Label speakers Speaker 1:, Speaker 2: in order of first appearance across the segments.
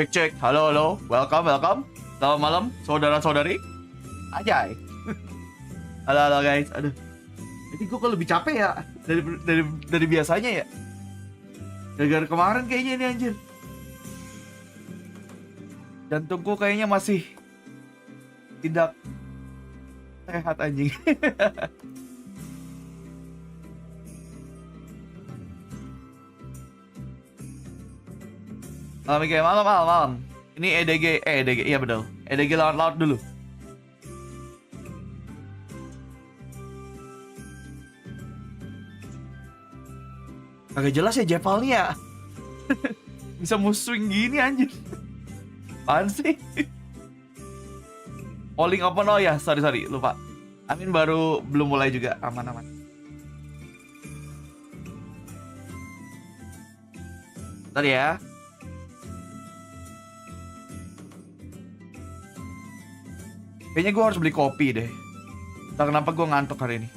Speaker 1: Cek. Halo, halo. Welcome. Selamat malam, saudara-saudari. Ajay. Halo guys. Aduh. Jadi gue kok lebih capek ya dari biasanya ya. Gara-gara kemarin kayaknya ini anjir. Jantungku kayaknya masih tidak sehat anjing. Malam. Ini EDG, iya betul. EDG laut dulu. Agak jelas ya Jepalnya. Bisa muswing gini anjir. Apaan sih? Polling open, oh ya, sorry, lupa. Amin belum mulai juga, aman. Bentar ya. Kayaknya gue harus beli kopi deh. Entah kenapa gue ngantuk hari ini.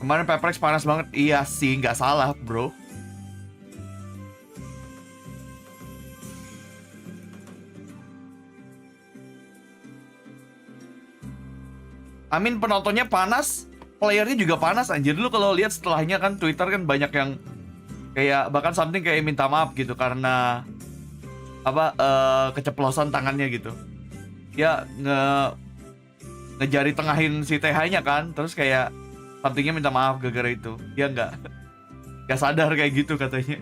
Speaker 1: Kemarin Peprex panas banget. Iya sih, nggak salah bro. Amin penontonnya panas, playernya juga panas anjir. Dulu kalau lihat setelahnya kan Twitter kan banyak yang kayak bahkan something kayak minta maaf gitu karena keceplosan tangannya gitu. Ya ngejari tengahin si TH-nya kan, terus kayak somethingnya minta maaf gara-gara itu. Dia nggak sadar kayak gitu katanya.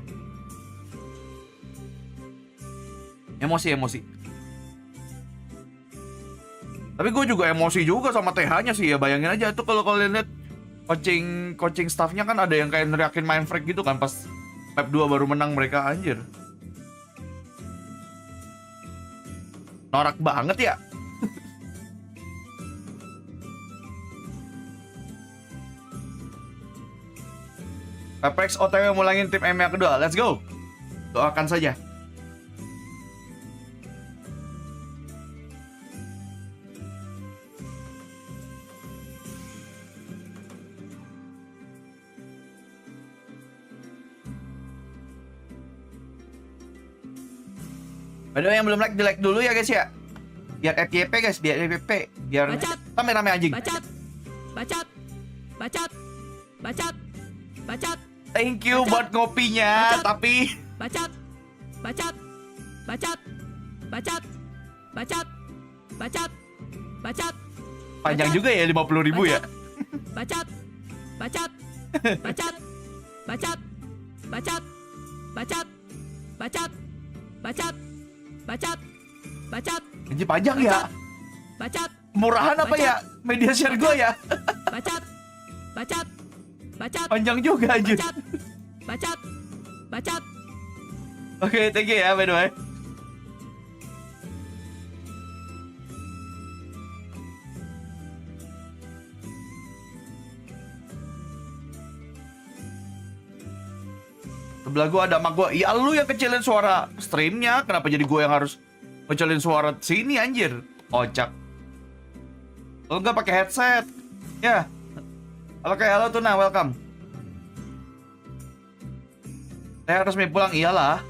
Speaker 1: Emosi. Tapi gue juga emosi juga sama TH-nya sih ya. Bayangin aja tuh kalau kalian lihat coaching staffnya kan ada yang kayak neriakin main freak gitu kan pas Pep 2 baru menang mereka anjir. Norak banget ya. Peprex OTW mulangin tim M yang kedua. Let's go. Doakan saja. By the way, yang belum like dulu ya guys ya. Biar FYP guys, biar rame-rame anjing. Bacot. Thank you buat ngopinya, tapi bacot. Panjang juga ya 50.000 ya. Bacot. Ini panjang ya. Murahan apa ya? Media share gue ya. Panjang juga aja. Oke, thank you ya by the way. Sebelah gue ada mak gue. Ya lu yang kecilin suara streamnya. Kenapa jadi gue yang harus kecilin suara sini anjir? Kocak. Lu nggak pakai headset? Ya. Oke, halo Tuna, welcome. Saya resmi pulang, iyalah.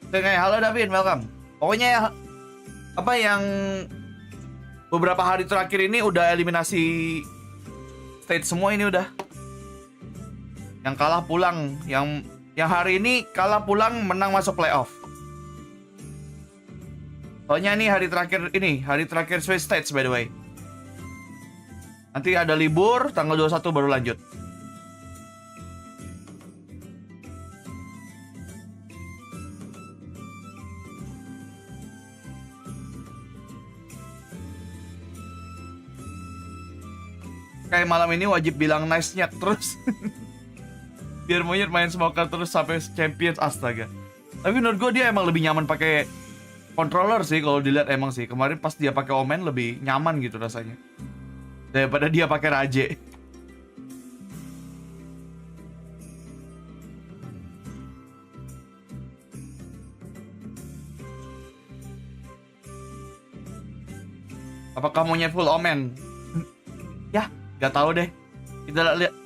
Speaker 1: Oke, halo David, welcome. Pokoknya apa yang beberapa hari terakhir ini udah eliminasi stage semua ini udah. Yang kalah pulang, yang hari ini kalah pulang menang masuk playoff. Soalnya ini hari terakhir Swiss stage by the way. Nanti ada libur, tanggal 21 baru lanjut. Kayak malam ini wajib bilang nice-nya terus. Biar monyet main smoker terus sampai champions, astaga. Tapi menurut gue dia emang lebih nyaman pakai controller sih kalau dilihat emang sih. Kemarin pas dia pakai Omen lebih nyaman gitu rasanya daripada dia pakai Raze. Apakah monyet full omen? Ya, nggak tahu deh.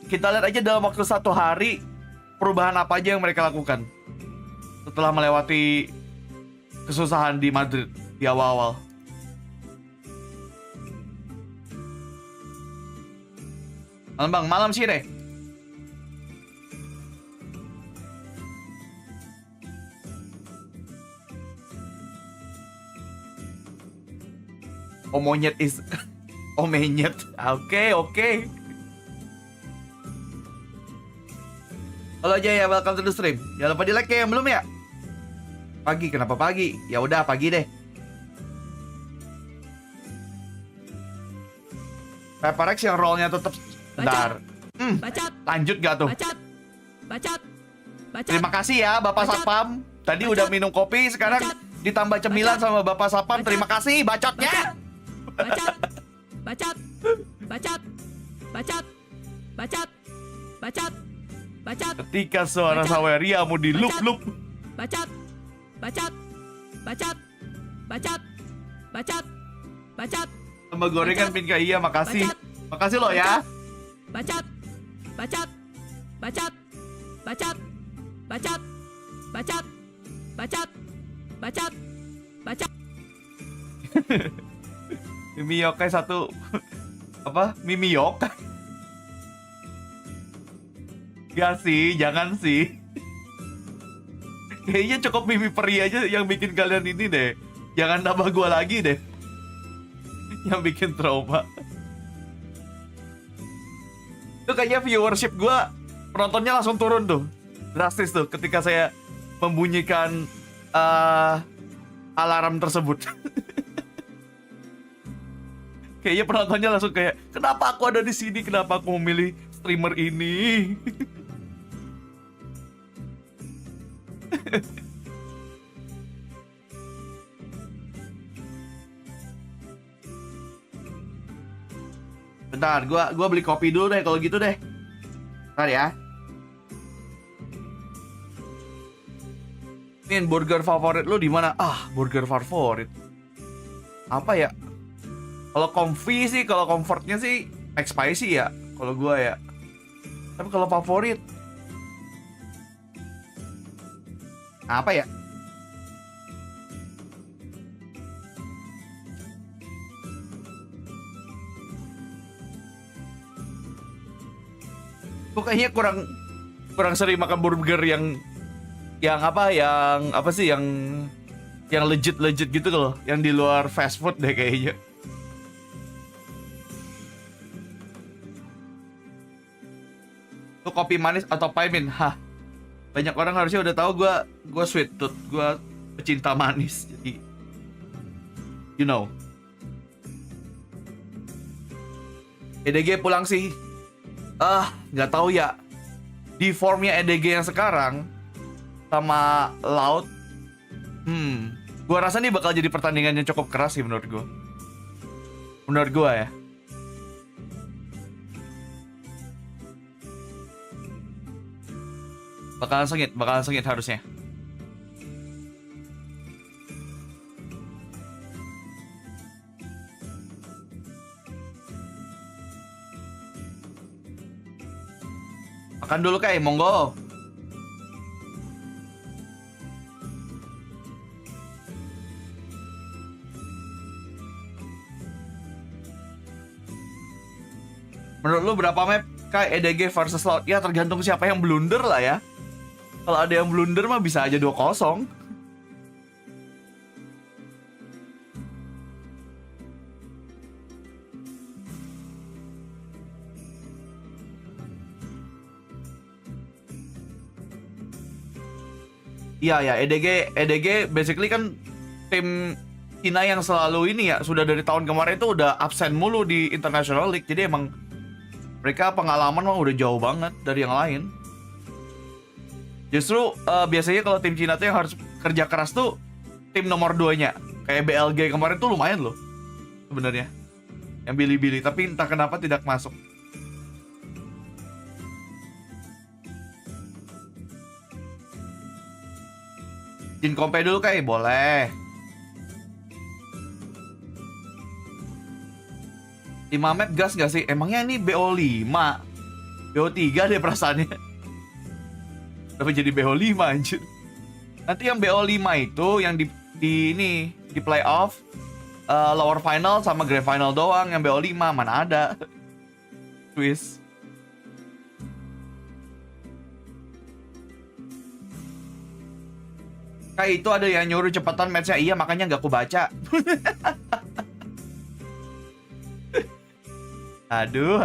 Speaker 1: Kita lihat aja dalam waktu 1 hari perubahan apa aja yang mereka lakukan setelah melewati kesusahan di Madrid di awal-awal. Malam bang, malam sih deh. Oh monyet is oh monyet. Oke. Halo aja ya, welcome to the stream. Jangan lupa di like ya yang belum ya. Pagi, kenapa pagi? Ya udah pagi deh. Paperex yang rollnya tetap bentar. Lanjut gak tuh? Bacot. Terima kasih ya Bapak Satpam. Tadi udah minum kopi, sekarang ditambah cemilan sama Bapak Satpam. Terima kasih bacotnya. Bacot. Ketika suara Saweriamu di loop. Bacot. Tambah gorengan Pinka, iya makasih. Makasih loh ya. Bacot. Mimi yokai satu. Apa? Mimi yokai? Gak sih, jangan sih. Kayaknya cukup Mimi peri aja yang bikin kalian ini deh. Jangan nambah gua lagi deh. Yang bikin trauma. Itu kayaknya viewership gua, penontonnya langsung turun tuh. Drastis tuh ketika saya membunyikan alarm tersebut. Kayaknya penontonnya langsung kayak, kenapa aku ada di sini? Kenapa aku memilih streamer ini? Bentar, gua beli kopi dulu deh kalau gitu deh. Bentar ya. Min, burger favorit lu di mana? Burger favorit. Apa ya? Kalau comfy sih, kalau comfortnya sih McSpicy ya, kalau gua ya. Tapi kalau favorit apa ya? Gua kayaknya kurang sering makan burger yang apa sih yang legit gitu loh, yang di luar fast food deh kayaknya. Itu kopi manis atau paimin? Banyak orang harusnya udah tahu gue sweet tooth, gue pecinta manis, jadi you know. EDG pulang sih. Nggak tahu ya. Di formnya EDG yang sekarang sama Laut, gue rasa nih bakal jadi pertandingan yang cukup keras sih menurut gue. Menurut gue ya. Bakalan sengit harusnya. Makan dulu kayak monggo. Menurut lu berapa map kayak EDG versus Laut? Ya tergantung siapa yang blunder lah ya. Kalau ada yang blunder mah bisa aja 2-0. Iya ya, EDG basically kan tim Cina yang selalu ini ya, sudah dari tahun kemarin itu udah absen mulu di International League. Jadi emang mereka pengalaman mah udah jauh banget dari yang lain. Justru biasanya kalau tim Cina tuh yang harus kerja keras tuh tim nomor 2-nya. Kayak BLG kemarin tuh lumayan loh sebenarnya. Yang Billy-Billy, tapi entah kenapa tidak masuk. Jin kompe dulu kayak boleh. 5 map gas gak sih? Emangnya ini BO5? BO3 deh perasaannya. Tapi jadi BO5 anjir. Nanti yang BO5 itu yang di playoff, lower final sama grand final doang. Yang BO5 mana ada. Twist. Kayak itu ada yang nyuruh cepetan matchnya. Iya makanya nggak aku baca. Aduh.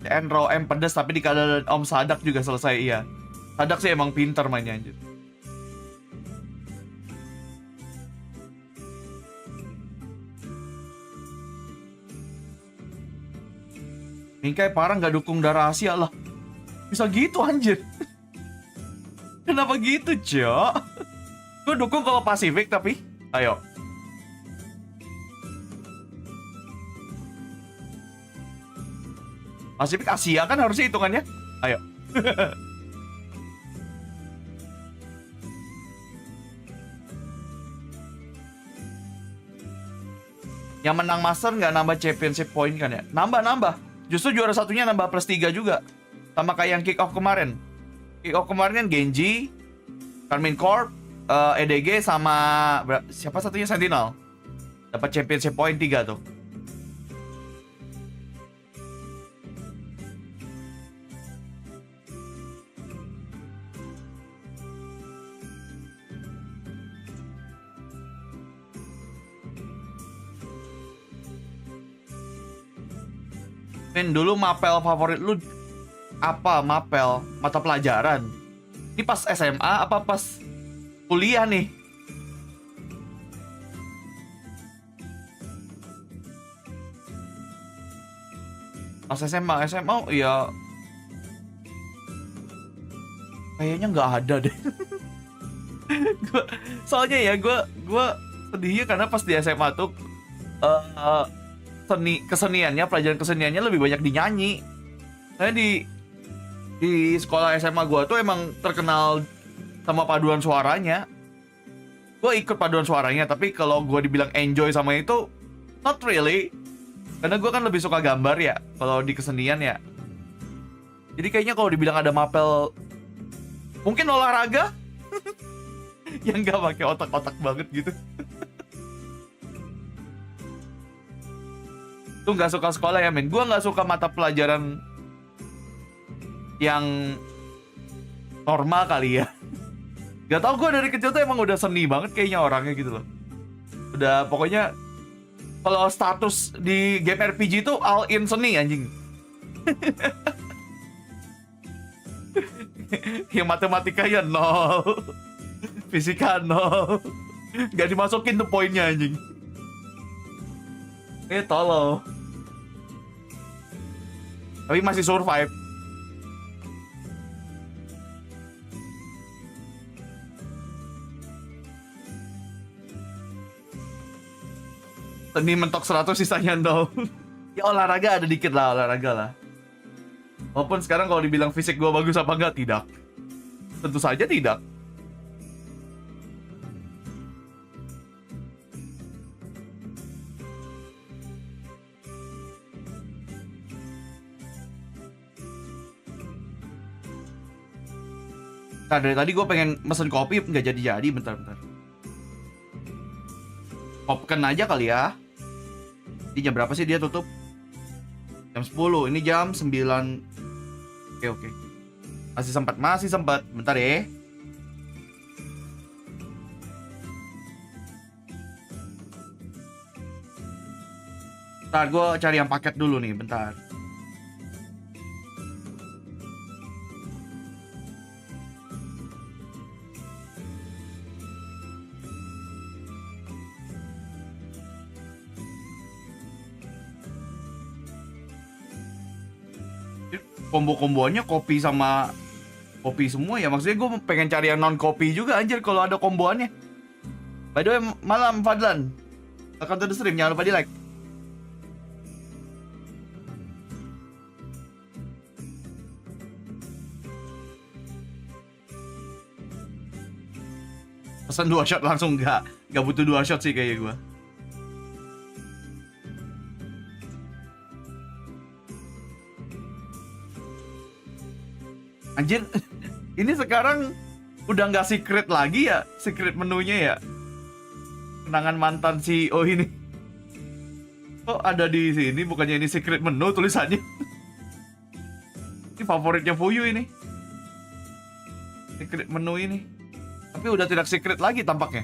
Speaker 1: Raw M pedes tapi di keadaan Om Sadak juga selesai. Iya, Sadak sih emang pinter mainnya anjir. Ini kayak parah nggak dukung darah Asia lah. Bisa gitu anjir. Kenapa gitu, Cok? Gue dukung kalau Pasifik tapi ayo. Pasifik Asia kan harusnya hitungannya. Ayo. Yang menang Master nggak nambah championship point kan ya? Nambah. Justru juara satunya nambah +3 juga. Sama kayak yang kick off kemarin. Kick off kemarin kan Gen.g, Karmine Corp, EDG sama siapa satunya Sentinel. Dapat championship point 3 tuh. Vin, dulu mapel favorit lu apa? Mapel mata pelajaran. Ini pas SMA apa pas kuliah nih? Pas SMA ya kayaknya nggak ada deh. Soalnya ya gue sedihnya karena pas di SMA tuh pelajaran keseniannya lebih banyak dinyanyi. Saya di sekolah SMA gue tuh emang terkenal sama paduan suaranya. Gue ikut paduan suaranya, tapi kalau gue dibilang enjoy sama itu, not really. Karena gue kan lebih suka gambar ya, kalau di kesenian ya. Jadi kayaknya kalau dibilang ada mapel, mungkin olahraga yang gak pakai otak-otak banget gitu. Tuh nggak suka sekolah ya men. Gue nggak suka mata pelajaran yang normal kali ya. Gak tau, gue dari kecil tuh emang udah seni banget kayaknya orangnya gitu loh. Udah pokoknya kalau status di game RPG itu all in seni anjing. Yang matematika ya 0, fisika 0, gak dimasukin tuh poinnya anjing. Tolol. Tapi masih survive. Seni mentok 100 sisanya 0. Ya olahraga ada dikit lah, olahraga lah. Walaupun sekarang kalau dibilang fisik gue bagus apa enggak, tidak. Tentu saja tidak. Nah, dari tadi gue pengen mesen kopi, nggak jadi-jadi, bentar. Kopken aja kali ya. Ini jam berapa sih dia tutup? Jam 10, ini jam 9. Oke. Masih sempat. Bentar ya. Bentar, gue cari yang paket dulu nih, bentar. Kombo-komboannya kopi sama kopi semua ya. Maksudnya gue pengen cari yang non kopi juga anjir kalau ada komboannya. By the way, malam Fadlan. Welcome to the stream, jangan lupa di like. Pesan 2 shot langsung nggak butuh 2 shot sih kayak gue. Anjir, ini sekarang udah nggak secret lagi ya, secret menunya ya. Kenangan mantan CEO ini. Kok ada di sini, bukannya ini secret menu tulisannya. Ini favoritnya Fuyu ini. Secret menu ini. Tapi udah tidak secret lagi tampaknya.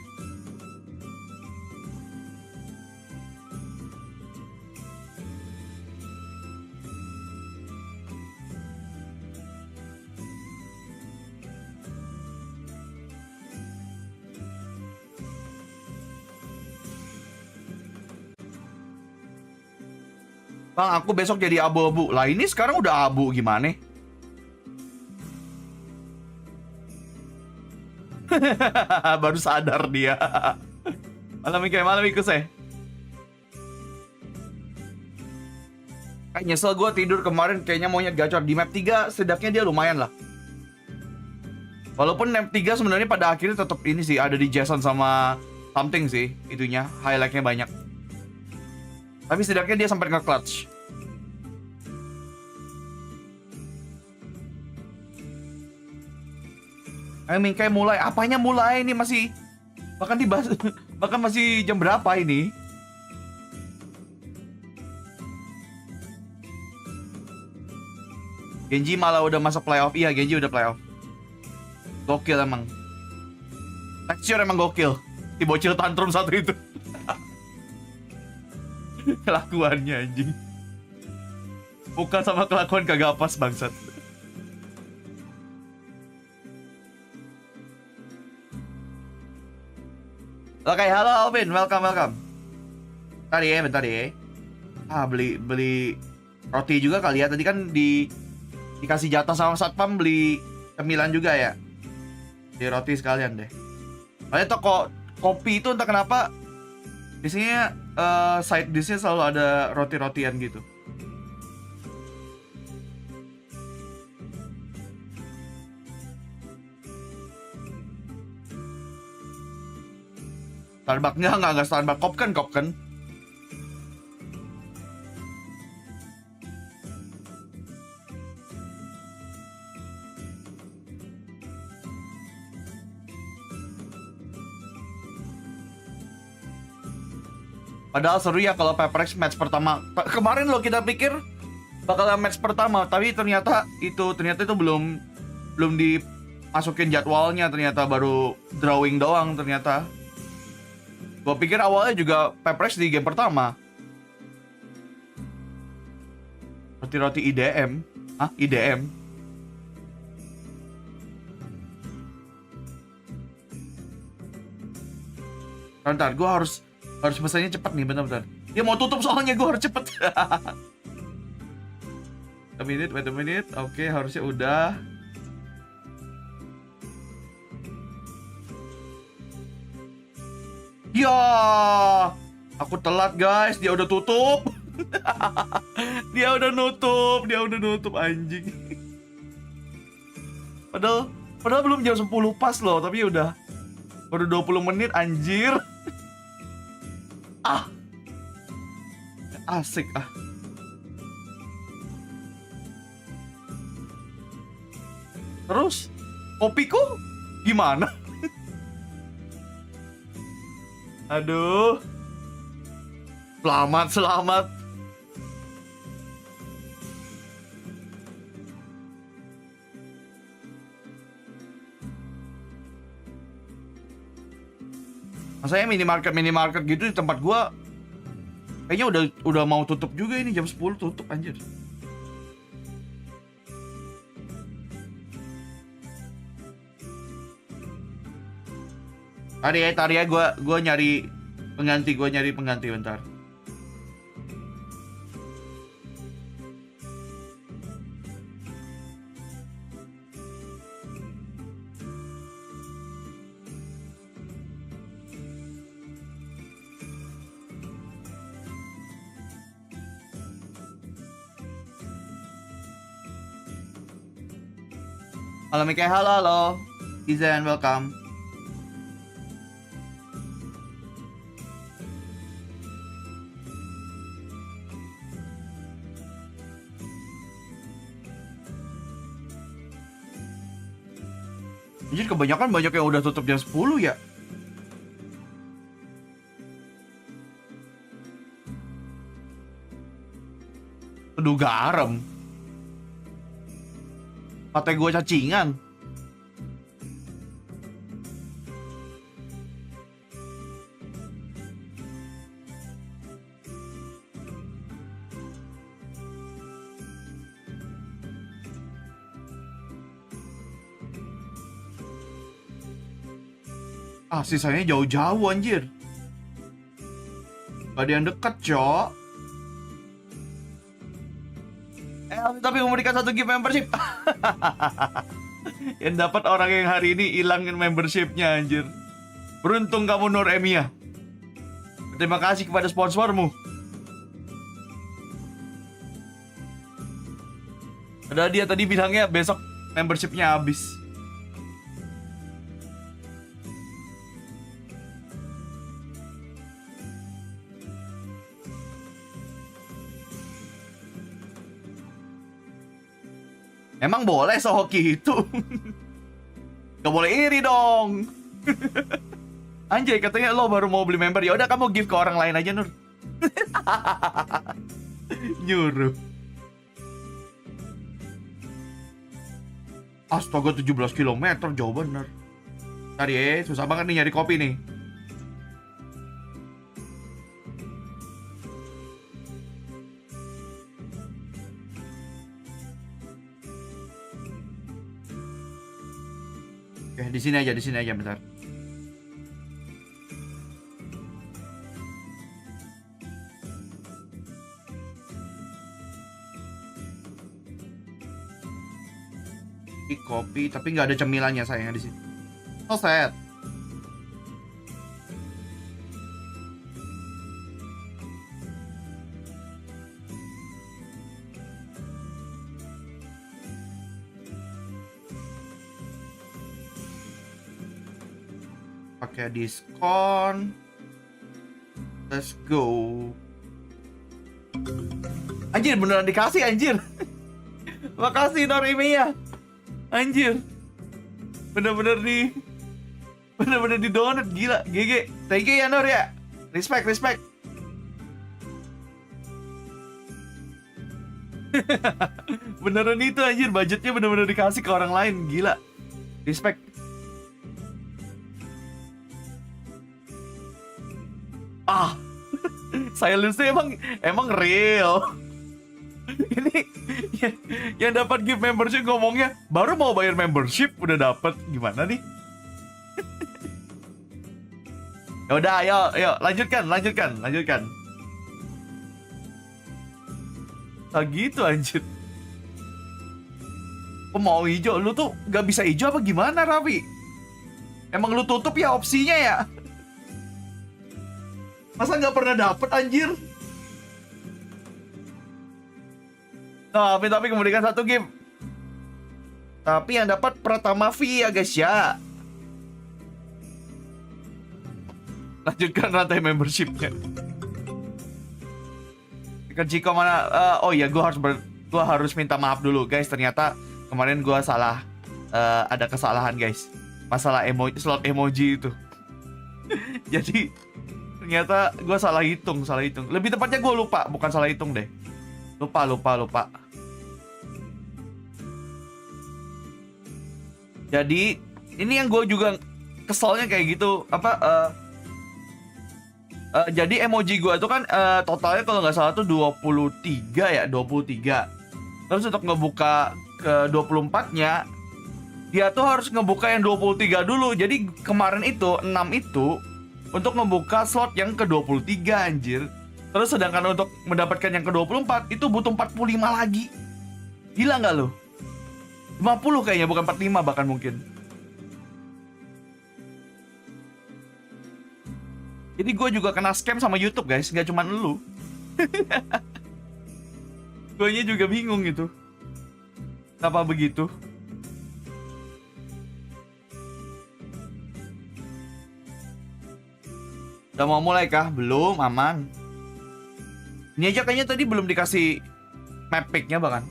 Speaker 1: Bang, aku besok jadi abu-abu. Lah ini sekarang udah abu gimana? Baru sadar dia. Malam ikut saya. Kayak nyesel gue tidur kemarin kayaknya monyet gacor. Di map 3 setidaknya dia lumayan lah. Walaupun map 3 sebenarnya pada akhirnya tetap ini sih, ada di Jason sama something sih itunya, highlightnya banyak. Tapi setidaknya dia sampai nge-clutch. Kayak mulai, apanya mulai ini masih bahkan masih jam berapa ini? Gen.g malah udah masuk playoff. Iya, Gen.g udah playoff. Gokil emang. Texture emang gokil. Si bocil tantrum satu itu. Kelakuannya anjing. Bukan sama kelakuan kagak pas bangsat. Oke, halo Alvin, welcome. Bentar ya. Beli roti juga kali ya. Tadi kan dikasih jatah sama satpam beli cemilan juga ya. Di roti sekalian deh. Soalnya toko kopi itu entah kenapa biasanya side dishnya selalu ada roti-rotian gitu. Starbucks enggak Starbucks, kop kan. Padahal seru ya kalau PaperX match pertama. Kemarin loh kita pikir bakal match pertama, tapi ternyata itu belum dimasukin jadwalnya, ternyata baru drawing doang ternyata. Gue pikir awalnya juga PaperX di game pertama. Roti-roti IDM. Hah? IDM? Bentar, gue harus pesannya cepet nih, bentar. Dia mau tutup soalnya gue harus cepet. Wait a minute. Oke, harusnya udah. Ya, aku telat guys, dia udah tutup. Dia udah nutup anjing. Padahal belum jam 10 pas loh, tapi udah baru 20 menit anjir. Asik ah. Terus kopiku gimana? Aduh. Selamat. Masanya minimarket gitu di tempat gua kayaknya udah mau tutup juga ini, jam 10 tutup anjir. Tadi ya gua nyari pengganti bentar. Halo Mike, halo. Irsen, welcome. Anjir, kebanyakan banyak yang udah tutup jam 10 ya. Aduh, garam. Mata gue cacingan. Ah, sisanya jauh-jauh anjir. Gak ada yang deket, cok. Tapi memberikan 1 gift membership. Yang dapat orang yang hari ini hilangin membershipnya, anjir. Beruntung kamu, Nur Emia. Terima kasih kepada sponsormu. Padahal dia tadi bilangnya besok membershipnya habis. Emang boleh sehoki itu? Gak boleh iri dong. Anjay, katanya lo baru mau beli member. Ya udah, kamu give ke orang lain aja, Nur. Nyuruh. Astaga, 17 km, jauh bener. Tadi susah banget nih nyari kopi nih. Oke, di sini aja bentar. Kopi, tapi nggak ada cemilannya sayang di sini. So sad. Pakai diskon. Let's go. Anjir, beneran dikasih anjir. Makasih Norimia. Anjir. Bener-bener di donat, gila. GG. Thank you ya, Nur ya. Respect. Beneran itu anjir, budgetnya bener-bener dikasih ke orang lain, gila. Respect. Ah. Silence-nya emang real. Ini yang dapat gift membership ngomongnya baru mau bayar membership udah dapat, gimana nih? Ya udah, ayo lanjutkan. Ah gitu anjir. Kok mau hijau? Lu tuh gak bisa hijau apa gimana, Rafi? Emang lu tutup ya opsinya ya? Masa gak pernah dapet anjir? Nah, tapi kemudian 1 game. Tapi yang dapat pertama fee ya guys ya. Lanjutkan rantai membershipnya. Jika mana? Oh ya, gue harus minta maaf dulu guys. Ternyata kemarin gue salah. Ada kesalahan guys. Masalah slot emoji itu. Jadi ternyata gue salah hitung. Lebih tepatnya gue lupa, bukan salah hitung deh. Lupa. Jadi ini yang gue juga keselnya kayak gitu. Jadi emoji gue itu kan totalnya kalau nggak salah tuh 23 ya, 23. Terus untuk ngebuka ke 24-nya dia tuh harus ngebuka yang 23 dulu. Jadi kemarin itu 6 itu untuk ngebuka slot yang ke 23 anjir. Terus sedangkan untuk mendapatkan yang ke-24 itu butuh 45 lagi. Gila nggak lo? 50 kayaknya, bukan 45 bahkan mungkin. Jadi gue juga kena scam sama YouTube guys, nggak cuma lu. Guenya juga bingung gitu. Kenapa begitu? Udah mau mulai kah? Belum, aman. Ini aja kayaknya tadi belum dikasih map pick-nya bahkan.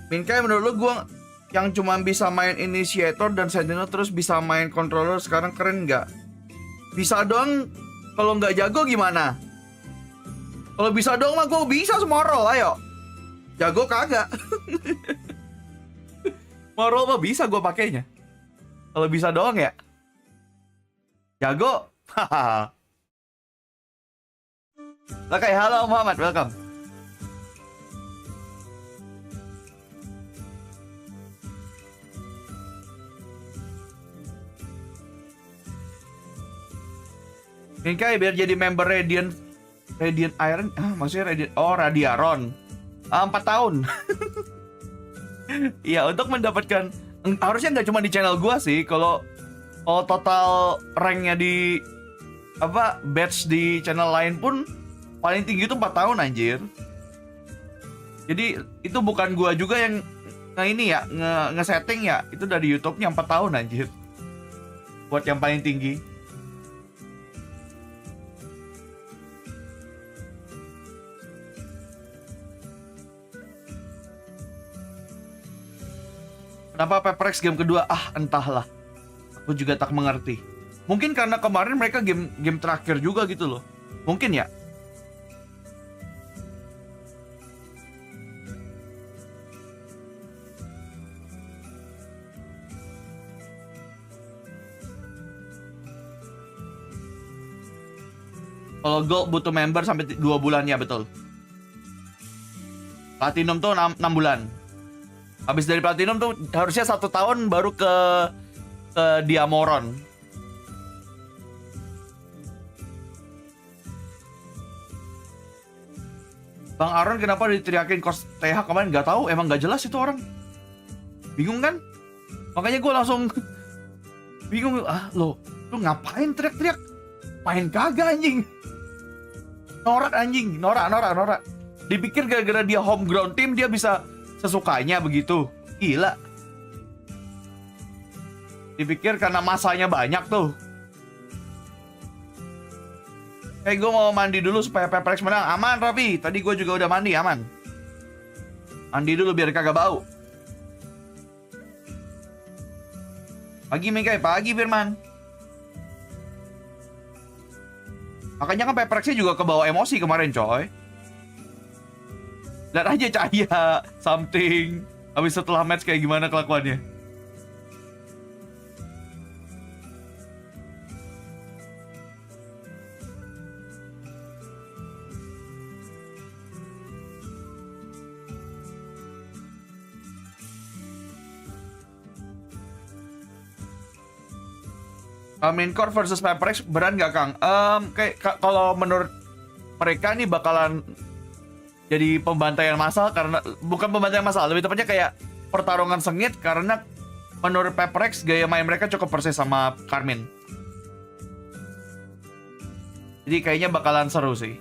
Speaker 1: Minkai menurut lu gue yang cuma bisa main initiator dan sentinel terus bisa main controller sekarang keren nggak? Bisa doang, kalau nggak jago gimana? Kalau bisa doang mah gue bisa semua role, ayo. Jago kagak. Semua role mah bisa gue pakainya. Kalau bisa doang ya. Jago. Hahaha. Oke, halo Muhammad, welcome. Minkai biar jadi member Radiant Iron, maksudnya Radiant, Radiaron. 4 tahun. Iya, untuk mendapatkan, harusnya nggak cuma di channel gua sih. Kalau total ranknya di badge di channel lain pun paling tinggi itu 4 tahun anjir. Jadi itu bukan gua juga yang nge-setting ya. Itu dari YouTube-nya 4 tahun anjir. Buat yang paling tinggi. Kenapa Paprex game kedua? Entahlah. Aku juga tak mengerti. Mungkin karena kemarin mereka game terakhir juga gitu loh. Mungkin ya. Kalau gold butuh member sampai 2 bulan ya, betul. Platinum tuh 6 bulan. Habis dari Platinum tuh harusnya 1 tahun baru ke Diamoron. Bang Aaron kenapa diteriakin kos TH kemarin? Gak tahu, emang gak jelas itu orang. Bingung kan? Makanya gue langsung bingung. Lu ngapain teriak-teriak? Main kagak anjing. Norak anjing, norak. Dipikir gara-gara dia homegrown team dia bisa sesukanya begitu. Gila. Dipikir karena masanya banyak tuh. Gue mau mandi dulu supaya Paprex menang. Aman Raffi, tadi gue juga udah mandi, aman. Mandi dulu biar kagak bau. Pagi Mikai, pagi Firman. Makanya kan Paprexnya juga kebawa emosi kemarin coy. Lihat aja Cahaya something. Habis setelah match kayak gimana kelakuannya. Karmine Corp versus Paprex beran gak Kang? Kalau menurut mereka nih bakalan jadi pembantaian massal, karena bukan pembantaian massal, lebih tepatnya kayak pertarungan sengit, karena menurut Paprex gaya main mereka cukup persis sama Karmine. Jadi kayaknya bakalan seru sih.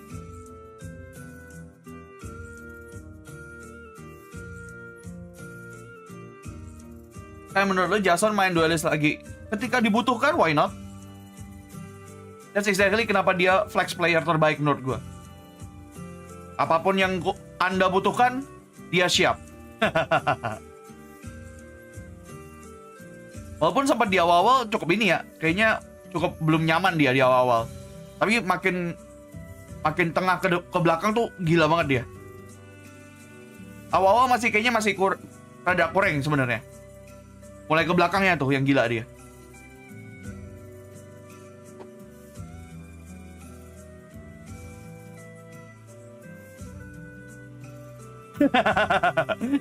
Speaker 1: Kayak menurut lo Jason main duelist lagi ketika dibutuhkan, why not? That's exactly kenapa dia flex player terbaik menurut gue. Apapun yang Anda butuhkan, dia siap. Walaupun sempat di awal-awal cukup ini ya, kayaknya cukup belum nyaman dia di awal-awal. Tapi makin tengah ke belakang tuh gila banget dia. Awal-awal kayaknya masih rada kurang sebenarnya. Mulai ke belakangnya tuh yang gila dia.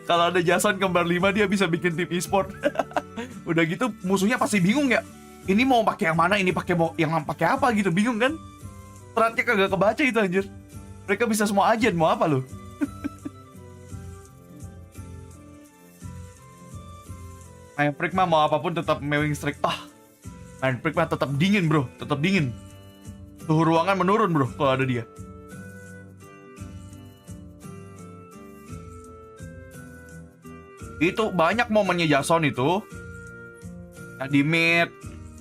Speaker 1: Kalau ada Jason kembar 5 dia bisa bikin tim e-sport. Udah gitu musuhnya pasti bingung ya. Ini mau pakai yang mana? Ini pakai apa gitu, bingung kan? Stratnya kagak kebaca itu anjir. Mereka bisa semua ajen, mau apa lu? Main Prick mah mau apapun tetap mewing streak. Main Prick mah tetap dingin bro, tetap dingin. Suhu ruangan menurun bro kalau ada dia. Itu banyak momennya Jason itu yang di mid,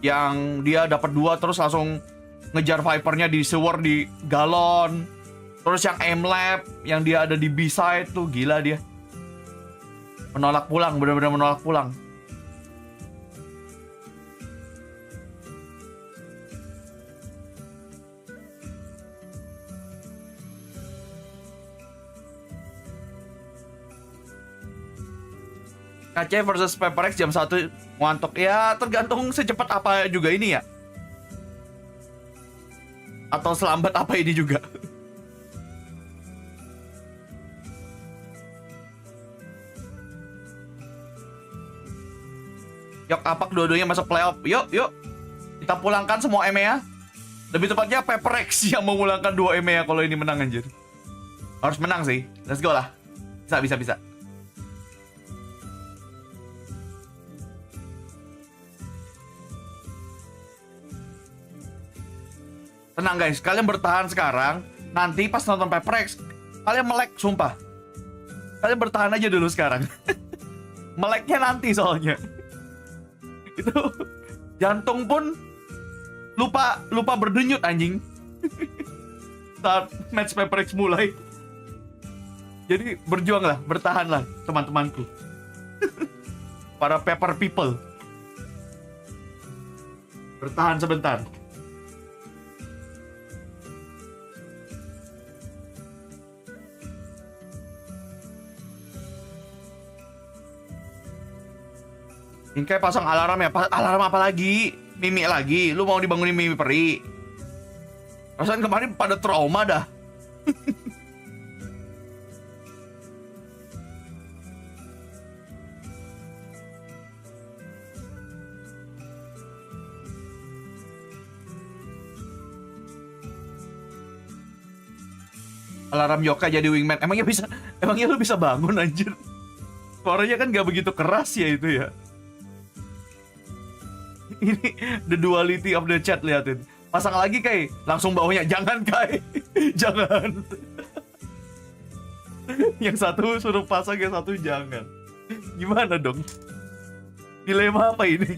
Speaker 1: yang dia dapat 2 terus langsung ngejar Vipernya di sewer di galon. Terus yang aim lab, yang dia ada di B-side tuh gila dia. Menolak pulang, benar-benar menolak pulang. KC versus Paper X jam 1 ngantuk. Ya tergantung secepat apa juga ini ya. Atau selambat apa ini juga. Yok apak dua-duanya masuk playoff. Yuk. Kita pulangkan semua EMEA. Lebih tepatnya Paper X yang memulangkan 2 EMEA kalau ini menang anjir. Harus menang sih. Let's go lah. Bisa. Tenang guys, kalian bertahan sekarang. Nanti pas nonton Paper X, kalian melek, sumpah. Kalian bertahan aja dulu sekarang. Meleknya nanti soalnya. Itu jantung pun lupa berdenyut anjing. Saat match Paper X mulai. Jadi berjuanglah, bertahanlah teman-temanku. Para paper people. Bertahan sebentar. Ingkai pasang alarm ya. Alarm apa lagi? Mimi lagi. Lu mau dibangunin Mimi peri? Perasaan kemarin pada trauma dah. Alarm yokai jadi wingman. Emangnya lu bisa bangun anjir? Suaranya kan gak begitu keras ya itu ya. Ini the duality of the chat, liatin. Pasang lagi Kai, langsung bawahnya jangan Kai. Jangan. Yang satu suruh pasang, yang satu jangan. Gimana dong? Dilema apa ini?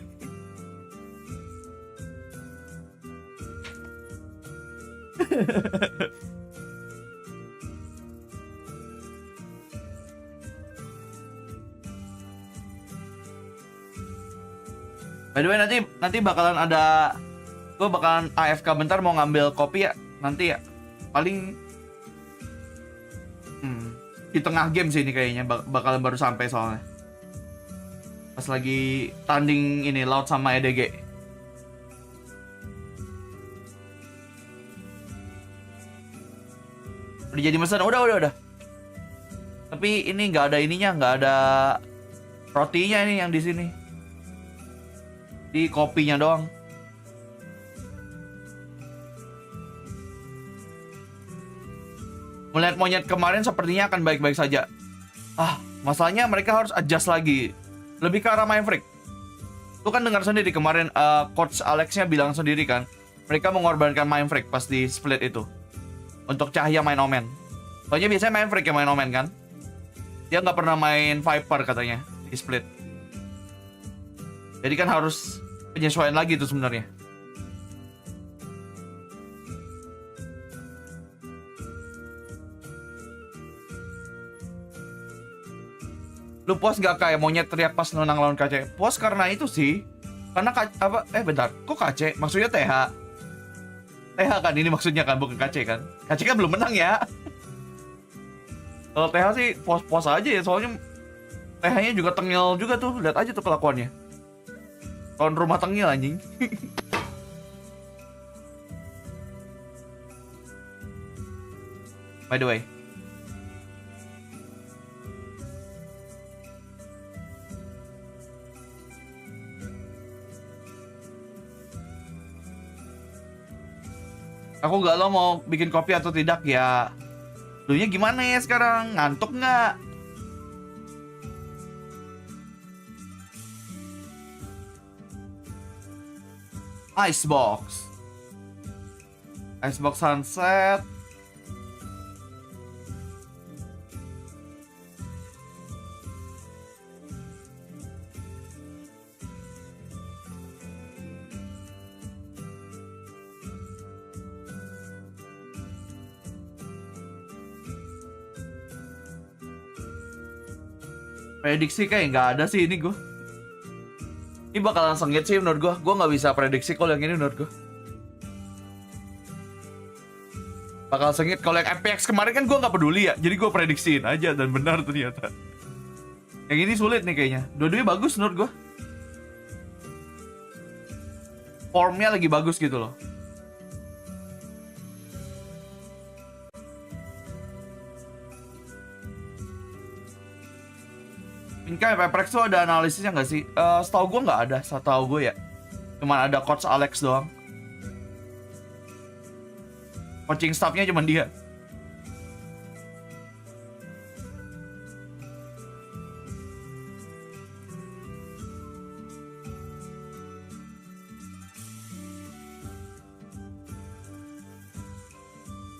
Speaker 1: By the way, nanti bakalan ada, gue bakalan AFK bentar mau ngambil kopi ya nanti ya, paling di tengah game sih ini kayaknya bakalan baru sampai soalnya pas lagi tanding ini Laut sama EDG. Udah jadi pesan, udah. Tapi ini nggak ada ininya, nggak ada rotinya ini yang di sini. Di kopinya doang. Melihat monyet kemarin sepertinya akan baik-baik saja. Masalahnya mereka harus adjust lagi. Lebih ke arah main freak. Lu kan dengar sendiri kemarin Coach Alexnya bilang sendiri kan, mereka mengorbankan main freak pas di split itu untuk Cahya main Omen. Soalnya biasanya main freak yang main Omen kan. Dia nggak pernah main Viper katanya di split. Jadi kan harus penyesuaian lagi tuh sebenarnya. Lu puas gak kayak monyet teriak pas menang lawan KC? Puas karena itu sih. Karena bentar, kok KC? Maksudnya TH. TH kan ini maksudnya kan, bukan KC kan? KC kan belum menang ya. Kalau TH sih puas aja ya, soalnya TH-nya juga tengil juga tuh. Lihat aja tuh kelakuannya. Tahun rumah tengil anjing. By the way, aku galau mau bikin kopi atau tidak ya. Dulunya gimana ya sekarang? Ngantuk nggak? Icebox sunset. Prediksi kayak nggak ada sih ini gue. Ini bakalan sengit sih menurut gue. Gue nggak bisa prediksi kalau yang ini menurut gue. Bakal sengit. Kalau yang FPX kemarin kan gue nggak peduli ya. Jadi gue prediksiin aja dan benar ternyata. Yang ini sulit nih kayaknya. Dua-duanya bagus menurut gue. Formnya lagi bagus gitu loh. Ini kayak Peprex tuh ada analisisnya nggak sih? Setahu gue nggak ada. Setahu gue ya. Cuman ada Coach Alex doang. Coaching staffnya cuma dia.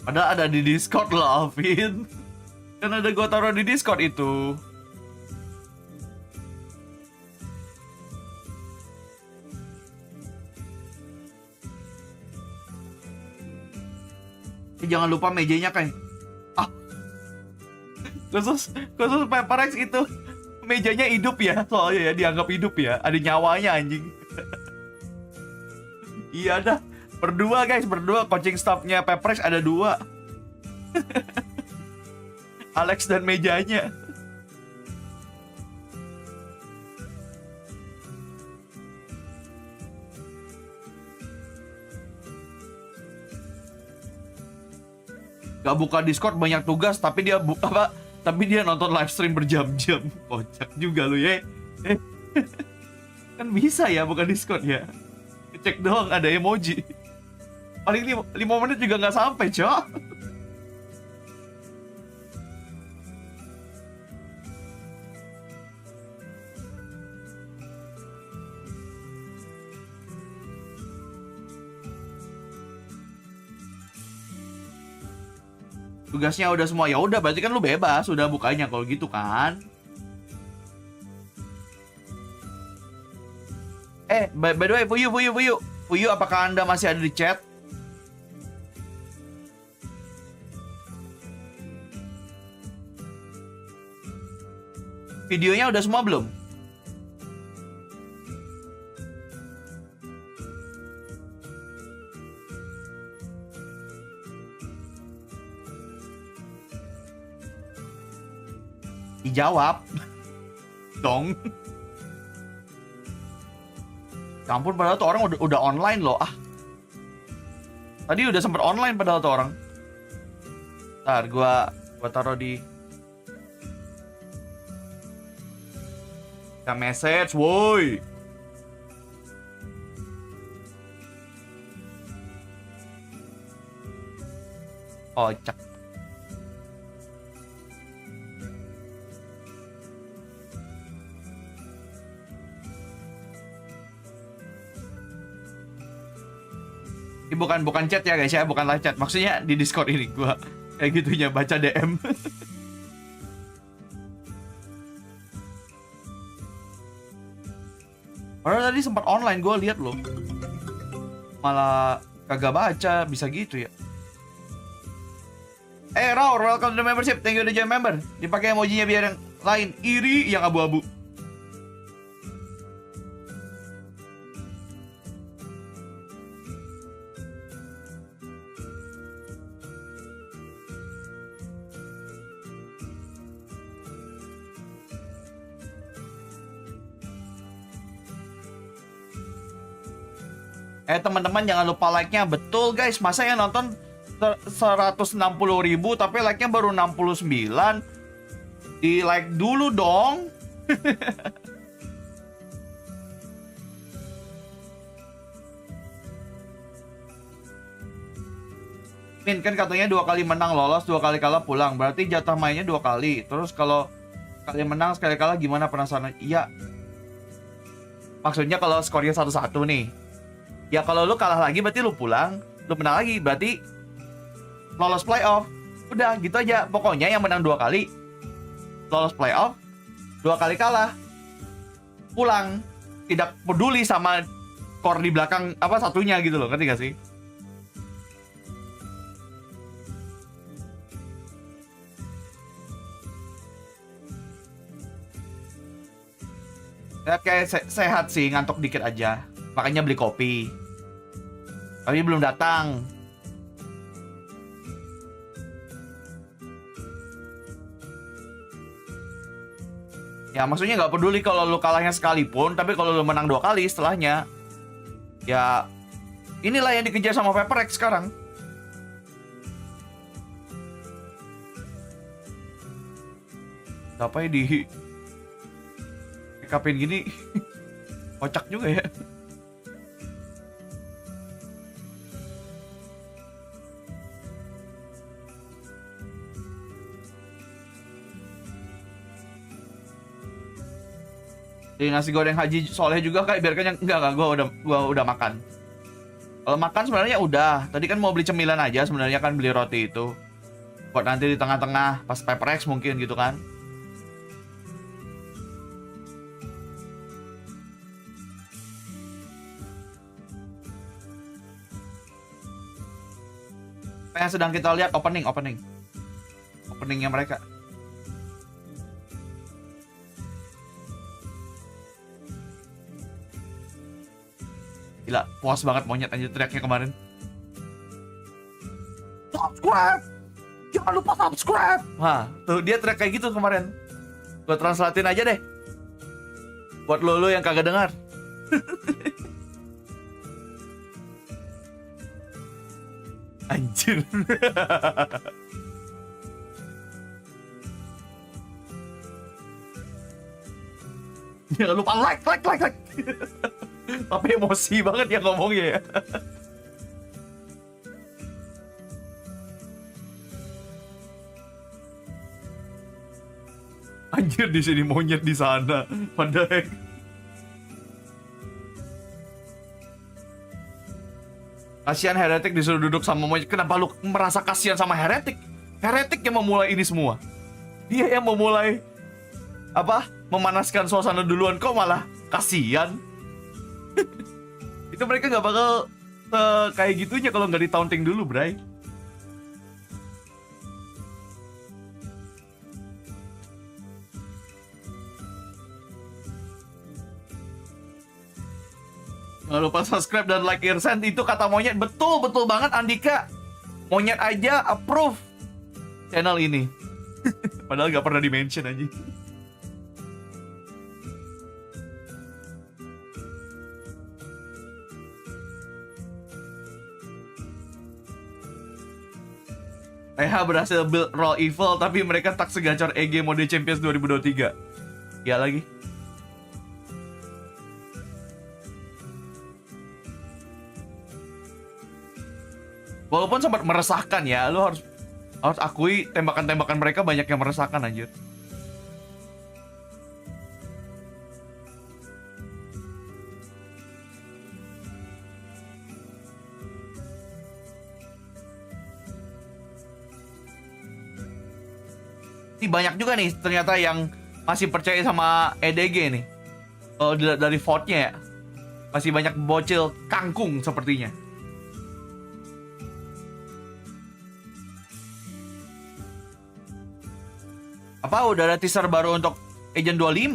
Speaker 1: Padahal ada di Discord lah, Alvin. Kan ada gue taruh di Discord itu. Jangan lupa mejanya kayak khusus Peperex itu mejanya hidup ya, soalnya ya dianggap hidup ya, ada nyawanya anjing. Iya dah, berdua guys, berdua coaching staffnya Peperex ada 2. Alex dan mejanya. Gak buka Discord banyak tugas tapi dia tapi dia nonton live stream berjam-jam. Kocak juga lu ya. Kan bisa ya buka Discord ya. Cek doang ada emoji. Paling 5 menit juga nggak sampai, Cok. Tugasnya udah semua, ya udah berarti kan lu bebas udah bukanya kalau gitu kan. By the way, Fuyu, apakah Anda masih ada di chat? Videonya udah semua belum? Dijawab dong. Ya ampun, padahal tuh orang udah online loh. Tadi udah sempet online padahal tuh orang. Ntar gua taruh di message, woi. Kocak. Ini bukan chat ya guys ya, bukan live chat. Maksudnya di Discord ini gua kayak gitunya baca DM. Padahal tadi sempat online gua lihat loh. Malah kagak baca, bisa gitu ya. Raur, welcome to the membership. Thank you udah join member. Dipakai emojinya biar yang lain iri, yang abu-abu. Teman-teman jangan lupa like-nya. Betul guys, masa yang nonton 160.000 tapi like-nya baru 69. Di like dulu dong. Min kan katanya 2 kali menang lolos, 2 kali kalah pulang. Berarti jatah mainnya 2 kali. Terus kalau sekali menang sekali kalah gimana penasaran? Iya. Maksudnya kalau skornya 1-1 nih. Ya kalau lu kalah lagi berarti lu pulang, lu menang lagi berarti lolos playoff. Udah gitu aja. Pokoknya yang menang 2 kali lolos playoff, 2 kali kalah pulang. Tidak peduli sama skor di belakang apa satunya gitu loh, ngerti gak sih? Lihat kayak sehat sih, ngantuk dikit aja. Makanya beli kopi. Tapi belum datang. Ya maksudnya nggak peduli kalau lu kalahnya sekalipun, tapi kalau lu menang 2 kali setelahnya, ya inilah yang dikejar sama Paperx sekarang. Apa ya di kapin gini kocak juga ya. Di nasi goreng Haji Soleh juga kayak biar kenyang. Enggak, gua udah makan. Kalau makan sebenarnya udah. Tadi kan mau beli cemilan aja sebenarnya, kan beli roti itu. Buat nanti di tengah-tengah pas Paperx mungkin gitu kan. Apa yang sedang kita lihat openingnya mereka. Gila, puas banget monyet anjir teriaknya kemarin. Subscribe! Jangan lupa subscribe! Wah, tuh dia teriak kayak gitu kemarin. Gue translatein aja deh. Buat lo yang kagak dengar. Anjir. Jangan lupa like. Tapi emosi banget ya ngomongnya ya. Anjir, di sini monyet, di sana. Padahal kasihan heretik disuruh duduk sama monyet. Kenapa lu merasa kasihan sama heretik? Heretik yang memulai ini semua. Dia yang memulai memanaskan suasana duluan, kok malah kasihan. Itu mereka nggak bakal kayak gitunya kalau nggak di-taunting dulu, bray. Jangan lupa subscribe dan like Irsen. Itu kata monyet. Betul banget Andika. Monyet aja approve channel ini. Padahal nggak pernah di-mention aja. Berhasil build roll evil, tapi mereka tak segacor EG mode Champions 2023. Ya lagi. Walaupun sempat meresahkan ya, lu harus akui tembakan-tembakan mereka banyak yang meresahkan anjir. Ini banyak juga nih ternyata yang masih percaya sama EDG nih. Kalau dari vote-nya ya, masih banyak bocil kangkung sepertinya. Apa udah ada teaser baru untuk Agent 25?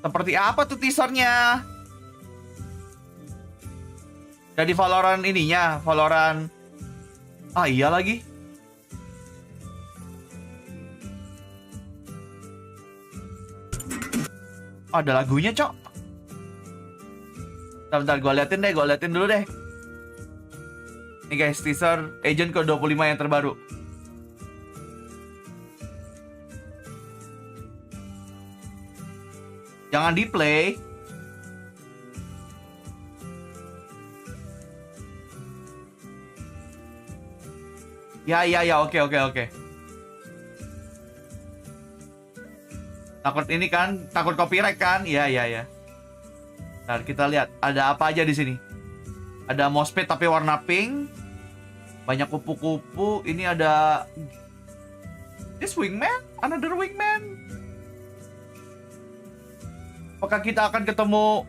Speaker 1: Seperti apa tuh teasernya? Jadi Valorant ininya, Valorant. Ah iya lagi. Ada lagunya, Cok. Bentar, gue liatin dulu deh. Nih guys, teaser Agent ke-25 yang terbaru. Jangan di play. Ya, oke. Takut ini kan, takut copyright kan? Iya. Ntar kita lihat ada apa aja di sini. Ada Mousepad tapi warna pink. Banyak kupu-kupu. Ini ada this wingman, another wingman. Apakah kita akan ketemu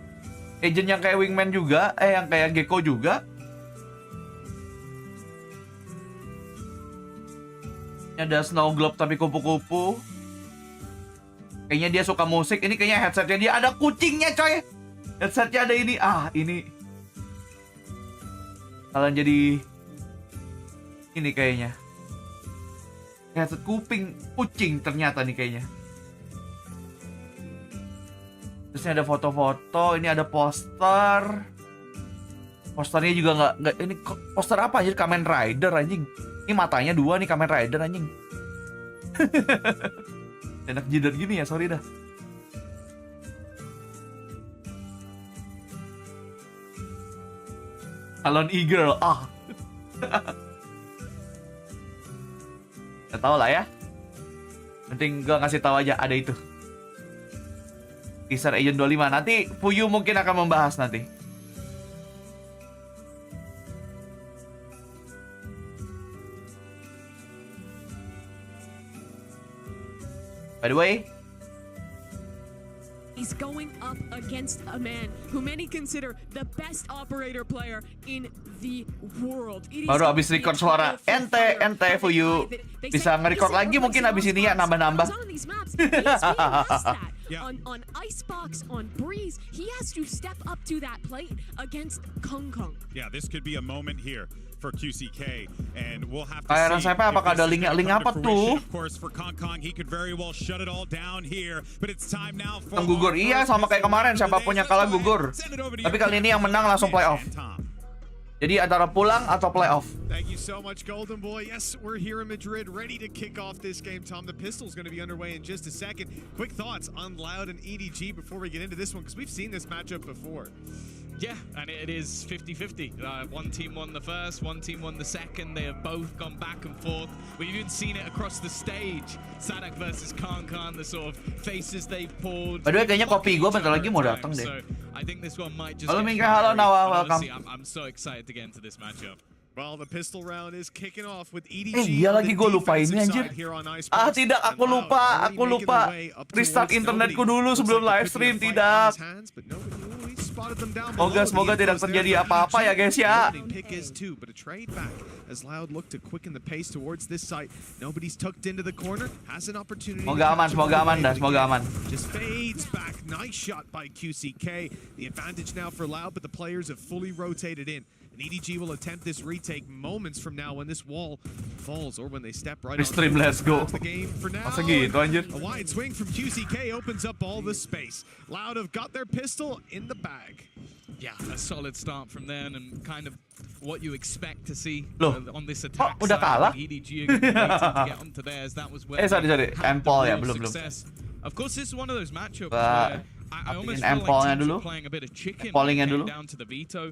Speaker 1: agent yang kayak wingman juga? Yang kayak gecko juga? Ini ada snow globe tapi kupu-kupu. Kayaknya dia suka musik. Ini kayaknya headsetnya dia ada kucingnya, coy. Headsetnya ada ini. Ini. Kalian jadi ini kayaknya. Headset kucing ternyata nih kayaknya. Terus ini ada foto-foto, ini ada poster. Posternya juga nggak ini poster apa anjir? Kamen Rider anjing. Ini matanya 2 nih Kamen Rider anjing. Enak jidat gini ya, sorry dah. Calon e-girl, Gak tau lah ya. Penting gue ngasih tahu aja ada itu. Teaser Agent 25. Nanti Fuyu mungkin akan membahas nanti. By the way,
Speaker 2: he's going up against a man who many consider the best operator player in the world.
Speaker 1: Baru habis record suara ente Fuyu. Bisa nge-record lagi mungkin habis ini ya, nambah-nambah.
Speaker 2: On Icebox, on Breeze, he has to step up to that plate against Kong Kong.
Speaker 3: Yeah, this could be a moment here for QCK, and we'll have to
Speaker 1: Iron Senpai, apakah ada link apa tuh?
Speaker 3: Of course, for Kong Kong, he could very well shut it all down here, but it's time now for
Speaker 1: gugur. Iya, sama kayak kemarin, siapapun yang kalah gugur. Tapi kali ini yang menang langsung playoff. Jadi antara pulang atau playoff.
Speaker 4: Thank you so much, Golden Boy. Yes, we're here in Madrid, ready to kick off this game, Tom. The pistol's going to be underway in just a second. Quick thoughts on Loud and EDG before we get into this one, because we've seen this matchup before.
Speaker 5: Yeah, and it is 50-50. One team won the first, one team won the second. They have both gone back and forth. We've even seen it across the stage. Sadak versus Khan, the sort of faces they've pulled.
Speaker 1: By the way, kayaknya kopi gue bentar lagi mau datang deh.
Speaker 5: So I think this one might just.
Speaker 1: Halo Mingga, halo Nawa, welcome.
Speaker 5: I'm so excited to get into this matchup.
Speaker 4: Well, the pistol round is kicking off with EDG.
Speaker 1: Iya lagi gue lupa ini anjir. Tidak, aku lupa. Restart internetku dulu sebelum live stream, tidak. Semoga tidak terjadi apa-apa ya guys ya. Semoga aman dah, semoga aman.
Speaker 4: Just fades back. Nice shot by QCK. The advantage now for Loud, but the players have fully rotated in. And EDG will attempt this retake moments from now when this wall falls or when they step right on.
Speaker 1: Stream, let's go.
Speaker 4: The game for now.
Speaker 1: Masa gitu anjir.
Speaker 4: A wide swing from QCK opens up all the space. Loud have got their pistol in the bag.
Speaker 5: Yeah, a solid start from them and kind of what you expect to see on this attack.
Speaker 1: Udah kalah?
Speaker 5: EDG are waiting to get onto theirs. That was where
Speaker 1: sorry. Empol ya, belum.
Speaker 5: Of course, this is one of those matchups where I almost feel like teams are playing a bit of chicken when it came down to the veto.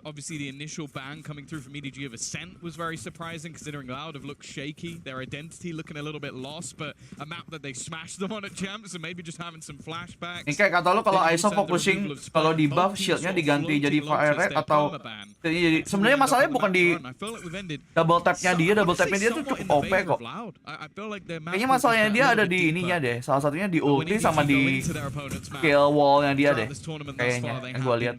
Speaker 5: Obviously, the initial ban coming through from EDG of Ascent was very surprising, considering Loud have looked shaky, their identity looking a little bit lost, but a map that they smashed them on at Champs, and maybe just having some flashbacks.
Speaker 1: Ini kayak kata lo, kalau ISO focusing, kalau di buff shieldnya diganti jadi fire rate atau jadi sebenarnya masalahnya bukan di double tapnya dia tuh cukup OP kok. Kayaknya masalahnya dia ada di ininya deh, salah satunya di ulti sama di skill wallnya dia deh, kayaknya yang gue lihat.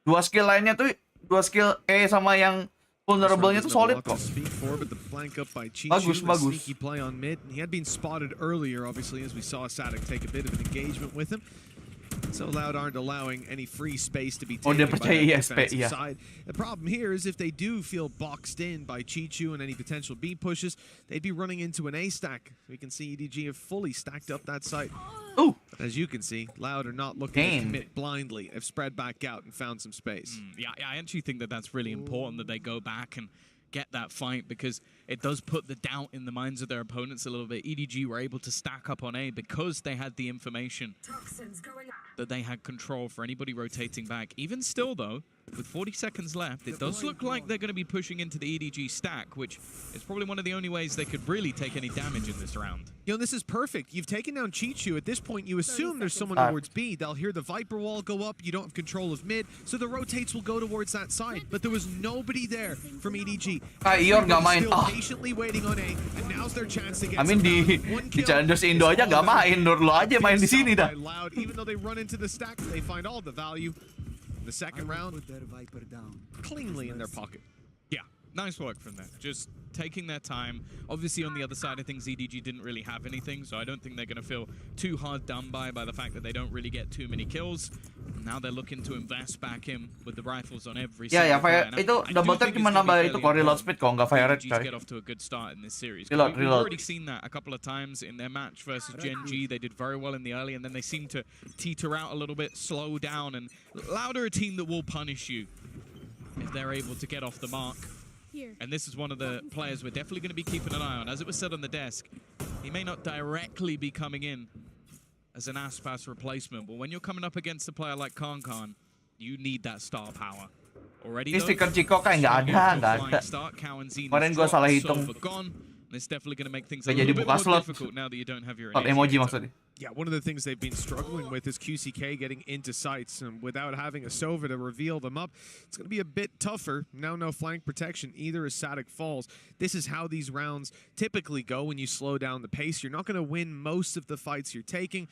Speaker 1: Dua skill lainnya tuh, dua skill E sama yang vulnerable-nya tuh solid kok. Bagus.
Speaker 4: Sneaky play on mid. He had been spotted earlier, obviously, as we saw Sadak take a bit of an engagement with him. So Loud aren't allowing any free space to be taken by the defensive side. The problem here is if they do feel boxed in by Chichu and any potential B pushes, they'd be running into an A stack. We can see EDG have fully stacked up that site.
Speaker 1: Ooh.
Speaker 4: As you can see, Loud are not looking to commit blindly. They've spread back out and found some space.
Speaker 5: Yeah, I actually think that that's really important that they go back and get that fight, because it does put the doubt in the minds of their opponents a little bit. EDG were able to stack up on A because they had the information that they had control for anybody rotating back. Even still, though, with 40 seconds left, it does look like they're going to be pushing into the EDG stack, which is probably one of the only ways they could really take any damage in this round.
Speaker 4: You know, this is perfect. You've taken down Chichu. At this point, you assume there's someone towards B. They'll hear the Viper wall go up. You don't have control of mid, so the rotates will go towards that side. But there was nobody there from EDG.
Speaker 1: Ior nggak main.
Speaker 4: Patiently waiting on A, and now's their chance to get
Speaker 1: di Challengers Indo aja nggak main. Nur lo aja main di sini dah.
Speaker 4: Loud, even though they run into the stack, they find all the value. The second round, cleanly in their pocket.
Speaker 5: Yeah, Nice work from them. Just taking their time. Obviously, on the other side of things, EDG didn't really have anything, so I don't think they're going to feel too hard done by the fact that they don't really get too many kills. Now they're looking to invest back in with the rifles on every
Speaker 1: Ya,
Speaker 5: single
Speaker 1: fire
Speaker 5: player.
Speaker 1: itu double tap cuma nambah itu kok reload speed kalau nggak fire rate, coy.
Speaker 5: Get off to a good start in this series.
Speaker 1: Reload.
Speaker 5: We've already seen that a couple of times in their match versus Gen.g. They did very well in the early, and then they seem to teeter out a little bit, slow down, and Loud are a team that will punish you if they're able to get off the mark. And this is one of the players we're definitely going to be keeping an eye on. As it was said on the desk, he may not directly be coming in as an Aspas replacement, but when you're coming up against a player like Karmine, you need that star power. Already
Speaker 1: Ini stiker Cikokai nggak ada. Kemarin gua salah hitung.
Speaker 5: It's definitely going to make things a
Speaker 1: Nggak
Speaker 5: little
Speaker 1: jadi
Speaker 5: bit
Speaker 1: buka
Speaker 5: more
Speaker 1: slot.
Speaker 5: difficult now that you don't have your
Speaker 1: Slot emoji maksudnya.
Speaker 4: Yeah, one of the things they've been struggling with is QCK getting into sights, and without having a Sova to reveal them up, it's going to be a bit tougher. Now no flank protection either as Sadik falls. This is how these rounds typically go when you slow down the pace. You're not going to win most of the fights you're taking,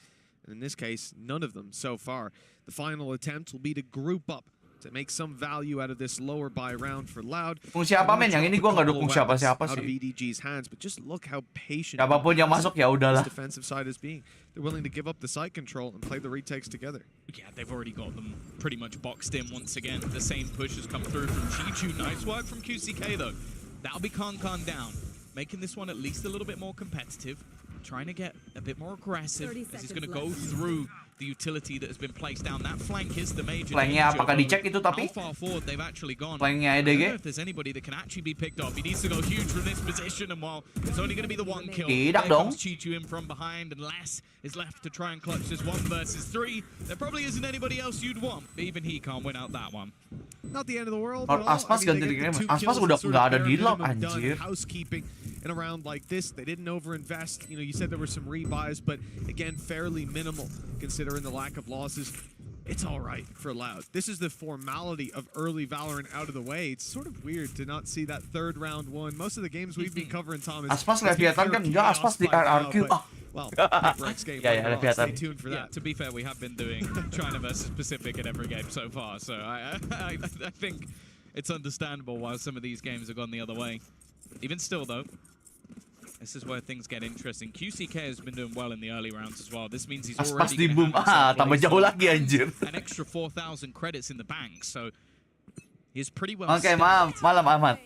Speaker 4: and in this case, none of them so far. The final attempt will be to group up to make some value out of this lower buy round for Loud.
Speaker 1: Dukung siapa men? Yang ini gua nggak dukung siapa-siapa
Speaker 4: Out of
Speaker 1: sih.
Speaker 4: EDG's hands, but just look how patient
Speaker 1: Siapapun yang masuk ya udahlah.
Speaker 4: this defensive side is being. They're willing to give up the site control and play the retakes together.
Speaker 5: Yeah, they've already got them pretty much boxed in once again. The same push has come through from Chichu. Nice work from QCK though. That'll be Karmine down, making this one at least a little bit more competitive. Trying to get a bit more aggressive as he's going to go through the utility that has been placed down. That flank is the major
Speaker 1: Flanknya
Speaker 5: danger.
Speaker 1: apakah dicek itu tapi?
Speaker 5: How far forward they've actually gone.
Speaker 1: Flanknya
Speaker 5: I don't know
Speaker 1: EDG?
Speaker 5: if there's anybody that can actually be picked off. He needs to go huge from this position, and while it's only going to be the one kill,
Speaker 1: Tidak
Speaker 5: there
Speaker 1: dong.
Speaker 5: comes Chichu in from behind, and Les is left to try and clutch this 1 versus 3. There probably isn't anybody else you'd want, but even he can't win out that one.
Speaker 4: Not the end of the world.
Speaker 1: Kalau Aspas ganti di game, Aspas udah nggak ada di lock anjir.
Speaker 4: Housekeeping in a round like this, they didn't overinvest. You know, you said there were some rebuys, but again, fairly minimal considering the lack of losses. It's all right for Loud. This is the formality of early Valorant out of the way. It's sort of weird to not see that third round one. Most of the games we've been covering, Thomas.
Speaker 1: Aspas Leviathan kan enggak, Aspas di RRQ.
Speaker 4: Well, next game.
Speaker 1: Yeah, Leviathan.
Speaker 4: Stay tuned for that.
Speaker 5: To be fair, we have been doing China versus Pacific in every game so far, so I think it's understandable why some of these games have gone the other way. Even still, though, this is where things get interesting. QCK has been doing well in the early rounds as well. This means he's
Speaker 1: Aspas
Speaker 5: already
Speaker 1: di boom. Tambah jauh lagi anjir.
Speaker 5: an extra 4,000 credits in the bank, so he's pretty well
Speaker 1: Oke,
Speaker 5: stacked
Speaker 1: malam Ahmad.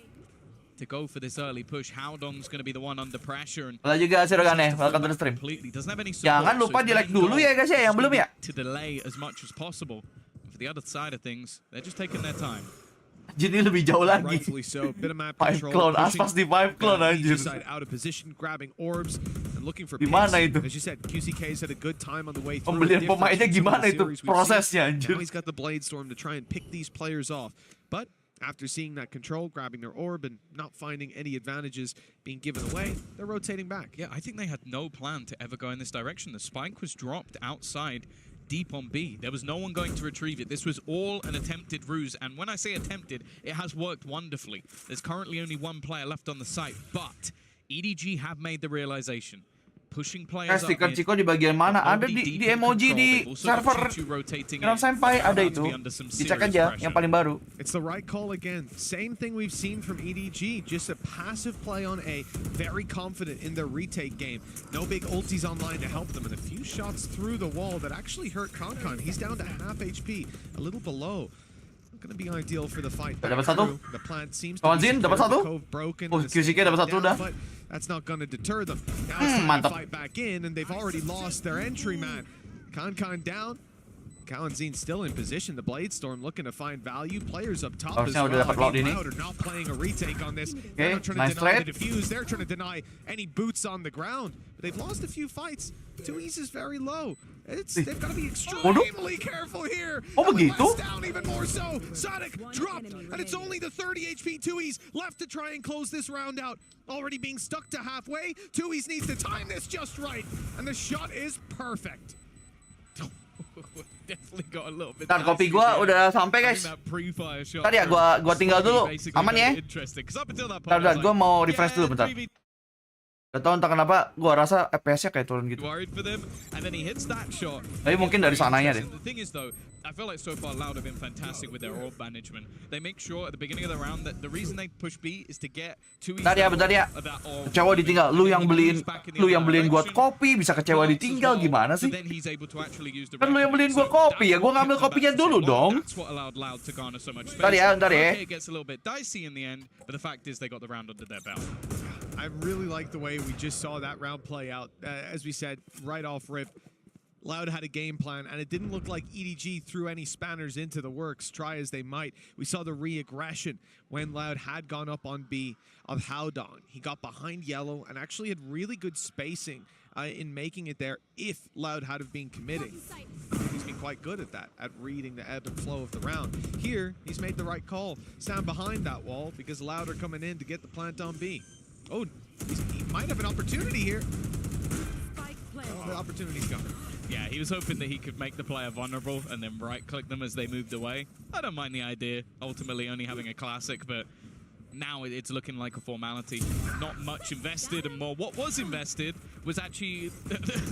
Speaker 5: to go for this early push. Howdong's going to be the one under pressure, and
Speaker 1: Halo juga Sirogane, welcome to the stream.
Speaker 5: completely doesn't have any support,
Speaker 1: Jangan lupa
Speaker 5: so his
Speaker 1: di like
Speaker 5: main
Speaker 1: dulu
Speaker 5: goal
Speaker 1: ya guys ya, yang
Speaker 5: is
Speaker 1: belum ya.
Speaker 5: to delay as much as possible. And for the other side of things, they're just taking their time.
Speaker 1: Jadi lebih jauh lagi.
Speaker 4: Rightfully so. Bit of map
Speaker 1: 5
Speaker 4: control.
Speaker 1: clone,
Speaker 4: pushing
Speaker 1: Aspas di 5 clone
Speaker 4: the
Speaker 1: anjir.
Speaker 4: side out of position, grabbing orbs and looking for
Speaker 1: Di mana
Speaker 4: pace.
Speaker 1: itu?
Speaker 4: As you said, QCK's had a good time on the way through.
Speaker 1: Pembelian
Speaker 4: Different
Speaker 1: pemainnya
Speaker 4: from some of
Speaker 1: gimana
Speaker 4: the
Speaker 1: itu
Speaker 4: series we've
Speaker 1: prosesnya
Speaker 4: seen.
Speaker 1: anjir.
Speaker 4: Now he's got the Blade Storm to try and pick these players off. But after seeing that control, grabbing their orb and not finding any advantages being given away, they're rotating back.
Speaker 5: Yeah, I think they had no plan to ever go in this direction. The spike was dropped outside deep on B. There was no one going to retrieve it. This was all an attempted ruse, and when I say attempted, it has worked wonderfully. There's currently only one player left on the site, but EDG have made the realization. Pushing players up
Speaker 1: Stiker
Speaker 5: mid,
Speaker 1: Ciko di bagian mana? Ada
Speaker 5: already
Speaker 1: di
Speaker 5: deep in
Speaker 1: emoji
Speaker 5: control.
Speaker 1: di
Speaker 5: They've also got
Speaker 1: server
Speaker 5: Chichu rotating in.
Speaker 1: Senpai
Speaker 5: They're
Speaker 1: ada
Speaker 5: about to
Speaker 1: itu.
Speaker 5: be under some
Speaker 1: Dicek
Speaker 5: serious
Speaker 1: aja
Speaker 5: pressure.
Speaker 1: yang paling baru.
Speaker 4: It's the right call again. Same thing we've seen from EDG. Just a passive play on A. Very confident in their retake game. No big ultis online to help them. And a few shots through the wall that actually hurt Karmine. He's down to half HP. A little below. Not going to be ideal for the fight.
Speaker 1: Dapat satu.
Speaker 4: The plant seems to
Speaker 1: Kawan
Speaker 4: be
Speaker 1: Zin,
Speaker 4: secure.
Speaker 1: dapat satu.
Speaker 4: The cove broken.
Speaker 1: Oh,
Speaker 4: The
Speaker 1: QCK dapat satu dah.
Speaker 4: down, but that's not going to deter them. Now it's time to
Speaker 1: mantap.
Speaker 4: fight back in, and they've already lost their entry man. Karmine down. Kalian still in position. The Blade Storm looking to find value. Players up top as
Speaker 1: Harusnya
Speaker 4: well.
Speaker 1: udah dapat lock ini.
Speaker 4: Loud are not playing a retake on this. They're not trying
Speaker 1: nice
Speaker 4: to deny
Speaker 1: trade.
Speaker 4: the defuse. They're trying to deny any boots on the ground. But they've lost a few fights. 2Es is very low. They've got to be extremely careful here.
Speaker 1: Oh, begitu?
Speaker 4: Less down even more so. Sonic dropped, and it's only the 30 HP 2Es left to try and close this round out. Already being stuck to halfway. 2Es needs to time this just right, and the shot is perfect.
Speaker 5: Definitely got a little bit.
Speaker 1: Ntar kopi gua udah sampai guys. Ntar ya gua tinggal dulu. Aman ya? Bentar, gua mau refresh dulu bentar. Gak tau entah kenapa, gua rasa FPS-nya kayak turun gitu.
Speaker 5: Worried for them, and then he hits that shot.
Speaker 1: Tapi mungkin dari sananya deh.
Speaker 5: The thing is though, I feel like so far Loud have been fantastic with their orb management. They make sure at the beginning of the round that the reason they push B is to get to
Speaker 1: Bentar ya. Kecewa ditinggal. Lu yang beliin gua kopi bisa kecewa ditinggal gimana sih? Kan lu yang beliin gua kopi ya, gua ngambil kopinya dulu dong. Bentar ya.
Speaker 5: Gets a little bit dicey in the end, but the fact is they got the round under their belt.
Speaker 4: I really like the way we just saw that round play out. As we said, right off rip, Loud had a game plan, and it didn't look like EDG threw any spanners into the works, try as they might. We saw the re-aggression when Loud had gone up on B of Howdong. He got behind yellow and actually had really good spacing in making it there if Loud had have been committing. He's been quite good at that, at reading the ebb and flow of the round. Here, he's made the right call. Stand behind that wall because Loud are coming in to get the plant on B. Oh, he might have an opportunity here. Oh, the opportunity's coming.
Speaker 5: Yeah, he was hoping that he could make the player vulnerable and then right-click them as they moved away. I don't mind the idea, ultimately only having a classic, but now it's looking like a formality. Not much invested, and more what was invested was actually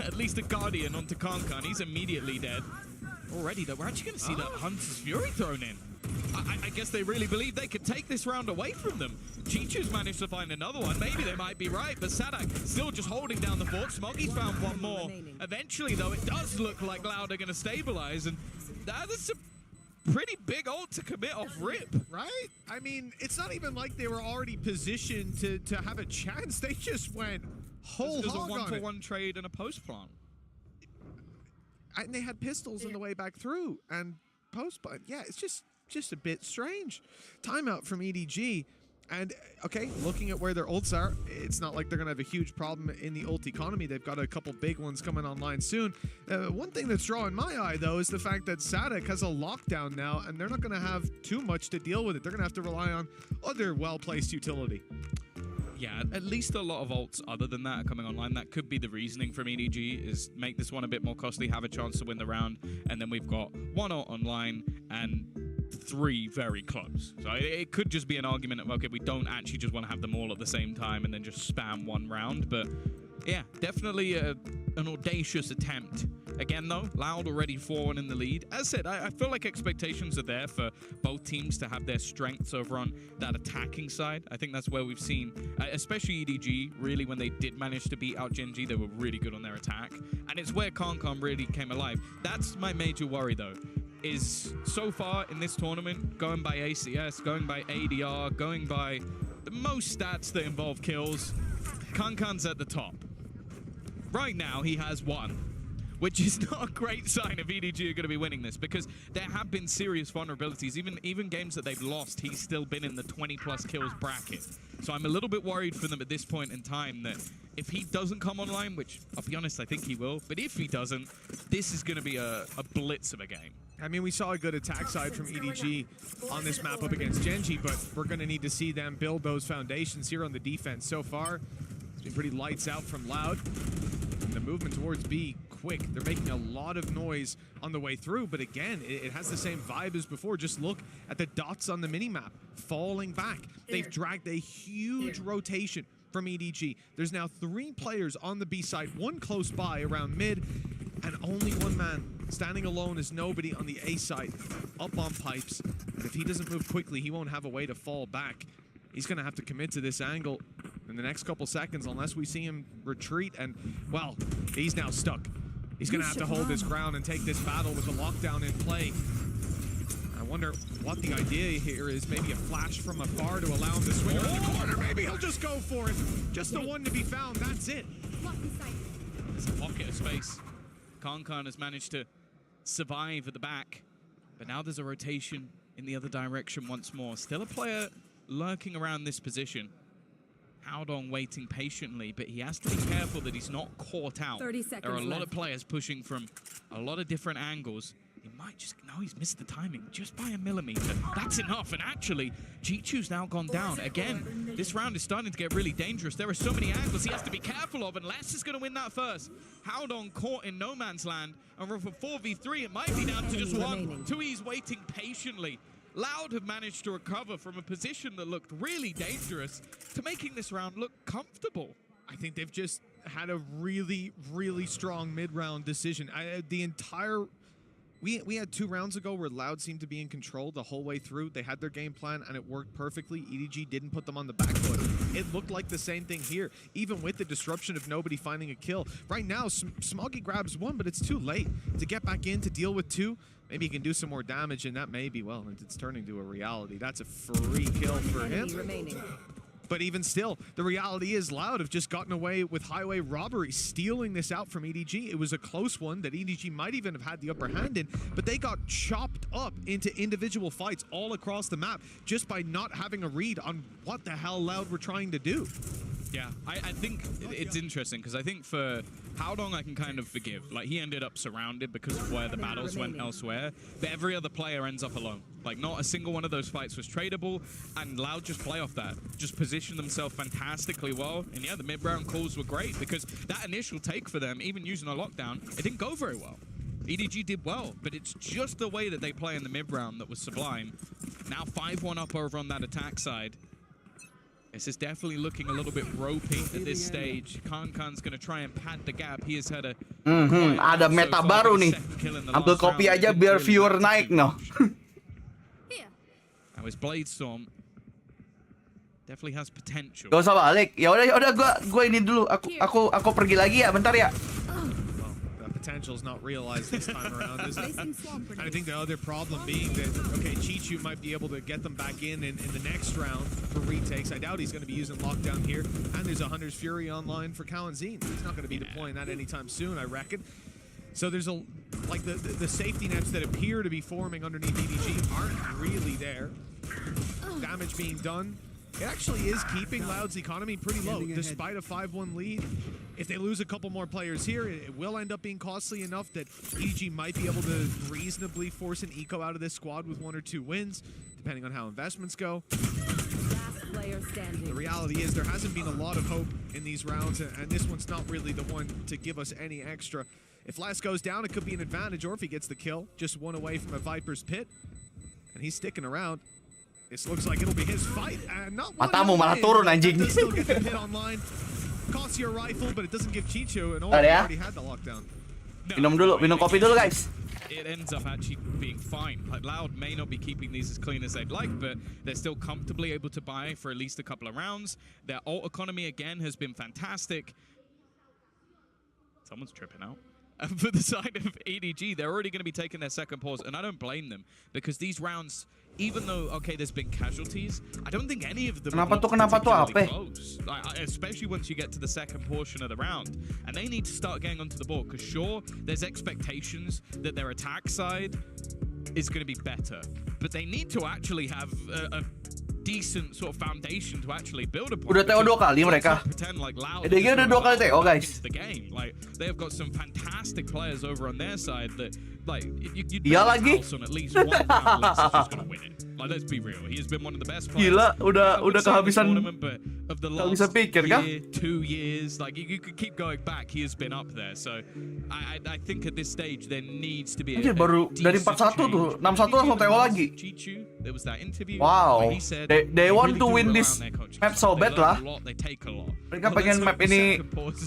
Speaker 5: at least a Guardian onto Kankan. He's immediately dead. Already, though, we're actually going to see that Hunter's Fury thrown in. I guess they really believe they could take this round away from them. Chichu's managed to find another one. Maybe they might be right, but Sadak still just holding down the fort. Smoggy's found one more. Eventually, though, it does look like Loud are going to stabilize, and that's a pretty big ult to commit off rip.
Speaker 4: Right? I mean, it's not even like they were already positioned to have a chance. They just went whole
Speaker 5: There's a
Speaker 4: hog on it.
Speaker 5: one-for-one trade and a post-plant.
Speaker 4: And they had pistols on the way back through, and post-plant. Yeah, it's just a bit strange. Timeout from EDG. And, okay, looking at where their ults are, it's not like they're going to have a huge problem in the ult economy. They've got a couple big ones coming online soon. One thing that's drawing my eye, though, is the fact that Sadak has a lockdown now, and they're not going to have too much to deal with it. They're going to have to rely on other well-placed utility.
Speaker 5: Yeah, at least a lot of ults other than that are coming online. That could be the reasoning from EDG, is make this one a bit more costly, have a chance to win the round, and then we've got one ult online and 3 very close. So it could just be an argument of, okay, we don't actually just want to have them all at the same time and then just spam one round. But yeah, definitely an audacious attempt. Again, though, Loud already 4-1 in the lead. As said, I feel like expectations are there for both teams to have their strengths over on that attacking side. I think that's where we've seen, especially EDG, really when they did manage to beat out Gen.g, they were really good on their attack. And it's where Kankan really came alive. That's my major worry, though, is so far in this tournament, going by ACS, going by ADR, going by the most stats that involve kills, Kankan's at the top. Right now, he has 1. Which is not a great sign if EDG are going to be winning this, because there have been serious vulnerabilities. Even games that they've lost, he's still been in the 20+ kills bracket. So I'm a little bit worried for them at this point in time that if he doesn't come online, which I'll be honest, I think he will, but if he doesn't, this is going to be a blitz of a game.
Speaker 4: I mean, we saw a good attack side from EDG on this map up against Gen.g, but we're going to need to see them build those foundations here on the defense. So far, it's been pretty lights out from Loud. And the movement towards B, quick. They're making a lot of noise on the way through, but again, it has the same vibe as before. Just look at the dots on the minimap falling back. They've dragged a huge rotation from EDG. There's now 3 players on the B side, 1 close by around mid, and only 1 man standing alone as nobody on the A side, up on pipes. And if he doesn't move quickly, he won't have a way to fall back. He's going to have to commit to this angle in the next couple seconds unless we see him retreat. And, well, he's now stuck. He's going to have to hold his ground and take this battle with the lockdown in play. I wonder what the idea here is. Maybe a flash from afar to allow him to swing around the corner. Maybe he'll just go for it. Just the one to be found. That's it.
Speaker 5: There's a pocket of space. Kankan has managed to survive at the back, but now there's a rotation in the other direction once more. Still a player lurking around this position. Howdong waiting patiently, but he has to be careful that he's not caught out.
Speaker 2: 30 seconds
Speaker 5: there are a lot
Speaker 2: left.
Speaker 5: of players pushing from a lot of different angles. He might just, no, he's missed the timing just by a millimeter. That's enough, and actually, Chichu's now gone down. Again, this round is starting to get really dangerous. There are so many angles he has to be careful of, and Les is going to win that first. Howdong caught in no man's land, and for 4v3, it might be down to just 1. Tui's waiting patiently. Loud have managed to recover from a position that looked really dangerous to making this round look comfortable.
Speaker 4: I think they've just had a really, really strong mid-round decision. We had 2 rounds ago where Loud seemed to be in control the whole way through. They had their game plan and it worked perfectly. EDG didn't put them on the back foot. It looked like the same thing here, even with the disruption of nobody finding a kill. Right now, Smoggy grabs 1, but it's too late to get back in to deal with 2. Maybe he can do some more damage, and that may be, well, it's turning to a reality. That's a free kill for him. But even still, the reality is Loud have just gotten away with highway robbery, stealing this out from EDG. It was a close one that EDG might even have had the upper hand in, but they got chopped up into individual fights all across the map just by not having a read on what the hell Loud were trying to do.
Speaker 5: Yeah, I think it's interesting because I think for Howdong I can kind of forgive. Like, he ended up surrounded because of where the battles went elsewhere, but every other player ends up alone. Like, not a single one of those fights was tradable, and Loud just play off that. Just position themselves fantastically well, and yeah, the mid-round calls were great because that initial take for them, even using a lockdown, it didn't go very well. EDG did well, but it's just the way that they play in the mid-round that was sublime. Now 5-1 up over on that attack side. This is definitely looking a little bit ropey at this stage. Kan's going to try and pad the gap. He has had a...
Speaker 1: Ada meta baru nih. Ambil kopi aja biar viewer naik, no.
Speaker 5: Now his Bladestorm definitely has potential.
Speaker 1: Gak usah balik. Ya udah gua ini dulu. Aku pergi lagi ya, bentar ya.
Speaker 4: Potential is not realized this time around, is it? And I think the other problem being that, okay, Chichu might be able to get them back in the next round for retakes. I doubt he's going to be using lockdown here. And there's a Hunter's Fury online for Kalian. He's not going to be deploying that anytime soon, I reckon. So there's the safety nets that appear to be forming underneath EDG aren't really there. Damage being done. It actually is keeping Loud's economy pretty low, despite a 5-1 lead. If they lose a couple more players here, it will end up being costly enough that EG might be able to reasonably force an eco out of this squad with 1 or 2 wins, depending on how investments go. The reality is there hasn't been a lot of hope in these rounds, and this one's not really the one to give us any extra. If Last goes down, it could be an advantage, or if he gets the kill, just 1 away from a Viper's pit, and he's sticking around. This looks like it'll be his fight, and not one.
Speaker 1: Matamu malah turun, anjing.
Speaker 4: Still get the hit online. Costs you a rifle, but it doesn't give Chicho an ult. Already had the lockdown.
Speaker 1: Minum kopi dulu, guys.
Speaker 5: It ends up actually being fine. Like, Loud may not be keeping these as clean as they'd like, but they're still comfortably able to buy for at least a couple of rounds. Their ult economy again has been fantastic. Someone's tripping out. And for the side of EDG, they're already going to be taking their second pause, and I don't blame them because these rounds, even though, okay, there's been casualties, I don't think any of them are particularly close. Especially once you get to the second portion of the round. And they need to start getting onto the board because, sure, there's expectations that their attack side is going to be better, but they need to actually have a decent sort of foundation to actually build upon.
Speaker 1: Udah TO 2 kali mereka. EDG udah 2 kali TO, guys.
Speaker 5: The game, like, they have got some fantastic players over on their side that, like, you'd
Speaker 1: lagi
Speaker 5: on at least one round list is just gonna win it. Like, let's be real, he has been one of the best players.
Speaker 1: Gila, udah kehabisan
Speaker 5: but of the last
Speaker 1: pikir,
Speaker 5: year, 2 years, like, you could keep going back. He has been up there, so I think at this stage there needs to be
Speaker 1: baru dari 4-1 tuh 6-1 langsung TO lagi.
Speaker 5: Chichu, there was that interview.
Speaker 1: Wow.
Speaker 5: He said,
Speaker 1: they want to win this map so bad lah. Mereka pengen map ini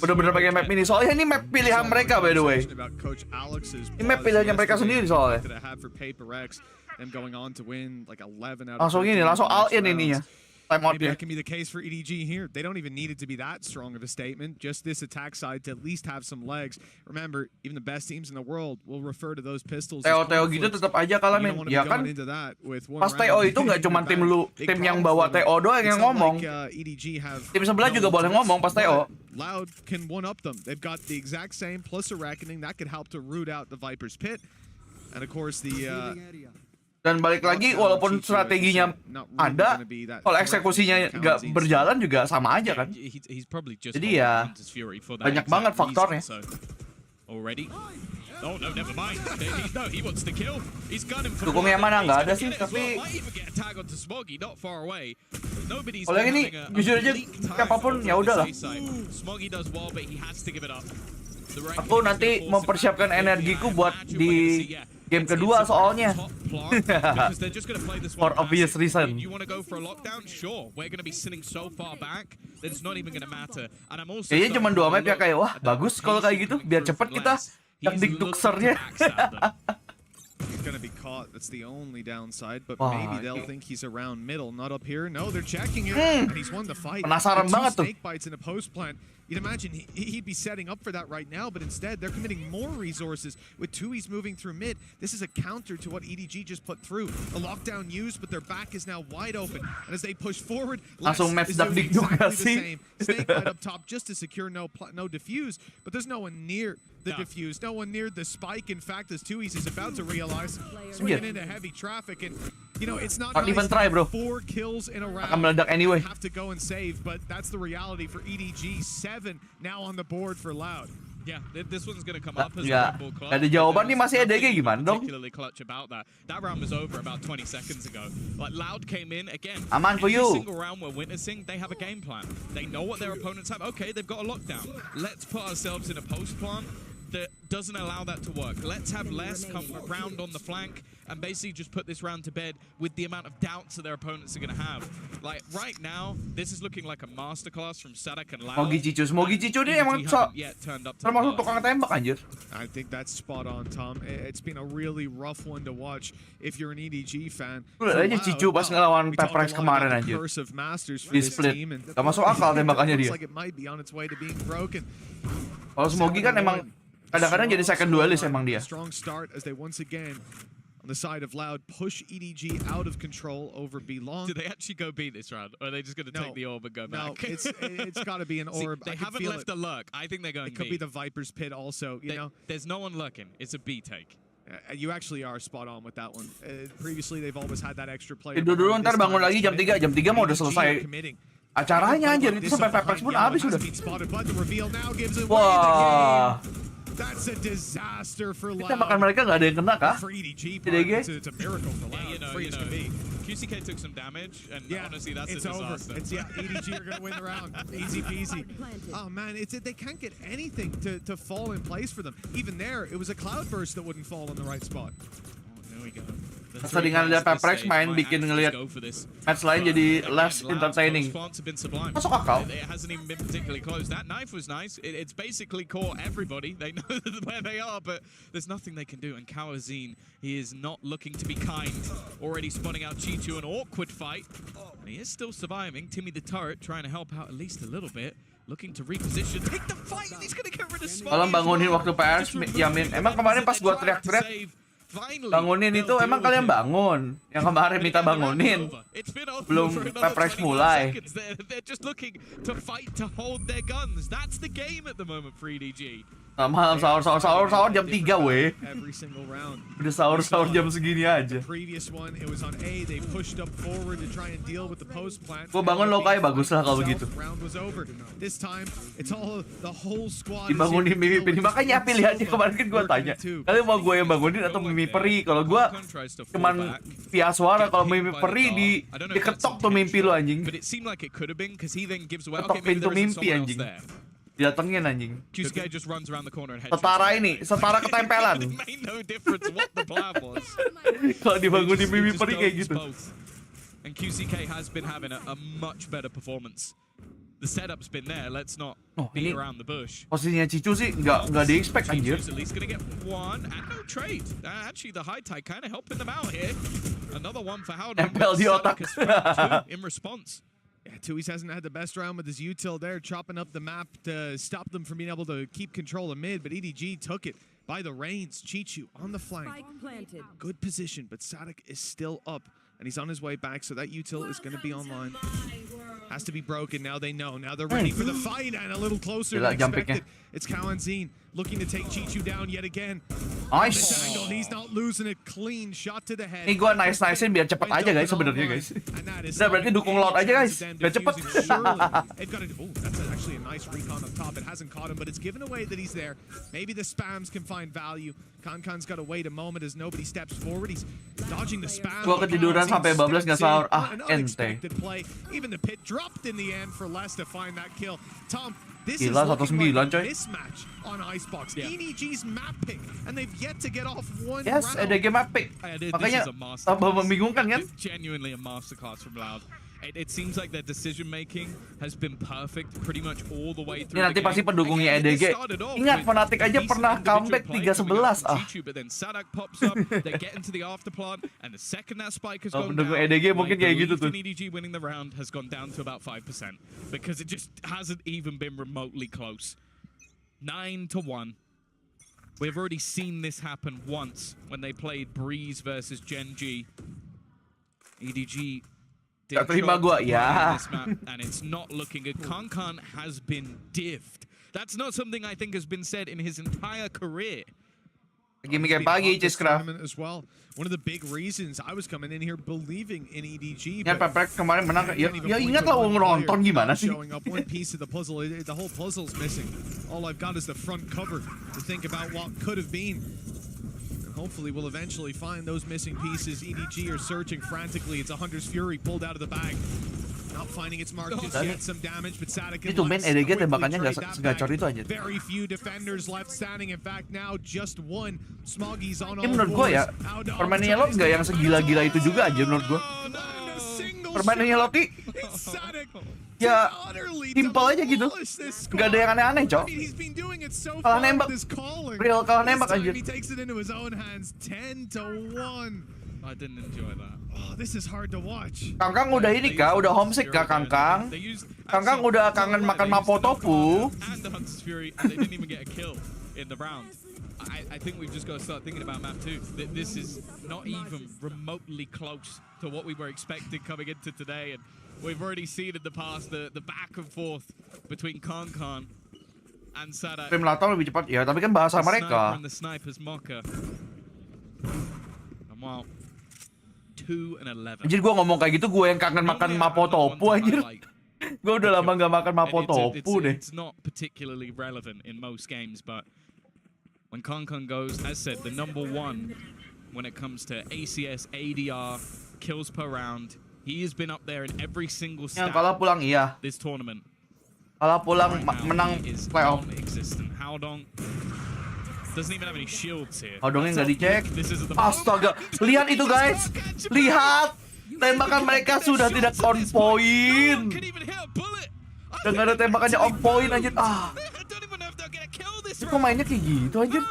Speaker 1: bener-bener pengen map ini. Soalnya ini map pilihan mereka, by the way. Ini map pilihannya mereka sendiri soalnya. Langsung ini, langsung all in ininya.
Speaker 4: Maybe that can be the case for EDG here. They don't even need it to be that strong of a statement. Just this attack side to at least have some legs. Remember, even the best teams in the world will refer to those pistols.
Speaker 1: TO gitu tetap aja kalah, men. Ya kan? Pas TO itu nggak cuma tim yang bawa TO doang yang ngomong. Tim sebelah juga boleh ngomong pas TO.
Speaker 4: Loud can one up them. They've got the exact same plus a reckoning that could help to root out the Viper's pit. And of course the
Speaker 1: dan balik lagi, walaupun strateginya ada, kalau eksekusinya nggak berjalan juga sama aja kan. Jadi ya banyak banget faktornya. Dukung yang mana nggak ada sih, tapi kalau yang ini jujur aja siapapun ya udahlah. Aku nanti mempersiapkan energiku buat di Game kedua soalnya.
Speaker 3: Because they're just going to play this
Speaker 1: For
Speaker 3: one
Speaker 1: obvious
Speaker 3: passive.
Speaker 1: reason.
Speaker 3: You want to go for a lockdown? Sure. We're going to be sitting so far back that it's not even going to matter. And I'm also
Speaker 1: Kayaknya cuma 2 map ya kayak wah bagus kalau kayak gitu biar cepet kita teknik duksernya.
Speaker 4: He's gonna be caught. That's the only downside. But
Speaker 1: Wah,
Speaker 4: maybe they'll
Speaker 1: ini-
Speaker 4: think he's around middle, not up here. No, they're checking it, and he's won the fight.
Speaker 1: Penasaran
Speaker 4: With two
Speaker 1: banget tuh.
Speaker 4: snake bites in a post plant. You'd imagine he'd be setting up for that right now, but instead they're committing more resources with Tui's moving through mid. This is a counter to what EDG just put through. The lockdown used, but their back is now wide open. And as they push forward,
Speaker 1: Langsung
Speaker 4: Les
Speaker 1: match
Speaker 4: is
Speaker 1: dak
Speaker 4: doing
Speaker 1: dik juga
Speaker 4: exactly the
Speaker 1: sih.
Speaker 4: same. Snake bite up top just to secure no diffuse, but there's no one near the diffuse, no one near the spike. In fact, as Tui's is about to realize, swinging into heavy traffic, and you know it's not
Speaker 1: Don't
Speaker 4: nice
Speaker 1: even
Speaker 4: to
Speaker 1: try,
Speaker 4: have
Speaker 1: bro.
Speaker 4: 4 kills in a round.
Speaker 1: Akan meledak anyway.
Speaker 4: Have to go and save, but that's the reality for EDG. 7 now on the board for Loud.
Speaker 3: Yeah, this one's going to come up as
Speaker 1: Ya,
Speaker 3: a Red Bull clutch.
Speaker 1: gak ada jawaban nih,
Speaker 3: There's
Speaker 1: masih EDG
Speaker 3: nothing
Speaker 1: gimana dong?
Speaker 3: particularly clutch about that. That round was over about 20 seconds ago. Like Loud came in again.
Speaker 1: Aman for
Speaker 3: every
Speaker 1: you.
Speaker 3: single round we're witnessing, they have a game plan. They know what their opponents have. Okay, they've got a lockdown. Let's put ourselves in a post plant that doesn't allow that to work. Let's have Les come round on the flank and basically just put this round to bed with the amount of doubts that their opponents are going to have. Like, right now, this is looking like a masterclass from Sadak and Loud.
Speaker 1: Mogi Cicu ini emang
Speaker 3: haven't yet turned up to the
Speaker 1: termasuk
Speaker 3: party.
Speaker 1: tukang tembak anjir.
Speaker 4: I think that's spot on, Tom. It's been a really rough one to watch if you're an EDG fan.
Speaker 1: Lu lihat aja Cicu pas ngelawan Peprex kemarin anjir.
Speaker 4: Curse of Masters for
Speaker 1: Di
Speaker 4: this
Speaker 1: split.
Speaker 4: team, and
Speaker 1: Gak masuk akal tembakannya
Speaker 4: looks
Speaker 1: dia.
Speaker 4: like it might be on its way to being broken.
Speaker 1: Kalau Smogi kan emang kadang-kadang jadi second duelist emang dia.
Speaker 4: Strong start as they once again on the side of Loud push EDG out of control over Belong.
Speaker 3: Do they actually go B this round, or are they just going to take the orb and go
Speaker 4: No,
Speaker 3: back?
Speaker 4: it's got to be an
Speaker 3: See,
Speaker 4: orb.
Speaker 3: they
Speaker 4: I can
Speaker 3: haven't
Speaker 4: feel
Speaker 3: left
Speaker 4: it.
Speaker 3: a lurk. I think they're going
Speaker 4: It could
Speaker 3: B.
Speaker 4: be the Viper's Pit also, you know?
Speaker 3: There's no one lurking. It's a B take.
Speaker 4: You actually are spot on with that one. Previously, they've always had that extra player.
Speaker 1: Tidur dulu ntar bangun lagi jam 3. Jam 3 mau udah selesai acaranya anjir. Itu sampai Peprex pun habis udah. Wah.
Speaker 4: That's a disaster for Loud.
Speaker 1: Tembakan mereka gak ada yang kena kah?
Speaker 4: For EDG,
Speaker 1: EDG?
Speaker 4: it's a miracle for Loud. Free as can be.
Speaker 3: QCK took some damage, and
Speaker 4: Yeah,
Speaker 3: honestly, that's
Speaker 4: it's
Speaker 3: a
Speaker 4: over.
Speaker 3: disaster.
Speaker 4: It's EDG are gonna win the round. Easy peasy. Oh man, they can't get anything to fall in place for them. Even there, it was a cloudburst that wouldn't fall in the right spot.
Speaker 3: There we go.
Speaker 1: Keseringan lihat Peprex main bikin ngelihat match lain jadi less entertaining. Masuk akal.
Speaker 3: It hasn't even been particularly close. That knife was nice. It's basically caught everybody. They know where they are, but there's nothing they can do. And Kawazine, he is not looking to be kind. Already spawning out Chichu, an awkward fight. And he is still surviving. Timmy the turret trying to help out at least a little bit. Looking to reposition. Take the fight. He's going to get rid of Smokey.
Speaker 1: Malam bangunin waktu PS Yamin. Emang kemarin pas gua teriak-teriak bangunin itu emang kalian bangun. Yang kemarin minta bangunin. Belum Peprex mulai.
Speaker 3: They're just looking to fight to hold their guns. That's the game at the moment for EDG.
Speaker 1: Malam sahur jam 3 weh.
Speaker 4: Every single round.
Speaker 1: Udah sahur jam segini aja.
Speaker 4: Previous one, it was on A. They pushed up forward to try and deal with the post plant.
Speaker 1: Gua bangun lokai bagus lah kalau begitu.
Speaker 4: Round was over. This time, it's all the whole squad.
Speaker 1: Dibangunin Mimi Peri. Makanya pilihannya kemarin kan gua tanya. Kalian mau gue yang bangunin atau Mimi Peri? Kalau gua cuman via suara. Kalau Mimi Peri diketok tuh mimpi lu anjing. Ketok pintu mimpi anjing. Didatengin anjing. Setara ini, setara ketempelan. Kalau dibangunin Mimi Peri kayak gitu.
Speaker 3: And QCK has been having a much better performance. The setup's been there. Let's not beat around the bush.
Speaker 1: Posisinya Cicu sih nggak di-expect anjir.
Speaker 3: At least gonna get one and no trade. Actually, the high tide kind of helping them out here. Another one for Howden.
Speaker 1: Nempel di otak.
Speaker 3: In response.
Speaker 4: Yeah, Tui's hasn't had the best round with his util there, chopping up the map to stop them from being able to keep control of mid, but EDG took it by the reins. Chichu on the flank. Good position, but Sadak is still up, and he's on his way back, so that util is going to be online. Has to be broken. Now they know. Now they're ready for the fight, and a little closer than expected. It's Kalian looking to take Chichu down yet again.
Speaker 1: Nice.
Speaker 4: He's not losing a clean shot to the head.
Speaker 1: Ini gua nice-nicein biar cepet aja guys sebenarnya guys. Udah berarti dukung Loud aja guys. Biar cepet.
Speaker 4: That's actually a nice recon up top. It hasn't caught him, but it's given away that he's there. Maybe the spams can find value. Kankan's got to wait a moment as nobody steps forward. He's dodging the spam.
Speaker 1: Gua ketiduran sampai bablas nggak sahur. Ah, ente.
Speaker 4: Even the pit dropped in the end for Les to find that kill. Tom, This
Speaker 1: Gila,
Speaker 4: is looking
Speaker 1: 19
Speaker 4: like a
Speaker 1: coy.
Speaker 4: mismatch on Icebox. EDG's map pick, and they've yet to get off one
Speaker 1: Yes,
Speaker 4: round.
Speaker 1: EDG map pick.
Speaker 3: This
Speaker 1: Makanya
Speaker 3: is a masterclass.
Speaker 1: tambah membingungkan kan?
Speaker 3: It's genuinely a masterclass from Loud. It seems like their decision making has been perfect pretty much all the way through.
Speaker 1: Ini nanti pasti pendukungnya EDG. Ingat, Fnatic aja pernah comeback 3-11.
Speaker 3: But then Sadak pops up, they get into the afterplant, and the second that spike has gone
Speaker 1: pendukung
Speaker 3: down,
Speaker 1: EDG mungkin kayak gitu tuh.
Speaker 3: EDG winning the round has gone down to about 5% because it just hasn't even been remotely close. 9-1. We've already seen this happen once when they played Breeze versus Gen.g. EDG did
Speaker 1: Gak terima
Speaker 3: show
Speaker 1: gua,
Speaker 3: up to play
Speaker 1: ya.
Speaker 3: in this map, and it's not looking good. Kankan has been diffed. That's not something I think has been said in his entire career.
Speaker 1: Gimmick kayak pagi, Ciscraft.
Speaker 4: As well. One of the big reasons I was coming in here believing in EDG.
Speaker 1: Ingat Peprek kemarin menang. Ya ingat lah nonton gimana sih.
Speaker 4: Showing up one piece of the puzzle. The whole puzzle's missing. All I've got is the front cover to think about what could have been. And hopefully we'll eventually find those missing pieces. EDG are searching frantically. It's a Hunter's Fury pulled out of the bag. Not finding its mark just yet. Some damage, but Sadak
Speaker 1: Itu main EDG tembakannya nggak segacor itu aja.
Speaker 4: Very few defenders left standing. In fact, now just one. Smoggy's on all
Speaker 1: Ini menurut gue ya, permainannya Lot nggak yang segila-gila itu juga aja menurut gue. Permainannya Lot ya simple aja gitu. Nggak ada yang aneh-aneh, Cok. Kalah nembak. Real kalah nembak aja.
Speaker 3: I didn't enjoy that.
Speaker 4: Oh, this is hard to watch.
Speaker 1: Kangkang udah ini kah? Udah homesick kah Kangkang? Kangkang udah kangen makan mapo tofu.
Speaker 3: And the Hunter's Fury, and they didn't even get a kill in the round. I think we've just got to start thinking about map 2. This is not even remotely close to what we were expecting coming into today, and we've already seen in the past the back and forth between Kankan and Sadak.
Speaker 1: Primlator lebih cepat ya, tapi kan bahasa mereka.
Speaker 3: And the sniper's mocker. And wow. 2-11.
Speaker 1: Anjir, gue ngomong kayak gitu, gue yang kangen makan mapo tofu anjir. Gue udah lama gak makan mapo tofu deh.
Speaker 3: It's not particularly relevant in most games, but when Kankan goes, as said, the #1 when it comes to ACS, ADR, kills per round. He has been up there in every single
Speaker 1: Yang
Speaker 3: stat
Speaker 1: kalah pulang iya.
Speaker 3: this tournament.
Speaker 1: Kalah pulang
Speaker 3: Right now,
Speaker 1: menang
Speaker 3: he is
Speaker 1: playoff.
Speaker 3: non-existent. Howdong doesn't even have any shields here.
Speaker 1: Odongnya nggak dicek.
Speaker 3: This is at the
Speaker 1: Astaga, lihat itu guys. Lihat. Tembakan mereka sudah tidak on point. Dan nggak ada tembakannya on point anjir. Itu mainnya kayak gitu anjir.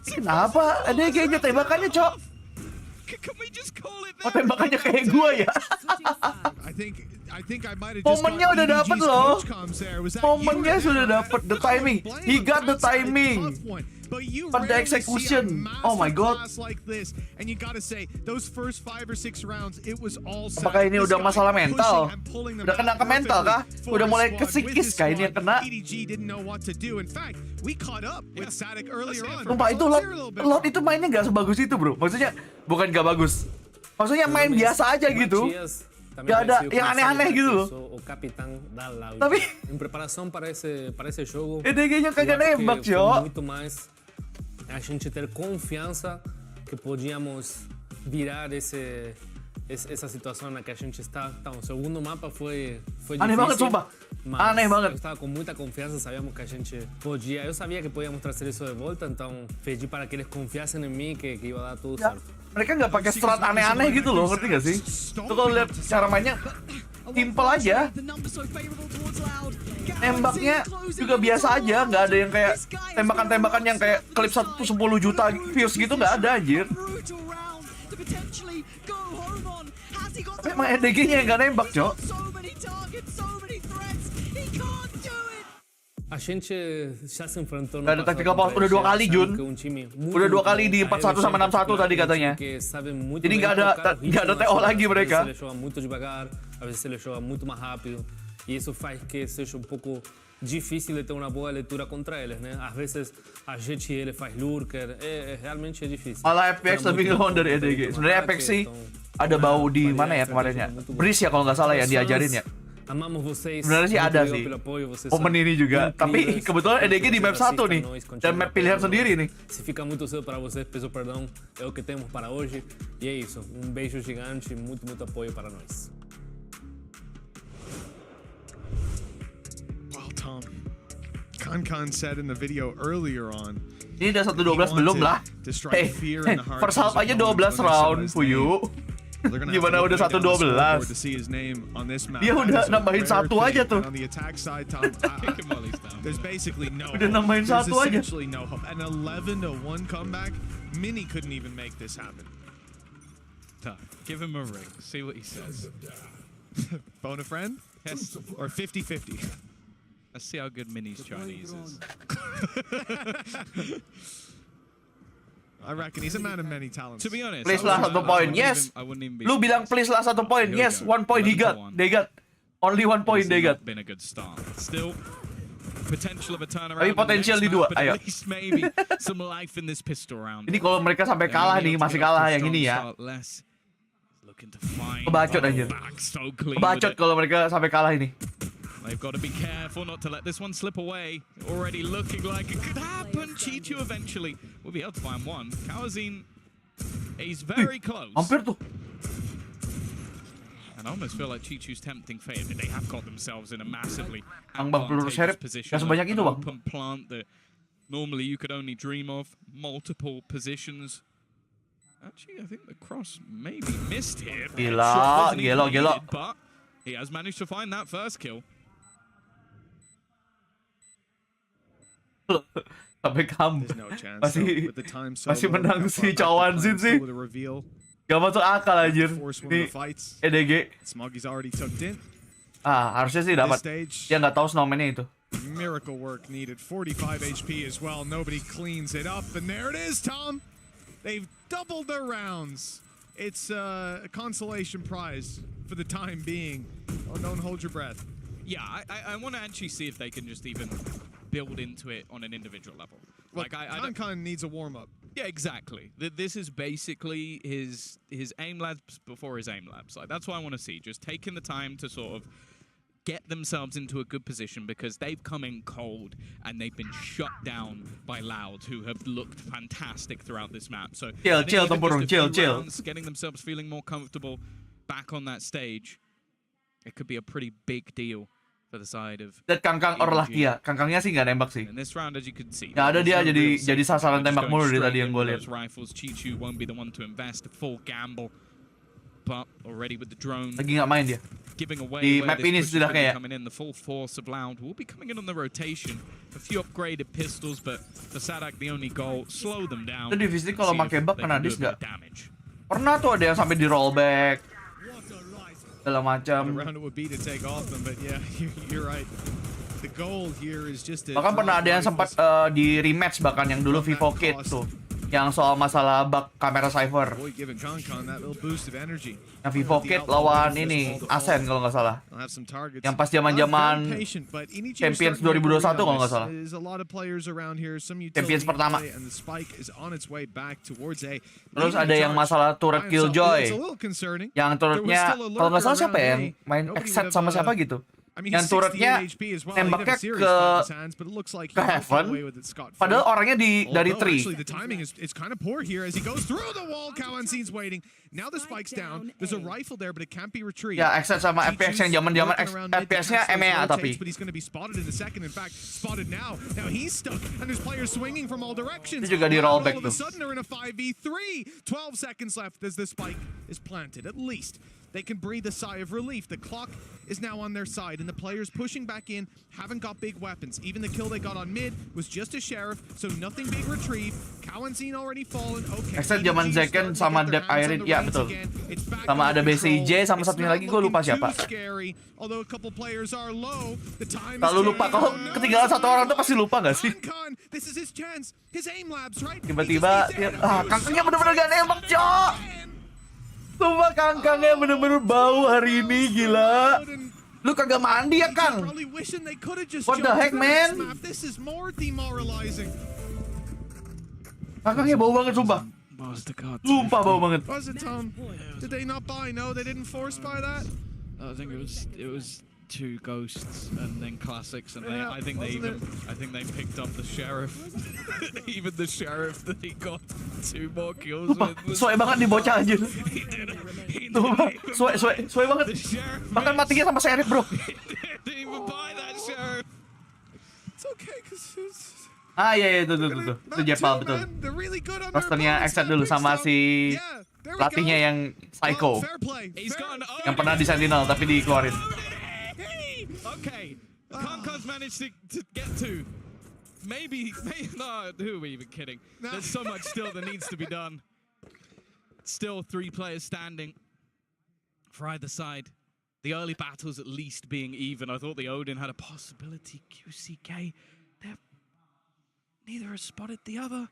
Speaker 1: Kenapa? Ada kayaknya tembakannya, Cok. Oh, tembakannya kayak gua ya. Momennya udah dapet loh. Momennya sudah dapet, the timing. He got the timing. But the execution, oh my god. Apakah ini udah masalah mental? Udah kena ke mental kah? Udah mulai ke psikis kah ini yang kena? Sumpah itu Lot itu mainnya gak sebagus itu bro. Maksudnya bukan gak bagus. Maksudnya main biasa aja gitu. Gak ada yang aneh-aneh gitu loh. Tapi EDG-nya kagak nembak, yo.
Speaker 6: A gente ter confiança que podíamos virar essa situação na que a gente está. Então, o segundo mapa foi
Speaker 1: Aneh banget,
Speaker 6: difícil,
Speaker 1: sumpah.
Speaker 6: mas
Speaker 1: Aneh banget.
Speaker 6: eu estava com muita confiança, sabíamos que a gente podia. Eu sabia que podíamos trazer isso de volta, então pedi para que eles confiassem em mim que iba a dar tudo
Speaker 1: Ya,
Speaker 6: certo.
Speaker 1: mereka nggak pakai strat aneh-aneh gitu loh, ngerti gak sih? Tuh kalau lihat cara mainnya simple aja. Nembaknya juga biasa aja, nggak ada yang kayak tembakan-tembakan yang kayak klip 10 juta views gitu, nggak ada anjir. Tapi emang EDG-nya yang nggak nembak, Cok.
Speaker 6: A gente já se enfrentou no
Speaker 1: Gak ada tactical pause, udah 2 kali Jun. Udah 2 kali di 4-1 sama 6-1 tadi katanya. Jadi nggak ada TO lagi mereka.
Speaker 6: Ele joga muito devagar, às vezes ele joga muito mais rápido, e isso faz que seja pouco difícil de ter uma boa leitura contra eles, né? Às vezes a gente ele faz lurker, realmente é difícil.
Speaker 1: Malah FPX lebih ngelawan dari EDG. Sebenarnya FPX sih ada bau di mana ya kemarin ya? Breeze ya kalau nggak salah ya diajarin ya. Sebenarnya sih ada sih momen ini juga, tapi kebetulan EDG di map 1 nih, dan map pilihan sendiri nih.
Speaker 6: Se fica muito cedo para vocês, peço perdão, é o que temos para hoje, e é isso, beijo gigante, muito apoio para nós.
Speaker 3: Well, Tom,
Speaker 4: Kan said in the video earlier on.
Speaker 1: Ini udah 1-12 belum lah. Hey, first half aja 12 round, Fuyu. Gimana udah 1-12? Dia udah nambahin 1 aja tuh. Udah nambahin 1 aja.
Speaker 4: An 11-1 comeback. Mini couldn't even make this happen.
Speaker 3: Give him a ring. See what he says.
Speaker 4: Phone a friend?
Speaker 3: Yes.
Speaker 4: Or 50-50?
Speaker 3: Let's see how good Mini's Chinese is.
Speaker 4: I reckon he's a man of many talents.
Speaker 3: To be honest,
Speaker 1: Please lah 1 point. Yes. Lu bilang please lah 1 point. Yes, 1 point he got. They got. Only 1 point they got.
Speaker 3: Been a good start. Still potential of a turnaround.
Speaker 1: Tapi potensial di 2. Ayo.
Speaker 3: At least maybe some life in this pistol round.
Speaker 1: Ini kalau mereka sampai kalah nih, masih kalah yang ini ya. Kebacot aja. Kebacot kalau mereka sampai kalah ini.
Speaker 3: They've got to be careful not to let this one slip away. Already looking like it could happen. Chichu eventually will be able to find one. Kawazin, he's very close.
Speaker 1: Hampir tuh.
Speaker 3: And I almost feel like Chichu's tempting fate, but they have got themselves in a massively
Speaker 1: Bang, peluru
Speaker 3: advantageous
Speaker 1: serep
Speaker 3: position.
Speaker 1: gak sebanyak itu, Bang.
Speaker 3: Open plant that normally you could only dream of. Multiple positions. Actually, I think the cross maybe missed here.
Speaker 1: Gila, gelo.
Speaker 3: But he has managed to find that first kill.
Speaker 1: Sampai kamu
Speaker 4: No chance.
Speaker 1: masih
Speaker 4: With the time
Speaker 1: masih
Speaker 4: solo,
Speaker 1: menang
Speaker 4: how
Speaker 1: si
Speaker 4: far back
Speaker 1: Cawanzin
Speaker 4: the
Speaker 1: sih.
Speaker 4: time solo to reveal.
Speaker 1: Gak masuk akal anjir.
Speaker 4: Force one of
Speaker 1: Ini
Speaker 4: the fights.
Speaker 1: EDG.
Speaker 4: Smoggy's already tucked in.
Speaker 1: Harusnya sih
Speaker 4: This
Speaker 1: dapat.
Speaker 4: stage,
Speaker 1: Dia nggak tahu snowman-nya itu.
Speaker 4: miracle work needed. 45 HP as well. Nobody cleans it up, and there it is, Tom. They've doubled their rounds. It's a consolation prize for the time being. Oh, don't hold your breath.
Speaker 3: Yeah, I want to actually see if they can just even build into it on an individual level.
Speaker 4: Like, Kan needs a warm-up.
Speaker 3: Yeah, exactly. This is basically his aim labs before his aim labs. Like, that's what I want to see. Just taking the time to sort of get themselves into a good position because they've come in cold and they've been shut down by Loud, who have looked fantastic throughout this map. So I think even just a few rounds, getting themselves feeling more comfortable back on that stage, it could be a pretty big deal for the side of.
Speaker 1: Dan Kangkang or laki ya, Kangkangnya sih nggak nembak sih.
Speaker 3: In this round, as you can see,
Speaker 1: Nggak ada dia jadi sasaran tembak mulu dari tadi yang gue lihat.
Speaker 3: Rifles, Chichu won't be the one to invest a full gamble, but already with the drone
Speaker 1: Lagi nggak main dia.
Speaker 3: giving away
Speaker 1: Di
Speaker 3: where
Speaker 1: map
Speaker 3: this
Speaker 1: ini
Speaker 3: push is
Speaker 1: setidaknya ya.
Speaker 3: coming in, the full force of Loud will be coming in on the rotation. A few upgraded pistols, but for Sadak the only goal, slow them down.
Speaker 1: Itu di VCT kalau
Speaker 3: see
Speaker 1: pakai
Speaker 3: if
Speaker 1: bug
Speaker 3: they
Speaker 1: kena
Speaker 3: can do
Speaker 1: dis
Speaker 3: a bit
Speaker 1: nggak?
Speaker 3: of damage.
Speaker 1: Pernah tuh ada yang sampai di rollback segala macam.
Speaker 4: Around it would be to take off them, but yeah, you're right. The goal here is just to
Speaker 1: Bahkan pernah ada yang sempat di rematch bahkan yang dulu Vivo Kit tuh, yang soal masalah bug kamera Cypher.
Speaker 4: Boy, giving Kan that little boost of energy.
Speaker 1: Yang Vivo Kit lawan ini Arsen kalau nggak salah.
Speaker 4: They'll have some targets.
Speaker 1: Yang pas zaman-zaman Champions 2021 kalau nggak salah.
Speaker 4: There's a lot of players around here, some
Speaker 1: Champions pertama.
Speaker 4: and the spike is on its way back towards A.
Speaker 1: Terus ada yang masalah turret Killjoy. Yang turretnya kalau nggak salah siapa ya yang main Exet sama siapa gitu. Yang turretnya tembaknya ke Heaven, padahal orangnya dari tree.
Speaker 4: The timing is kind of poor here as he goes through the wall. Kawanzin's waiting. Now the spike's down. There's a rifle there, but it can't be retrieved.
Speaker 1: Ya, Exet sama FPS yang zaman-zaman FPS-nya EMEA tapi.
Speaker 4: But he's going to be spotted in a second. In fact, spotted now. Now he's stuck, and there's players swinging from all directions.
Speaker 1: Itu juga di rollback
Speaker 4: all of a
Speaker 1: tuh.
Speaker 4: sudden, they're in a 5v3. 12 seconds left as the spike is planted. At least they can breathe a sigh of relief. The clock is now on their side, and the players pushing back in haven't got big weapons. Even the kill they got on mid was just a sheriff, so nothing big retrieved. Kawanzin already fallen. Okay.
Speaker 1: Exet zaman Zeken sama Dep Iron, ya betul. Sama ada BCJ sama satunya lagi gue lupa siapa. Kalau lupa, kalau ketinggalan satu orang tuh pasti lupa nggak sih? Tiba-tiba Kangkangnya bener-bener gak nembak, Cok. Sumpah Kangkangnya bener-bener bau hari ini, gila. Lu kagak mandi ya, Kang? What the heck, man? Kangkangnya bau banget, sumpah. Sumpah bau banget.
Speaker 4: Was it, Tom? Did they not buy? No, they didn't force buy that?
Speaker 5: I think it was two ghosts and then classics, and
Speaker 4: Yeah,
Speaker 5: I think they picked up the sheriff. Even the sheriff that he got 2 more kills
Speaker 1: Sumpah,
Speaker 5: with.
Speaker 1: soalnya banget di bocah anjir. Sumpah, soalnya banget.
Speaker 5: The sheriff
Speaker 1: Bahkan matinya sama Seiren, bro.
Speaker 5: didn't even buy that sheriff.
Speaker 4: So okay, 'cause it's-
Speaker 1: Ah iya itu
Speaker 4: Not
Speaker 1: Jepal
Speaker 4: too,
Speaker 1: betul.
Speaker 4: man. They're really good on their
Speaker 1: Rosternya
Speaker 4: opponent's
Speaker 1: exit
Speaker 4: side.
Speaker 1: dulu
Speaker 4: Big
Speaker 1: sama
Speaker 4: stuff.
Speaker 1: si
Speaker 4: Yeah, there we
Speaker 1: pelatihnya
Speaker 4: go.
Speaker 1: yang psycho,
Speaker 4: Fair play.
Speaker 3: He's
Speaker 4: Fair-
Speaker 3: gone. Oh,
Speaker 1: yang pernah di Sentinel tapi dikeluarin.
Speaker 3: Okay, Kanka's managed to get to. Maybe, no, who are we even kidding?
Speaker 4: No.
Speaker 3: There's so much still that needs to be done. Still 3 players standing for either side. The early battles at least being even. I thought the Odin had a possibility. QCK, neither has spotted the other.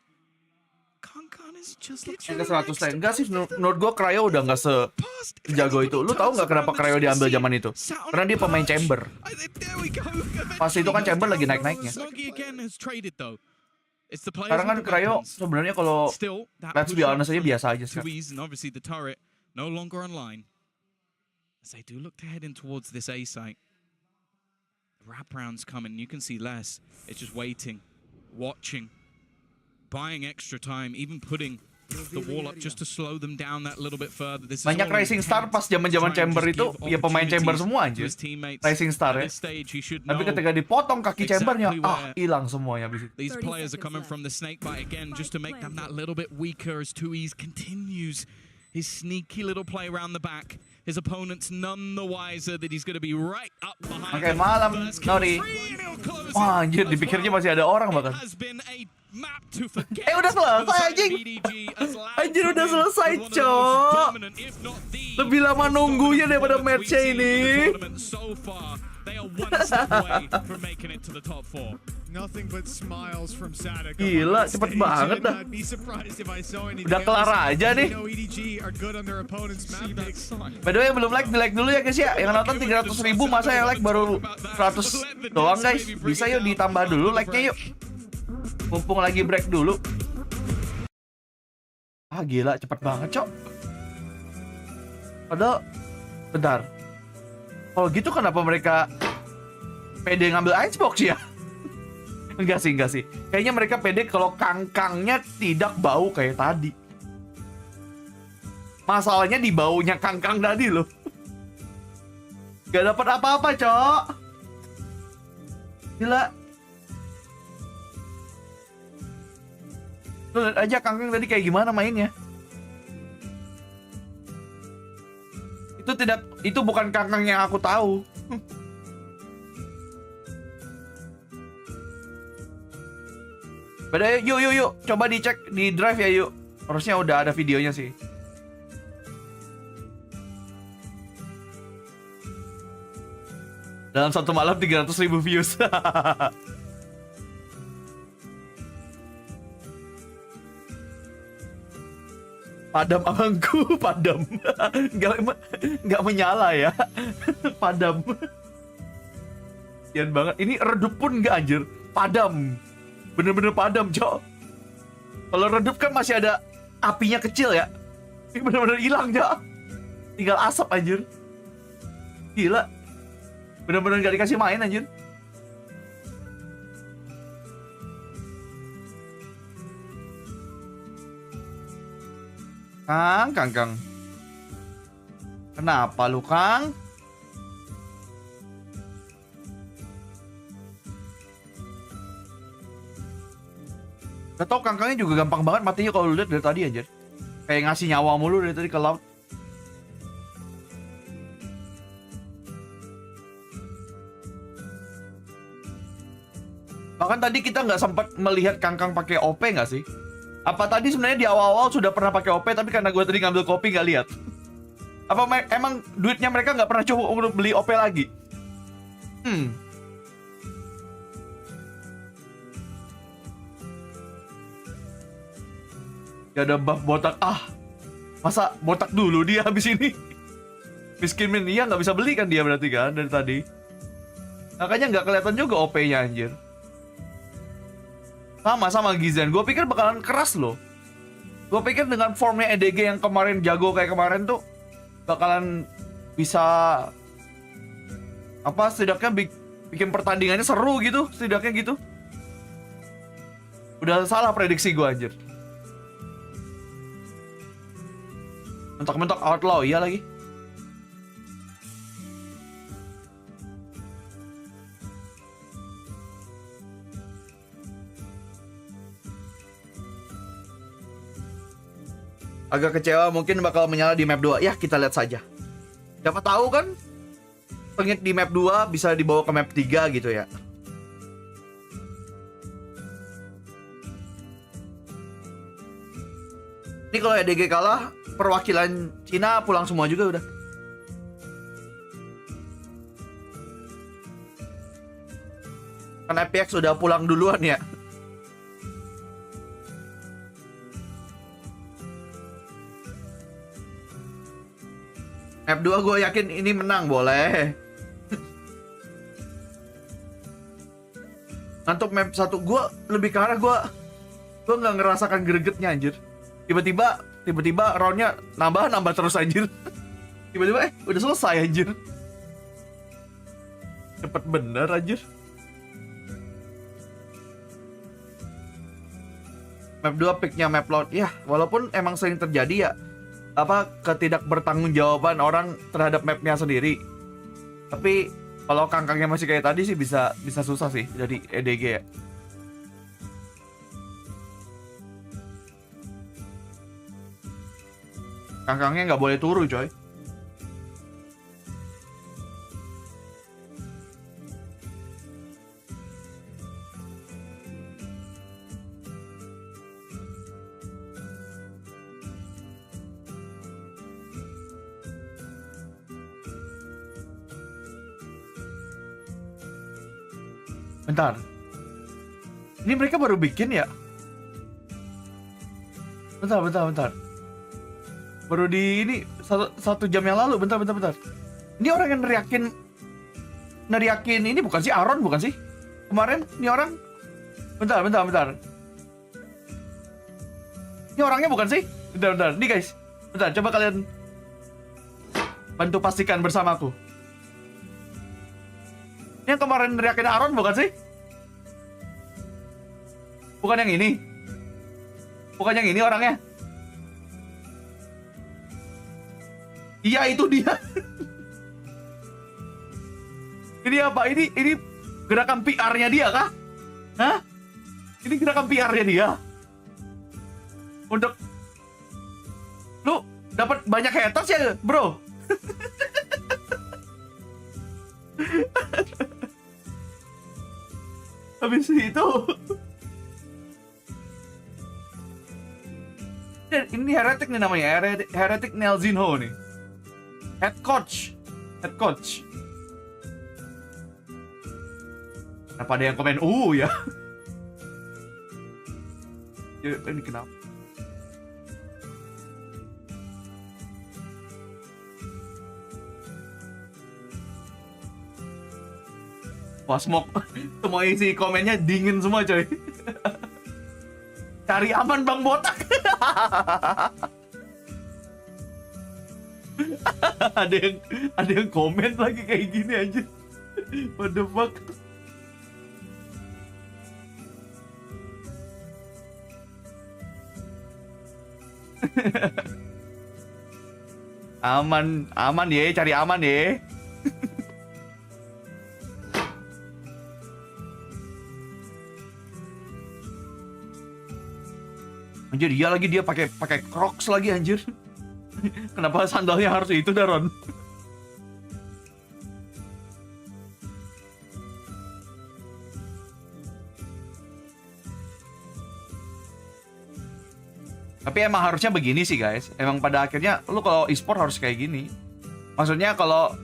Speaker 3: Kankan is just looks
Speaker 1: Enggak 100 lane. Enggak sih, menurut gue Cryo udah nggak sejago itu. Lu tahu nggak kenapa Cryo diambil zaman itu? Karena dia pemain chamber. Pas itu kan chamber lagi naik-naiknya. Sekarang kan Cryo sebenarnya kalau let's be honest aja biasa aja sih.
Speaker 3: And obviously the turret no longer online. As they do look to head in towards this A site. The wraparound's coming. You can see less. It's just waiting, watching, buying extra time, even putting the wall up just to slow them down that little bit further. This is
Speaker 1: Banyak
Speaker 3: all
Speaker 1: Rising Star
Speaker 3: intent
Speaker 1: pas zaman-zaman
Speaker 3: to try and
Speaker 1: chamber
Speaker 3: just
Speaker 1: itu
Speaker 3: give
Speaker 1: ya pemain chamber
Speaker 3: opportunities
Speaker 1: semua
Speaker 3: to
Speaker 1: anjir.
Speaker 3: his teammates.
Speaker 1: Rising Star
Speaker 3: At
Speaker 1: ya.
Speaker 3: this stage, he should
Speaker 1: Tapi
Speaker 3: know
Speaker 1: ketika dipotong kaki chambernya,
Speaker 3: exactly where
Speaker 1: hilang semuanya habis itu.
Speaker 3: these
Speaker 2: 30
Speaker 3: players are
Speaker 2: seconds
Speaker 3: coming
Speaker 2: left.
Speaker 3: from the snakebite again just to make them that little bit weaker as 2Es continues his sneaky little play around the back. His opponent's none the wiser that he's going to be right up behind
Speaker 1: Oke,
Speaker 3: him.
Speaker 1: malam,
Speaker 3: First kill
Speaker 1: Nori.
Speaker 3: free, and he'll close
Speaker 1: Wah,
Speaker 3: it
Speaker 1: anjir,
Speaker 3: as
Speaker 1: dipikirnya
Speaker 3: well.
Speaker 1: masih ada orang bahkan.
Speaker 3: It has been a map to forget
Speaker 1: Udah selesai,
Speaker 3: for the side of
Speaker 1: anjing.
Speaker 3: BDG as Loud
Speaker 1: Anjir, udah
Speaker 3: come in
Speaker 1: selesai,
Speaker 3: with one of the most
Speaker 1: Cok.
Speaker 3: dominant, if not the
Speaker 1: Lebih lama
Speaker 3: most
Speaker 1: nunggunya
Speaker 3: dominant
Speaker 1: daripada
Speaker 3: performance
Speaker 1: match-nya
Speaker 3: we've seen in
Speaker 1: ini.
Speaker 3: the tournament so far. They are one step away from making it to the top 4.
Speaker 4: Nothing but smiles from Sadek.
Speaker 1: Gila, cepet banget dah.
Speaker 4: I'd be surprised if I saw anything
Speaker 1: Udah kelar
Speaker 4: else.
Speaker 1: aja nih.
Speaker 4: You know EDG are good on their opponent's map picks.
Speaker 1: By the way, yang belum like, di-like dulu ya guys ya. Yang nonton 300.000, masa yang like baru 100 doang guys. Bisa yuk ditambah dulu like-nya yuk. Mumpung lagi break dulu. Ah gila, cepet banget cok. Padahal, bentar. Kalau gitu kenapa mereka pede ngambil icebox ya? Enggak sih. Kayaknya mereka pede kalau kangkangnya tidak bau kayak tadi. Masalahnya di baunya kangkang tadi loh. Gak dapat apa-apa, Cok. Gila. Lu lihat aja kangkang tadi kayak gimana mainnya. Itu bukan kangkang yang aku tahu. Padahal yuk, coba dicek di drive ya yuk. Harusnya udah ada videonya sih. Dalam satu malam 300.000 views. Padam abangku, padam. Nggak menyala ya. Padam. Kasian banget. Ini redup pun nggak anjir. Padam. Bener-bener padam, Cok. Kalau redup kan masih ada apinya kecil ya. Ini bener-bener hilang, Cok. Tinggal asap anjir. Gila. Bener-bener gak dikasih main anjir. Kang. Kenapa lu, Kang? Gak tau kangkangnya juga gampang banget matinya kalau lu lihat dari tadi anjir. Kayak ngasih nyawa mulu dari tadi ke laut. Bahkan tadi kita nggak sempat melihat kangkang pakai OP nggak sih? Apa tadi sebenarnya di awal-awal sudah pernah pakai OP tapi karena gue tadi ngambil kopi nggak lihat? Apa emang duitnya mereka nggak pernah coba untuk beli OP lagi? Gak ada buff botak. Masa botak dulu dia habis ini? Miskin Mania nggak bisa beli kan dia berarti kan dari tadi? Makanya nggak kelihatan juga OP-nya anjir. Sama Gizen, gue pikir bakalan keras loh. Gue pikir dengan formnya EDG yang kemarin jago kayak kemarin tuh bakalan bisa setidaknya bikin pertandingannya seru gitu, setidaknya gitu. Udah salah prediksi gue anjir. Mentok-mentok outlaw, iya lagi. Agak kecewa, mungkin bakal menyala di map 2. Ya, kita lihat saja. Siapa tahu kan pengit di map 2 bisa dibawa ke map 3 gitu ya. Ini kalau EDG kalah, perwakilan Cina pulang semua juga udah. Kan FPX udah pulang duluan ya. Map 2 gue yakin ini menang, boleh. Untuk map 1 gue lebih ke arah gue nggak ngerasakan gregetnya anjir. Tiba-tiba roundnya nambah terus anjir. Tiba-tiba udah selesai anjir. Cepet bener anjir. Map 2 picknya map load. Ya, walaupun emang sering terjadi ya ketidakbertanggungjawaban orang terhadap mapnya sendiri. Tapi kalau kangkangnya masih kayak tadi sih bisa susah sih dari EDG ya. Kangkangnya nggak boleh turu coy. Bentar. Ini mereka baru bikin ya? Bentar. Baru di ini satu jam yang lalu. Bentar. Ini orang yang neriakin ini bukan sih Aaron, bukan sih? Kemarin ini orang. Bentar. Ini orangnya bukan sih? Bentar. Nih guys. Bentar, coba kalian bantu pastikan bersamaku. Ini yang kemarin neriakin Aaron bukan sih? Bukan yang ini. Bukan yang ini orangnya. Iya, itu dia. Ini apa? Ini gerakan PR-nya dia kah? Hah? Ini gerakan PR-nya dia. Untuk lu dapat banyak haters ya, bro. Habis itu ini heretic nih namanya, heretic Nelzinho nih. Head coach. Kenapa ada yang komen ya? Ya ini kenapa? Wah, smoke. Semua isi komennya dingin semua coy. Cari aman Bang Botak. ada yang komen lagi kayak gini aja. What the fuck? Aman ya, cari aman ya. Anjir, dia pakai Crocs lagi anjir. Kenapa sandalnya harus itu, Daron? Tapi emang harusnya begini sih guys. Emang pada akhirnya lu kalau e-sport harus kayak gini. Maksudnya kalau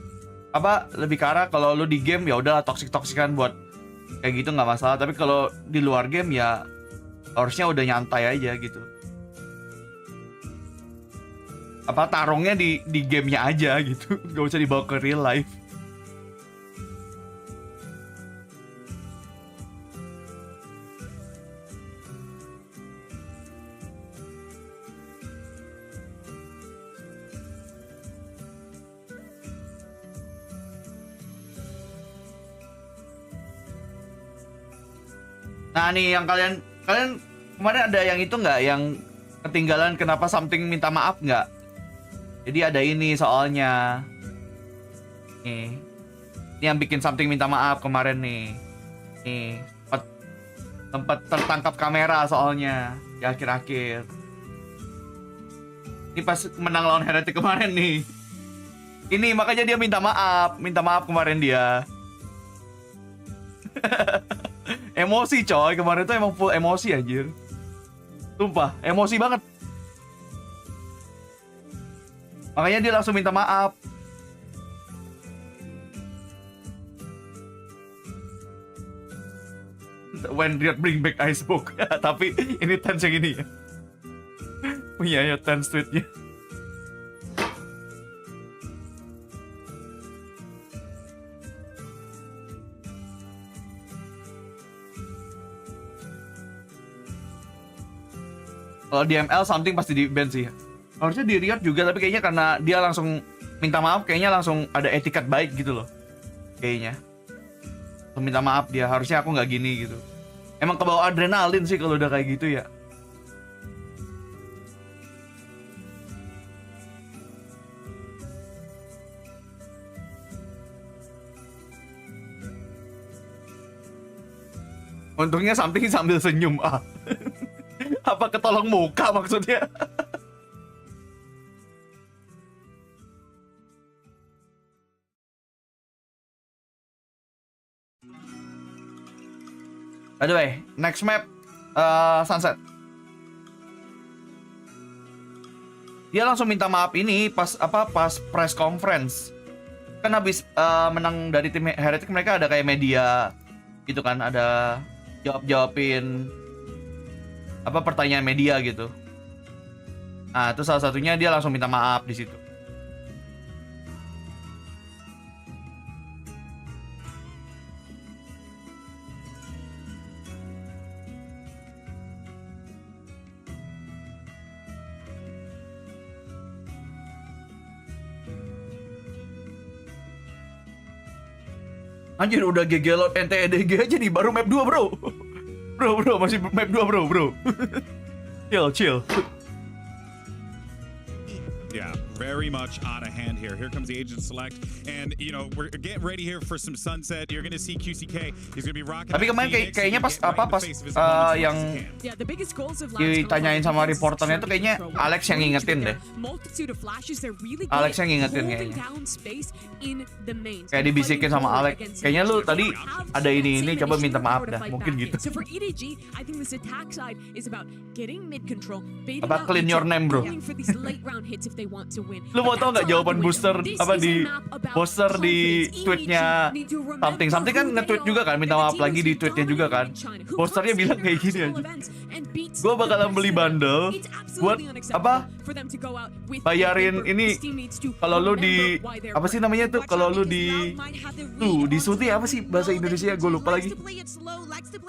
Speaker 1: lebih ke arah kalau lu di game ya udah toksik-toksikan buat kayak gitu nggak masalah. Tapi kalau di luar game ya harusnya udah nyantai aja gitu. Tarungnya di gamenya aja gitu. Gak usah dibawa ke real life. Nah nih yang kalian kemarin ada yang itu nggak, yang ketinggalan kenapa something minta maaf nggak? Jadi ada ini soalnya. Nih. Ini yang bikin something minta maaf kemarin nih. Nih, tempat tertangkap kamera soalnya di akhir-akhir. Ini pas menang lawan Heretic kemarin nih. Ini makanya dia minta maaf kemarin dia. Emosi coy, kemarin tuh emang full emosi anjir. Sumpah, emosi banget. Makanya dia langsung minta maaf. When Riot bring back Icebook. Tapi ini tense yang ini ya. Punya ya tense tweetnya. Kalau di ML something pasti di ban sih. Harusnya di Riot juga, tapi kayaknya karena dia langsung minta maaf, kayaknya langsung ada etikat baik gitu loh. Kayaknya. Minta maaf dia, harusnya aku nggak gini gitu. Emang kebawa adrenalin sih kalau udah kayak gitu ya. Untungnya something sambil senyum. Apa ketolong muka maksudnya? By the way, next map Sunset. Dia langsung minta maaf ini pas press conference. Kan habis menang dari tim Heretic, mereka ada kayak media gitu kan, ada jawabin pertanyaan media gitu. Nah, itu salah satunya dia langsung minta maaf di situ. Anjir udah GG load NTEDG aja nih, baru map 2 bro. Bro, masih map 2 bro. Chill.
Speaker 7: Yeah, very much out of hand here. Here comes the agent select, and you know we're getting ready here for some sunset. You're gonna see QCK. He's gonna be rocking.
Speaker 1: Tapi kemarin kayaknya pas yang ditanyain sama reporternya tuh kayaknya Alex yang ngingetin deh. Alex yang ngingetin kayaknya. Kayak dibisikin sama Alex. Kayaknya lu tadi ada ini coba minta maaf dah, mungkin gitu. Apa clean your name bro? Lu mau tau nggak jawaban booster di tweetnya something kan nge-tweet juga kan, minta maaf lagi di tweetnya juga kan. Boosternya bilang kayak gini aja. Gue bakalan beli bundle buat bayarin ini kalau lu di kalau lu di suti apa sih bahasa Indonesia, gue lupa lagi.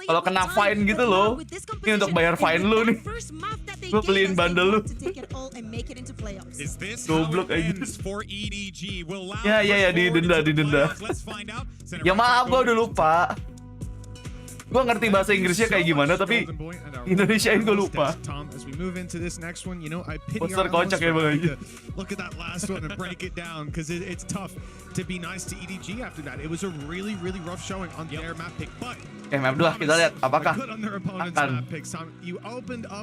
Speaker 1: Kalau kena fine gitu loh, ini untuk bayar fine lu nih. Gue beliin bundle lu. Goblok aja. Ya didenda. Ya maaf, gue udah lupa. Gue ngerti bahasa Inggrisnya kayak gimana, tapi Indonesiain gue lupa. Poster kocak ya bang aja.
Speaker 4: Look at that last one and break it down because it's tough to be nice to EDG after that. It was a really rough showing on their map pick, but
Speaker 1: map 2 kita lihat apakah akan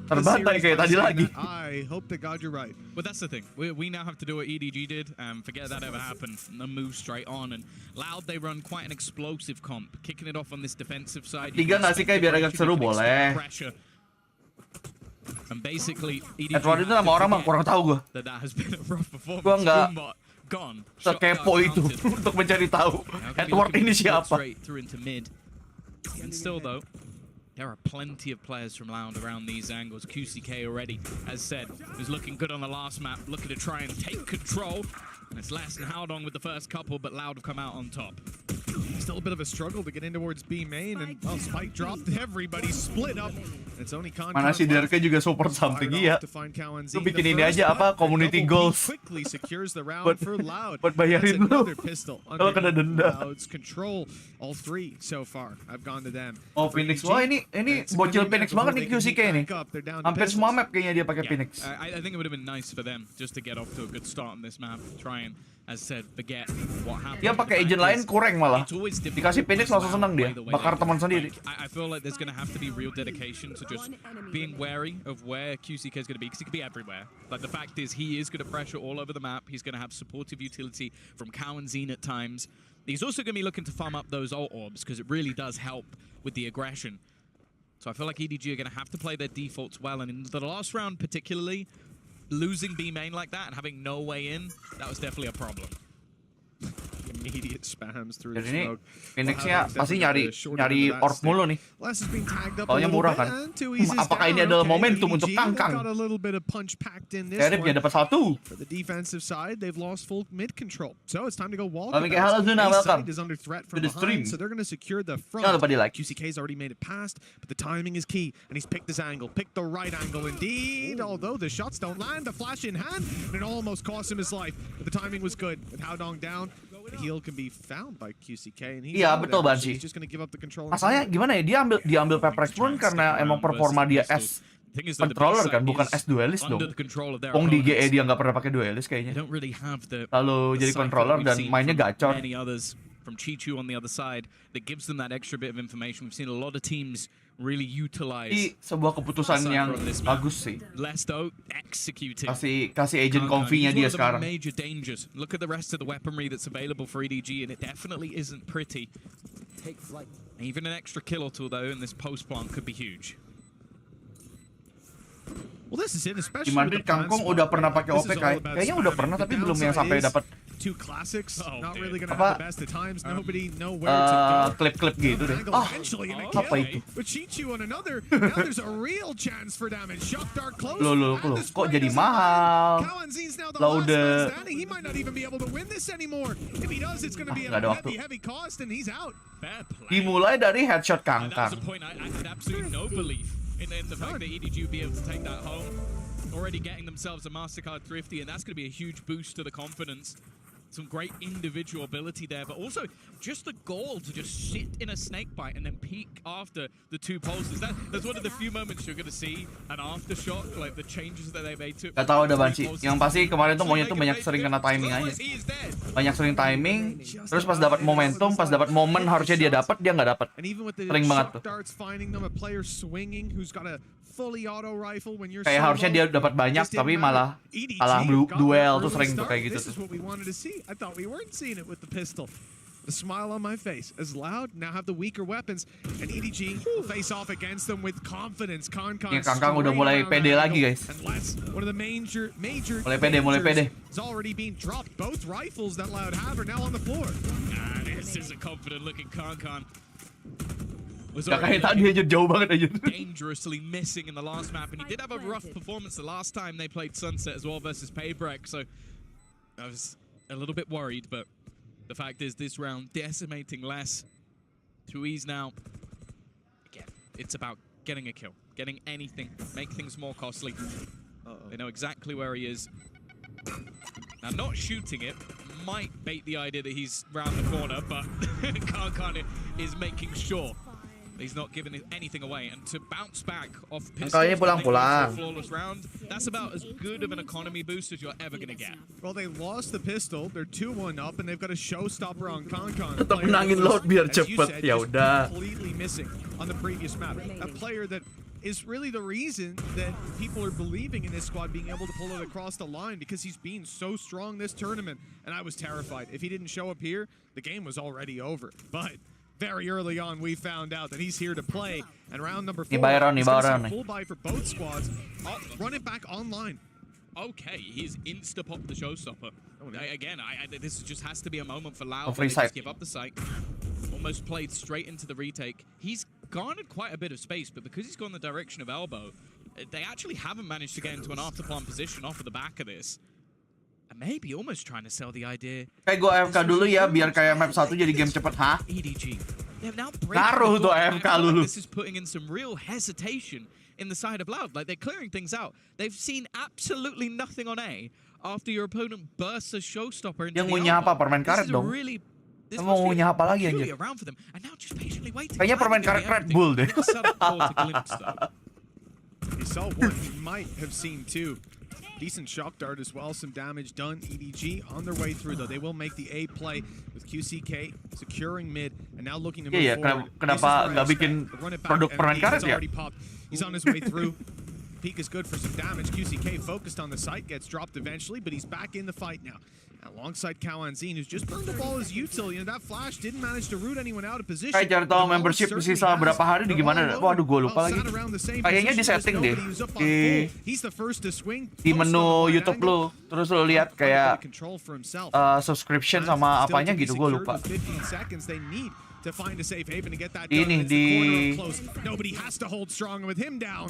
Speaker 1: terbantai kayak tadi lagi.
Speaker 4: I hope to God you're right.
Speaker 3: But that's the thing. We now have to do what EDG did. Forget that ever happened. And move straight on. And Loud, they run quite an explosive comp, kicking it off on this defensive side.
Speaker 1: 3 nggak sih kayak biar agak seru boleh.
Speaker 3: And basically,
Speaker 1: Edward itu nama orang mah kurang tahu gue. Gue nggak sekepo itu untuk mencari tahu Edward ini siapa.
Speaker 3: And still though, there are plenty of players from Loud around these angles. QCK already, as said, was looking good on the last map, looking to try and take control. And it's less than Howdong with the first couple, but Loud have come out on top.
Speaker 4: Still a bit of a struggle to get in towards B main, and well, Spike dropped. Everybody split up. It's only
Speaker 1: Mana si Derke juga support something iya. Lu bikin ini aja community goals buat bayarin lu kalau kena denda. Oh Phoenix, wah ini bocil Phoenix banget nih QCK ini. Hampir semua map kayaknya dia pakai Phoenix.
Speaker 3: I think it would have been nice for them just to get off to a good start on this map, try and, as said, forget what happened.
Speaker 1: Dia pakai agent lain kurang malah.
Speaker 3: it's difficult.
Speaker 1: Dikasih Phoenix langsung senang dia,
Speaker 3: By the way,
Speaker 1: bakar teman sendiri.
Speaker 3: I feel like there's going to have to be real dedication to just being wary of where QCK is going to be, because he could be everywhere. Like, the fact is, he is going to pressure all over the map. He's going to have supportive utility from Cow and Zine at times. He's also going to be looking to farm up those ult orbs, because it really does help with the aggression. So I feel like EDG are going to have to play their defaults well, and in the last round particularly, losing B main like that and having no way in, that was definitely a problem.
Speaker 4: Immediate spams through
Speaker 1: Jadi
Speaker 4: the
Speaker 1: ini
Speaker 4: smoke.
Speaker 1: Phoenix-nya pasti nyari orb mulu nih. Soalnya murah kan. Apakah ini adalah momentum untuk Kangkang? Seiren dia dapat satu.
Speaker 4: For the defensive side, they've lost full mid control. So it's time to go wall.
Speaker 1: Halo Zuna, welcome
Speaker 4: is under threat
Speaker 1: to
Speaker 4: from
Speaker 1: the stream.
Speaker 4: behind, so they're going to secure the front.
Speaker 1: Jangan lupa di like.
Speaker 4: QCK's already made it past, but the timing is key, and he's picked his angle, picked the right angle indeed. Although the shots don't land, the flash in hand, and it almost cost him his life. But the timing was good. With Haodong down, the heal can be found by QCK, and he's
Speaker 1: Iya betul Bansi.
Speaker 4: just going to give up the control.
Speaker 1: Masalahnya gimana ya, dia ambil Pepper pun karena emang performa dia S controller kan, bukan S duelist dong. Wong di GE dia nggak pernah pakai duelist kayaknya. Lalu jadi controller dan mainnya gacor.
Speaker 3: From Chichu on the other side, that gives them that extra bit of information. We've seen a lot of teams really utilize.
Speaker 1: Ini sebuah keputusan yang bagus sih.
Speaker 3: Lesto executing.
Speaker 1: Kasih agent comfy-nya dia sekarang.
Speaker 3: Major dangers. Look at the rest of the weaponry that's available for EDG, and it definitely isn't pretty. Even an extra kill or two though in this post plant could be huge.
Speaker 4: Well, this is it, especially
Speaker 1: di Madrid Kangkong udah pernah pakai OP kayaknya udah pernah tapi belum yang sampai dapat klip-klip gitu deh. Apa itu? Loh, kok jadi mahal? Laude. Gak ada waktu. Dimulai dari headshot Kangkang.
Speaker 3: In the fact that EDG will be able to take that home, already getting themselves a MasterCard Thrifty, and that's going to be a huge boost to the confidence. Some great individual ability there, but also just the goal to just sit in a snake bite and then peek after the two pulses. That's one of the few moments you're going to see an aftershock, like the changes that they made to.
Speaker 1: Gak tau ada Banci. Yang pasti kemarin tuh maunya tuh banyak sering kena timing aja. Banyak sering timing, terus pas dapat momentum, pas dapat momen harusnya dia dapat, dia nggak dapat. Sering banget tuh. Kayak harusnya dia dapat banyak tapi malah duel tuh sering tuh kayak gitu tuh.
Speaker 4: I thought we weren't seeing it with the pistol. The smile on my face. As Loud now have the weaker weapons, and EDG will face off against them with confidence. Kangkang
Speaker 1: udah mulai pede lagi guys.
Speaker 4: One of the major
Speaker 1: mulai pede.
Speaker 4: Is already being dropped. Both rifles that Loud have are now on the floor.
Speaker 3: This is a confident looking Kangkang.
Speaker 1: Gak kayak tadi aja, jauh banget aja.
Speaker 3: Dangerously missing in the last map, and he did have a rough performance the last time they played Sunset as well versus Paybreak, so I was a little bit worried, but the fact is this round decimating less. 2Es now. Again, it's about getting a kill, getting anything, make things more costly. They know exactly where he is. Now, not shooting it might bait the idea that he's round the corner, but Kangkang is making sure he's not giving anything away, and to bounce back off pistols
Speaker 1: pulang.
Speaker 3: Flawless round, that's about as good of an economy boost as you're ever going to get.
Speaker 4: Well, they lost the pistol, they're 2-1 up, and they've got a showstopper on Kangkang.
Speaker 1: Tetap menangin Loud biar cepet, ya udah.
Speaker 4: Completely missing on the previous map. A player that is really the reason that people are believing in this squad being able to pull it across the line, because he's been so strong this tournament, and I was terrified. If he didn't show up here, the game was already over. But very early on, we found out that he's here to play. And round number 4, he's going to full buy for both squads. Run it back online.
Speaker 3: Okay, he's insta-popped the showstopper. Again, this just has to be a moment for Loud.
Speaker 1: Free
Speaker 3: Just give up the site. Almost played straight into the retake. He's garnered quite a bit of space, but because he's gone the direction of elbow, they actually haven't managed to get into an afterplan position off of the back of this. And maybe almost trying to sell the idea.
Speaker 1: Kayak gue AFK dulu ya, biar kayak map 1 jadi game cepet, ha?
Speaker 3: EDG.
Speaker 1: Ngaruh tuh AFK dulu.
Speaker 3: This is putting in some real hesitation in the side of Loud. Like, they're clearing things out. They've seen absolutely nothing on A after your opponent bursts a showstopper into
Speaker 1: yang ngunyah apa? Permen karet dong. Mau ngunyah apa lagi aja? Kayaknya permen karet Red Bull deh.
Speaker 4: He saw one, he might have seen two. Decent shock dart as well, some damage done. EDG on their way through though. They will make the A play with QCK securing mid. And now looking to move
Speaker 1: Iya,
Speaker 4: forward.
Speaker 1: kenapa nggak bikin produk permanen karet ya?
Speaker 4: He's on his way through. Peak is good for some damage. QCK focused on the site, gets dropped eventually, but he's back in the fight now. Alongside Kalian, who's just burned the ball as util. You know, that flash didn't manage to root anyone out of position.
Speaker 1: Kayak cari tahu membership sisa berapa hari di gimana? Waduh, gue lupa lagi. Kayaknya di setting deh. Di menu YouTube lu. Terus lu lihat kayak subscription sama apanya gitu, gue lupa. Ini di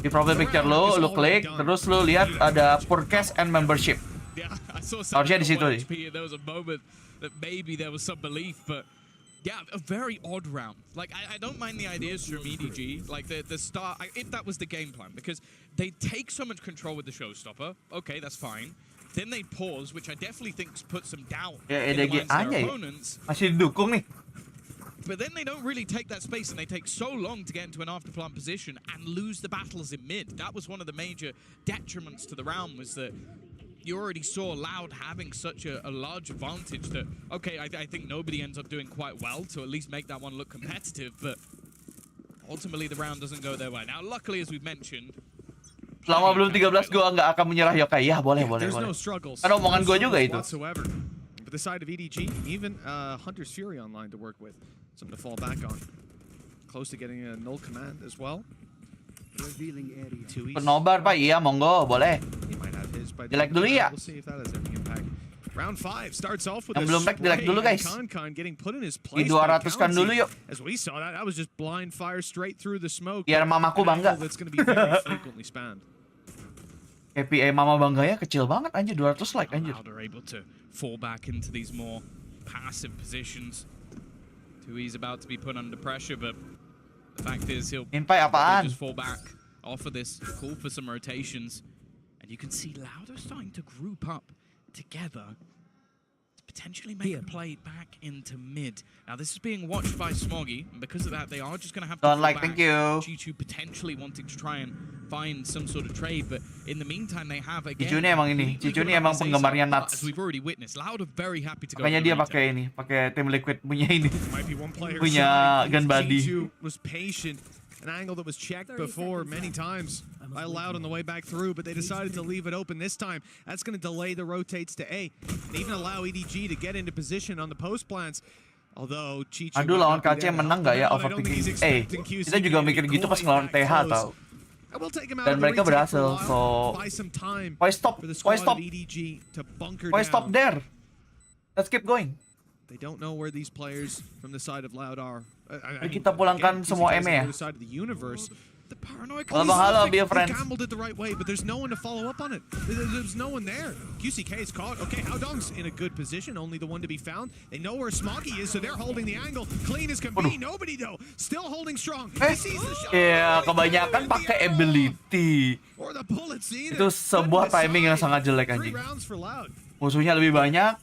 Speaker 1: profile picture lu klik, terus lu lihat ada forecast and membership.
Speaker 3: Yeah, I saw
Speaker 1: Harusnya di situ nih.
Speaker 3: There was a moment that maybe there was some belief, but yeah, a very odd round. Like I don't mind the ideas from EDG, like the start. If that was the game plan, because they take so much control with the showstopper. Okay, that's fine. Then they pause, which I definitely think puts some doubt in the minds of their opponents.
Speaker 1: Masih didukung nih.
Speaker 3: But then they don't really take that space, and they take so long to get into an afterplant position and lose the battles in mid. That was one of the major detriments to the round, was that you already saw Loud having such a large advantage that, okay, I think nobody ends up doing quite well to at least make that one look competitive, but ultimately the round doesn't go their way. Now, luckily, as we've mentioned,
Speaker 1: selama belum 13 gue nggak akan menyerah yokai. Ya, boleh. Kan omongan gue juga itu.
Speaker 4: But the side of EDG, even Hunter's Fury online to work with. Something to fall back on. Close to getting a null command as well.
Speaker 1: Penobar, Pak. Iya, monggo, boleh. Jelek dulu ya.
Speaker 4: Round 5 starts off with
Speaker 1: yang belum back jelek dulu guys. Di 200 kan dulu yuk.
Speaker 4: As we saw that was just blind fire straight through the smoke.
Speaker 1: Biar mamaku bangga. KPI mama bangganya kecil banget anjir, 200 like anjir.
Speaker 3: They're able to fall back into these more passive positions. Tui's about to be put under pressure, but the fact is he'll just fall back off of this, call for some rotations. And you can see Lauder starting to group up together to potentially make a play back into mid. Now this is being watched by Smoggy, and because of that they are just going to have to fall back.
Speaker 1: Thank you.
Speaker 3: G2 potentially wanting to try and find some sort of trade, but in the meantime they have again.
Speaker 1: Cicu ini emang penggemarnya nuts.
Speaker 3: As we've already witnessed, Lauder very happy to go.
Speaker 1: Makanya dia pakai Team Liquid punya ini. Punya gun body.
Speaker 4: An angle that was checked before many times by Loud on the way back through, but they decided to leave it open this time. That's going to delay the rotates to A, and even allow EDG to get into position on the post plants. Although Chichu,
Speaker 1: aduh, lawan KC menang nggak ya overthinking? Kita juga mikir gitu pas ngelawan TH tau. Dan mereka berhasil, so why stop there? Let's keep going.
Speaker 4: They don't know where these players from the side of Loud are.
Speaker 1: Kita pulangkan semua M ya.
Speaker 4: Halo,
Speaker 1: be a friend.
Speaker 4: Gambled it the right way, but there's no one to follow up on it. There's no one there. QCK is caught. Okay, Haodong's in a good position, only the one to be found. They know where Smoggy is, so they're holding the angle. Clean as can be. Nobody though, still holding strong.
Speaker 1: Ya, kebanyakan pakai ability. Itu sebuah timing yang sangat jelek anjing. Musuhnya lebih banyak.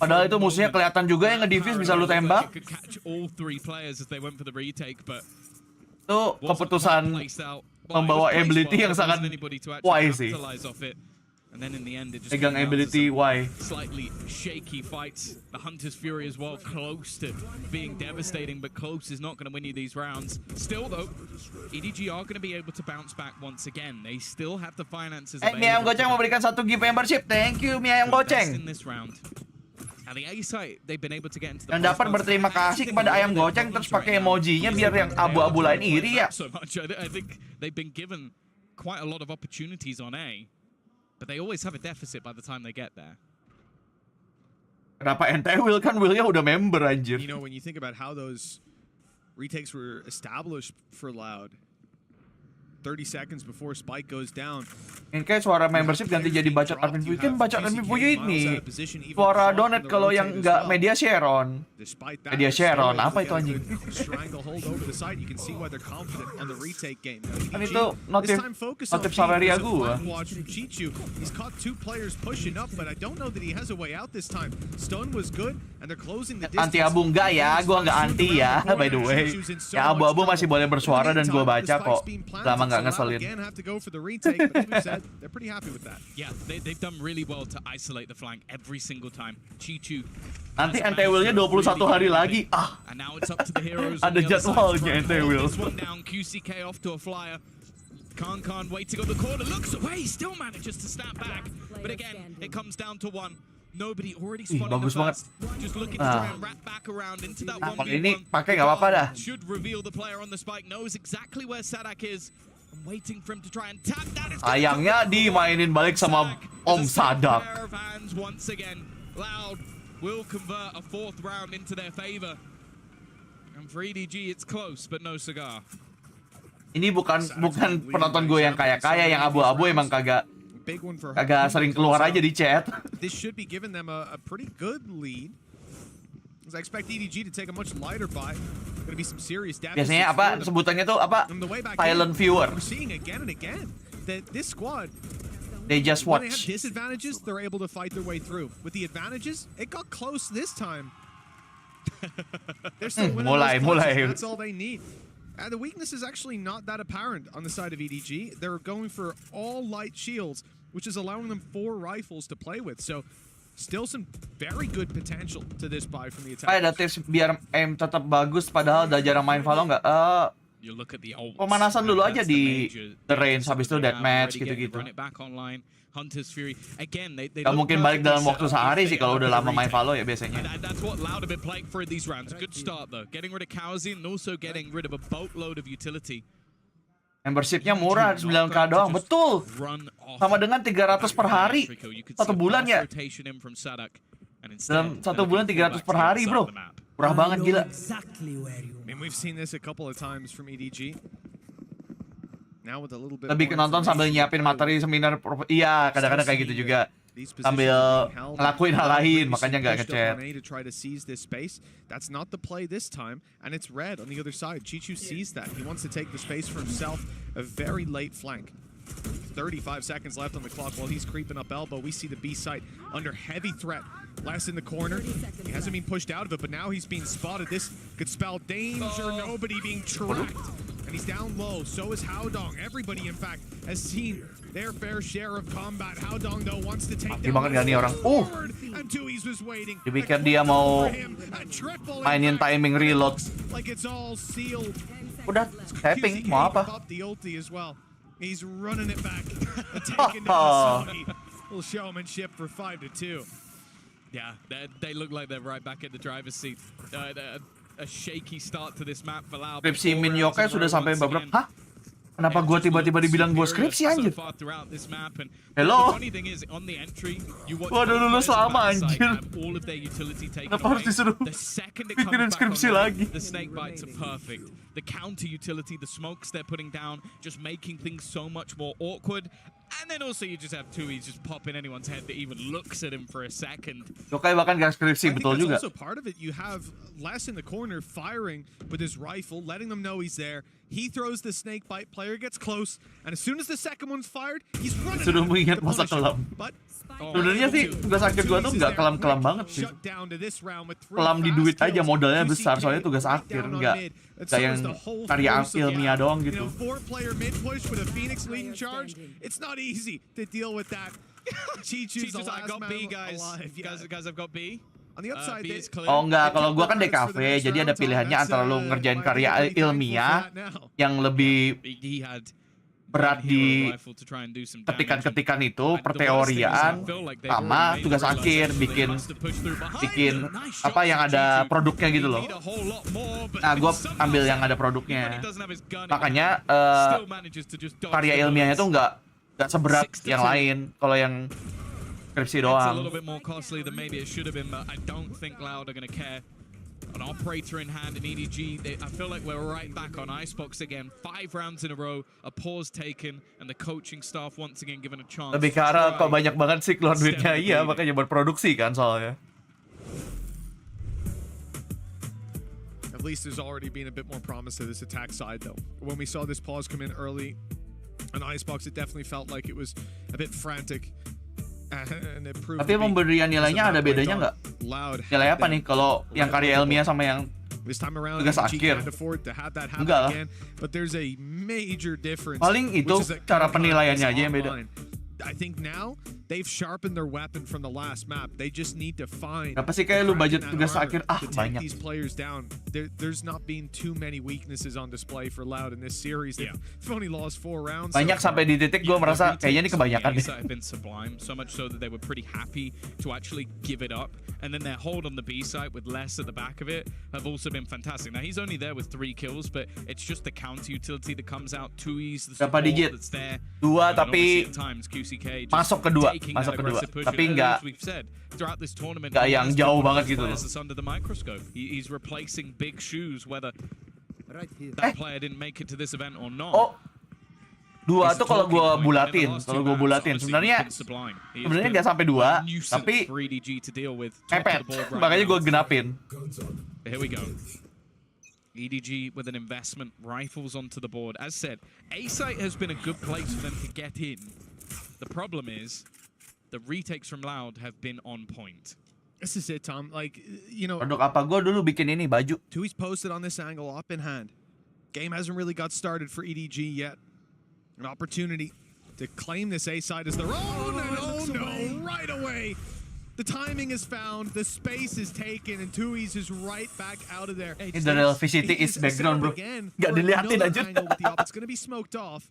Speaker 1: Padahal itu musuhnya kelihatan juga yang nge-defuse bisa lu tembak. Itu keputusan membawa ability yang sangat wise sih. Pegang ability why.
Speaker 3: Slightly shaky fights. The Hunter's Fury as well, close to being devastating, but close is not going to win you these rounds. Still though, EDG are going to be able to bounce back once again. They still have the finances available.
Speaker 1: Mia Ayam Goceng memberikan 1 gift membership. Thank you Mia Ayam Goceng.
Speaker 3: In this round. Now the A side, they've been able to get into the.
Speaker 1: Dan dapat berterima kasih kepada Ayam Goceng terus pakai emojinya biar yang abu-abu lain iri ya.
Speaker 3: So much. I think they've been given quite a lot of opportunities on A. But they always have a deficit by the time they get there.
Speaker 1: Kenapa ente Will kan Willnya udah member anjir.
Speaker 4: You know, when you think about how those retakes were established for Loud, 30 seconds before Spike goes down.
Speaker 1: Ini kayak suara membership ganti jadi bacot admin Fuyu. Kan bacot admin Fuyu ini suara donate kalau yang nggak media Seiren. Media Seiren apa itu anjing? Kan itu notif Saveria gua. Anti abu enggak ya, gua nggak anti ya by the way. Ya abu-abu masih boleh bersuara dan gua baca kok. Selama nggak ngeselin.
Speaker 4: Again, have to go for the retake, but as we said, they're pretty happy with that.
Speaker 3: Yeah, they've done really well to isolate the flank every single time. Chi-Chu.
Speaker 1: Nanti anti-wheel-nya 21 hari lagi.
Speaker 3: And now it's up to the heroes.
Speaker 1: Ada jadwalnya anti-wheel.
Speaker 3: This one down, QCK off to a flyer. Khan waiting on the corner, looks away, still manages to snap back. But again, it comes down to one. Nobody already spotted the
Speaker 1: bagus banget.
Speaker 3: first. Just looking to try and wrap back around into that
Speaker 1: Kalau
Speaker 3: 1v1.
Speaker 1: ini pakai nggak apa-apa dah.
Speaker 3: Should reveal the player on the spike, knows exactly where Sadak is. I'm waiting for him to try and tap that.
Speaker 1: Sayangnya dimainin balik sama Om Sadak.
Speaker 3: Pair of hands once again. Loud will convert a fourth round into their favor. And for EDG, it's close, but no cigar.
Speaker 1: Ini bukan penonton gue yang kaya-kaya, yang abu-abu emang kagak sering keluar aja di chat.
Speaker 4: This should be giving them a pretty good lead. As I expect EDG to take a much lighter buy. Going to be some serious damage.
Speaker 1: Biasanya apa sebutannya tuh apa? Silent viewer.
Speaker 4: We're seeing again and again that this squad,
Speaker 1: They just
Speaker 4: when they have
Speaker 1: watch.
Speaker 4: disadvantages, they're able to fight their way through. With the advantages, it got close this time. They're still winning those punches. That's all they need. And the weakness is actually not that apparent on the side of EDG. They're going for all light shields, which is allowing them 4 rifles to play with. So, still some very good potential to this buy from the attack.
Speaker 1: Ada tips biar aim tetap bagus padahal udah jarang main Valo nggak?
Speaker 3: You look at the old
Speaker 1: Pemanasan dulu aja di The Range, habis itu deathmatch gitu-gitu.
Speaker 3: Hunter's Fury. Again, they
Speaker 1: Gak mungkin balik dalam waktu sehari sih kalau udah lama main Valo ya biasanya.
Speaker 3: That's what Loud have been playing for these rounds. A good start though. Getting rid of Kawazin and also getting rid of a boatload of utility.
Speaker 1: Membershipnya murah, 9k doang, betul. Sama dengan 300 per hari. 1 bulan ya. Dalam 1 bulan 300 per hari, bro. Murah banget, gila.
Speaker 4: I mean, we've seen this a couple of times from EDG. Now with a little bit
Speaker 1: Lebih ke nonton sambil nyiapin materi seminar. Iya, kadang-kadang kayak gitu juga. Sambil ngelakuin hal lain, makanya nggak ngechat.
Speaker 4: To try to seize this space. That's not the play this time, and it's red on the other side. Chi-Chu sees that. He wants to take the space for himself. A very late flank. 35 seconds left on the clock while he's creeping up elbow. We see the B site under heavy threat. Last in the corner. He hasn't been pushed out of it, but now he's being spotted. This could spell danger. Nobody being tracked. And he's down low. So is Howdong. Everybody, in fact, has seen their fair share of combat. Howdong, though, wants to take down
Speaker 1: banget gak nih orang.
Speaker 4: and Tui's was waiting.
Speaker 1: Dipikir dia mau mainin timing reload.
Speaker 4: Like it's all sealed.
Speaker 1: Udah tapping, mau apa?
Speaker 4: The ulti as well. He's running it back. Taking down Sony. Little showmanship for 5-2.
Speaker 3: Yeah, they look like they're right back in the driver's seat. A shaky start to this map for Loud.
Speaker 1: Skripsi Min Yokai sudah sampai babak. Hah? Kenapa gua tiba-tiba dibilang gua skripsi anjir? Hello? Waduh, lulus lama anjir. Kenapa harus disuruh pikirin skripsi lagi?
Speaker 3: The snake bites are perfect. The counter utility, the smokes they're putting down, just making things so much more awkward. And then also you just have Tui just pop in anyone's head that even looks at him for a second.
Speaker 1: Yokai bahkan gak skripsi, betul juga.
Speaker 4: Also part of it, you have Les in the corner firing with his rifle, letting them know he's there. He throws the snake bite, player gets close, and as soon as the second one's fired, he's running.
Speaker 1: Sudah mengingat masa kelam. Sebenarnya sih tugas akhir gua tuh nggak kelam-kelam banget sih. Kelam di duit aja, modalnya besar, soalnya tugas akhir nggak yang karya ilmiah doang gitu.
Speaker 4: Four-player mid push with a Phoenix leading charge. It's not easy to deal with that. Chi-Chu's the last man alive.
Speaker 3: Guys, I've got B.
Speaker 4: On the upside,
Speaker 1: oh enggak, kalau gua kan DKV, jadi ada pilihannya antara lu ngerjain karya ilmiah yang lebih berat di ketikan-ketikan itu, perteorian, sama tugas akhir bikin apa yang ada produknya gitu loh. Nah, gue ambil yang ada produknya. Makanya karya ilmiahnya tuh nggak seberat yang lain. Kalau yang skripsi doang.
Speaker 3: An operator in hand in EDG. I feel like we're right back on Icebox again. 5 rounds in a row, a pause taken, and the coaching staff once again given a chance.
Speaker 1: Lebih ke arah kok banyak banget sih keluar duitnya, iya makanya buat produksi kan soalnya.
Speaker 4: At least there's already been a bit more promise to this attack side though. When we saw this pause come in early on Icebox, it definitely felt like it was a bit frantic.
Speaker 1: Tapi pemberian nilainya ada bedanya nggak? Nilai apa nih kalau yang karya ilmiah sama yang
Speaker 4: This time around,
Speaker 1: Tugas
Speaker 4: EDG
Speaker 1: akhir.
Speaker 4: can't afford to have that happen
Speaker 1: Enggak lah.
Speaker 4: again. But there's a major difference.
Speaker 1: Paling itu
Speaker 4: which is that
Speaker 1: cara
Speaker 4: Karmine
Speaker 1: penilaiannya
Speaker 4: is
Speaker 1: aja yang beda.
Speaker 4: online. I think now they've sharpened their weapon from the last map. They just need to find.
Speaker 1: Berapa sih kayak lu budget
Speaker 4: that
Speaker 1: tugas
Speaker 4: armor
Speaker 1: akhir? Ah,
Speaker 4: to take
Speaker 1: banyak.
Speaker 4: these players down. There's not been too many weaknesses on display for Loud in this series. They've only lost 4 rounds.
Speaker 1: Banyak
Speaker 4: so
Speaker 1: sampai di titik gue merasa kayaknya ini kebanyakan deh.
Speaker 3: have been sublime, so much so that they were pretty happy to actually give it up. And then their hold on the B site with less at the back of it have also been fantastic. Now he's only there with 3 kills, but it's just the counter utility that comes out. 2E's the
Speaker 1: Berapa
Speaker 3: support
Speaker 1: digit?
Speaker 3: that's there.
Speaker 1: 2 tapi
Speaker 3: at times QCK just
Speaker 1: masuk kedua,
Speaker 3: taking
Speaker 1: masuk
Speaker 3: that
Speaker 1: kedua.
Speaker 3: aggressive push.
Speaker 1: Tapi
Speaker 3: And
Speaker 1: nggak-
Speaker 3: as we've said throughout this tournament,
Speaker 1: nggak
Speaker 3: he
Speaker 1: yang
Speaker 3: has
Speaker 1: jauh
Speaker 3: been one
Speaker 1: banget
Speaker 3: of those
Speaker 1: gitu
Speaker 3: players
Speaker 1: loh.
Speaker 3: that's under the microscope. He's replacing big shoes, whether that player didn't make it to this event or not.
Speaker 1: Oh, 2
Speaker 3: Is the
Speaker 1: tuh kalau
Speaker 3: talking
Speaker 1: gue
Speaker 3: point.
Speaker 1: bulatin,
Speaker 3: And in the last
Speaker 1: kalau
Speaker 3: 2
Speaker 1: gue
Speaker 3: maps,
Speaker 1: bulatin
Speaker 3: obviously,
Speaker 1: sebenarnya
Speaker 3: he's been sublime. He has
Speaker 1: sebenarnya
Speaker 3: been
Speaker 1: nggak sampai 2,
Speaker 3: a nuisance
Speaker 1: tapi
Speaker 3: for EDG to deal with. Top
Speaker 1: mepet.
Speaker 3: of the board right
Speaker 1: Makanya
Speaker 3: now.
Speaker 1: gue genapin.
Speaker 3: Here we go. EDG with an investment, rifles onto the board. As said, A-site has been a good place for them to get in. The problem is, the retakes from Loud have been on point.
Speaker 4: This is it, Tom. Like, you know,
Speaker 1: Produk apa gue dulu bikin ini baju.
Speaker 4: Tui's posted on this angle up in hand. Game hasn't really got started for EDG yet. An opportunity to claim this A side as their own. And oh no, right away. The timing is found, the space is taken, and Tui's is right back out of there.
Speaker 1: Ini dari VCT is background bro. Gak dilihatin aja.
Speaker 4: It's going to be smoked off.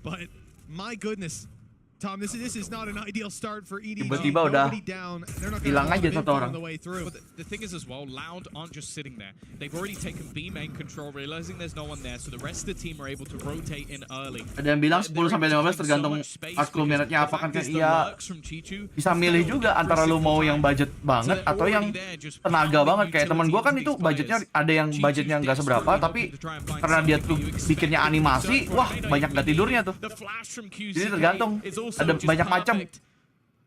Speaker 4: But my goodness, Tom, this is not an ideal start for EDG.
Speaker 1: Tiba-tiba udah
Speaker 4: Nobody down. They're not
Speaker 1: hilang
Speaker 4: gonna have
Speaker 1: aja
Speaker 4: info
Speaker 1: satu
Speaker 4: on
Speaker 1: orang.
Speaker 4: the way through.
Speaker 3: But the thing is as well, Loud aren't just sitting there. They've already taken B main control, realizing there's no one there, so the rest of the team are able to rotate in early.
Speaker 1: Ada yang bilang 10-15 tergantung akun mereknya apa kan, kayak iya bisa milih juga antara lu mau yang budget banget atau yang tenaga banget. Kayak temen gue kan itu budgetnya ada yang budgetnya nggak seberapa, tapi karena dia tuh bikinnya animasi, wah banyak gak tidurnya tuh. Jadi tergantung, ada banyak macam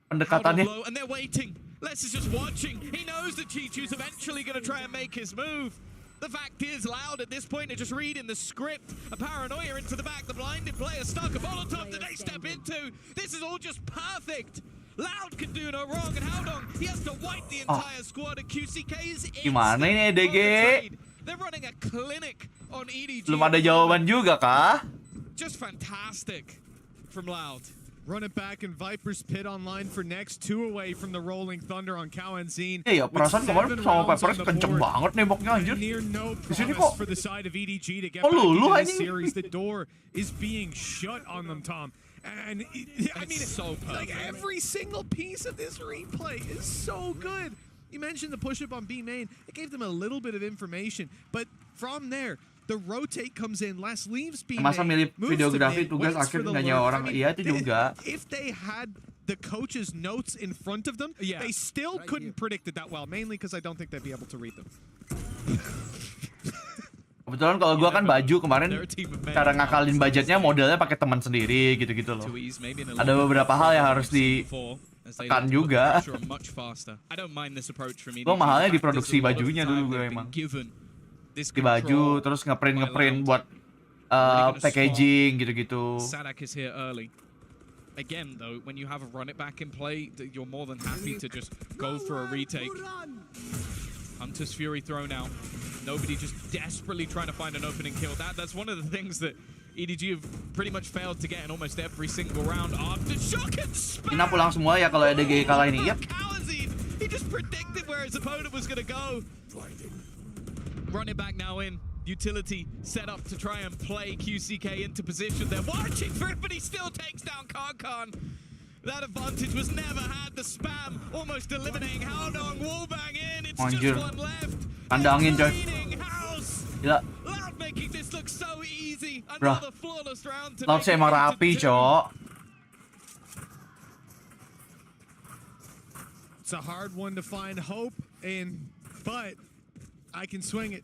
Speaker 1: pendekatannya.
Speaker 3: And they're waiting. Les is just watching. He knows that Chichu's eventually going to try and make his move. The fact is, Loud at this point are just reading the script. A paranoia into the back. The blinded player stuck. A Molotov that they step into. This is all just perfect. Loud can do no wrong. And Howdong, he has to wipe the entire squad. And QCK's
Speaker 1: Gimana ini DG?
Speaker 3: They're running a clinic on EDG.
Speaker 1: Belum ada jawaban juga kah?
Speaker 3: Just fantastic from Loud.
Speaker 4: Run it back and Viper's Pit online for next, 2 away from the Rolling Thunder on Kalian.
Speaker 1: Iya, perasaan kemarin sama Pepper's kenceng banget nemboknya anjir.
Speaker 4: Near no
Speaker 1: Di sini
Speaker 4: promise
Speaker 1: kok
Speaker 4: for the side of EDG to get
Speaker 1: kok
Speaker 4: back
Speaker 1: lulu
Speaker 4: into this
Speaker 1: anjing?
Speaker 4: series. The door is being shut on them, Tom. And I mean,
Speaker 3: so
Speaker 4: like
Speaker 3: perfect.
Speaker 4: every single piece of this replay is so good. You mentioned the push-up on B main. It gave them a little bit of information, but from there, the rotate comes in. Last leaves B main.
Speaker 1: Masa milih
Speaker 4: moves to
Speaker 1: videografi
Speaker 4: mid,
Speaker 1: tugas
Speaker 4: waits for
Speaker 1: akhir
Speaker 4: the
Speaker 1: nggak
Speaker 4: lurk.
Speaker 1: nyawa orang.
Speaker 4: I mean,
Speaker 1: Iya itu juga.
Speaker 4: If they had the coach's notes in front of them, they still couldn't predict it that well, mainly because I don't think they'd be able to read them.
Speaker 1: Kebetulan kalau gua kan baju kemarin cara ngakalin budgetnya modelnya pakai teman sendiri gitu-gitu loh. Ada beberapa hal yang harus ditekan juga. Gua mahalnya di produksi bajunya dulu gue emang. Di baju terus ngeprint buat packaging gitu-gitu.
Speaker 3: Sadak is here early. Again, though, when you have a run it back in play, you're more than happy to just go for a retake. Hunter's Fury thrown out. Nobody just desperately trying to find an opening kill. That's one of the things that EDG have pretty much failed to get in almost every single round after shock and spam.
Speaker 1: Ina pulang semua ya kalau ada GG kalah ini. Yap.
Speaker 3: He just predicted where his opponent was going to go. Run it back now in. Utility set up to try and play QCK into position. They're watching for it, but he still takes down Karkan. That advantage was never had. The spam almost eliminating Howdong. Wallbang in. It's
Speaker 1: Anjir.
Speaker 3: just one left.
Speaker 1: Kandangin coy. Gila.
Speaker 3: Loud making this look so easy.
Speaker 1: Bro.
Speaker 3: Another flawless round to
Speaker 1: Loud
Speaker 3: make
Speaker 1: sih emang
Speaker 3: it into
Speaker 1: rapi,
Speaker 3: two.
Speaker 1: cok.
Speaker 4: It's a hard one to find hope in, but I can swing it.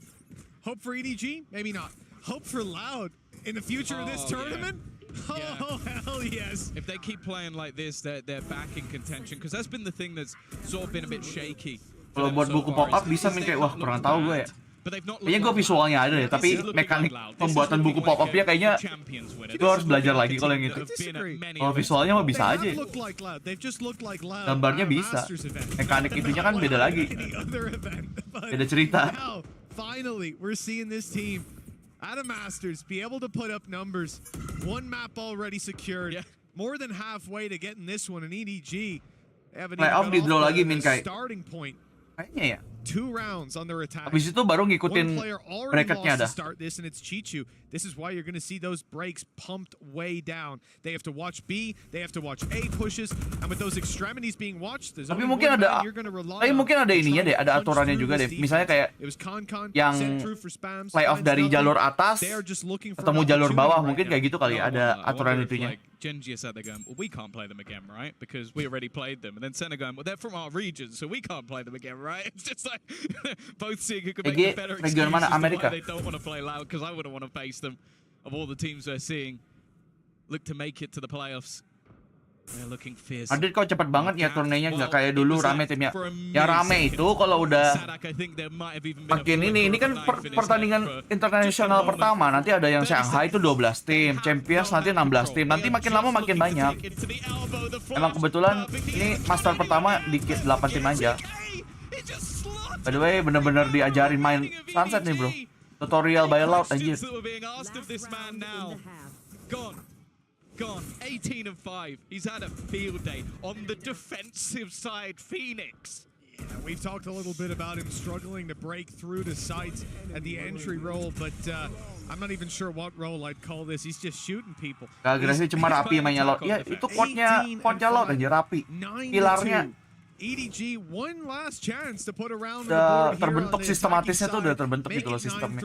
Speaker 4: Hope for EDG? Maybe not. Hope for Loud in the future of this tournament?
Speaker 3: Yeah.
Speaker 4: Oh, hell yes.
Speaker 3: If they keep playing like this, they're back in contention. Because that's been the thing that's sort of been a bit shaky.
Speaker 1: Kalau buat buku pop-up bisa nih kayak, wah kurang tahu gue ya. Kayaknya gue visualnya ada deh, tapi mekanik pembuatan buku pop-upnya kayaknya gue harus belajar lagi kalau yang itu. Kalau visualnya mah bisa aja. Gambarnya bisa. Mekanik itunya kan beda lagi. Beda cerita.
Speaker 4: finally, we're seeing this team at a Masters be able to put up numbers. One map already secured.
Speaker 3: Yeah.
Speaker 4: More than halfway to getting this one. An EDG. They haven't
Speaker 1: Playoff
Speaker 4: even
Speaker 1: di draw
Speaker 4: got
Speaker 1: lagi,
Speaker 4: off
Speaker 1: Min
Speaker 4: the
Speaker 1: Kai.
Speaker 4: starting point.
Speaker 1: Kayaknya ya.
Speaker 4: 2 rounds on their attack.
Speaker 1: Habis itu baru
Speaker 4: One
Speaker 1: ngikutin
Speaker 4: player already
Speaker 1: bracketnya
Speaker 4: lost to
Speaker 1: dah.
Speaker 4: start this, and it's Chichu. This is why you're going to see those breaks pumped way down. They have to watch B, they have to watch A pushes, and with those extremities being watched, there's
Speaker 1: Tapi
Speaker 4: only
Speaker 1: mungkin
Speaker 4: one
Speaker 1: ada,
Speaker 4: man you're going to rely
Speaker 1: tapi
Speaker 4: on
Speaker 1: mungkin ada
Speaker 4: to
Speaker 1: ininya
Speaker 4: try
Speaker 1: deh,
Speaker 4: to
Speaker 1: ada
Speaker 4: punch
Speaker 1: aturannya
Speaker 4: through
Speaker 1: juga
Speaker 4: this
Speaker 1: deh.
Speaker 4: defense.
Speaker 1: Misalnya kayak
Speaker 4: It was Con,
Speaker 1: yang
Speaker 4: sent through for spams,
Speaker 1: playoff
Speaker 4: finds
Speaker 1: dari
Speaker 4: W.
Speaker 1: jalur atas
Speaker 4: They are just looking for
Speaker 1: ketemu
Speaker 4: an
Speaker 1: jalur bawah,
Speaker 4: opportunity
Speaker 1: mungkin
Speaker 4: right
Speaker 1: kayak gitu kali ya, ada
Speaker 3: I
Speaker 1: aturan
Speaker 3: wonder if,
Speaker 1: itunya.
Speaker 3: like, Gen.g is out there going, well, we can't play them again, right? Because we already played them. And then Senna going, well, they're from our region, so we can't play them again, right? It's just like both seeing who can make a better excuse
Speaker 1: region mana?
Speaker 3: as to
Speaker 1: Amerika?
Speaker 3: why they don't want to play loud, because I wouldn't want to face them. Of all the teams we're seeing, look to make it to the playoffs. They're looking fierce.
Speaker 1: Madrid kok cepet banget ya turnenya, nggak kayak dulu rame timnya. Yang rame itu kalau udah makin ini kan pertandingan internasional pertama, nanti ada yang Shanghai itu 12 tim, Champions nanti 16 tim, nanti makin lama makin banyak. Emang kebetulan ini master pertama dikit 8 tim aja. By the way, bener-bener diajarin main Sunset nih bro. Tutorial by Loud anjir.
Speaker 3: Gone. 18 and 5. He's had a field day on the defensive side. Phoenix.
Speaker 4: Yeah, we've talked a little bit about him struggling to break through to sites at the entry role, but I'm not even sure what role I'd call this. He's just shooting people.
Speaker 1: Gak cuma rapi mainnya Loud. Ya itu quadnya Loud aja rapi. Pilarnya
Speaker 4: EDG one last chance to put around
Speaker 1: udah terbentuk sistematisnya tuh udah terbentuk gitu loh sistemnya.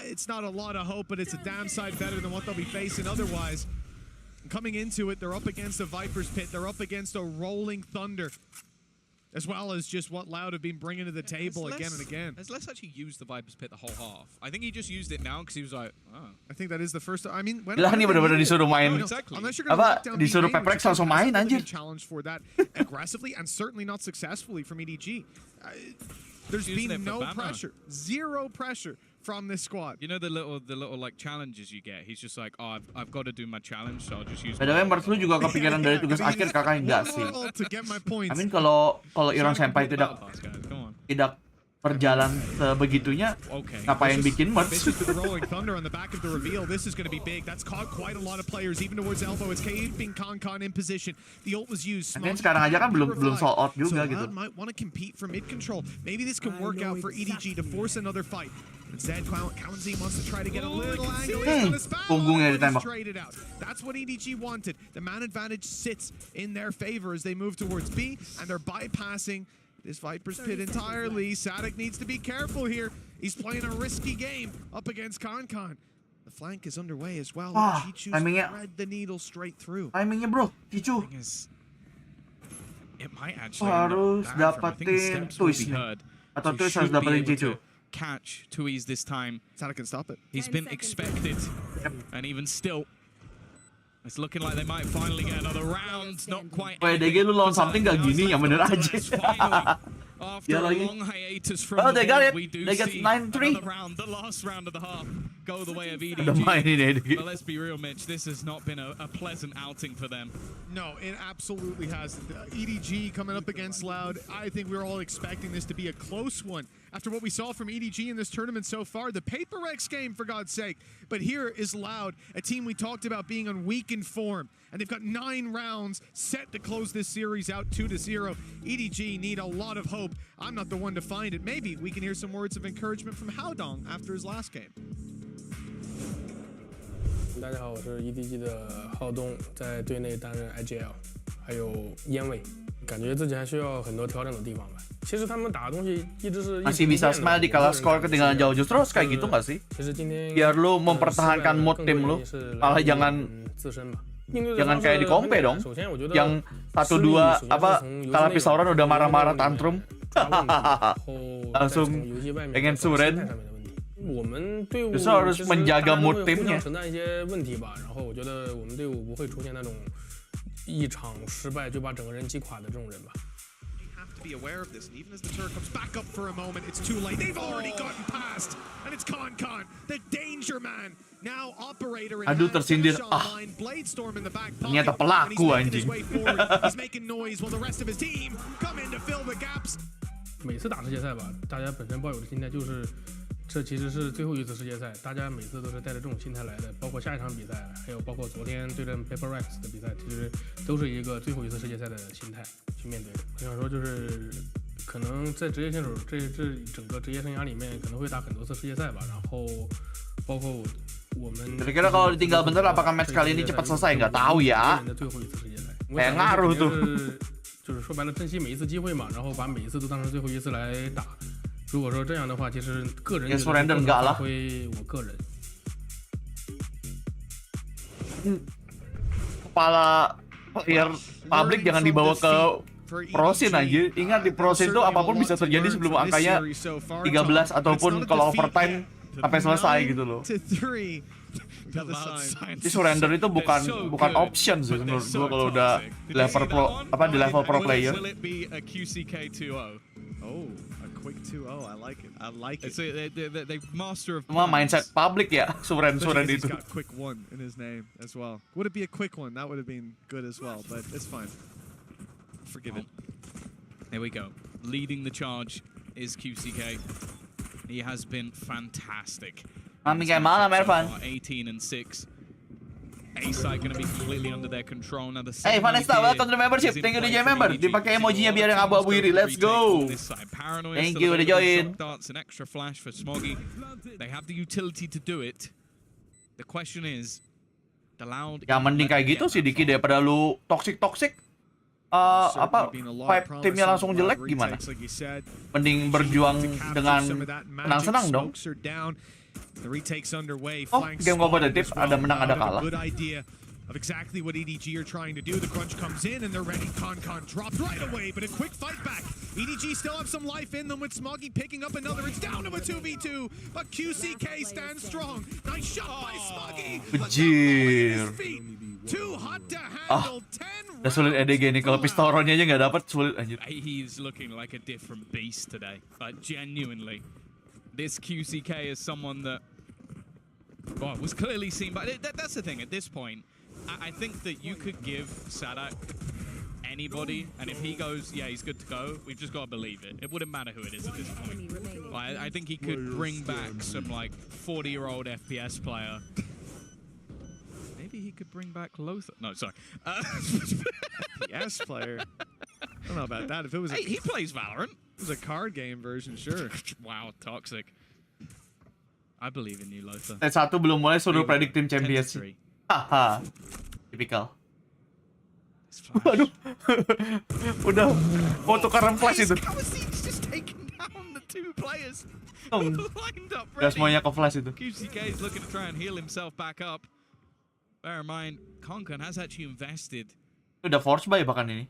Speaker 4: It's not a lot of hope, but it's a downside better than what they'll be facing otherwise. Coming into it, they're up against a Viper's Pit. They're up against a Rolling Thunder, as well as just what Loud have been bringing to the table again and again.
Speaker 3: Has Les actually used the Viper's Pit the whole half? I think he just used it now because he was like, oh.
Speaker 4: I think that is the first. I mean, when
Speaker 1: Lah nih bener-bener disuruh main.
Speaker 4: unless you're gonna lock down
Speaker 1: disuruh
Speaker 4: B main,
Speaker 1: Peprex
Speaker 4: which
Speaker 1: langsung main anjir.
Speaker 4: challenge for that aggressively and certainly not successfully from EDG. There's been no pressure, zero pressure from this squad.
Speaker 3: You know the little like challenges you get. He's just like, oh, I've got to do my challenge, so I'll just use.
Speaker 1: By the way, menurut lu juga kepikiran dari tugas akhir kakak enggak sih?
Speaker 4: To get my points.
Speaker 1: I mean kalau Senpai tidak berjalan sebegitunya, ngapain bikin merch?
Speaker 4: This is the Rolling Thunder on the back of the reveal. This is going to be big. That's caught quite a lot of players, even towards Elbow. It's keeping Con in position. The ult was used.
Speaker 1: Dan sekarang aja kan belum sold out juga gitu.
Speaker 4: Might want to compete for mid control. Maybe this can work out for EDG to force another fight. Instead, Kalinzi wants to try to get a little angle.
Speaker 1: Punggungnya ditembak.
Speaker 4: That's what EDG wanted. The man advantage sits in their favor as they move towards B, and they're bypassing this Viper's Pit entirely. Sadek needs to be careful here. He's playing a risky game up against Con. The flank is underway as well. Chichu's thread the needle straight through.
Speaker 1: Timingnya bro, Chichu.
Speaker 3: It might actually
Speaker 1: harus dapetin twist nih. Atau twist harus dapetin Chichu.
Speaker 3: Catch Tui's this time.
Speaker 4: Sadek can stop it.
Speaker 3: He's been expected, and even still, it's looking like they might finally get another round. Not quite.
Speaker 1: DG lu lawan something gak gini, yang bener aja.
Speaker 3: After a long hiatus from
Speaker 1: they got it.
Speaker 3: we do
Speaker 1: They got
Speaker 3: see
Speaker 1: 9-3.
Speaker 3: another round, the last round of the half, go the way of EDG.
Speaker 1: Udah main ini DG.
Speaker 3: But let's be real, Mitch. This has not been a pleasant outing for them.
Speaker 4: No, it absolutely hasn't. EDG coming up against Loud. I think we were all expecting this to be a close one. After what we saw from EDG in this tournament so far, the Paper X game, for God's sake. But here is Loud, a team we talked about being on weakened form. And they've got 9 rounds set to close this series out 2-0. EDG need a lot of hope. I'm not the one to find it. Maybe we can hear some words of encouragement from Haodong after his last game.
Speaker 6: 大家好，我是 EDG 的浩东，在队内担任 IGL， 还有烟味，感觉自己还需要很多调整的地方吧。其实他们打的东西一直是
Speaker 1: masih bisa smile di kala skor ketinggalan jauh, justru harus kayak gitu nggak sih? Biar lu mempertahankan mood tim lu, malah jangan kayak di kompe dong, yang 1-2 kalah Pisauran udah marah-marah tantrum, langsung pengen suren. Justru harus menjaga mood timnya.
Speaker 6: 一场失败就把整个人击垮的这种人吧。
Speaker 4: Be aware of this, and even as the turret comes back up for a moment, it's too late. They've already gotten past, and it's Con, the danger man. Now operator in
Speaker 1: tersindir.
Speaker 4: Bladestorm in the back pocket.
Speaker 1: Ternyata pelaku anjing.
Speaker 4: He's making noise while the rest of his team come in to fill the gaps.
Speaker 8: 每次打世界赛吧，大家本身抱有的心态就是，这其实是最后一次世界赛，大家每次都是带着这种心态来的。包括下一场比赛，还有包括昨天对阵 Paper Rex 的比赛，其实都是一个最后一次世界赛的心态去面对的。我想说就是，可能在职业选手这整个职业生涯里面，可能会打很多次世界赛吧。然后包括我们。
Speaker 1: Kira-kira kalau ditinggal bentar, apakah match kali ini cepat selesai? Nggak tahu ya. Kayak ngaruh tuh.
Speaker 8: 就是说白了，珍惜每一次机会嘛，然后把每一次都当成最后一次来打。如果说这样的话，其实个人觉得更发挥我个人。
Speaker 1: Kepala player public jangan dibawa ke prosin aja. Ingat di prosin itu apapun bisa terjadi sebelum angkanya 13 ataupun kalau overtime sampai selesai gitu loh. Di surrender itu bukan option sih menurut gua kalau udah di level pro player.
Speaker 4: Oh, a quick 2-0. I like it. I like it.
Speaker 3: They master of
Speaker 1: Cuma mindset public ya, suren itu.
Speaker 4: He's got quick 1 in his name as well. Would it be a quick 1? That would have been good as well, but it's fine. Forgive it.
Speaker 3: There we go. Leading the charge is QCK. He has been fantastic.
Speaker 1: Kayak malam, Irfan.
Speaker 3: 18 and 6. A-side going to be completely under their control. Now the
Speaker 1: Hey Vanessa, welcome to the membership. Thank you DJ member. Dipakai emojinya biar yang abu-abu iri. Let's go. Thank you udah join.
Speaker 3: An extra flash for Smoggy. They have the utility to do it. The question is, the Loud.
Speaker 1: Yang mending kayak gitu sih Diki daripada lu toxic. Pipe timnya langsung jelek gimana? Mending berjuang dengan senang-senang dong. Oh, game kompetitif ada menang ada kalah.
Speaker 4: Of exactly what EDG are trying to do. The crunch comes in and they're ready. Con dropped right away, but a quick fight back. EDG still have some life in them with Smoggy picking up another. It's down to a 2v2, but QCK stands strong. Nice shot by Smoggy.
Speaker 1: Bejir.
Speaker 4: Too hot to handle. 10
Speaker 1: udah sulit EDG nih, kalau pistoronnya aja nggak dapat sulit anjir.
Speaker 3: He's looking like a different beast today. Like genuinely. This QCK is someone that was clearly seen by... That's the thing, at this point, I think that you could give Sadak anybody, and if he goes, yeah, he's good to go, we've just got to believe it. It wouldn't matter who it is at this point. I think he could bring back some, like, 40-year-old FPS player. Maybe he could bring back Lothar. No, sorry.
Speaker 4: FPS player? I don't know about that. If it was
Speaker 3: he plays Valorant.
Speaker 4: It was a card game version, sure.
Speaker 3: Wow, toxic. I believe in you, Lothar.
Speaker 1: T1 belum mulai suruh predik tim Champions. Haha. Tipikal. Waduh. Udah mau tukaran flash itu.
Speaker 3: Just taking down the 2 players. Lined up
Speaker 1: Udah semuanya ke flash itu.
Speaker 3: QCK is looking to try and heal himself back up. Bear in mind, Konkan has actually invested.
Speaker 1: Udah force buy bahkan ini.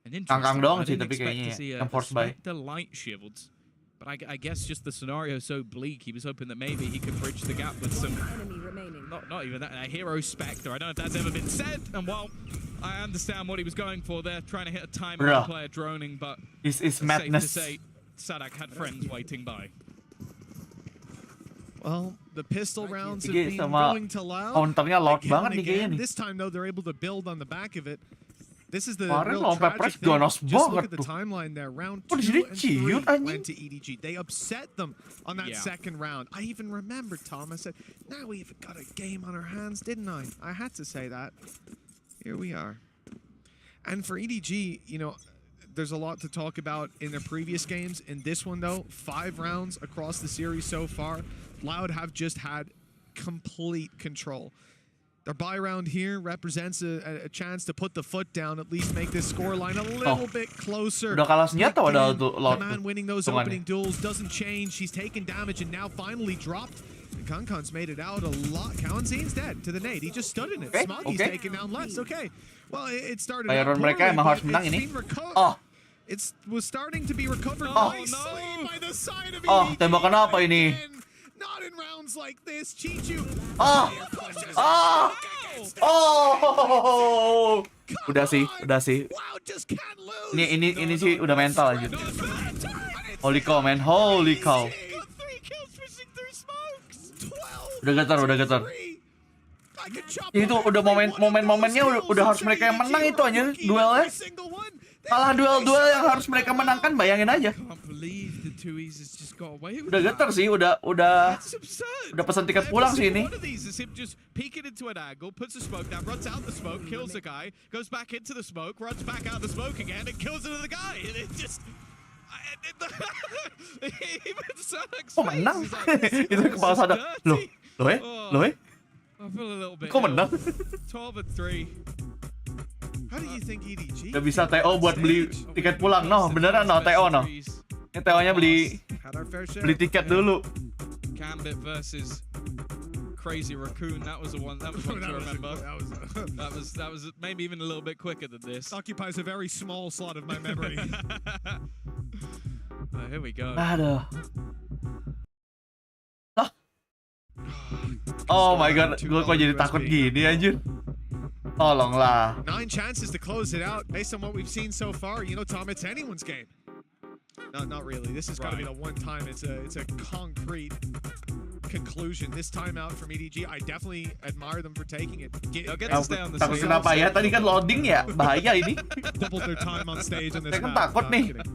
Speaker 1: Kangkang doang sih tapi kayaknya yang force buy.
Speaker 3: The light shields, but I guess just the scenario so bleak. He was hoping that maybe he could bridge the gap with some. Not even that. A hero spectre. I don't know if that's ever been said. And well, I understand what he was going for there, trying to hit a time on the player droning, but
Speaker 1: it's madness.
Speaker 3: Safe to say, Sadak had friends waiting by.
Speaker 4: Well, the pistol rounds have been going to Loud.
Speaker 1: Counternya loud banget nih kayaknya nih.
Speaker 4: This time though, they're able to build on the back of it. This is the
Speaker 1: real
Speaker 4: tragic thing. Just look at the timeline there. Round 2 and 3 went to EDG. They upset them on that second round. I even remember, Tom, I said, now we've got a game on our hands, didn't I? I had to say that. Here we are. And for EDG, you know, there's a lot to talk about in their previous games. In this one, though, 5 rounds across the series so far. Loud have just had complete control. Their buy round here represents a chance to put the foot down, at least make this scoreline a little bit closer.
Speaker 1: Udah kalah senjata padahal tuh Loud.
Speaker 4: Man winning those opening duels doesn't change. He's taken damage and now finally dropped. And Kankan's made it out a lot. Kalenzin's dead to the nade. He just stood in it. Smoggy's taken down less. Okay. Well, it started out poorly,
Speaker 1: mereka emang harus menang ini.
Speaker 4: It was starting to be recovered nicely by the side of
Speaker 1: EDG. Tembakan apa ini?
Speaker 4: Not in rounds like this, Chichu.
Speaker 1: Udah sih. Ini sih udah mental aja. Holy cow, man. Holy cow. Udah getar. Itu udah momennya udah harus mereka yang menang itu aja duelnya. Kalah duel-duel yang harus mereka menangkan, bayangin aja.
Speaker 3: Can't believe the two Eases just got away with
Speaker 1: Udah
Speaker 3: that.
Speaker 1: geter sih, udah
Speaker 3: That's absurd.
Speaker 1: udah pesan tiket
Speaker 3: Every
Speaker 1: pulang sih
Speaker 3: single
Speaker 1: ini.
Speaker 3: One of these is him just peeking into an angle, puts the smoke down, runs out the smoke, kills the guy, goes back into the smoke, runs back out the smoke again, and kills another guy. And it just. Even Sonic's
Speaker 1: Oh,
Speaker 3: face
Speaker 1: menang.
Speaker 3: is like,
Speaker 1: Itu
Speaker 3: this
Speaker 1: kepala
Speaker 3: is
Speaker 1: sadar. Loh,
Speaker 3: dirty.
Speaker 1: loh.
Speaker 3: I feel a little bit
Speaker 1: Kok
Speaker 3: ill.
Speaker 1: menang?
Speaker 3: 12 and 3.
Speaker 4: How do you think EDG?
Speaker 1: Udah bisa TO buat beli tiket pulang. No, beneran no, TO no. Ini TO-nya beli
Speaker 4: Had our fair share.
Speaker 1: tiket dulu.
Speaker 3: Gambit versus Crazy Raccoon. That was the one. That was one to remember. That was maybe even a little bit quicker than this.
Speaker 4: Occupies a very small slot of my memory.
Speaker 3: Here we go.
Speaker 1: Aduh. Oh my god, gue kok jadi takut gini anjir. Tolonglah.
Speaker 4: 9 chances to close it out based on what we've seen so far. You know, Tom, it's anyone's game. No, not really. This has got to be the one time. It's a concrete conclusion. This timeout from EDG, I definitely admire them for taking it.
Speaker 3: They'll get to stay on the
Speaker 1: Takut
Speaker 3: same.
Speaker 1: kenapa ya? Tadi kan loading ya, bahaya ini.
Speaker 4: Doubled their time on stage on this
Speaker 1: Saya kan
Speaker 4: map.
Speaker 1: takut
Speaker 4: Not
Speaker 1: nih.
Speaker 4: kidding.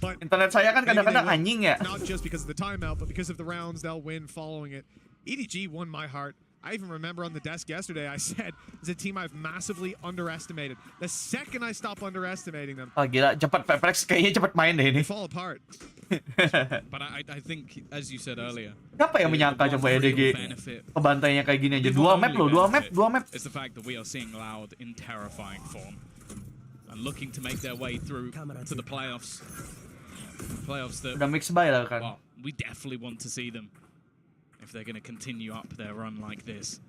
Speaker 4: But
Speaker 1: Internet saya kan kadang-kadang anjing ya.
Speaker 4: not just because of the timeout, but because of the rounds they'll win following it. EDG won my heart. I even remember on the desk yesterday, I said, it's a team I've massively underestimated. The second I stop underestimating them,
Speaker 1: Oh gila, cepet Peprex kayaknya cepet main deh ini.
Speaker 4: they fall apart.
Speaker 3: But I think, as you said earlier,
Speaker 1: Siapa yang menyangka coba EDG kebantainya kayak gini aja. Dua map loh, dua map.
Speaker 3: It's the fact that we are seeing Loud in terrifying form and looking to make their way through to the playoffs. Playoffs that,
Speaker 1: Udah mix by lah kan.
Speaker 3: well, we definitely want to see them if they're going to continue up their run like this.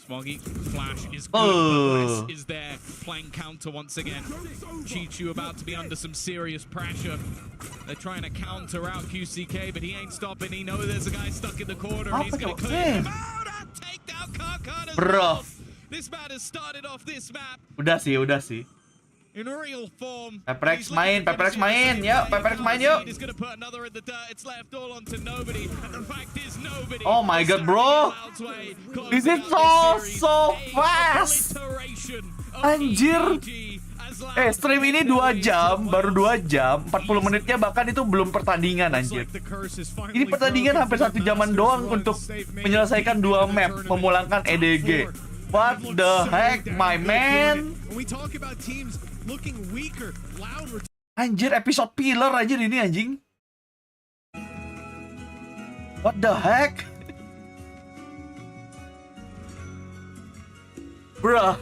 Speaker 3: Smoggy, Flash is good, but Wes is there playing counter once again. Chichu about to be under some serious pressure. They're trying to counter out QCK, but he ain't stopping. He knows there's a guy stuck in the corner, and he's going to clear him out and take down Karkan as well. This man has started off this map
Speaker 1: Udah sih.
Speaker 3: in real form.
Speaker 1: Peprex main, yuk, Peprex main yuk.
Speaker 3: He's going to put another in the dirt. It's left all onto nobody. And the fact is nobody.
Speaker 1: Oh my god, bro. This is so fast. Anjir. Stream ini 2 jam, baru 2 jam, 40 menitnya bahkan itu belum pertandingan anjir. Ini pertandingan hampir 1 jaman doang untuk menyelesaikan 2 map, memulangkan EDG. What the heck, my man? Anjir, episode pillar anjir ini anjing. What the heck? Bruh.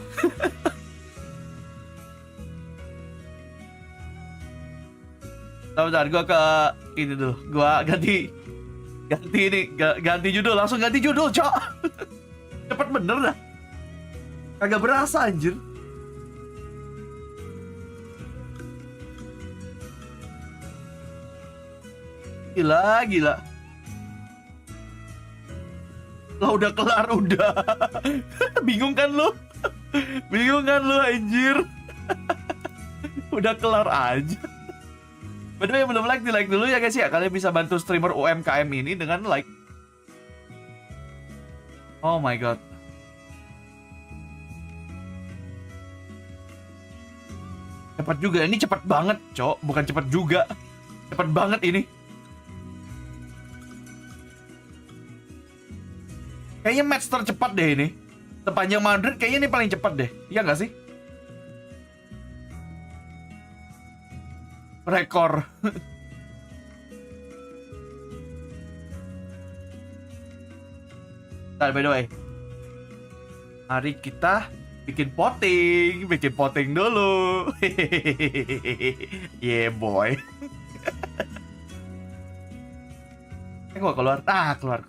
Speaker 1: Bentar, gue ke ini dulu. Gue ganti judul, langsung ganti judul, cok. Cepet bener dah. Kagak berasa anjir. Gila. Lah udah kelar udah. Bingung kan lu? Anjir. Udah kelar aja. By the way, belum like, di like dulu ya guys ya. Kalian bisa bantu streamer UMKM ini dengan like. Oh my god. Cepat juga, ini cepat banget, cok. Bukan cepat juga. Cepat banget ini. Kayaknya match tercepat deh ini. Sepanjang Madrid kayaknya ini paling cepat deh. Iya nggak sih? Rekor. Nah, by the way, mari kita bikin voting dulu. Yeah boy. Gua keluar. Keluar.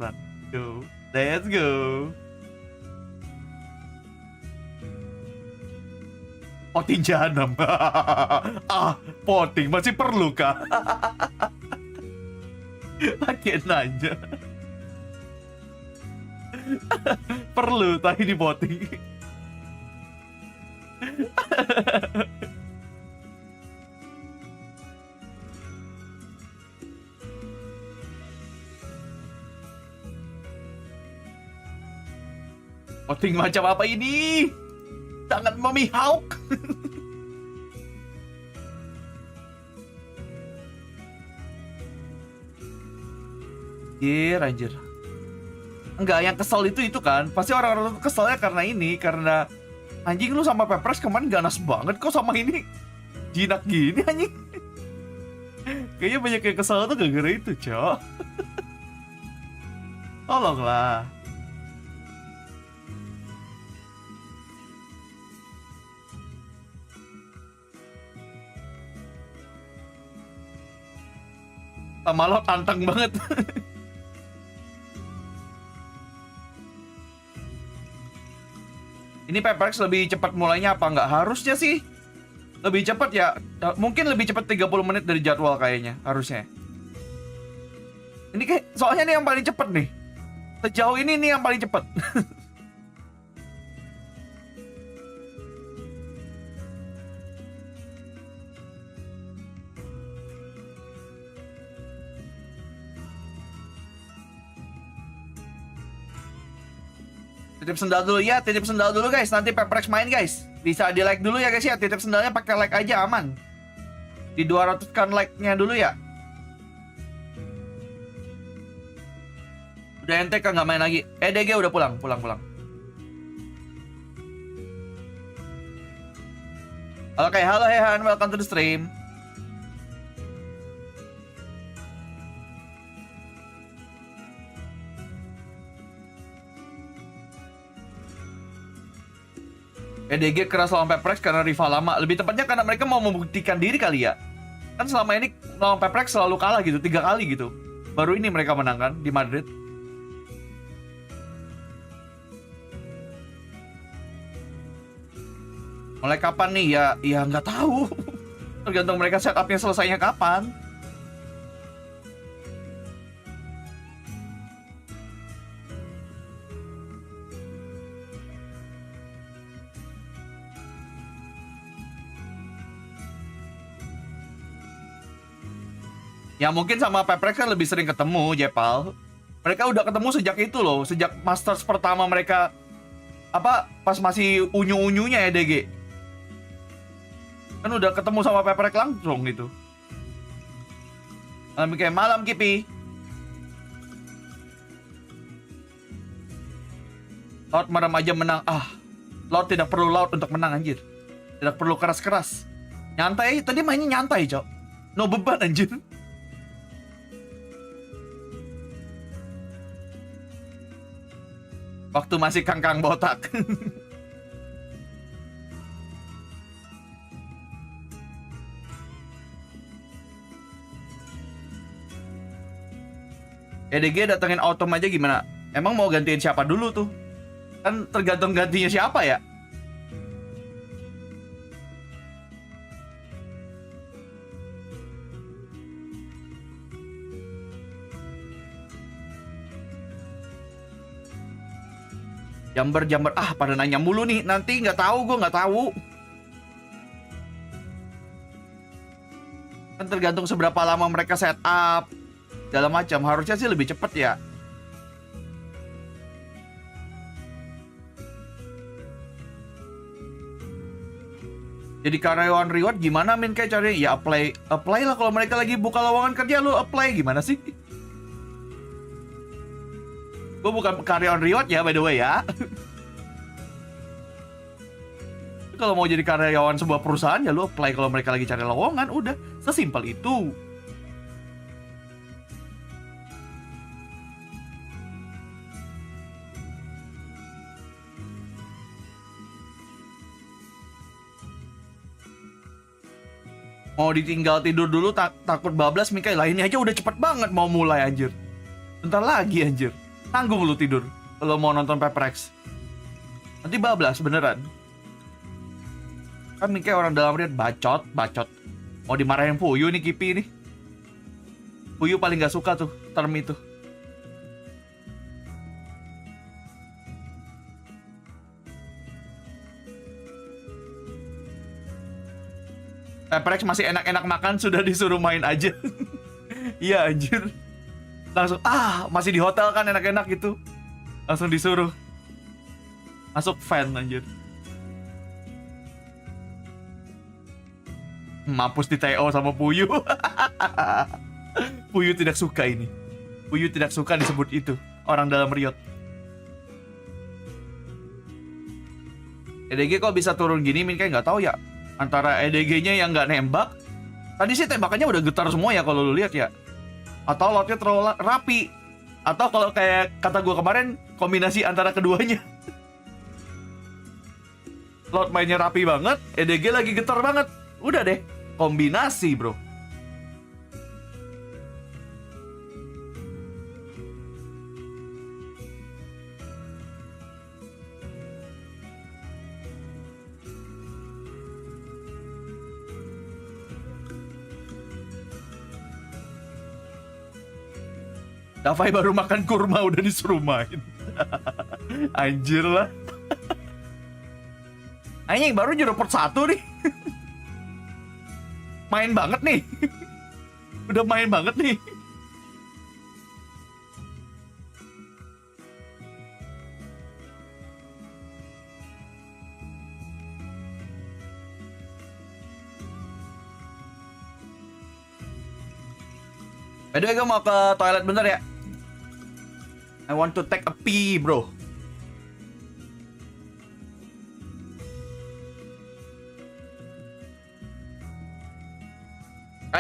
Speaker 1: Go. Let's go. Voting jahanam. Voting masih perlu kah? Makin nanya. Perlu tadi di voting. Voting macam apa ini? Sangat memihak. Anjir. Enggak, yang kesel itu kan. Pasti orang-orang keselnya karena ini, karena anjing lu sama Pepres kemarin ganas banget kok sama ini. Jinak gini anjing. Kayaknya banyak yang kesel tuh gara-gara itu, Cok. Tolonglah. Sama lo tantang banget. Ini Peprex lebih cepat mulainya apa nggak? Harusnya sih lebih cepat ya. Mungkin lebih cepat 30 menit dari jadwal kayaknya, harusnya. Ini kayak soalnya nih yang paling cepat nih. Sejauh ini nih yang paling cepat. Titip sendal dulu ya, titip sendal dulu guys. Nanti Peprex main guys. Bisa di like dulu ya guys ya. Titip sendalnya pakai like aja aman. Di 200 kan like-nya dulu ya. Udah ente kan nggak main lagi. DG udah pulang. Oke, halo Hehan, welcome to the stream. DG keras lawan Peprex karena rival lama. Lebih tepatnya karena mereka mau membuktikan diri kali ya. Kan selama ini lawan Peprex selalu kalah gitu, 3 kali gitu. Baru ini mereka menang kan di Madrid. Mulai kapan nih ya? Ya nggak tahu. Tergantung mereka setupnya selesainya kapan. Ya mungkin sama Peprex kan lebih sering ketemu, Jepal. Mereka udah ketemu sejak itu loh, sejak Masters pertama mereka pas masih unyu-unyunya ya DG. Kan udah ketemu sama Peprex langsung gitu. Kayak malam Kipi. Lord merem aja menang. Lord tidak perlu loud untuk menang anjir. Tidak perlu keras-keras. Nyantai, tadi mainnya nyantai, Cok. No beban anjir. Waktu masih kangkang botak. DG datengin Autumn aja gimana? Emang mau gantiin siapa dulu tuh? Kan tergantung gantinya siapa ya? Jamber pada nanya mulu nih. Nanti nggak tahu, gue nggak tahu. Kan tergantung seberapa lama mereka setup segala macam. Harusnya sih lebih cepet ya. Jadi karyawan reward gimana Min kayak cari? Ya apply lah kalau mereka lagi buka lowongan kerja, lu apply gimana sih? Gue bukan karyawan reward ya by the way ya. Kalau mau jadi karyawan sebuah perusahaan ya lu apply kalau mereka lagi cari lowongan, udah sesimpel itu. Mau ditinggal tidur dulu takut bablas Mikael. Lah ini aja udah cepet banget mau mulai anjir. Bentar lagi anjir. Tanggung lu tidur kalau mau nonton Peprex. Nanti bablas beneran. Kan Mikael orang dalam lihat bacot. Mau dimarahin Fuyu nih Kipi nih. Fuyu paling gak suka tuh term itu. Peprex masih enak-enak makan sudah disuruh main aja. Iya anjir. Langsung masih di hotel kan enak-enak gitu. Langsung disuruh masuk fan anjir. Mampus di TO sama Puyu. Puyu tidak suka ini. Fuyu tidak suka disebut itu orang dalam Riot. EDG kok bisa turun gini, Min? Kayak nggak tahu ya. Antara EDG-nya yang nggak nembak. Tadi sih tembakannya udah getar semua ya kalau lu lihat ya. Atau loadnya terlalu rapi. Atau kalau kayak kata gue kemarin, kombinasi antara keduanya. Load mainnya rapi banget, EDG lagi getar banget. Udah deh, kombinasi bro. Davai baru makan kurma udah disuruh main. Anjir lah. Anjing baru jadi report 1 nih. Main banget nih. Udah main banget nih. By the way, gue mau ke toilet bentar ya. I want to take a pee, bro.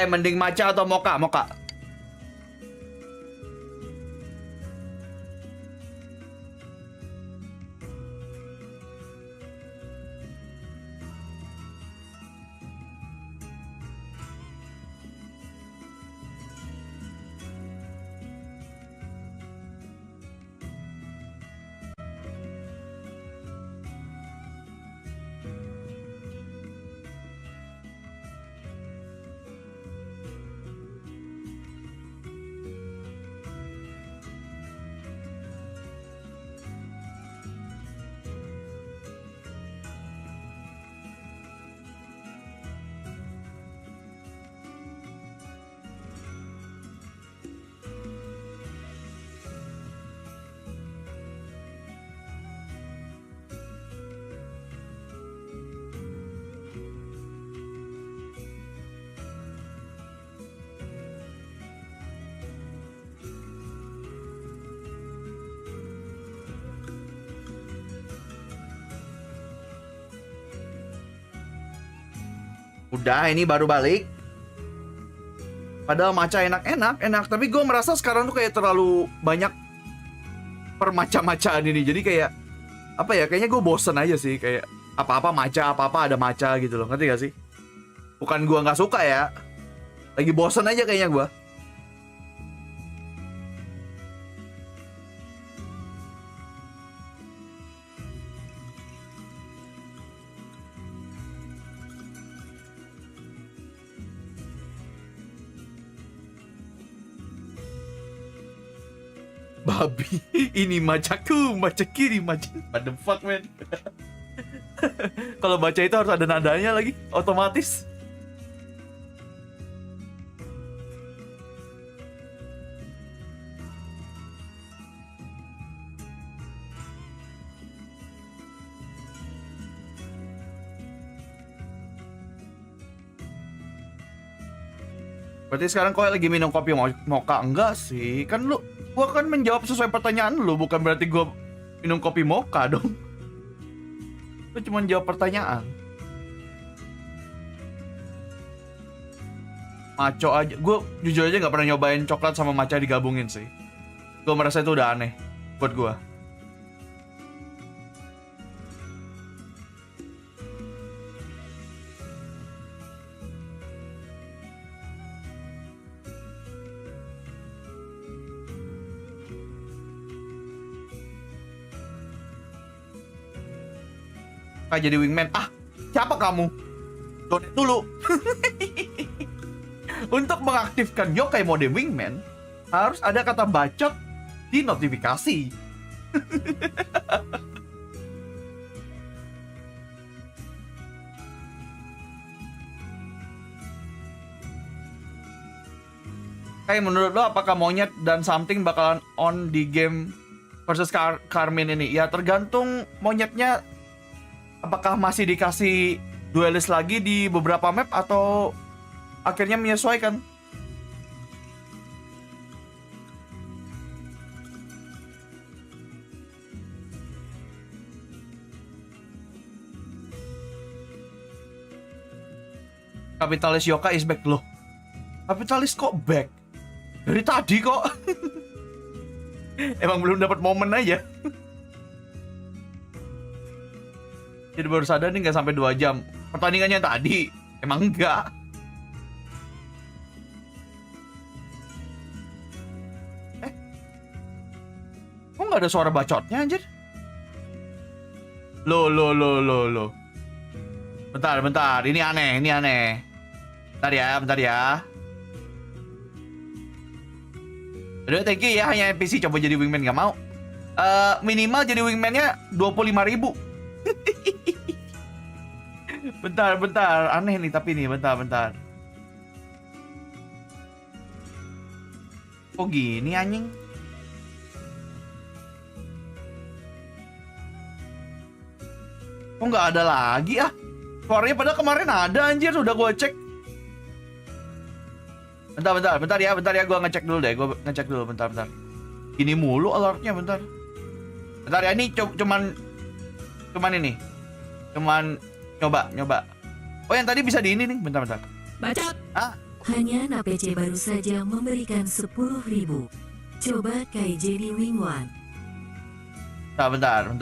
Speaker 1: Mending matcha atau mocha? Mocha. Udah, ini baru balik. Padahal matcha enak. Tapi gue merasa sekarang tuh kayak terlalu banyak permaca-macaan ini. Jadi kayak, apa ya, kayaknya gue bosen aja sih. Kayak apa-apa matcha, apa-apa ada matcha gitu loh. Ngerti gak sih? Bukan gue gak suka ya. Lagi bosen aja kayaknya gue. Babi, ini macaku, maca kiri, maca. What the fuck, man? Kalau baca itu harus ada nadanya lagi, otomatis. Berarti sekarang kau lagi minum kopi mocha? Enggak sih, kan gua kan menjawab sesuai pertanyaan lu, bukan berarti gua minum kopi mocha dong. Lu cuma jawab pertanyaan. Maco aja, gua jujur aja nggak pernah nyobain coklat sama matcha digabungin sih. Gua merasa itu udah aneh buat gua. Jadi wingman. Siapa kamu? Donate dulu. Untuk mengaktifkan yokai mode wingman harus ada kata bacot di notifikasi. Kayak menurut lo apakah monyet dan something bakalan on di game versus Karmine ini? Ya tergantung monyetnya. Apakah masih dikasih duelist lagi di beberapa map atau akhirnya menyesuaikan? Kapitalis yokai is back loh. Kapitalis kok back? Dari tadi kok. Emang belum dapat momen aja. Jadi baru sadar nih nggak sampai 2 jam. Pertandingannya tadi emang enggak. Kok nggak ada suara bacotnya anjir? Loh. Bentar. Ini aneh. Bentar ya. Udah, thank you ya. Hanya NPC coba jadi wingman nggak mau. Minimal jadi wingman-nya 25.000. Bentar. Aneh nih tapi nih. Bentar. Kok gini anjing? Kok nggak ada lagi ah? Suaranya padahal kemarin ada anjir, udah gue cek. Bentar ya, gue ngecek dulu deh, bentar. Ini mulu alertnya, bentar ya, ini cuman ini. Cuman nyoba. Oh, yang tadi bisa di ini nih, bentar.
Speaker 2: Bacot.
Speaker 9: Hanya NPC baru saja memberikan 10.000. Coba kai jadi wing one.
Speaker 1: Bentar.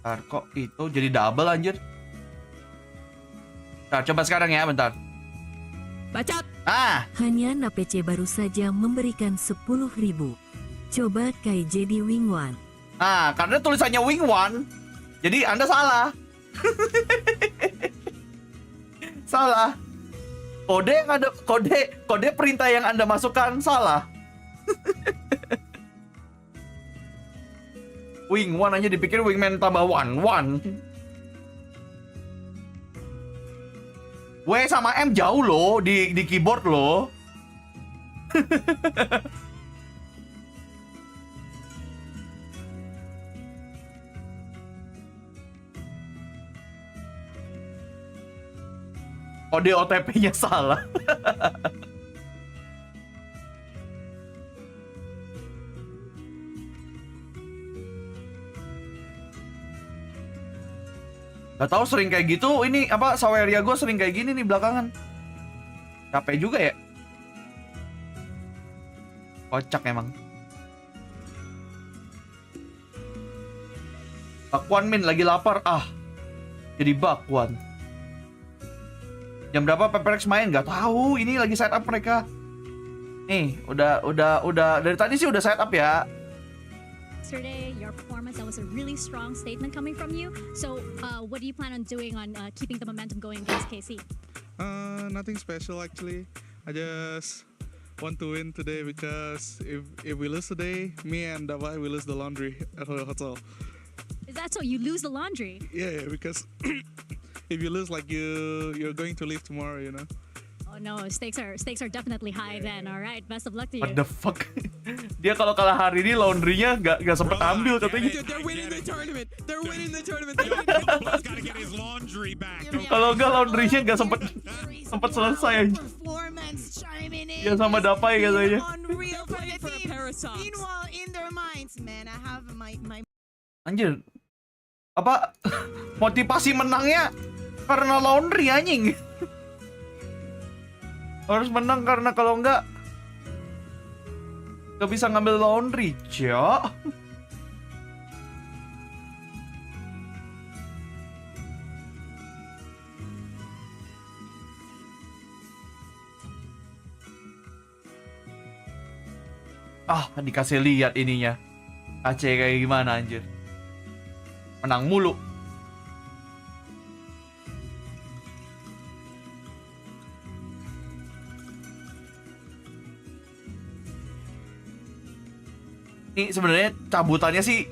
Speaker 1: Kok itu jadi double anjir? Nah, coba sekarang ya, bentar.
Speaker 2: Bacot.
Speaker 9: Hanya NPC baru saja memberikan 10.000. Coba kai jadi wing one.
Speaker 1: Karena tulisannya wing one, jadi Anda salah. Salah. Kode perintah yang Anda masukkan salah. Wing one aja dipikir wingman tambah one. W sama M jauh loh di keyboard loh. Kode OTP-nya salah. Gak tau sering kayak gitu. Ini apa, Saweria gue sering kayak gini nih belakangan. Capek juga ya. Kocak emang. Bakwan min lagi lapar. Jadi bakwan. Jam berapa PPX main? Gak tahu. Ini lagi setup mereka. Nih, udah dari tadi sih udah setup ya.
Speaker 10: Yesterday, your performance, that was a really strong statement coming from you. So, what do you plan on doing on keeping the momentum going against KC?
Speaker 11: Nothing special actually. I just want to win today because if we lose today, me and Davai will lose the laundry at the hotel.
Speaker 10: Is that so? You lose the laundry?
Speaker 11: Yeah, because if you lose, like you're going to leave tomorrow, you know.
Speaker 10: Oh no, stakes are definitely high then. All right, best of luck to you.
Speaker 1: What the fuck? Dia kalau kalah hari ini laundrynya nggak sempet ambil katanya.
Speaker 2: They're winning the tournament.
Speaker 7: Gotta get his laundry back.
Speaker 1: Kalau nggak laundrynya nggak sempet selesai aja. Ya sama Dapai katanya. Anjir. Apa motivasi menangnya karena laundry anjing? Harus menang karena kalau enggak gak bisa ngambil laundry, Cok. Dikasih lihat ininya. AC kayak gimana anjir. Menang mulu. Ini sebenarnya cabutannya sih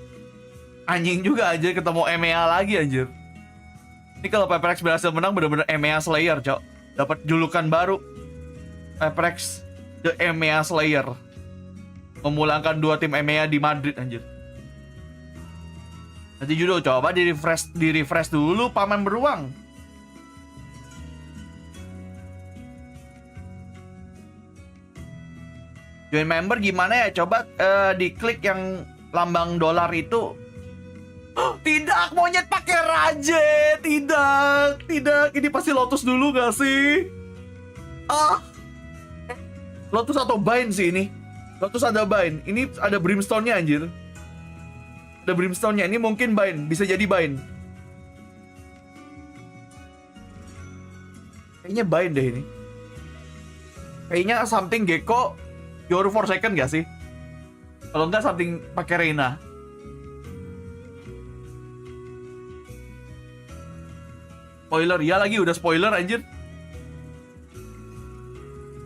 Speaker 1: anjing juga aja, ketemu EMEA lagi anjir. Ini kalau PPX berhasil menang bener-bener EMEA Slayer, Cok. Dapat julukan baru. PPX The EMEA Slayer. Memulangkan 2 tim EMEA di Madrid anjir. Nanti judul coba di refresh dulu paman beruang. Join member gimana ya? Coba diklik yang lambang dolar itu. Tidak, monyet pakai raje. Tidak. Ini pasti Lotus dulu gak sih? Lotus atau Bind sih ini. Lotus ada Bind. Ini ada Brimstone-nya anjir. Ada Brimstone-nya. Ini mungkin Bind. Bisa jadi Bind. Kayaknya Bind deh ini. Kayaknya something Gecko Yoru for second gak sih? Kalau enggak something pakai Reina. Spoiler, ya lagi udah spoiler anjir.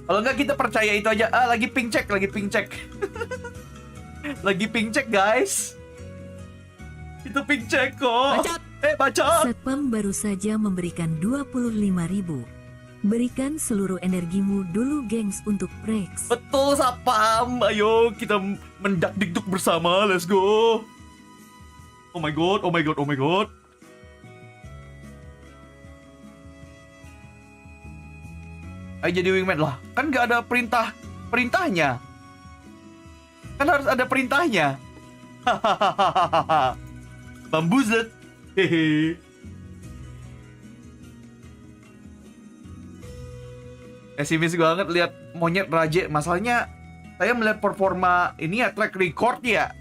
Speaker 1: Kalau enggak kita percaya itu aja. Lagi ping check. Lagi ping check guys. Itu ping check kok. Bacot.
Speaker 9: Satpam baru saja memberikan 25.000. Berikan seluruh energimu dulu gengs untuk Prex.
Speaker 1: Betul Satpam. Ayo kita mendak-dikduk bersama. Let's go. Oh my god. Ayo jadi wingman lah. Kan gak ada perintahnya. Kan harus ada perintahnya. Hahaha. Bambuzet. Hehe. Pesimis banget lihat monyet raje. Masalahnya saya melihat performa ini ya, track record ya.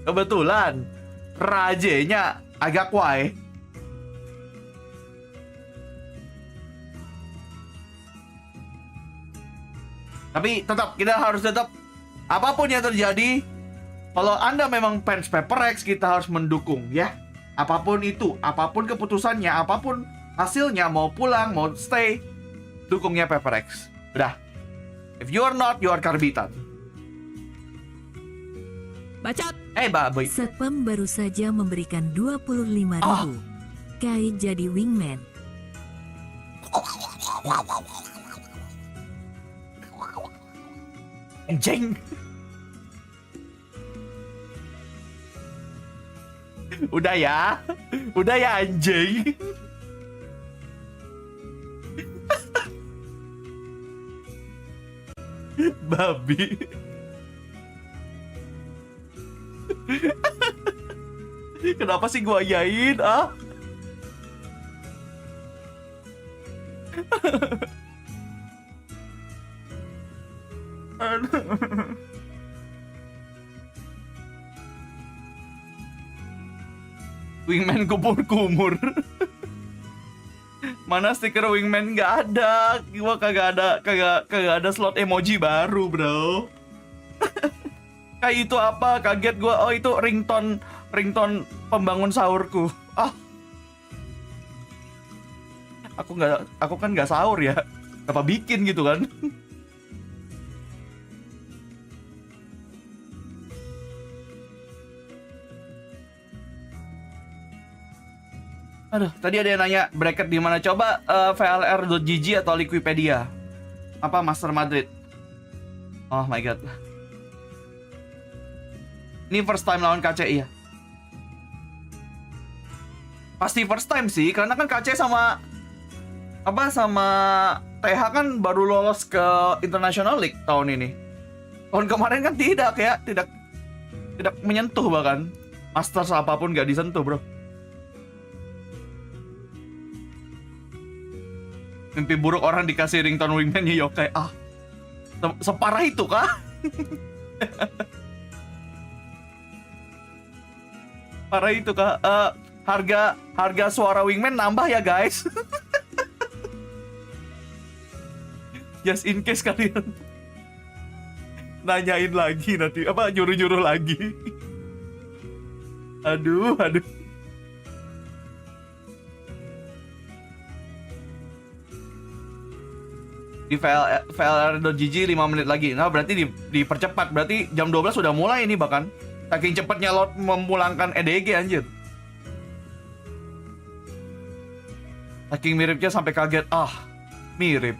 Speaker 1: Kebetulan rajenya agak kuai. Tapi kita harus tetap apapun yang terjadi, kalau Anda memang fans Paper Rex, kita harus mendukung ya. Apapun itu, apapun keputusannya, apapun hasilnya, mau pulang, mau stay, dukungnya Paper Rex. Udah. If you are not, you are karbitan.
Speaker 2: Bacot.
Speaker 1: Baboy.
Speaker 9: Satpam baru saja memberikan 25.000. Kai jadi wingman.
Speaker 1: Anjing. Udah ya anjing. Babi. Kenapa sih gua yain Wingman kumur-kumur. Mana stiker wingman nggak ada. Gua kagak ada slot emoji baru, bro. Kayak itu apa? Kaget gua. Oh, itu ringtone pembangun sahurku. Aku kan nggak sahur ya. Apa bikin gitu kan? Aduh, tadi ada yang nanya bracket di mana? Coba vlr.gg atau Wikipedia. Apa Master Madrid? Oh my god. Ini first time lawan KC ya. Pasti first time sih, karena kan KC sama TH kan baru lolos ke International League tahun ini. Tahun kemarin kan tidak menyentuh, bahkan Masters apapun gak disentuh, bro. Mimpi buruk orang dikasih ringtone wingman-nya yokai. Separah itu kah? Parah itu kah? Harga suara wingman nambah ya guys. Just in case kalian nanyain lagi nanti, nyuruh-nyuruh lagi. Aduh. Di vlr.gg 5 menit lagi. Nah, berarti dipercepat. Berarti jam 12 sudah mulai ini bahkan. Saking cepatnya lot memulangkan EDG anjir. Saking miripnya sampai kaget. Mirip.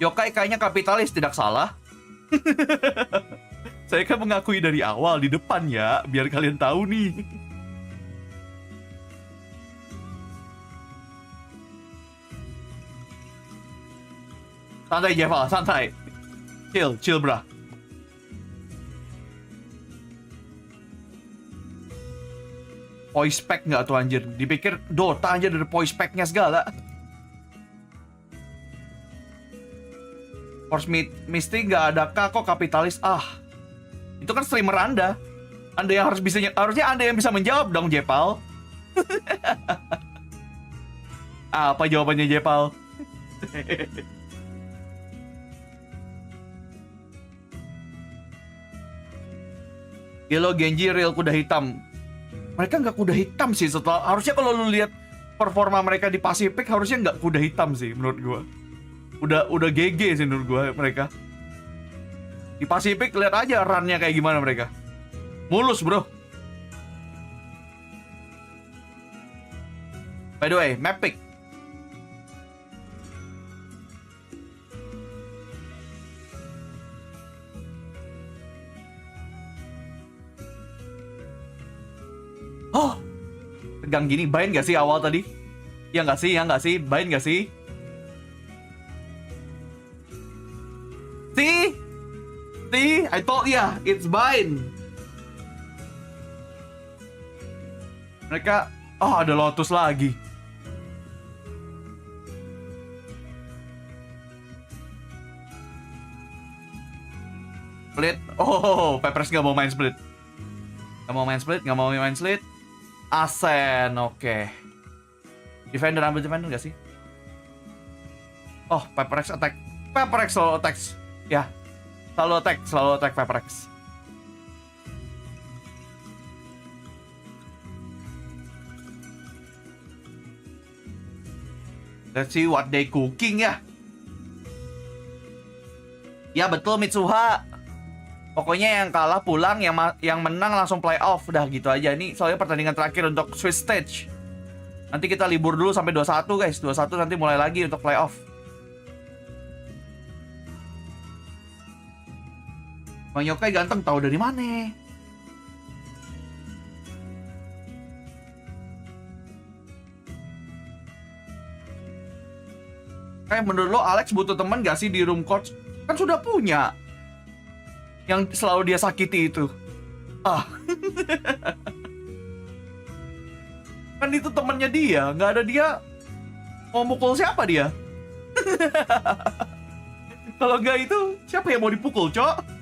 Speaker 1: Yokai kayaknya kapitalis, tidak salah. Saya kan mengakui dari awal di depan ya, biar kalian tahu nih. Santai Jeval, santai. Chill bra. Voice pack nggak tuh anjir? Dipikir Dota anjir dari voice packnya segala. Force Misty nggak ada kok kapitalis. Itu kan streamer Anda. Anda yang harusnya Anda yang bisa menjawab dong, Jepal. Apa jawabannya, Jepal? Yellow Genji real kuda hitam. Mereka nggak kuda hitam sih setelah. Harusnya kalau lu lihat performa mereka di Pacific harusnya nggak kuda hitam sih menurut gua. Udah GG sih menurut gua mereka. Di Pacific lihat aja run-nya kayak gimana mereka. Mulus, bro. By the way, map pick. Oh, tegang gini, bind gak sih awal tadi? Ya nggak sih, bind gak sih? See, I told ya, it's bind. Mereka, ada Lotus lagi. Split, Peppers nggak mau main split. Nggak mau main split. Arsen, oke. Defender, ambil defender gak sih? Pepperex attack. Pepperex selalu attack. Ya, selalu attack Pepperex. Let's see what they cooking ya. Ya betul Mitsuha. Pokoknya yang kalah pulang, yang menang langsung playoff. Udah gitu aja. Ini soalnya pertandingan terakhir untuk Swiss Stage. Nanti kita libur dulu sampai 21 guys. 21 nanti mulai lagi untuk playoff. Bang Yokai ganteng tahu dari mana? Menurut lo Alex butuh teman gak sih di room coach? Kan sudah punya. Yang selalu dia sakiti itu. Kan itu temennya dia. Nggak ada dia, mau mukul siapa dia? Kalau nggak itu, siapa yang mau dipukul, Cok?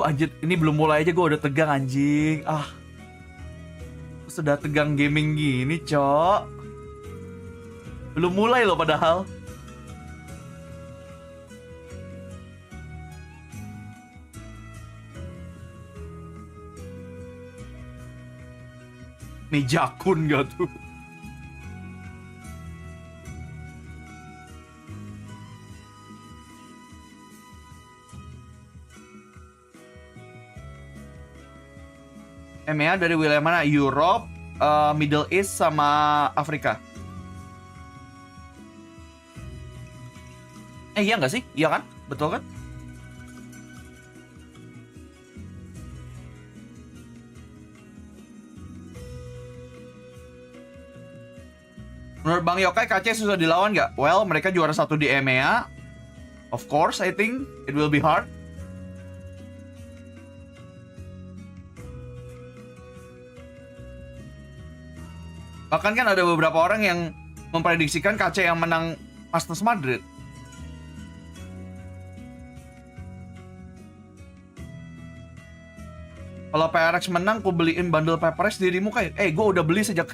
Speaker 1: Anjir, ini belum mulai aja gue udah tegang anjing. Sudah tegang gaming gini, Cok. Belum mulai loh padahal. Mejakun gak tuh? EMEA dari wilayah mana? Europe, Middle East, sama Afrika. Iya nggak sih? Iya kan? Betul kan? Menurut Bang Yokai, KC susah dilawan nggak? Well, mereka juara 1 di EMEA. Of course, I think it will be hard. Bahkan kan ada beberapa orang yang memprediksikan KC yang menang Masters Madrid. Kalau PRX menang, ku beliin bundle PRX dirimu kayak. Gue udah beli sejak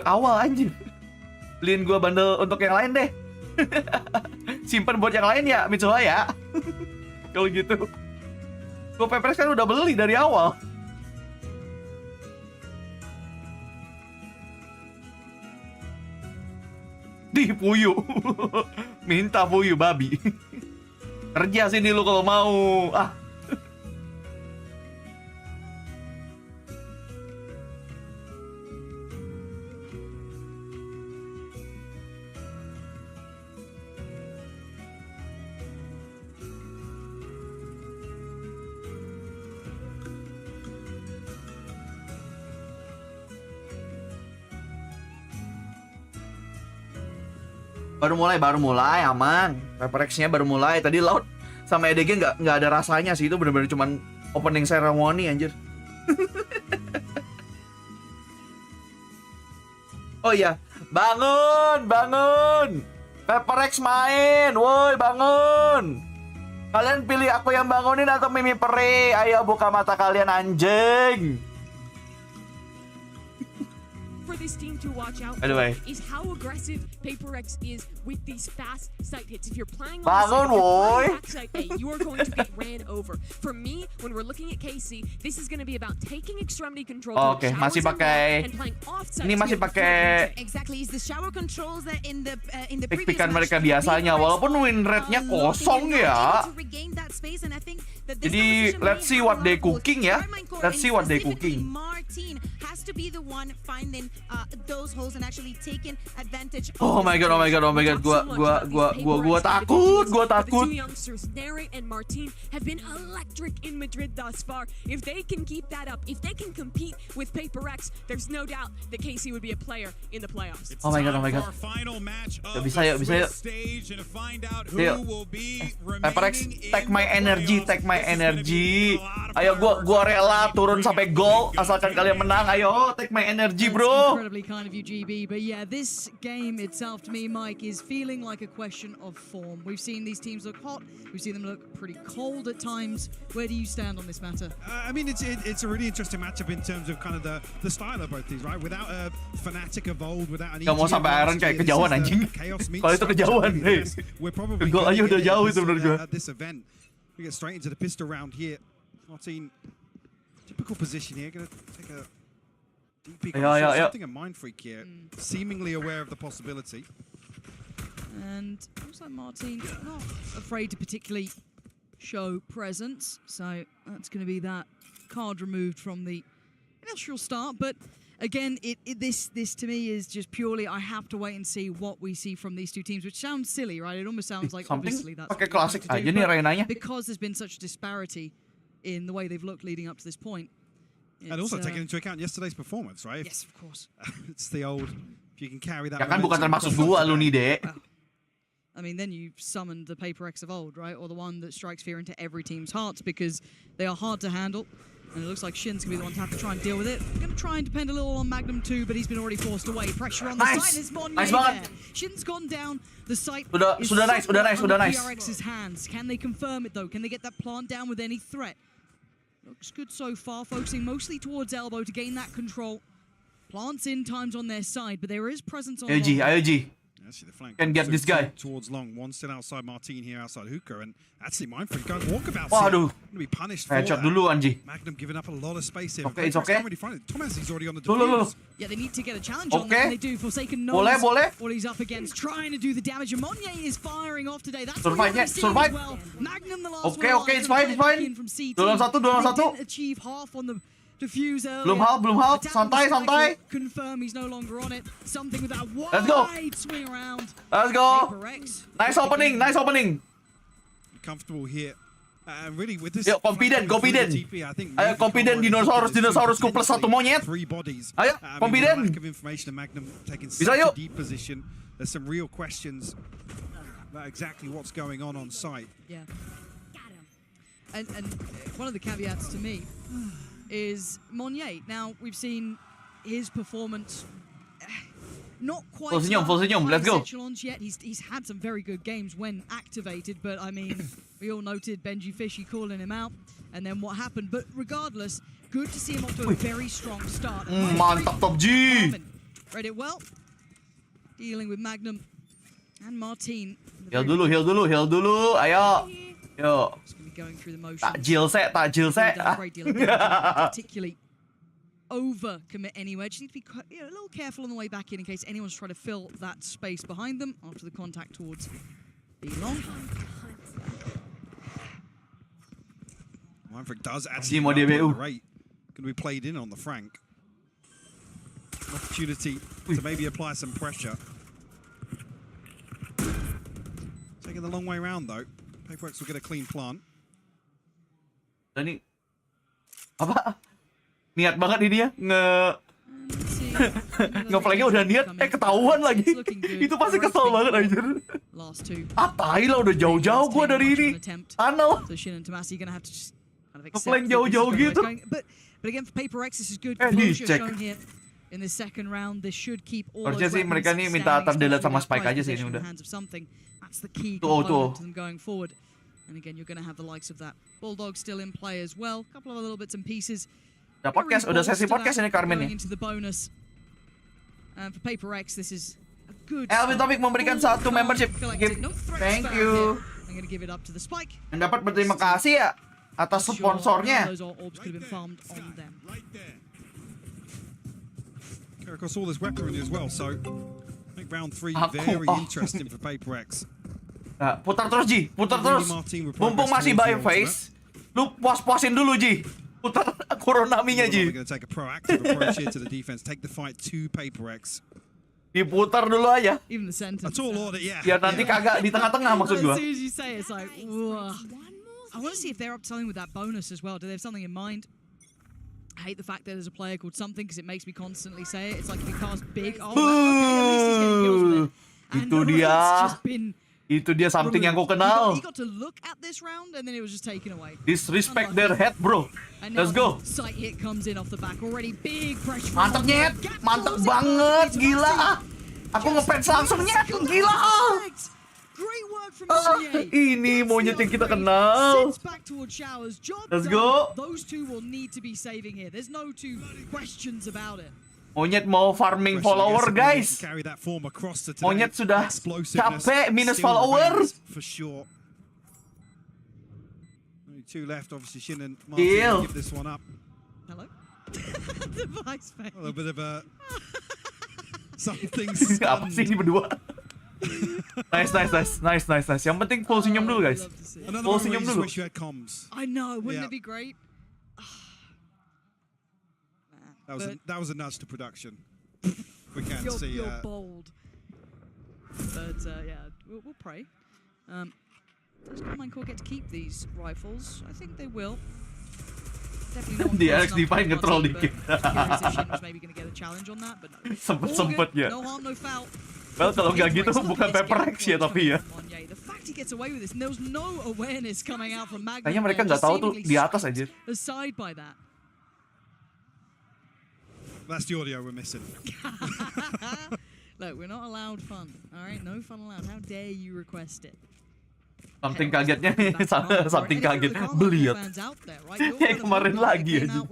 Speaker 1: awal anjir. Beliin gue bundle untuk yang lain deh. Simpen buat yang lain ya, Mitsuha ya. Kalau gitu. Gue PRX kan udah beli dari awal. Di fuyu. Minta fuyu babi. Kerja sini lu kalau mau. Baru mulai aman. Paper X-nya baru mulai. Tadi Loud sama EDG nggak ada rasanya sih, itu bener-bener cuman opening ceremony anjir. Oh iya, bangun. Paper X main, woi bangun. Kalian pilih aku yang bangunin atau Mimi Peri? Ayo buka mata kalian anjing.
Speaker 2: For this team to watch out
Speaker 1: Anyway.
Speaker 2: for is how aggressive Paper X is with these fast sight hits. If you're playing on
Speaker 1: Bangun,
Speaker 2: the
Speaker 1: boy.
Speaker 2: side A, you are going to get ran over. For me, when we're looking at KC, this is going to be about taking extremity control.
Speaker 1: Oke, masih pakai. Ini masih pakai.
Speaker 12: Exactly, is the shower controls that in the previous
Speaker 1: Pick-pickan
Speaker 12: match,
Speaker 1: mereka biasanya, walaupun win rate-nya kosong ya. Jadi let's see what they cooking ya. Let's see what they cooking.
Speaker 12: Martin has to be the one finding those holes and actually taking advantage.
Speaker 1: Oh my god. Gua takut.
Speaker 2: The two youngsters, Nere and Martin, have been electric in Madrid thus far. If they can keep that up, if they can compete with Paper X, there's no doubt that KC would be a player in the playoffs.
Speaker 1: Oh my god. Yuk, bisa yuk. Paper X, take my energy. Ayo gua rela turun sampai gol asalkan kalian menang. Ayo, take my energy, bro.
Speaker 13: Incredibly kind of you, GB. But yeah, this game itself, to me, Mike, is feeling like a question of form. We've seen these teams look hot. We've seen them look pretty cold at times. Where do you stand on this matter?
Speaker 4: I mean, it's a really interesting matchup in terms of kind of the style of both these, right? Without a Fnatic of old, without an
Speaker 1: Gak mau sampai Iron kayak kejauhan anjing. Kalau itu kejauhan,
Speaker 4: We're probably
Speaker 1: gol aja udah jauh itu menurut gue.
Speaker 4: At this event, we get straight into the pistol round here. Martin, typical position here, gonna take a deep peek. Something a mind freak here, seemingly aware of the possibility.
Speaker 13: And looks like Martin not afraid to particularly show presence, so that's going to be that card removed from the initial start. But again, this to me is just purely I have to wait and see what we see from these two teams, which sounds silly, right? It almost sounds like obviously that's
Speaker 1: pakai klasik aja nih Reynanya.
Speaker 13: because there's been such a disparity in the way they've looked leading up to this point.
Speaker 4: And also taking into account yesterday's performance, right?
Speaker 13: Yes, of course.
Speaker 4: It's the old, if you can carry that.
Speaker 1: Ya kan bukan termasuk gua lu nih, Dek.
Speaker 13: I mean, then you've summoned the Paper X of old, right? Or the one that strikes fear into every team's hearts because they are hard to handle. And it looks like Shin's going to be the one to have to try and deal with it. We're going to try and depend a little on Magnum too, but he's been already forced away. Pressure on the side. There's Monye there. Shin's gone down. The site is
Speaker 1: sudah nice.
Speaker 13: PRX's hands. Can they confirm it though? Can they get that plant down with any threat? Looks good so far, focusing mostly towards elbow to gain that control. Plants in times on their side, but there is presence on
Speaker 1: Ayo G.
Speaker 4: Actually, the flank
Speaker 1: Can get this guy
Speaker 4: towards long. One still outside Martin here, outside Hookah, and actually Mindfreak going walkabouts.
Speaker 1: Waduh.
Speaker 4: Going to be punished for
Speaker 1: Headshot
Speaker 4: that.
Speaker 1: dulu Anji.
Speaker 4: Magnum giving up a lot of space here.
Speaker 1: Okay, it's okay.
Speaker 4: Thomas, he's already on the
Speaker 1: Dulu.
Speaker 4: defuse.
Speaker 13: Yeah, they need to get a challenge on that, and they do. Forsaken knows
Speaker 1: Boleh.
Speaker 13: what he's up against, trying to do the damage. And Monye is firing off today. That's
Speaker 1: Survive.
Speaker 13: well. Magnum, the last one.
Speaker 1: Okay, it's fine. Dua lawan satu.
Speaker 13: Didn't achieve half on the defuse earlier.
Speaker 1: Belum half. Santai.
Speaker 13: Confirm he's no longer on it. Something with that
Speaker 1: Let's go.
Speaker 13: wide swing around.
Speaker 1: Let's go. Nice opening.
Speaker 4: Comfortable here. Really with this.
Speaker 1: Yuk, confident. Ayo, confident dinosaurusku plus satu monyet.
Speaker 4: Three bodies.
Speaker 1: Ayo, confident.
Speaker 4: Lack of information, and Magnum taking
Speaker 1: Bisa
Speaker 4: such
Speaker 1: yuk.
Speaker 4: a deep position. There's some real questions about exactly what's going on site.
Speaker 13: Yeah. And one of the caveats to me is Monye. Now, we've seen his performance not quite
Speaker 1: Full senyum, let's go.
Speaker 13: echelons yet. He's had some very good games when activated, but I mean, we all noted Benji Fishy calling him out, and then what happened. But regardless, good to see him off to a very strong start.
Speaker 1: Mantap Top G.
Speaker 13: Read it well. Dealing with Magnum and Martin.
Speaker 1: Heal dulu. Ayo. Yo.
Speaker 13: Going through the motions.
Speaker 1: Takjil set.
Speaker 13: A great deal of damage, particularly overcommit anywhere. Just need to be a little careful on the way back in case anyone's trying to fill that space behind them after the contact towards the long.
Speaker 4: Mindfreak does actually go the rate. Going to be played in on the Frank. Opportunity to maybe apply some pressure. Taking the long way around though. Paperworks will get a clean plant.
Speaker 1: Ini apa? Niat banget ini ya Nge-flanknya udah niat, ketahuan lagi. Itu pasti kesel banget anjir. Tai lah, udah jauh-jauh gua dari ini. Tunnel. Nge-flank jauh-jauh gitu.
Speaker 13: But again, for Paper X, this is good.
Speaker 1: Dicek.
Speaker 13: In the second round, this should keep all
Speaker 1: harusnya sih mereka nih minta terdelete sama Spike aja sih ini udah.
Speaker 13: That's the key
Speaker 1: Tuh.
Speaker 13: component to them going forward. And again, you're going to have the likes of that. Bulldog still in play as well. A couple of little bits and pieces.
Speaker 1: Udah podcast, udah sesi podcast ini Karmine nih.
Speaker 13: Into the bonus. For Paper X, this is a good.
Speaker 1: Elvin Topik memberikan satu membership. Thank you.
Speaker 13: I'm going to give it up to the Spike.
Speaker 1: Yang dapat berterima kasih ya atas sponsornya.
Speaker 13: Those orbs could have been farmed on them.
Speaker 7: Across all this weaponry as well, so I think round 3 very interesting for Paper X.
Speaker 1: Nah, putar terus Ji, putar terus. Mumpung masih by face, lu puas-puasin dulu Ji. Putar Kuronaminya Ji.
Speaker 7: We're going to take a proactive approach here to the defense, take the fight to Paper X.
Speaker 1: Diputar dulu aja.
Speaker 13: Even the sentence.
Speaker 7: A tall order, yeah.
Speaker 1: Biar nanti kagak di tengah-tengah maksud gua.
Speaker 13: As soon as you say it, it's like, whoa. I want to see if they're up to something with that bonus as well. Do they have something in mind? I hate the fact that there's a player called something because it makes me constantly say it. It's like if he cast big, okay, at least he's getting kills with it.
Speaker 1: Itu dia. Itu dia something yang aku kenal.
Speaker 13: He got to look at this round and then it was just taken away.
Speaker 1: Disrespect their head, bro. Let's go.
Speaker 13: Sight hit comes in off the back already. Big pressure.
Speaker 1: Mantap nyet, mantap banget, gila. Aku ngefans langsung nyet, gila.
Speaker 13: Great work from Monye.
Speaker 1: Ini monyet yang kita kenal. Let's go.
Speaker 13: Those two will need to be saving here. There's no two questions about it.
Speaker 1: Monyet mau farming follower, guys. Monyet sudah capek minus follower.
Speaker 7: For sure. Only 2 left, obviously Shin and Martin give this one up.
Speaker 13: Hello. Device fail.
Speaker 7: A little bit of a something.
Speaker 1: Apa sih ini berdua? Nice. Yang penting full senyum dulu, guys. Full senyum dulu.
Speaker 13: I know, wouldn't it be great?
Speaker 7: That was a nudge to production. We can see.
Speaker 13: You're bold. But yeah, we'll pray. Does Karmine Corp get to keep these rifles? I think they will. Definitely
Speaker 1: Di RX Divine nge-troll dikit.
Speaker 13: Maybe gonna get a challenge on that, but no.
Speaker 1: Sempet ya.
Speaker 13: No harm, no foul.
Speaker 1: Well, kalau nggak gitu bukan Paper X ya tapi ya.
Speaker 13: The fact he gets away with this, and there was no awareness coming out from Magnum.
Speaker 1: Kayaknya mereka nggak tahu tuh di atas aja.
Speaker 13: Aside by that.
Speaker 7: That's the audio we're missing.
Speaker 13: Look, we're not allowed fun. All right, no fun allowed. How dare you request it?
Speaker 1: Something kagetnya nih, something kaget. Beliat. Kayak kemarin lagi aja.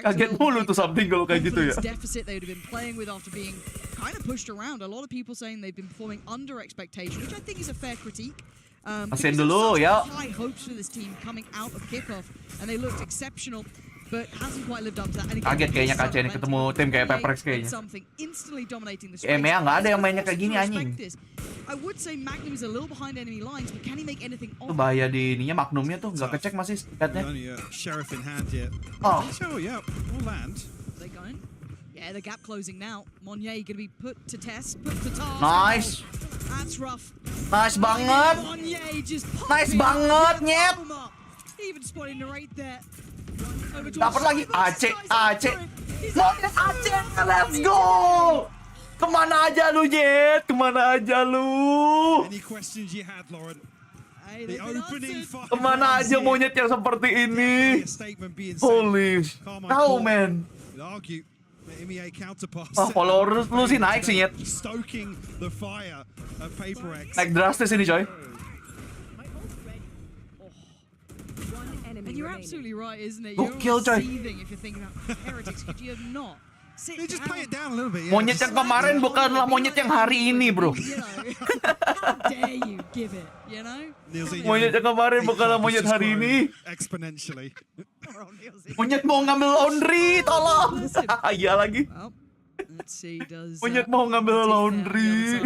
Speaker 1: Kaget mulu tuh something kalau kayak gitu ya.
Speaker 13: Deficit they would have been playing with after being kind of pushed around. A lot of people saying they've been performing under expectation, which I think is a fair critique.
Speaker 1: Asin dulu ya.
Speaker 13: High hopes for this team coming out of kickoff, and they looked exceptional. But hasn't quite lived up to that.
Speaker 1: Kaget kayaknya KC ini ketemu tim kayak Paper X kayaknya. EMEA nggak ada yang mainnya kayak gini anjing.
Speaker 13: I would say Magnum is a little behind enemy lines, but can he make anything
Speaker 1: of it? Bahaya di ininya Magnumnya tuh nggak kecek masih statnya.
Speaker 7: Sheriff in hand yet.
Speaker 1: Oh
Speaker 7: yeah, we'll land.
Speaker 13: They going? Yeah, the gap closing now. Monye gonna be put to test, put to task.
Speaker 1: Nice.
Speaker 13: That's rough.
Speaker 1: Nice banget. Nice banget nyet.
Speaker 13: Even spotting the right there.
Speaker 1: Dapat lagi Aceh. Let's go. Kemana aja lu, Jet? Kemana aja lu?
Speaker 7: Any questions you had, Lauren? The opening five.
Speaker 1: Kemana aja monyet yang seperti ini? Holy cow, man. Oh, follower lu sih naik sih, Nyet. Naik drastis ini, coy.
Speaker 13: And you're absolutely right, isn't it?
Speaker 1: You're
Speaker 13: seething if you're thinking about heretics. Could you have not?
Speaker 7: They just play it down a little bit.
Speaker 1: Monyet yang kemarin bukanlah monyet yang hari ini, bro.
Speaker 13: How dare you give it, you know?
Speaker 1: Monyet yang kemarin bukanlah monyet hari ini.
Speaker 7: Exponentially.
Speaker 1: Monyet mau ngambil laundry, tolong. Iya lagi.
Speaker 13: Let's see, does
Speaker 1: monyet mau ngambil laundry.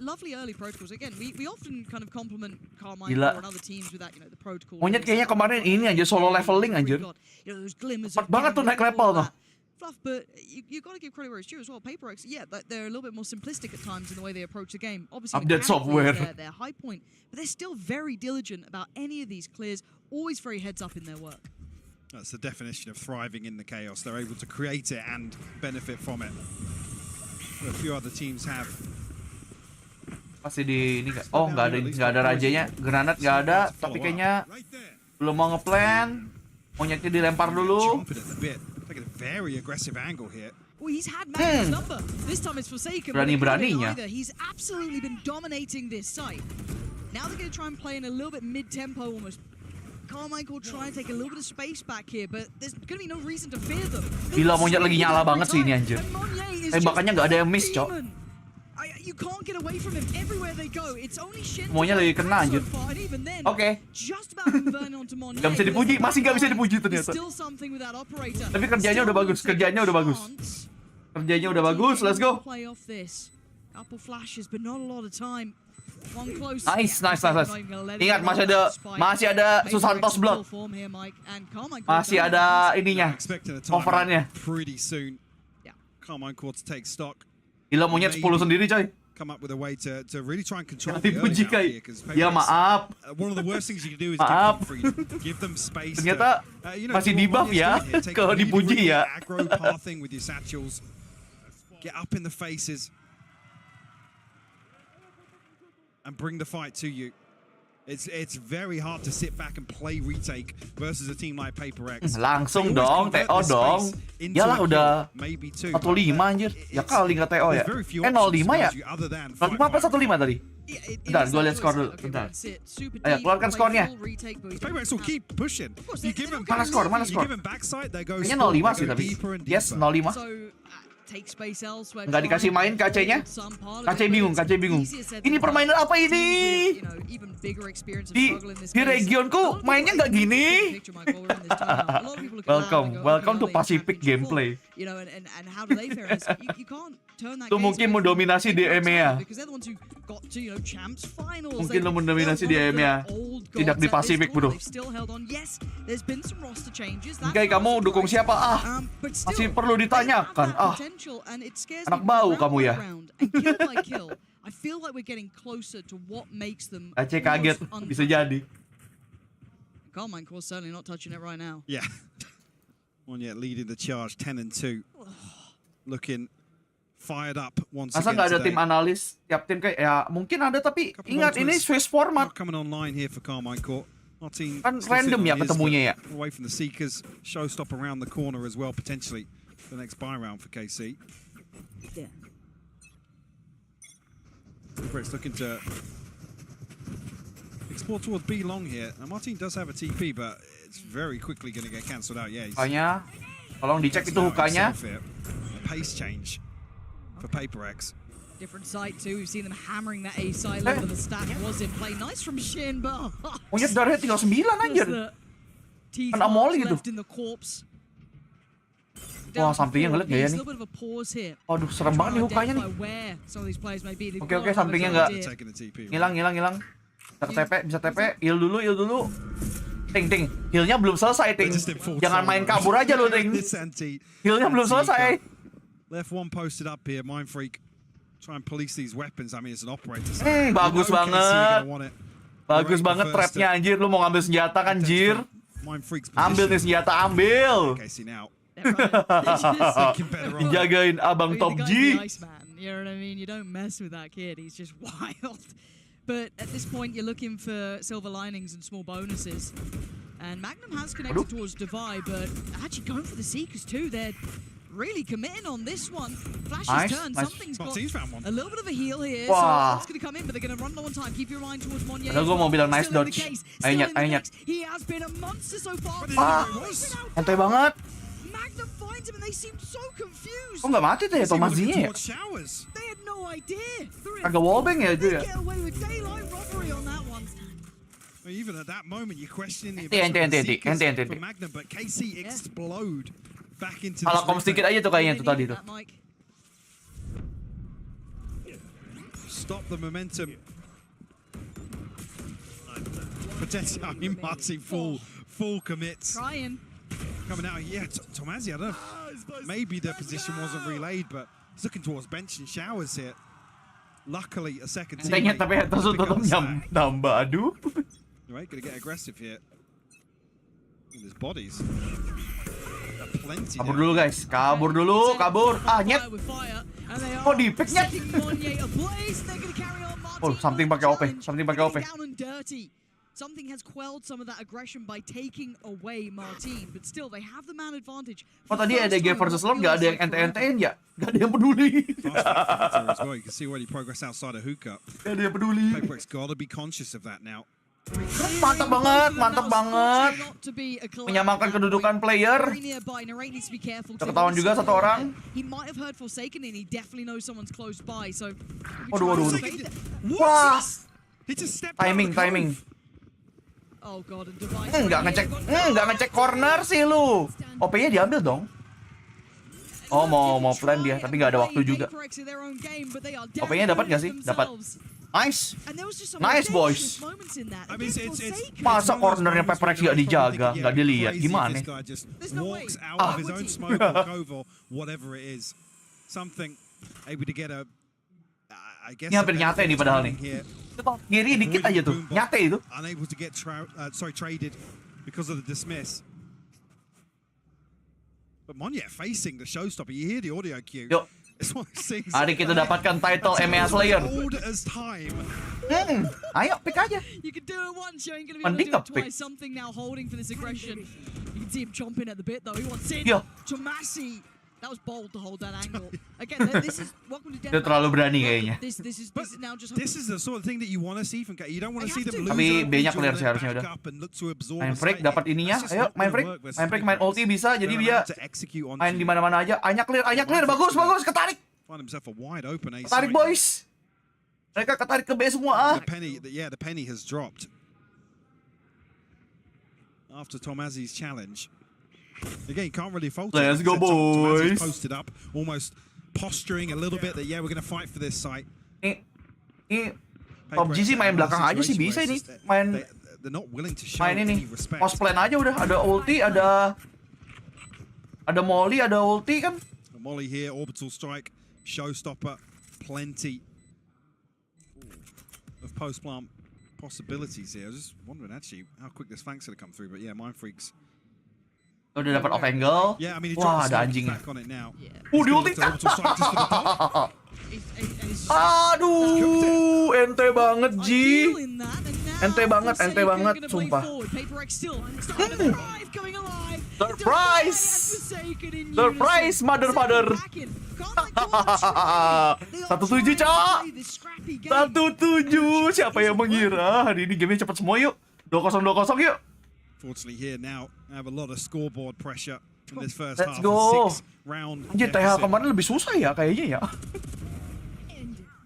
Speaker 13: Lovely early protocols. Again, we often kind of compliment Karmine Corp and other teams with that, you know, the protocol.
Speaker 1: Monyet kayaknya kemarin ini aja solo leveling anjir. Cepet banget tuh naik level tuh.
Speaker 13: Fluff, but you got to give credit where it's due as well. Paper X, yeah, they're a little bit more simplistic at times in the way they approach the game. Obviously,
Speaker 1: update software.
Speaker 13: Their high point, but they're still very diligent about any of these clears. Always very heads up in their work.
Speaker 7: That's the definition of thriving in the chaos. They're able to create it and benefit from it. A few other teams have.
Speaker 1: Masih di ini nggak? Oh, nggak ada rajanya. Granat nggak ada, tapi kayaknya belum mau ngeplan. Monyetnya dilempar dulu.
Speaker 7: Very aggressive angle here.
Speaker 13: Well, he's had Magnum's number. This time it's forsaken.
Speaker 1: Berani-beraninya.
Speaker 13: He's absolutely been dominating this site. Now they're going to try and play in a little bit mid-tempo almost. Karmine Corp try and take a little bit of space back here, but there's going to be no reason to fear them.
Speaker 1: Gila, monyet lagi nyala banget sih ini anjir. Tembakannya nggak ada yang miss, cok.
Speaker 13: You can't get away from him everywhere they go. It's only Shin.
Speaker 1: Semuanya lagi kena anjir. Oke. Gak bisa dipuji, masih gak bisa dipuji ternyata. Tapi kerjanya udah bagus, kerjanya udah bagus. Kerjanya udah bagus, let's go. Nice. Ingat masih ada Susantos block. Masih ada ininya, coverannya.
Speaker 7: Karmine Corp to take stock.
Speaker 1: Gila, monyet 10 sendiri coy.
Speaker 7: Come up with a way to really try and control
Speaker 1: the early out here, because
Speaker 7: ya
Speaker 1: maaf.
Speaker 7: One of the worst things you can do is give them space.
Speaker 1: Ternyata masih di buff ya kalau dipuji ya.
Speaker 7: Aggro pathing with your satchels. Get up in the faces and bring the fight to you. It's very hard to sit back and play retake versus a team like Paper X.
Speaker 1: Langsung dong, TO dong. Yalah udah 15 anjir. Ya kali nggak TO ya. 05 ya? 05 apa 15 tadi? Bentar, gue lihat skor dulu. Bentar. Ayo, keluarkan skornya. Mana skor? Kayaknya 05 sih tapi. Yes, 05. Nggak dikasih main KC-nya. KC bingung. Ini permainan apa ini? Di regionku mainnya nggak gini. Welcome to Pacific gameplay. Itu mungkin mendominasi di EMEA. Mungkin lo mendominasi di EMEA. Tidak di Pacific, bro. Oke, kamu dukung siapa? Masih perlu ditanyakan. Anak bau kamu ya. Aceh kaget, bisa jadi.
Speaker 13: Karmine Corp certainly not touching it right now.
Speaker 7: Yeah. Monyet leading the charge 10-2. Looking fired up once again.
Speaker 1: Masa nggak ada tim analis? Tiap tim kayak ya mungkin ada, tapi ingat ini Swiss format.
Speaker 7: Coming online here for Karmine Corp.
Speaker 1: Kan random ya ketemunya ya.
Speaker 7: Away from the Seekers, showstop around the corner as well potentially. The next buy round for KC.
Speaker 13: Yeah.
Speaker 7: It's looking to explore towards B long here. Now Martin does have a TP, but it's very quickly going to get cancelled out. Yeah.
Speaker 1: Hukanya, tolong dicek itu hukanya.
Speaker 7: Pace change for Paper X.
Speaker 13: Different site too. We've seen them hammering that A side level of the stack. Was in play. Nice from Shin, but
Speaker 1: Monyet darahnya tinggal 9 anjir. Kena molly gitu. Wah, sampingnya ngeliat gak ya nih? Aduh, serem banget nih hukanya nih. Oke, sampingnya nggak. Ngilang. Bisa TP, heal dulu. Ting. Healnya belum selesai, Ting. Jangan main kabur aja lo, Ting. Healnya belum selesai.
Speaker 7: Left one posted up here, Mind Freak. Try and police these weapons. I mean, it's an operator.
Speaker 1: Bagus banget. Bagus banget trapnya anjir. Lu mau ngambil senjata kan, Jir? Ambil nih senjata, ambil. Dijagain abang Top G.
Speaker 13: You know what I mean? You don't mess with that kid. He's just wild. But at this point, you're looking for silver linings and small bonuses. And Magnum has connected towards Divide, but actually going for the Seekers too. They're really committing on this one. Flash's turn. Something's got a little bit of a heal here. So it's going to come in, but they're going to run low on time. Keep your line towards Monye.
Speaker 1: Gue mau bilang nice dodge. Ayo nyet.
Speaker 13: He has been a monster so far.
Speaker 1: Santai banget.
Speaker 13: Magnum finds him and they seem so confused.
Speaker 1: Kok nggak mati tuh ya Tomazinya ya?
Speaker 13: They had no idea.
Speaker 1: Agak wallbang ya itu ya?
Speaker 13: Get away with daylight robbery on that one.
Speaker 7: Even at that moment, you're questioning the
Speaker 1: Ente.
Speaker 7: for Magnum, but KC explode back into.
Speaker 1: Kalau kom sedikit aja tuh kayaknya tuh tadi tuh.
Speaker 7: Stop the momentum. Potentially, I mean, Martin full commits.
Speaker 13: Trying.
Speaker 7: Coming out, yeah, Tomazi, I don't know. Maybe the position wasn't relayed, but he's looking towards bench and showers here. Luckily, a second team.
Speaker 1: Tapi terus tetap nambah, aduh.
Speaker 7: Right, gonna get aggressive here.
Speaker 4: His bodies. Plenty.
Speaker 1: Kabur dulu guys, kabur. Ah, nyet. Oh, di pick nyet. Oh, something pakai OP.
Speaker 13: Something has quelled some of that aggression by taking away Martin, but still they have the man advantage.
Speaker 1: Oh, tadi ADG versus Lord gak ada yang ente-entein ya? Gak ada yang peduli.
Speaker 4: You can see where he progress outside of hookup.
Speaker 1: Gak ada yang peduli.
Speaker 4: Paperwork's gotta be conscious of that now.
Speaker 1: Mantap banget. Menyamakan kedudukan player. Ketahuan juga satu orang. Waduh. Wah. Timing. Nggak ngecek corner sih lu. OP-nya diambil dong. Oh, mau plan dia, tapi nggak ada waktu juga. OP-nya dapat nggak sih? Dapat. Nice boys. Masa cornernya Paperex gak dijaga, gak dilihat, gimana? Ini hampir nyate nih padahal nih. Kiri dikit aja tuh, nyate itu. Yuk. Mari kita dapatkan title EMEA Slayer. Ayo pick aja. Mending nge-pick. Yo.
Speaker 13: That was bold to hold that angle. Again, this is welcome to death.
Speaker 1: Dia terlalu berani kayaknya.
Speaker 4: This is the sort of thing that you want to see from you don't want to see them lose.
Speaker 1: Tapi B-nya clear sih harusnya udah. Main freak dapat ininya. Ayo main freak main ulti bisa. Jadi dia main di mana-mana aja. Anya clear. Bagus. Ketarik boys. Mereka ketarik ke B semua.
Speaker 4: The penny has dropped after Tomazi's challenge. Again, can't really fault.
Speaker 1: Let's go, boys.
Speaker 4: Posted up, almost posturing a little bit that we're going to fight for this site.
Speaker 1: PUBG sih main belakang aja sih bisa ini. Main ini. Post plan aja udah. Ada ulti, ada molly, ada ulti kan.
Speaker 4: Molly here, orbital strike, showstopper, plenty of post plant possibilities here. I was just wondering actually how quick this flank's going to come through, but yeah, Mind Freaks.
Speaker 1: Udah dapat off angle. Wah, ada anjing. Di ulti. Aduh, ente banget Ji. Ente banget, sumpah. Surprise, mother father. 1-7, Cok. 1-7. Siapa yang mengira hari ini game-nya cepat semua yuk. 2-0 yuk.
Speaker 4: Fortunately here now, I have a lot of scoreboard pressure in this first half.
Speaker 1: Let's go.
Speaker 4: Round.
Speaker 1: Anjir, TH kemarin lebih susah ya kayaknya ya.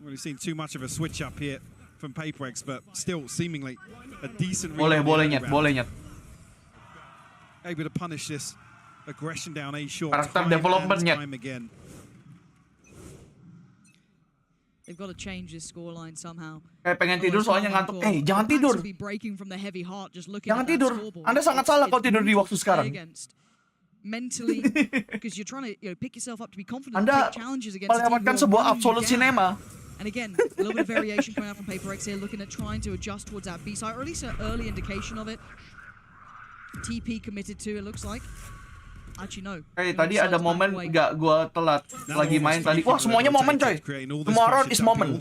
Speaker 4: We've seen too much of a switch up here from Paperex, but still seemingly a decent.
Speaker 1: Boleh nyet.
Speaker 4: Able to punish this aggression down A short.
Speaker 1: Karakter development nyet.
Speaker 13: They've got to change this scoreline somehow.
Speaker 1: Pengen tidur soalnya ngantuk. Jangan tidur. Jangan tidur. Anda sangat salah kalau tidur di waktu sekarang.
Speaker 13: Mentally, because you're trying to pick yourself up to be confident.
Speaker 1: Anda
Speaker 13: take challenges against
Speaker 1: melewatkan sebuah absolute cinema.
Speaker 13: And again, a little bit of variation coming out from Paperex here, looking at trying to adjust towards that B side, or at least an early indication of it. TP committed to, it looks like. Actually, no.
Speaker 1: Tadi ada momen gak gua telat lagi main tadi. Wah, semuanya momen coy. Tomorrow is moment.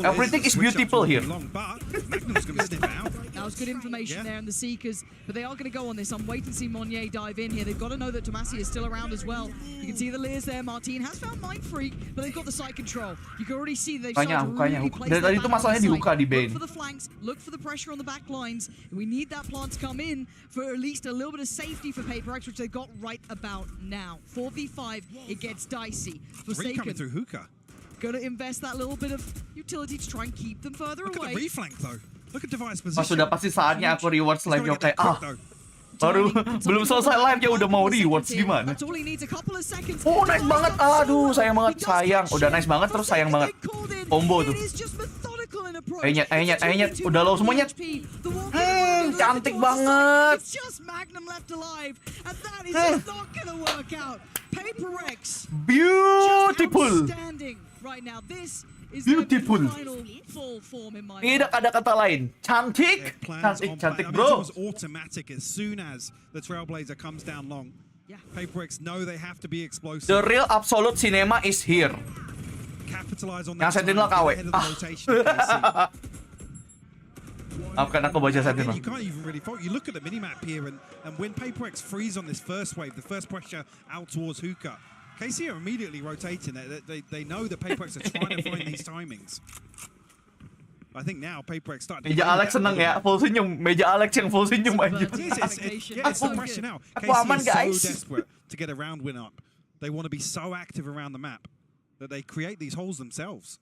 Speaker 1: Everything is beautiful here.
Speaker 13: That was good information there in the Seekers, but they are going to go on this. I'm waiting to see Monnier dive in here. They've got to know that Tomasi is still around as well. You can see the Lears there. Martin has found Mind Freak, but they've got the site control. You can already see they've started to really place
Speaker 1: dari tadi itu masalahnya di Huka di B.
Speaker 13: Look for the flanks, look for the pressure on the back lines. We need that plant to come in for at least a little bit of safety for Paperex, which they've got right about now. 4v5, it gets dicey.
Speaker 4: Forsaken coming through Hookah.
Speaker 13: Got to invest that little bit of utility to try and keep them further away.
Speaker 4: Look at the reflank though. Look at device position.
Speaker 1: Sudah pasti saatnya aku rewards live yokai. Baru belum selesai live ya udah mau rewards gimana? Oh, nice banget. Aduh, sayang banget. Udah nice banget terus sayang banget. Combo tuh. Nyet. Udah low semuanya. Cantik banget. Beautiful.
Speaker 13: is their
Speaker 1: Beautiful.
Speaker 13: final full form in my
Speaker 1: Tidak ada kata lain. Cantik. Cantik bro.
Speaker 7: Was automatic as soon as the Trailblazer comes down long.
Speaker 13: Yeah.
Speaker 7: Paperworks know they have to be explosive.
Speaker 1: The real absolute cinema is here.
Speaker 7: Capitalize on
Speaker 1: Yang
Speaker 7: that.
Speaker 1: Sentinel KW. Maafkan aku baca Sentinel.
Speaker 7: You can't even really fault. You look at the minimap here, and when Paperworks freeze on this first wave, the first pressure out towards Hookah, KC are immediately rotating. They know that Paperworks are trying to find these timings. I think now Paperworks starting.
Speaker 1: Meja Alex seneng ya, full senyum. Meja Alex yang full senyum aja.
Speaker 7: It's the pressure now.
Speaker 1: Aku aman guys.
Speaker 7: So desperate to get a round win up. They want to be so active around the map that they create these holes themselves.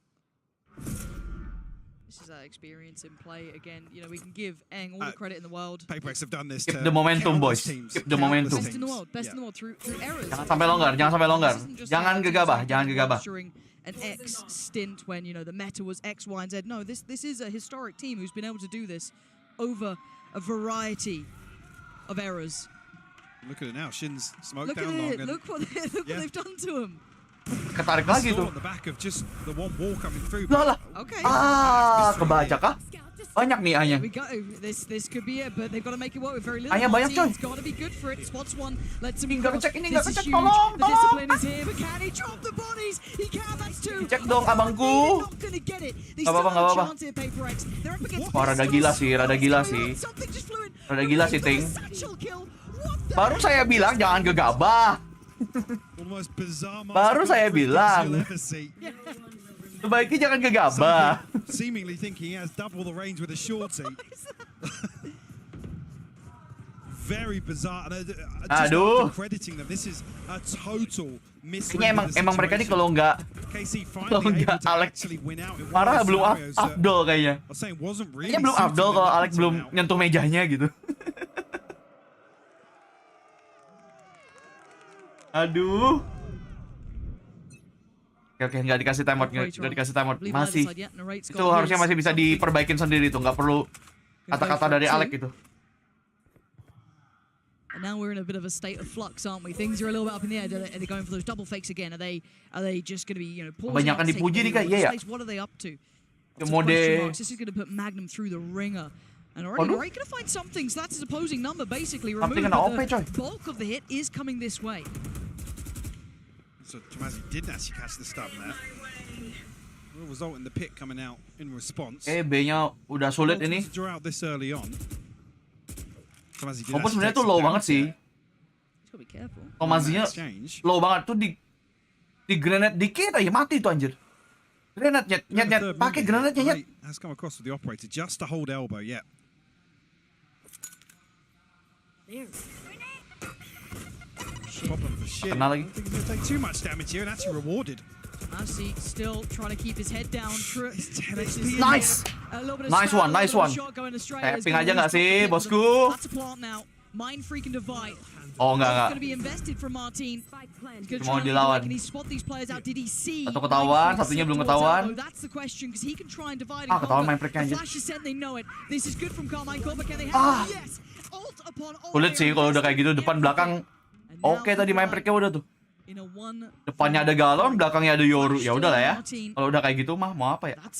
Speaker 13: This is our experience in play. Again, you know, we can give Eng all the credit in the world.
Speaker 7: Paperworks have done this.
Speaker 1: Keep the momentum, boys. Keep the momentum.
Speaker 13: Best in the world. Best in the world through errors.
Speaker 1: Jangan sampai longgar, jangan sampai longgar. Jangan gegabah, jangan gegabah.
Speaker 13: During an X stint when, you know, the meta was X, Y, and Z. No, this is a historic team who's been able to do this over a variety of errors.
Speaker 7: Look at it now. Shin's smoked
Speaker 13: Look
Speaker 7: down
Speaker 13: at
Speaker 7: long.
Speaker 13: it. Look what they've done to him.
Speaker 1: Ketarik lagi tuh.
Speaker 7: On the back of just the one wall coming through.
Speaker 1: Lah.
Speaker 13: Okay.
Speaker 1: Kebaca kah? Banyak nih A-nya.
Speaker 13: Here we go. This could be it, but they've got to make it work with very little.
Speaker 1: A-nya banyak coy.
Speaker 13: It's got to be good for it. Spots one. Let's him
Speaker 1: Nggak
Speaker 13: cross.
Speaker 1: kecek ini, nggak
Speaker 13: This is
Speaker 1: kecek.
Speaker 13: huge.
Speaker 1: Tolong,
Speaker 13: The
Speaker 1: tolong.
Speaker 13: discipline is here, but can he drop the bodies? He can. That's two.
Speaker 1: Cek dong abangku.
Speaker 13: Not gonna get it. They
Speaker 1: Nggak
Speaker 13: still
Speaker 1: apa-apa, nggak
Speaker 13: have a
Speaker 1: apa-apa.
Speaker 13: chance here, Paperex. They're up against.
Speaker 1: Wah, rada gila sih, rada gila sih.
Speaker 13: Something just flew in.
Speaker 1: Rada gila sih, Ting.
Speaker 13: Satchel kill. What the
Speaker 1: Baru saya bilang jangan gegabah. Baru saya bilang. Sebaiknya jangan gegabah.
Speaker 7: Seemingly thinking he has double the range with a shorty. Very bizarre.
Speaker 1: Aduh.
Speaker 7: Crediting them. This is a total
Speaker 1: Kayaknya emang mereka nih kalau nggak Alex marah belum Abdul kayaknya. Kayaknya belum Abdul kalau Alex belum nyentuh mejanya gitu. Aduh. Oke, nggak dikasih timeout, nggak dikasih timeout. Masih. Itu harusnya masih bisa diperbaikin sendiri tuh, nggak perlu kata-kata dari Alex gitu.
Speaker 13: And now we're in a bit of a state of flux, aren't we? Things are a little bit up in the air. Are they going for those double fakes again? Are they just going to be, you know, pausing?
Speaker 1: Kebanyakan dipuji nih kak, iya ya.
Speaker 13: What are they up to?
Speaker 1: Mode.
Speaker 13: This is going to put Magnum through the ringer. And already Norite going to find something. So that's his opposing number basically removed. The bulk of the hit is coming this way.
Speaker 7: So Tomazi didn't actually catch the stun there. Will result in the pick coming out in response.
Speaker 1: B-nya udah sulit ini.
Speaker 7: Draw out this early on.
Speaker 1: Walaupun sebenarnya tuh low banget sih. Tomazinya low banget tuh di grenade dikit aja mati tuh anjir. Grenade nyet pakai grenade nyet.
Speaker 7: Has come across with the operator just to hold elbow, yeah. Problem for shit.
Speaker 1: Kena lagi.
Speaker 7: I think he's gonna take too much damage here and actually rewarded.
Speaker 13: Tomasi still trying to keep his head down.
Speaker 1: Nice. Nice one, nice one. Tapping aja nggak sih, bosku? Oh enggak. Mau dilawan. Satu ketahuan, satunya belum ketahuan. Ketahuan main breaknya aja. Sulit sih kalau udah kayak gitu depan belakang. Oke tadi main breaknya udah tuh. Depannya ada galon, belakangnya ada Yoru. Ya udahlah ya. Kalau udah kayak gitu mah mau apa ya? Nice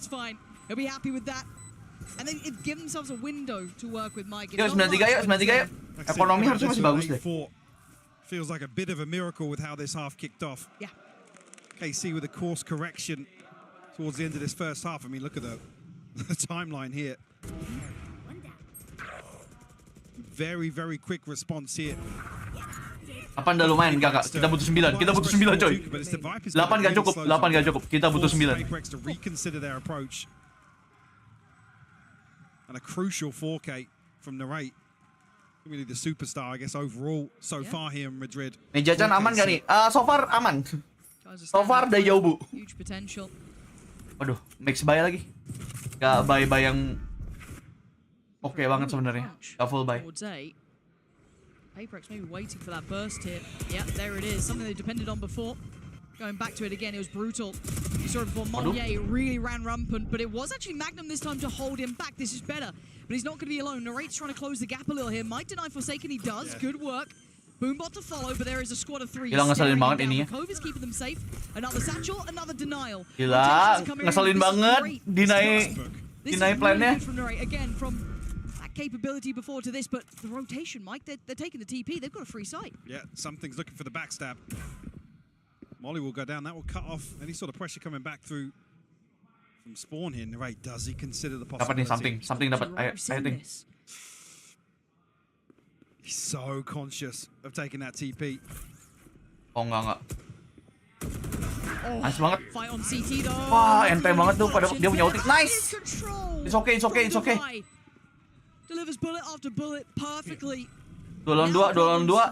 Speaker 1: try.
Speaker 13: And they give themselves a window to work with Mike.
Speaker 1: Yuk 93 yuk. Ekonomi harusnya masih bagus deh.
Speaker 7: Feels like a bit of a miracle with how this half kicked off.
Speaker 13: Yeah.
Speaker 7: KC with a course correction towards the end of this first half. I mean, look at the timeline here. Very, very quick response here.
Speaker 1: 8 udah lumayan, enggak. Kita butuh 9. Kita butuh 9 coy. 8 nggak cukup. Kita butuh 9.
Speaker 7: To reconsider their approach. And a crucial 4K from Narrate. Really the superstar, I guess, overall so far here in Madrid.
Speaker 1: Meja Chan aman gak nih? So far aman. So far udah jauh bu.
Speaker 13: Huge potential.
Speaker 1: Waduh, mix buy lagi. Gak buy yang oke banget sebenarnya. Gak full buy.
Speaker 13: Paperex maybe waiting for that burst hit. Yeah, there it is. Something they depended on before. Going back to it again, it was brutal. You saw it before, Monnier really ran rampant, but it was actually Magnum this time to hold him back. This is better, but he's not going to be alone. Narrate's trying to close the gap a little here. Might deny Forsaken, he does. Yeah. Good work. Boombot to follow, but there is a squad of 3.
Speaker 1: Gila ngeselin banget ini ya.
Speaker 13: Cove is keeping them safe. Another satchel, another denial.
Speaker 1: Gila, ngeselin banget dinai plannya.
Speaker 13: Again, from that capability before to this, but the rotation, Mike, they're taking the TP. They've got a free sight.
Speaker 7: Yeah, something's looking for the backstab. Molly will go down. That will cut off any sort of pressure coming back through from spawn here. Right, does he consider the possibility?
Speaker 1: Dapat nih something dapat. I think.
Speaker 7: He's so conscious of taking that TP.
Speaker 1: Oh enggak. Nice banget.
Speaker 13: Fight on CT though.
Speaker 1: Wah, ente banget tuh pada dia punya ulti. Nice. It's okay.
Speaker 13: Delivers bullet after bullet perfectly.
Speaker 1: Dua lawan dua.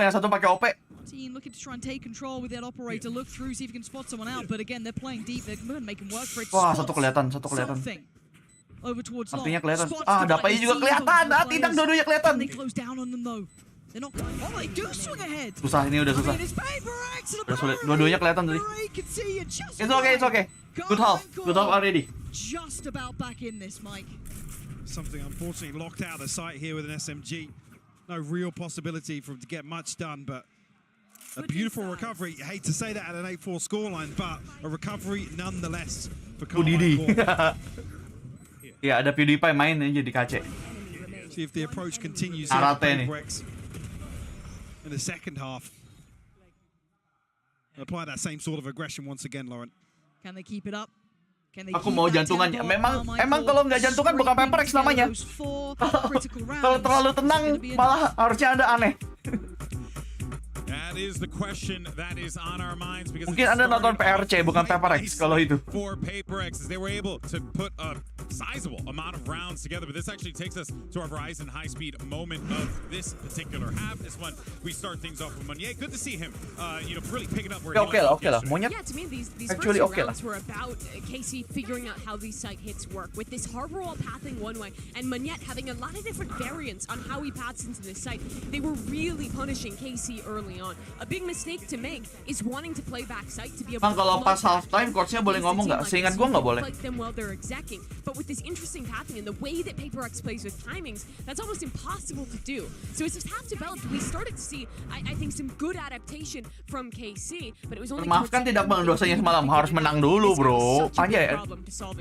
Speaker 1: Yang satu pakai OP.
Speaker 13: Team looking to try and take control with that operator. Look through, see if you can spot someone out. But again, they're playing deep. They're going to make him work for it.
Speaker 1: Wah, satu kelihatan.
Speaker 13: Over towards
Speaker 1: Artinya kelihatan. Dapatnya juga kelihatan. Tidak dua-duanya kelihatan.
Speaker 13: They close down on them though. They're not going. Oh, they do swing ahead.
Speaker 1: Susah, ini udah susah. Udah sulit. Dua-duanya kelihatan tadi. It's okay. Good half already.
Speaker 13: Just about back in this, Mike.
Speaker 7: Something unfortunately locked out of sight here with an SMG. No real possibility for him to get much done, but a beautiful recovery. I hate to say that at an 8-4 scoreline, but a recovery nonetheless for Karmine Corp.
Speaker 1: Ya, ada PewDiePie main aja di KC.
Speaker 7: See if the approach continues here for PaperX in the second half. Apply that same sort of aggression once again, Lauren.
Speaker 13: Can they keep it up?
Speaker 1: Aku mau jantungannya. Emang kalau nggak jantungan bukan PaperX namanya. Kalau terlalu tenang malah harusnya ada aneh.
Speaker 14: That is the question that is on our minds because
Speaker 1: mungkin Anda nonton PRC bukan PaperX kalau itu.
Speaker 14: For PaperX, they were able to put a sizable amount of rounds together, but this actually takes us to our Verizon high-speed moment of this particular half. Is when we start things off with Meunier. Good to see him, really picking up where he left
Speaker 1: off.
Speaker 2: Yeah, to me these actually first rounds were about Casey figuring out how these site hits work with this harbor wall pathing one way and Meunier having a lot of different variants on how he paths into this site. They were really punishing Casey early on. A big mistake to make is wanting to play back site to be able to
Speaker 1: kalau pas half time coachnya boleh ngomong nggak? Seingat gua nggak boleh.
Speaker 2: But with this interesting pathing and the way that PaperX plays with timings, that's almost impossible to do. So as this half developed, we started to see, I think, some good adaptation from KC, but it was only.
Speaker 1: Maafkan tidak bang dosanya semalam, harus menang dulu bro. Aja ya.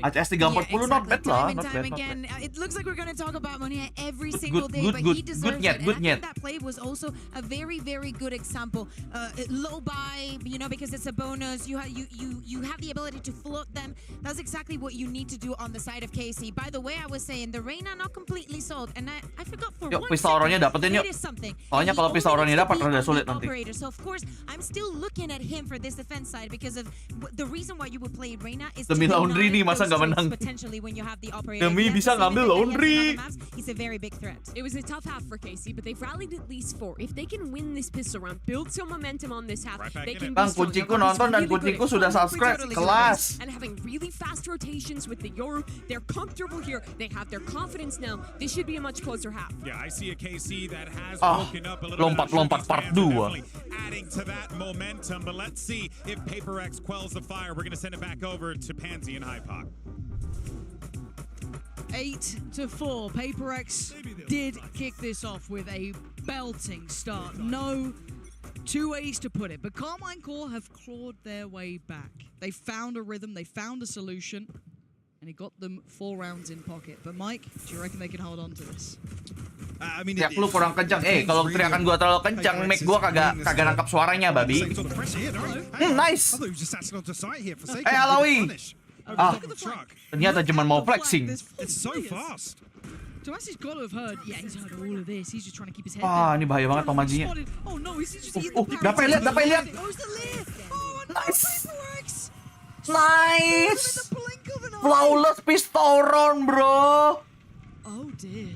Speaker 1: ACS 340 not bad lah, not bad.
Speaker 12: It looks like we're going to talk about Meunier every single day, but he deserves it. And I think that play was also a very, very good example. Low buy, because it's a bonus. You have the ability to float them. That's exactly what you need to do on the side of KC. By the way, I was saying the Reyna not completely sold, and I forgot for
Speaker 1: yuk,
Speaker 12: one
Speaker 1: pistol
Speaker 12: second.
Speaker 1: Dapetin yuk. Soalnya kalau pistol orangnya dapat rada sulit nanti.
Speaker 12: So of course, I'm still looking at him for this defense side because of the reason why you would play Reyna is
Speaker 1: demi laundry nih masa nggak menang.
Speaker 12: Potentially when you have the operator.
Speaker 1: Demi bisa ngambil laundry.
Speaker 12: He's a very big threat.
Speaker 2: It was a tough half for KC, but they've rallied at least 4. If they can win this pistol round, build some momentum on this half, they can be
Speaker 1: Bang, kunciku nonton dan kunciku sudah subscribe. Kelas.
Speaker 2: And having really fast rotations with the Yoru, they're comfortable here. They have their confidence now. This should be a much closer half.
Speaker 14: Yeah, I see a KC that has woken up a little bit.
Speaker 1: Lompat part 2.
Speaker 14: Adding to that momentum, but let's see if PaperX quells the fire. We're going to send it back over to Pansy and Hypoc.
Speaker 13: 8-4. PaperX did kick this off with a belting start. No two ways to put it, but Karmine Corp have clawed their way back. They found a rhythm, they found a solution, and it got them 4 rounds in pocket. But Mike, do you reckon they can hold on to this?
Speaker 7: I mean,
Speaker 1: teriak lu kurang kencang. Kalau teriakan gua terlalu kencang, mic gua kagak nangkap suaranya, babi. Nice. Alawi. Ternyata cuma mau flexing.
Speaker 7: It's so fast.
Speaker 13: Donassi's got to have heard. Yeah, he's heard all of this. He's just trying to keep his head down.
Speaker 1: Ini bahaya banget pemajinya.
Speaker 13: Oh no, he's just eating the
Speaker 1: dapat lihat. Nice. Flawless pistol round, bro.
Speaker 13: Oh dear.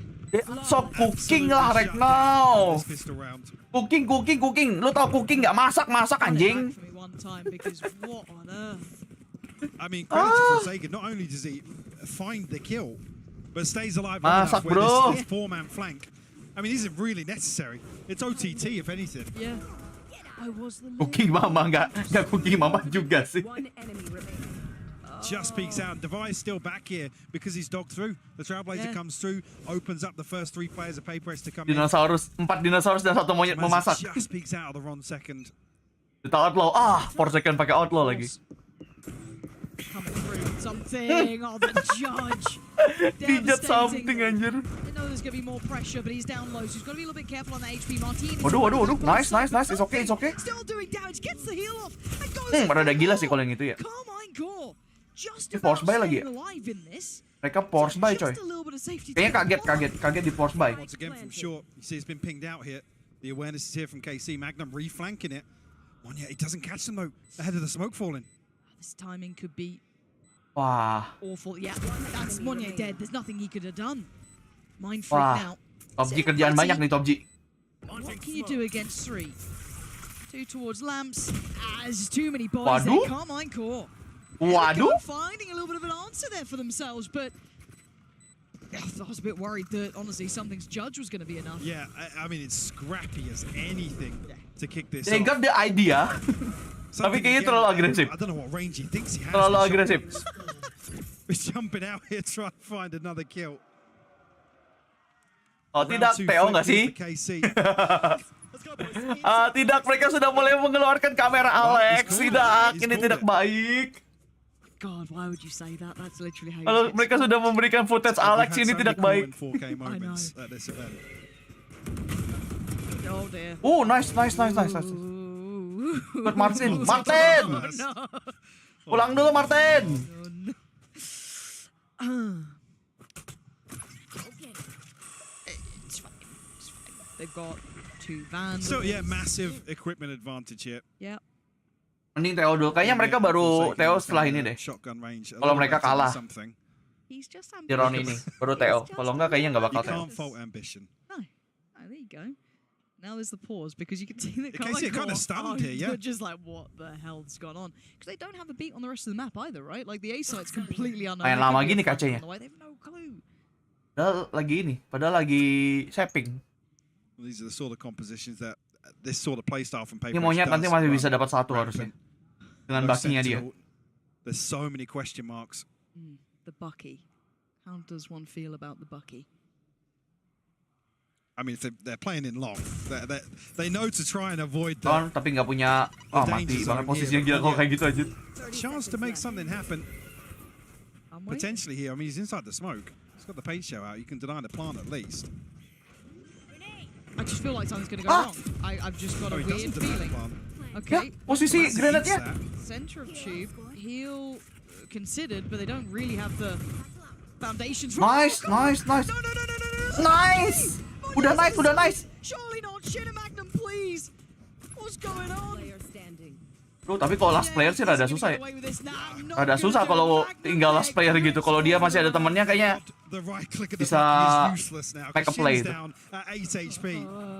Speaker 1: So cooking lah right now. Cooking. Lu tau cooking nggak? Masak anjing.
Speaker 7: I mean, credit to Forsaken. Not only does he find the kill, but stays alive long enough with this 4-man flank. I mean, this isn't really necessary. It's OTT, if anything.
Speaker 13: Yeah.
Speaker 1: Cooking mama nggak cooking mama juga sih.
Speaker 7: just peeks out. Device still back here because he's dogged through. The Trailblazer comes through, opens up the first 3 players of Paper X to come
Speaker 1: Dinosaurus, 4 dinosaurus dan 1 monyet memasak.
Speaker 7: just peeks out of the wrong second.
Speaker 1: Kita outlaw. 4 second pakai outlaw lagi.
Speaker 13: Coming through with something. Oh, the judge.
Speaker 1: Pijat something anjir.
Speaker 13: I know there's going to be more pressure, but he's down low, so he's got to be a little bit careful on the HP. Martinez.
Speaker 1: Waduh. Nice. It's okay.
Speaker 13: Still doing damage. Gets the heal off. And goes
Speaker 1: Rada gila sih kalau yang itu ya.
Speaker 13: Karmine Corp. Just
Speaker 1: Force buy lagi ya?
Speaker 13: alive in this.
Speaker 1: Mereka force buy coy. Kayaknya kaget di force buy.
Speaker 7: Once again from short, you see it's been pinged out here. The awareness is here from KC. Magnum reflanking it. Monya, he doesn't catch them though. Ahead of the smoke falling.
Speaker 13: This timing could be
Speaker 1: awful.
Speaker 13: Yeah, that's Monya dead. There's nothing he could have done. Mind freak now.
Speaker 1: Top G kerjaan banyak nih Top G.
Speaker 13: What can you do against 3? 2 towards lamps. There's too many boys there. Karmine Corp. Finding a little bit of an answer there for themselves, but I was a bit worried that honestly something's judge was going to be enough.
Speaker 7: Yeah, I mean it's scrappy as anything to kick this.
Speaker 1: They got the idea. Tapi kayaknya terlalu agresif.
Speaker 7: I don't know what range he thinks he has.
Speaker 1: Terlalu agresif.
Speaker 7: He's jumping out here trying to find another kill.
Speaker 1: Oh tidak, Theo nggak sih? Tidak, mereka sudah mulai mengeluarkan kamera Alex. Tidak, ini tidak baik.
Speaker 13: God, why would you say that? That's literally how.
Speaker 1: Kalau mereka sudah memberikan footage Alex, ini tidak baik.
Speaker 13: I know. Oh dear.
Speaker 1: Nice. Buat Martin. Pulang dulu Martin.
Speaker 13: It's fine. They've got 2 vans.
Speaker 7: So yeah, massive equipment advantage here.
Speaker 13: Yeah.
Speaker 1: Mending Theo dulu. Kayaknya mereka baru Theo setelah ini deh. Kalau mereka kalah di round ini, baru Theo. Kalau enggak kayaknya nggak bakal Theo.
Speaker 13: No. There you go. Now there's the pause because you can see that
Speaker 7: kind of stunned here, yeah.
Speaker 13: They're just like, what the hell's gone on? Because they don't have a beat on the rest of the map either, right? Like the A site's completely unknown.
Speaker 1: Main lama gini kacanya.
Speaker 13: They have no clue.
Speaker 1: Padahal lagi sapping.
Speaker 7: These are the sort of compositions that this sort of playstyle from Paper.
Speaker 1: Ini monyet nanti masih bisa dapat 1 harusnya. Dengan bakinya dia.
Speaker 7: There's so many question marks.
Speaker 13: The Bucky. How does one feel about the Bucky?
Speaker 7: I mean, if they're playing in long, they know to try and avoid the.
Speaker 1: Tapi nggak punya. Mati banget posisinya gila kalau kayak gitu aja.
Speaker 7: Chance to make something happen. Potentially here. I mean, he's inside the smoke. He's got the paint show out. You can deny the plant at least.
Speaker 13: I just feel like something's going to go wrong. I've just got a weird feeling. Okay.
Speaker 1: Posisi granatnya.
Speaker 13: Center of tube. Heal considered, but they don't really have the foundations.
Speaker 1: Nice. Nice. Udah nice.
Speaker 13: Surely not Shinna Magnum, please. What's going on?
Speaker 1: Tapi kalau last player sih rada susah ya. Rada susah kalau tinggal last player gitu. Kalau dia masih ada temennya kayaknya bisa make a play itu.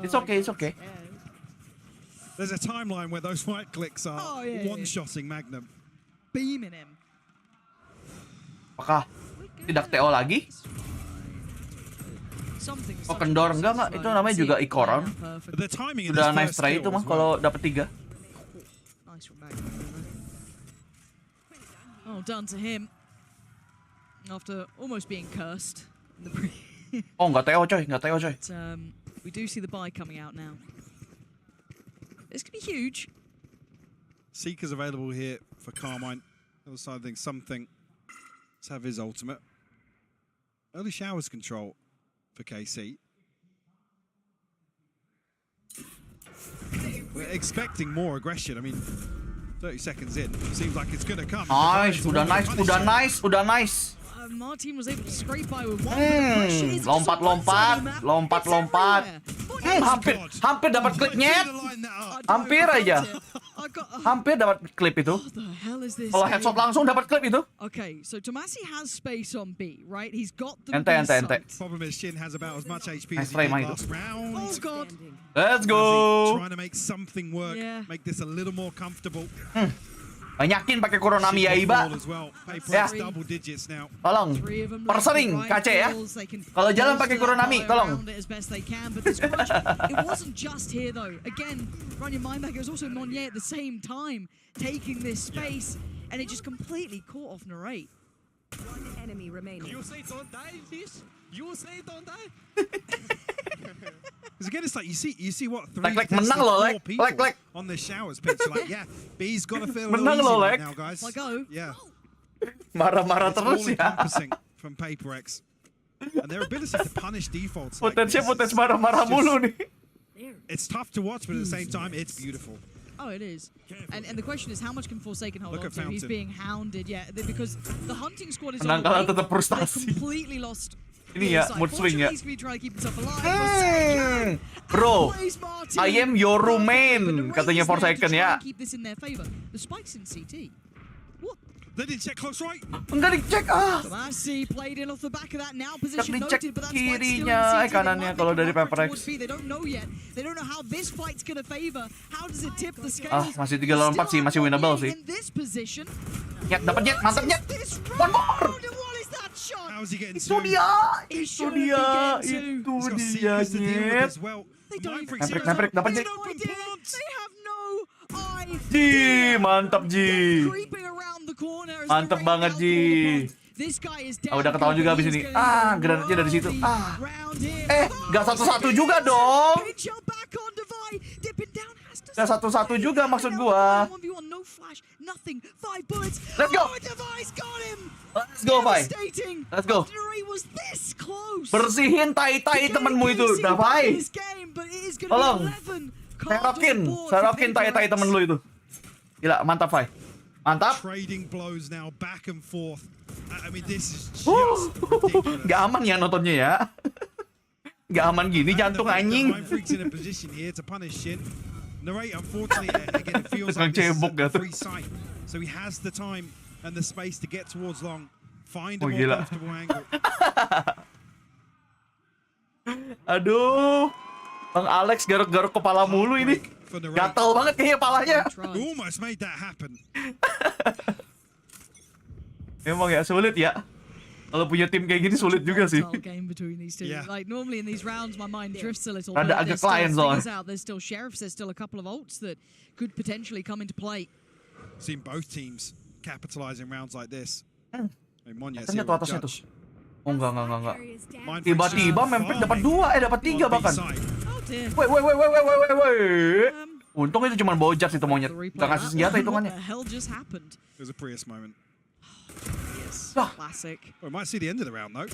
Speaker 1: It's okay.
Speaker 7: There's a timeline where those right clicks are one-shotting Magnum.
Speaker 13: Beaming him.
Speaker 1: Apakah tidak TO lagi? Kendor enggak, itu namanya juga ikoron. Udah nice try itu mah kalau dapat 3.
Speaker 13: Oh, done to him. After almost being cursed.
Speaker 1: Nggak TO coy.
Speaker 13: But, we do see the buy coming out now. This could be huge.
Speaker 7: Seeker's available here for Karmine. Other side of things, something. Let's have his ultimate. Early showers control for KC. We're expecting more aggression. I mean, 30 seconds in, seems like it's going to come.
Speaker 1: Nice, udah nice.
Speaker 13: Martin was able to scrape by with one.
Speaker 1: Lompat. Hampir dapat klipnya. Hampir aja. Hampir dapat klip itu. Kalau headshot langsung dapat klip itu.
Speaker 13: Okay, so Tomasi has space on B, right? He's got the
Speaker 1: Ente.
Speaker 7: Problem is Shin has about as much HP as
Speaker 1: Nice
Speaker 7: he
Speaker 1: try,
Speaker 7: did
Speaker 1: Mike.
Speaker 7: last round.
Speaker 13: Oh god.
Speaker 1: Let's go.
Speaker 7: Trying to make something work, make this a little more comfortable.
Speaker 1: Banyakin pakai Kuronami ya Iba. Ya. Tolong persering KC ya. Kalau jalan pakai Kuronami, tolong.
Speaker 13: It wasn't just here though. Again, run your mind back. It was also Monnier at the same time taking this space. and it just completely caught off Narrate.
Speaker 15: One enemy remaining.
Speaker 14: You say don't die, fish. You say don't die.
Speaker 7: Because again, it's like you see what
Speaker 1: Like menang loh, like
Speaker 7: on the showers pitch. Like yeah, B's gonna feel a
Speaker 1: menang
Speaker 7: little
Speaker 1: loh,
Speaker 7: easy right now, guys.
Speaker 13: Like go.
Speaker 7: Yeah.
Speaker 1: Marah-marah
Speaker 7: It's
Speaker 1: terus
Speaker 7: all
Speaker 1: ya.
Speaker 7: encompassing from PaperX, and their ability to punish defaults. Like
Speaker 1: Potensi
Speaker 7: this
Speaker 1: marah-marah mulu nih.
Speaker 7: It's tough to watch, but at the same time, it's beautiful.
Speaker 13: Oh, it is. And the question is, how much can Forsaken hold
Speaker 7: Look
Speaker 13: on
Speaker 7: at
Speaker 13: to? He's
Speaker 7: Fountain.
Speaker 13: being hounded, yeah, because the hunting squad is
Speaker 1: Menang
Speaker 13: on the
Speaker 1: kalah
Speaker 13: way.
Speaker 1: tetap
Speaker 13: They
Speaker 1: frustasi.
Speaker 13: completely lost.
Speaker 1: Ini ya, mood swing ya.
Speaker 13: He's going to be trying to keep himself alive.
Speaker 1: Bro, I am your
Speaker 13: But
Speaker 1: roommate,
Speaker 13: Narrate
Speaker 1: katanya
Speaker 13: is there to
Speaker 1: Forsaken
Speaker 13: try
Speaker 1: ya.
Speaker 13: and keep this in their favor. The spikes in CT.
Speaker 7: They didn't check close right.
Speaker 1: Enggak dicek ah.
Speaker 13: Tomasi played in off the back of that now position
Speaker 1: Dicek
Speaker 13: noted, but that's why it's still in
Speaker 1: kirinya,
Speaker 13: CT.
Speaker 1: kanannya
Speaker 13: They
Speaker 1: kalau
Speaker 13: might
Speaker 1: dari
Speaker 13: make a run
Speaker 1: PaperX.
Speaker 13: towards B. They don't know yet. They don't know how this fight's going to favor. How does it tip the scales?
Speaker 1: Ah, masih 3 lawan 4 sih, masih winnable sih.
Speaker 13: In this position.
Speaker 1: Nyet, dapat nyet, mantap nyet. One more.
Speaker 7: How's he getting
Speaker 1: Itu dia, itu dia, nyet. Meprik, dapat nyet.
Speaker 13: They have no eye.
Speaker 1: Ji, mantap Ji. Mantap banget Ji. Udah ketahuan juga abis ini. Granatnya dari situ. Gak satu-satu juga dong. Gak satu-satu juga maksud gua. Let's go. Let's go, Pai. Let's go. Bersihin tai-tai temenmu itu, dah Pai. Tolong. Serokin tai-tai temen lu itu. Gila, mantap Pai. Mantap.
Speaker 7: Trading blows now back and forth. I mean, this is just ridiculous.
Speaker 1: Gak aman ya nontonnya ya. Gak aman gini jantung anjing.
Speaker 7: Freaks in a position here to punish Shin. Narrate, unfortunately, again, it feels like this is a free sight. So he has the time and the space to get towards long, find a more comfortable angle.
Speaker 1: Aduh, Bang Alex garuk-garuk kepala mulu ini. Gatal banget kayaknya palanya.
Speaker 7: Almost made that happen.
Speaker 1: Emang ya sulit ya. Kalau punya tim kayak gini sulit juga sih.
Speaker 13: Game between these two. Like normally in these rounds, my mind drifts a little.
Speaker 1: Ada agak clients on.
Speaker 13: There's still sheriffs. There's still a couple of ults that could potentially come into play.
Speaker 7: Seen both teams capitalizing rounds like this.
Speaker 1: Atasnya tuh, atasnya tuh. Oh enggak. Tiba-tiba Mempek dapat 2, dapat 3 bahkan. Woi. Untung itu cuma bojak itu monyet. Gak kasih senjata hitungannya.
Speaker 7: It was a Prius moment.
Speaker 13: Classic.
Speaker 7: We might see the end of the round though.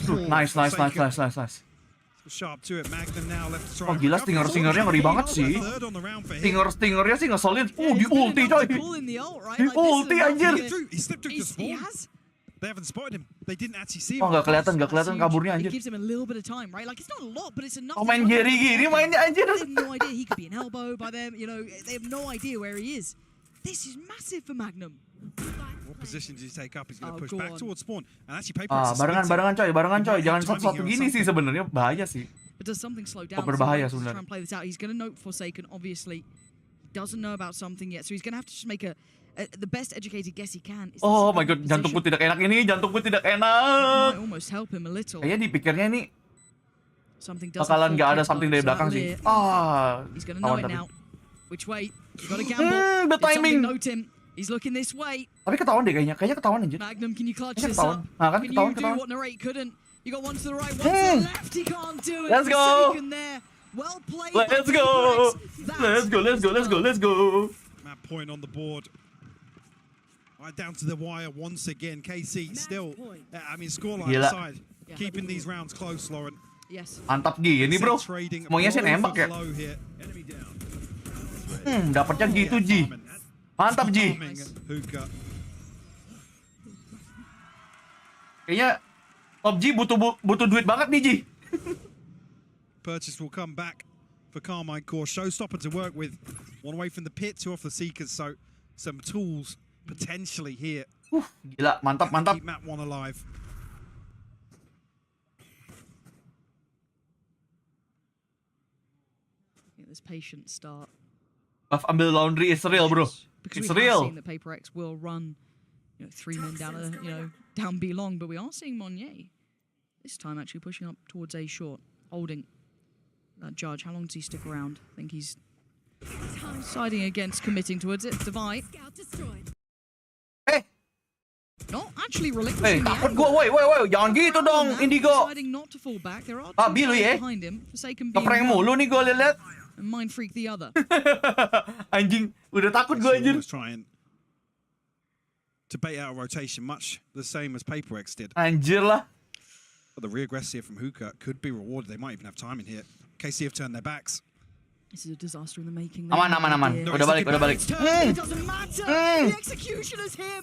Speaker 1: Nice.
Speaker 7: Sharp to it. Magnum now left to try.
Speaker 1: Oh gila, stinger-stingernya ngeri banget sih. Stinger-stingernya sih ngeselin. Di ulti coy. Di ulti anjir.
Speaker 7: He slipped through the spawn. They haven't spotted him. They didn't actually see him.
Speaker 1: Oh, nggak kelihatan kaburnya anjir.
Speaker 13: It gives him a little bit of time, right? Like it's not a lot, but it's enough.
Speaker 1: Oh, main Jerry gini mainnya anjir.
Speaker 13: They have no idea he could be an elbow by them. You know, they have no idea where he is. This is massive for Magnum.
Speaker 7: What position does he take up? He's going to push back towards spawn. And actually, PaperX.
Speaker 1: Barengan coy. Jangan satu-satu gini sih sebenarnya bahaya sih.
Speaker 13: But does something slow down?
Speaker 1: Berbahaya
Speaker 13: Try
Speaker 1: sebenarnya.
Speaker 13: and play this out. He's going to note Forsaken. Obviously, doesn't know about something yet, so he's going to have to just make the best educated guess he can.
Speaker 1: Oh my god, jantungku tidak enak ini, jantungku tidak enak.
Speaker 13: Might almost help him a little.
Speaker 1: Kayaknya dipikirnya ini bakalan nggak ada something dari belakang sih.
Speaker 13: He's gonna know it now. Which way? You gotta gamble.
Speaker 1: The timing.
Speaker 13: Note him. He's looking this way.
Speaker 1: Tapi ketahuan deh kayaknya ketahuan anjir.
Speaker 13: Magnum, can you clutch
Speaker 1: Kayaknya
Speaker 13: this
Speaker 1: ketahuan.
Speaker 13: up?
Speaker 1: Nah, kan
Speaker 13: Can
Speaker 1: ketahuan.
Speaker 13: you do what Narrate couldn't? You got one to the right, one to the left. He can't do it.
Speaker 1: Let's go.
Speaker 13: There. Well played.
Speaker 1: Let's go.
Speaker 7: Map point on the board. Right down to the wire once again. KC still, I mean, scoreline aside, keeping these rounds close, Lauren.
Speaker 13: Yes.
Speaker 1: Mantap gini bro. Semuanya sih nembak ya. Dapatnya gitu Ji. Mantap Ji. Kayaknya Top G butuh duit banget nih Ji.
Speaker 7: Purchase will come back for Karmine Corp. Showstopper to work with. One away from the pit, 2 off the Seekers, so some tools potentially here.
Speaker 1: Gila, mantap.
Speaker 7: Keep map 1 alive.
Speaker 13: This patient start.
Speaker 1: Buff ambil laundry is real, bro.
Speaker 13: Because
Speaker 1: it's
Speaker 13: we
Speaker 1: real.
Speaker 13: have seen that PaperX will run, 3 men down down B long, but we are seeing Monnier this time actually pushing up towards A short, holding that judge. How long does he stick around? I think he's siding against committing towards it. Divide. actually relinquishing the
Speaker 1: takut
Speaker 13: angle.
Speaker 1: gua, woi, jangan gitu dong, Indigo.
Speaker 13: Deciding not to fall back. There are
Speaker 1: Babi
Speaker 13: two
Speaker 1: lu ya.
Speaker 13: players behind him. Forsaken being
Speaker 1: Ngeprank
Speaker 13: one,
Speaker 1: mulu nih gua liat.
Speaker 13: and Mind Freak the other.
Speaker 1: Anjing, udah takut gua anjir.
Speaker 7: Almost trying to bait out a rotation, much the same as PaperX did.
Speaker 1: Anjir lah.
Speaker 7: But the regress here from Hookah could be rewarded. They might even have time in here. KC have turned their backs.
Speaker 13: This is a disaster in the making.
Speaker 1: Aman. Udah balik.
Speaker 13: It doesn't matter. The executioner's here.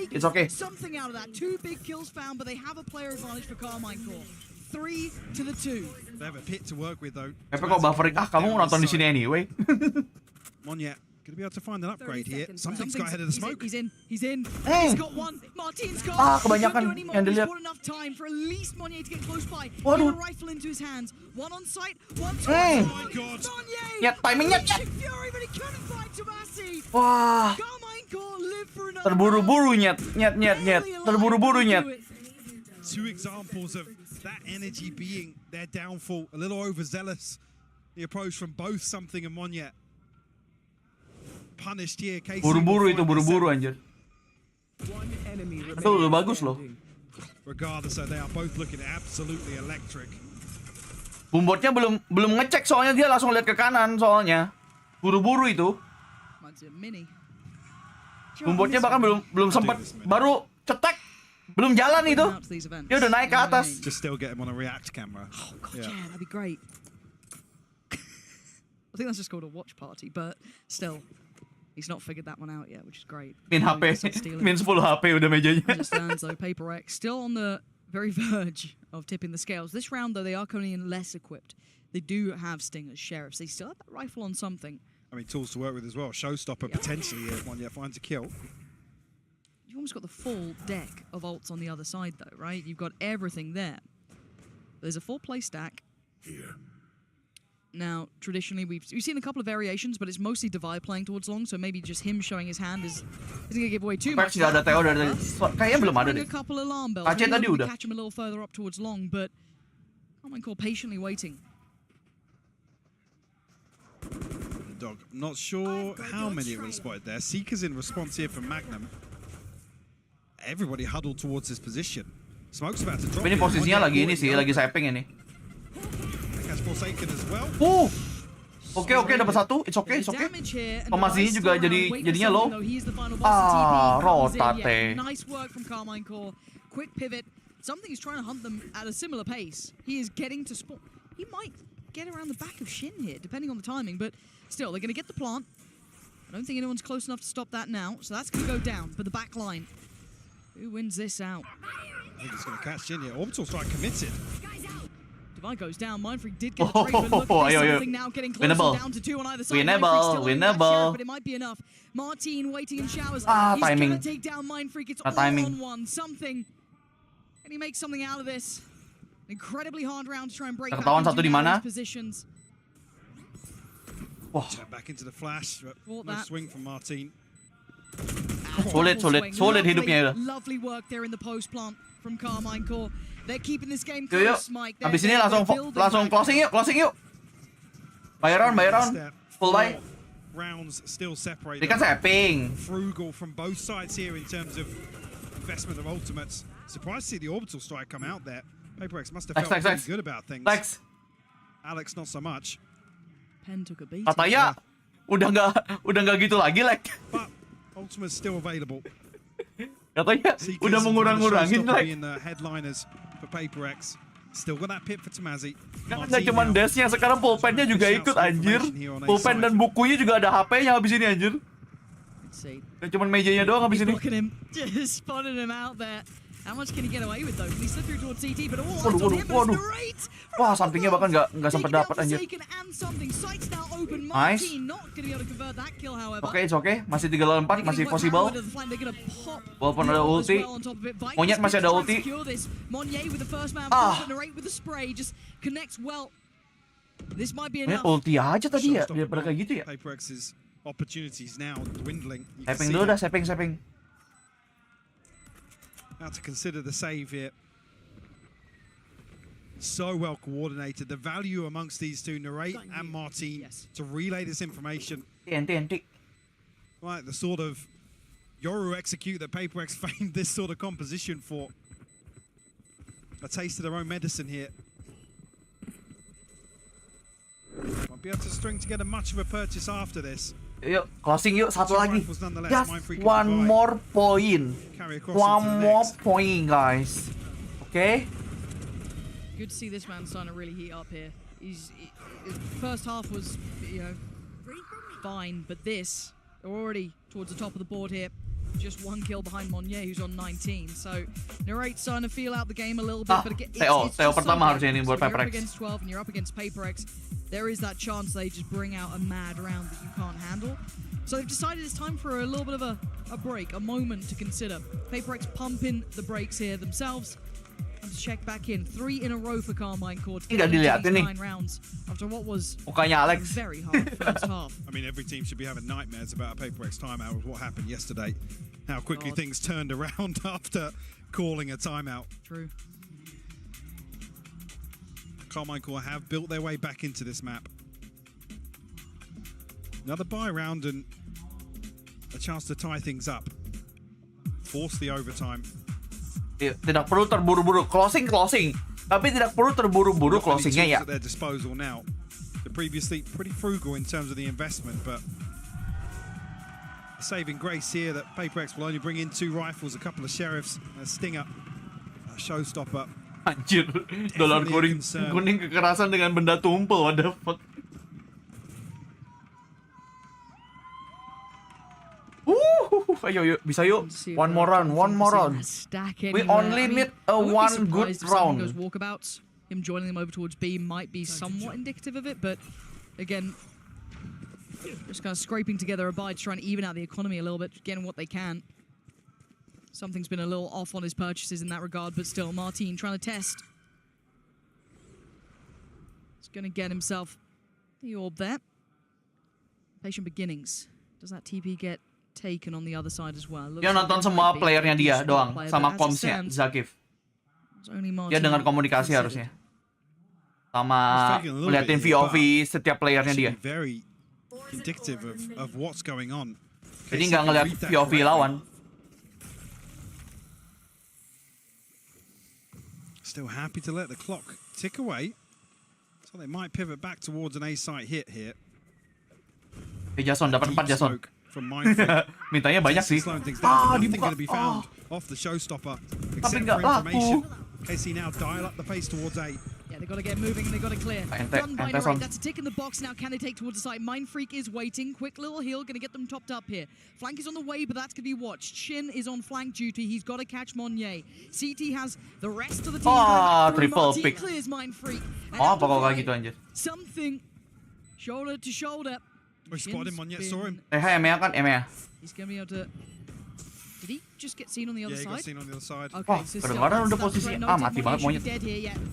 Speaker 1: It's okay.
Speaker 13: Something out of that. 2 big kills found, but they have a player advantage for Karmine Corp. 3 to the 2.
Speaker 7: They have a pit to work with though.
Speaker 1: Pepe kok buffering? Kamu nonton di sini anyway.
Speaker 7: Monyet gonna be able to find an upgrade here. Something's got ahead of the smoke.
Speaker 13: He's in. He's got one. Martin's got.
Speaker 1: Kebanyakan yang dilihat.
Speaker 13: He's got enough time for at least Monyet to get close by.
Speaker 1: Waduh.
Speaker 13: Get a rifle into his hands. One on sight. One to
Speaker 7: Oh my god.
Speaker 1: Nyet, timingnya nyet.
Speaker 13: Fury, but he couldn't find Tomasi.
Speaker 1: Wah.
Speaker 13: Karmine Corp live for another.
Speaker 1: Terburu-buru nyet. Terburu-buru nyet.
Speaker 7: 2 examples of that energy being their downfall. A little overzealous. The approach from both Something and Monyet. Punished here.
Speaker 1: Buru-buru anjir. Itu udah bagus loh.
Speaker 7: Regardless, so they are both looking absolutely electric.
Speaker 1: Bumbotnya belum ngecek soalnya dia langsung lihat ke kanan soalnya. Buru-buru itu. Bumbotnya bahkan belum sempat baru cetek. Belum jalan itu. Dia udah naik ke atas.
Speaker 7: Just still get him on a react camera.
Speaker 13: Oh god, yeah, that'd be great. I think that's just called a watch party, but still. He's not figured that one out yet, which is great.
Speaker 1: Min HP, min 10 HP udah mejanya.
Speaker 13: Understands though, PaperX still on the very verge of tipping the scales. This round though, they are coming in less equipped. They do have stingers, sheriffs. They still have that rifle on Something.
Speaker 7: I mean, tools to work with as well. Showstopper potentially if one finds a kill.
Speaker 13: You've almost got the full deck of ults on the other side though, right? You've got everything there. There's a full play stack.
Speaker 16: Here.
Speaker 13: Now, traditionally, we've seen a couple of variations, but it's mostly Divide playing towards long, so maybe just him showing his hand isn't going to give away too much.
Speaker 1: Ada TO dari kayaknya belum ada deh.
Speaker 13: A couple alarm bells.
Speaker 1: Aceh tadi udah.
Speaker 13: Catch him a little further up towards long, but Karmine Corp patiently waiting.
Speaker 7: Dog, not sure how many it would have spotted there. Seeker's in response here from Magnum. Everybody huddled towards his position. Smoke's about to drop.
Speaker 1: Ini posisinya lagi ini sih, lagi sapping ini.
Speaker 7: Forsaken as well.
Speaker 1: Oke, dapat satu. It's okay. Tomasinya juga jadinya low. Rotate.
Speaker 13: Nice work from Karmine Corp. Quick pivot. Something is trying to hunt them at a similar pace. He is getting to spawn. He might get around the back of Shin here, depending on the timing, but still, they're going to get the plant. I don't think anyone's close enough to stop that now, so that's going to go down. But the back line, who wins this out?
Speaker 7: I think it's going to catch Shin here. Orbital strike committed.
Speaker 13: Divide goes down. Mindfreak did get a trade, but look at this, Something now getting closer down to 2 on either side.
Speaker 1: Winnable.
Speaker 13: But it might be enough. Martin waiting in showers. He's
Speaker 1: timing.
Speaker 13: going to take down Mindfreak. It's all on one. Something. Can he make something out of this? Incredibly hard round to try and break back into these positions.
Speaker 7: Back into the flash. No swing from Martin.
Speaker 1: Solid hidupnya.
Speaker 13: Lovely work there in the post plant from Karmine Corp. They're keeping this game
Speaker 1: close,
Speaker 13: close, Mike.
Speaker 1: Habis ini langsung closing yuk. Buy round. Full buy.
Speaker 7: Rounds still separate.
Speaker 1: Ini kan sapping.
Speaker 7: Frugal from both sides here in terms of investment of ultimates. Surprised to see the orbital strike come out there. PaperX must have felt pretty good about things. Alex not so much.
Speaker 13: Pen took a beat.
Speaker 1: Katanya udah nggak gitu lagi, like.
Speaker 7: But ultimate's still available.
Speaker 1: Katanya udah mengurang-ngurangin, like.
Speaker 7: In the headliners for PaperX. Still got that pit for Tomasi.
Speaker 1: Nggak cuma dashnya, sekarang pulpennya juga ikut, anjir. Pulpen dan bukunya juga ada HP-nya habis ini, anjir. Nggak cuma mejanya doang habis ini.
Speaker 13: Look at him, just spotted him out there. How much can he get away with though? Can he slip through towards CT? But all
Speaker 1: Waduh. Wah, sampingnya bahkan nggak sempat dapat, anjir. Nice. Oke, it's okay. Masih 3 lawan 4, masih possible. Walaupun ada ulti. Monyet masih ada ulti. Monyet ulti aja tadi ya, daripada kayak gitu ya. Sapping dulu dah, sapping.
Speaker 7: Now to consider the save here. So well coordinated. The value amongst these two, Narrate and Martin, to relay this information.
Speaker 1: TNT.
Speaker 7: Right, the sort of Yoru execute that PaperX famed this sort of composition for. A taste of their own medicine here. Won't be able to string together much of a purchase after this.
Speaker 1: Yuk, closing yuk, satu lagi. Just one more point. One more point, guys. Okay?
Speaker 13: Good to see this man starting to really heat up here. His first half was, fine, but this, they're already towards the top of the board here. Just one kill behind Monnier, who's on 19. So, Narrate's starting to feel out the game a little bit. But again, it's
Speaker 1: TO pertama harusnya ini buat
Speaker 13: you're up
Speaker 1: PaperX.
Speaker 13: against 12 and you're up against PaperX. There is that chance they just bring out a mad round that you can't handle. So they've decided it's time for a little bit of a break, a moment to consider. PaperX pumping the brakes here themselves. And to check back in. 3 in a row for Karmine Corp.
Speaker 1: Nggak dilihatin nih.
Speaker 13: 9 rounds after what was
Speaker 1: Mukanya
Speaker 13: a
Speaker 1: Alex.
Speaker 13: very hard first half.
Speaker 7: I mean, every team should be having nightmares about a PaperX timeout with what happened yesterday. How quickly things turned around after calling a timeout.
Speaker 13: True.
Speaker 7: Karmine Corp have built their way back into this map. Another buy round and a chance to tie things up. Force the overtime.
Speaker 1: Tidak perlu terburu-buru closing, tapi tidak perlu terburu-buru closingnya ya.
Speaker 7: At their disposal now. They're previously pretty frugal in terms of the investment, but a saving grace here that PaperX will only bring in 2 rifles, a couple of sheriffs, a stinger, a showstopper.
Speaker 1: Anjir, dolar kuning kekerasan dengan benda tumpul, what the fuck. Ayo yuk, bisa yuk. One more round. We only need one good round.
Speaker 13: Him joining them over towards B might be somewhat indicative of it, but again, just kind of scraping together a buy to try and even out the economy a little bit, getting what they can. Something's been a little off on his purchases in that regard, but still, Martin trying to test. He's going to get himself the orb there. Patient beginnings. Does that TP get taken on the other side as well?
Speaker 1: Dia nonton semua playernya dia doang, sama komsnya Zakif. Dia dengar komunikasi harusnya. Sama melihatin VOV setiap playernya dia.
Speaker 7: Very indicative of what's going on.
Speaker 1: Jadi nggak ngeliat VOV lawan.
Speaker 7: Still happy to let the clock tick away. So they might pivot back towards an A site hit here.
Speaker 1: Jason dapat 4 Jason. Mintanya banyak sih.
Speaker 7: Dibuka.
Speaker 1: Ah.
Speaker 7: Off the showstopper.
Speaker 1: Tapi nggak laku.
Speaker 7: KC now dial up the pace towards A.
Speaker 13: Yeah, they've got to get moving and they've got to clear. Done by Narrate. That's a tick in the box now. Can they take towards the side? Mind Freak is waiting. Quick little heal. Going to get them topped up here. Flank is on the way, but that's going to be watched. Shin is on flank duty. He's got to catch Monnier. CT has the rest of the team.
Speaker 1: Triple pick.
Speaker 13: Clears Mind Freak.
Speaker 1: Apa kok kayak gitu anjir?
Speaker 13: Something shoulder to shoulder.
Speaker 7: We spotted him, Monnier saw him.
Speaker 1: EMEA kan, EMEA.
Speaker 13: He's going to be able to... Did he just get seen on the other side?
Speaker 7: Yeah, he got seen on the other side.
Speaker 13: Okay, so
Speaker 1: kedengaran udah posisi mati banget monyet.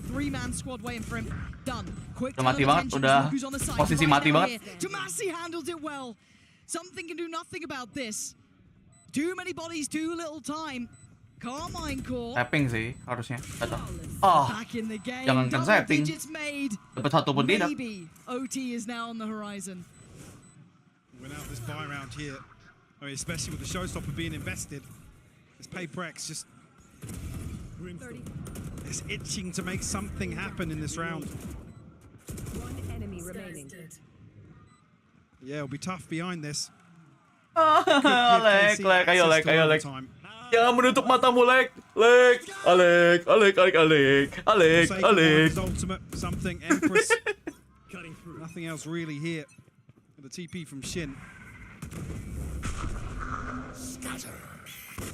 Speaker 13: Three-man squad waiting for him. Done. Quick
Speaker 1: udah mati banget, udah posisi mati banget.
Speaker 13: Tomasi handles it well. Something can do nothing about this. Too many bodies, too little time. Karmine Corp.
Speaker 1: Tapping sih harusnya.
Speaker 13: Back in the game.
Speaker 1: Jangankan tapping. Dapat satu pun tidak.
Speaker 13: Maybe OT is now on the horizon.
Speaker 7: Went out this buy round here. I mean, especially with the showstopper being invested. This PaperX just is itching to make something happen in this round.
Speaker 15: One enemy remaining.
Speaker 7: Yeah, it'll be tough behind this.
Speaker 1: Alek. Jangan menutup matamu, Lek. Alek.
Speaker 7: Ultimate something, Empress. Nothing else really here. The TP from Shin.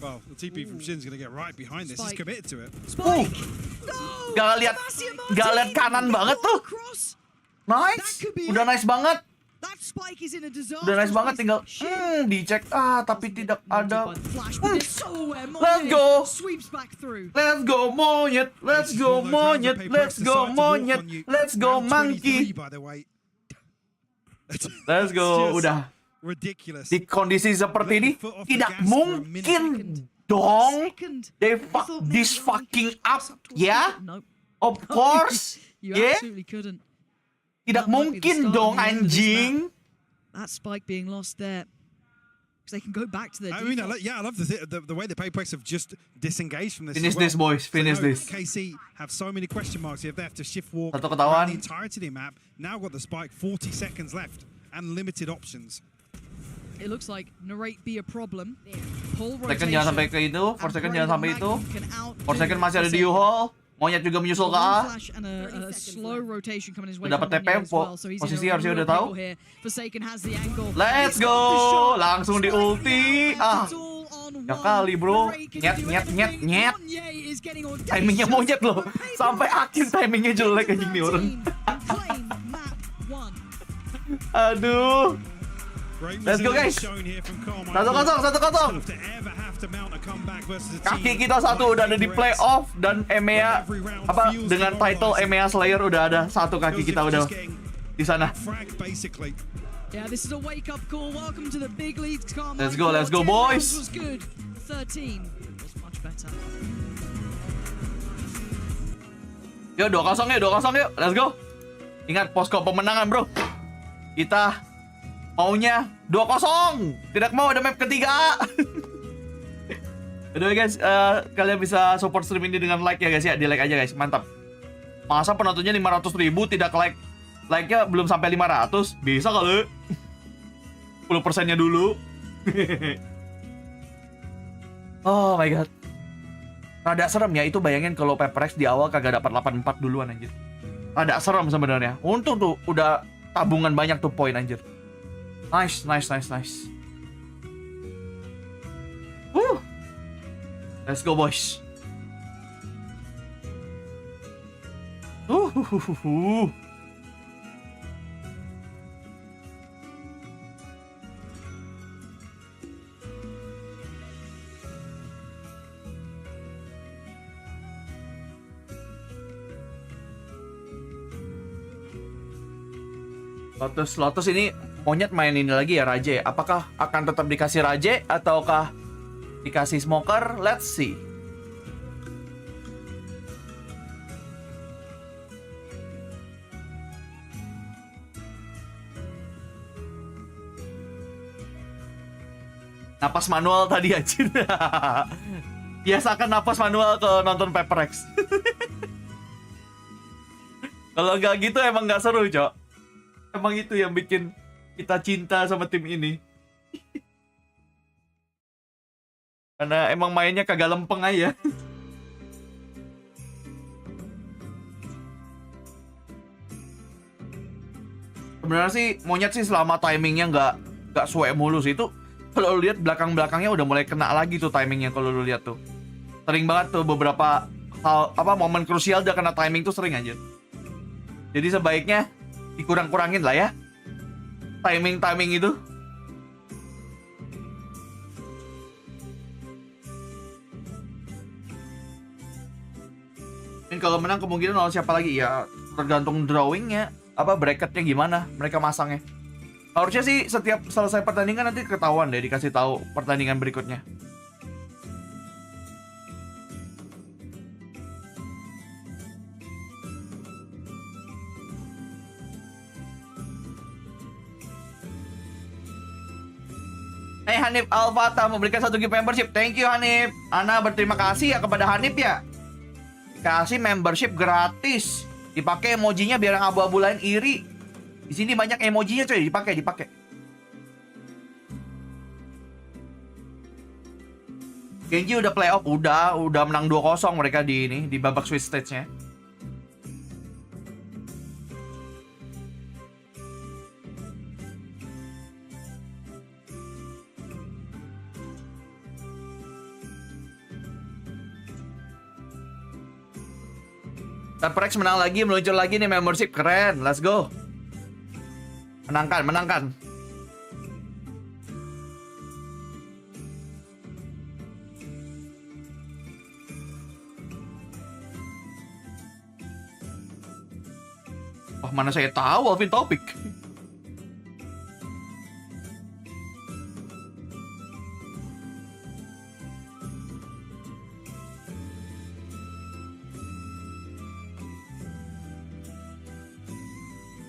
Speaker 7: Well, the TP from Shin's gonna get right behind this. He's committed to it.
Speaker 1: Gak lihat kanan banget tuh. Nice. Udah nice banget. Udah nice banget, tinggal dicek. Tapi tidak ada. Let's go. Let's go monyet. Let's go monyet. Let's go monyet. Let's go monkey. Let's go. Udah.
Speaker 7: Ridiculous.
Speaker 1: Di kondisi seperti ini tidak mungkin dong they fuck this fucking up, ya? Of course, ya? Tidak mungkin dong, anjing.
Speaker 13: That spike being lost there. Because they can go back to their
Speaker 7: I
Speaker 13: default.
Speaker 7: mean, I love the way the PaperX have just disengaged from this.
Speaker 1: Finish this, boys. Finish this.
Speaker 7: KC have so many question marks here. They have to shift walk
Speaker 1: Satu
Speaker 7: around
Speaker 1: ketahuan.
Speaker 7: the entirety of the map. Now got the spike. 40 seconds left and limited options.
Speaker 13: It looks like narrate be a problem. Pull
Speaker 1: Second jangan sampai ke itu. For second jangan sampai itu. For second masih ada di U-Hall. Monyet juga menyusul ke A. Udah dapat TP, posisi harusnya udah tahu. Let's go, langsung di ulti. Ya kali bro, nyet. Timingnya monyet loh, sampai akhir timingnya jelek anjing nih orang. Aduh. Let's go guys. 1-0. Kaki kita satu udah ada di playoff dan EMEA dengan title EMEA Slayer udah ada satu kaki kita udah di sana.
Speaker 13: Yeah, this is a wake-up call. Welcome to the big leagues, Karmine.
Speaker 1: Let's go, boys.
Speaker 13: Was good. 13 was much better.
Speaker 1: Yuk 2-0 yuk. Let's go. Ingat posko pemenangan, bro. Kita maunya 2-0. Tidak mau ada map ketiga. Aduh guys, kalian bisa support stream ini dengan like ya guys ya. Di like aja guys, mantap. Masa penontonnya 500.000 tidak like? Like-nya belum sampai 500. Bisa kali 10%-nya dulu. Oh my god. Rada serem ya, itu bayangin kalau PaperX di awal kagak dapat 84 duluan anjir. Rada serem sebenarnya. Untung tuh udah tabungan banyak tuh poin anjir. Nice. Let's go boys. Lotus ini monyet main ini lagi ya Raje. Apakah akan tetap dikasih Raje ataukah dikasih smoker? Let's see. Napas manual tadi aja. Biasakan napas manual ke nonton PaperX. Kalau nggak gitu emang nggak seru, Cok. Emang itu yang bikin kita cinta sama tim ini. Karena emang mainnya kagak lempeng aja. Sebenarnya sih monyet sih selama timingnya nggak suwe mulus itu, kalau lu lihat belakang-belakangnya udah mulai kena lagi tuh timingnya. Kalau lu lihat tuh sering banget tuh beberapa hal momen krusial udah kena timing tuh sering aja. Jadi sebaiknya dikurang-kurangin lah ya timing itu. Dan kalau menang kemungkinan lawan siapa lagi ya tergantung drawingnya, bracketnya gimana mereka masangnya. Harusnya sih setiap selesai pertandingan nanti ketahuan deh, dikasih tahu pertandingan berikutnya. Hey Hanif Alfata memberikan 1 gift membership. Thank you Hanif. Ana berterima kasih ya kepada Hanif ya. Kasih membership gratis. Dipakai emojinya biar yang abu-abu lain iri. Di sini banyak emojinya coy, dipakai. Gen.g udah playoff, udah menang 2-0 mereka di babak Swiss stage-nya. PaperX menang lagi, meluncur lagi nih membership, keren, let's go. Menangkan. Wah, mana saya tahu Alvin Topik.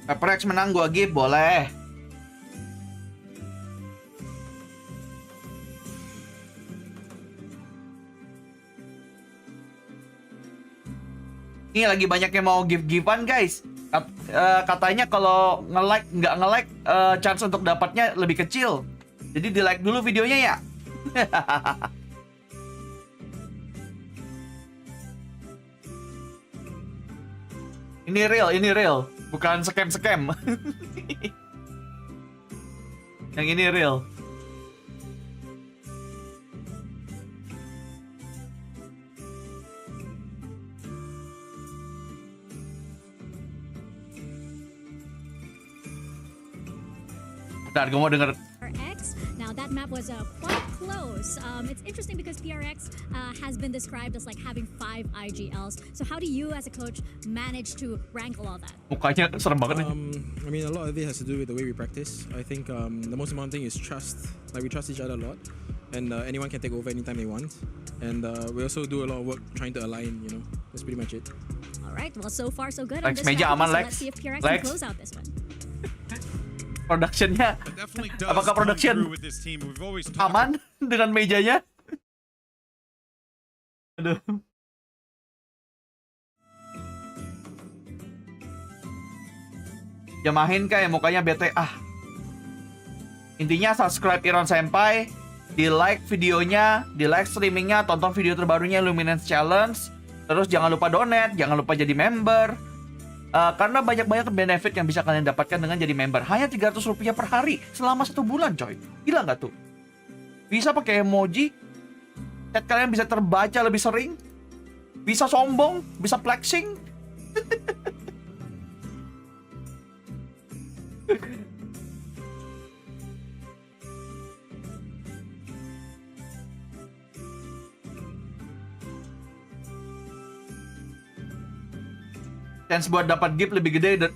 Speaker 1: PaperX menang, gua give, boleh. Ini lagi banyak yang mau give-givean guys. Katanya kalau nggak nge-like chance untuk dapatnya lebih kecil. Jadi di-like dulu videonya ya. Ini real, bukan scam. Yang ini real. Bentar, gue mau denger.
Speaker 10: PRX. Now that map was quite close. It's interesting because PRX has been described as like having 5 IGLs. So how do you as a coach manage to wrangle all that?
Speaker 1: Mukanya serem banget nih.
Speaker 16: I mean, a lot of it has to do with the way we practice. I think the most important thing is trust. Like, we trust each other a lot, and anyone can take over anytime they want. And we also do a lot of work trying to align, you know. That's pretty much it.
Speaker 10: All right, well, so far so good
Speaker 1: Lex,
Speaker 10: on this
Speaker 1: meja
Speaker 10: round,
Speaker 1: aman,
Speaker 10: so
Speaker 1: Lex.
Speaker 10: let's see if PRX
Speaker 1: Lex.
Speaker 10: can close out this one.
Speaker 1: Productionnya apakah production aman dengan mejanya? Aduh. Jamahin kayak mukanya bete. Intinya subscribe ironsenpai, di like videonya, di like streamingnya, tonton video terbarunya Luminance Challenge. Terus jangan lupa donate, jangan lupa jadi member. Karena banyak-banyak benefit yang bisa kalian dapatkan dengan jadi member. Hanya 300 rupiah per hari selama 1 bulan coy. Gila nggak tuh? Bisa pakai emoji, chat kalian bisa terbaca lebih sering, bisa sombong, bisa flexing. Chance buat dapat gift lebih gede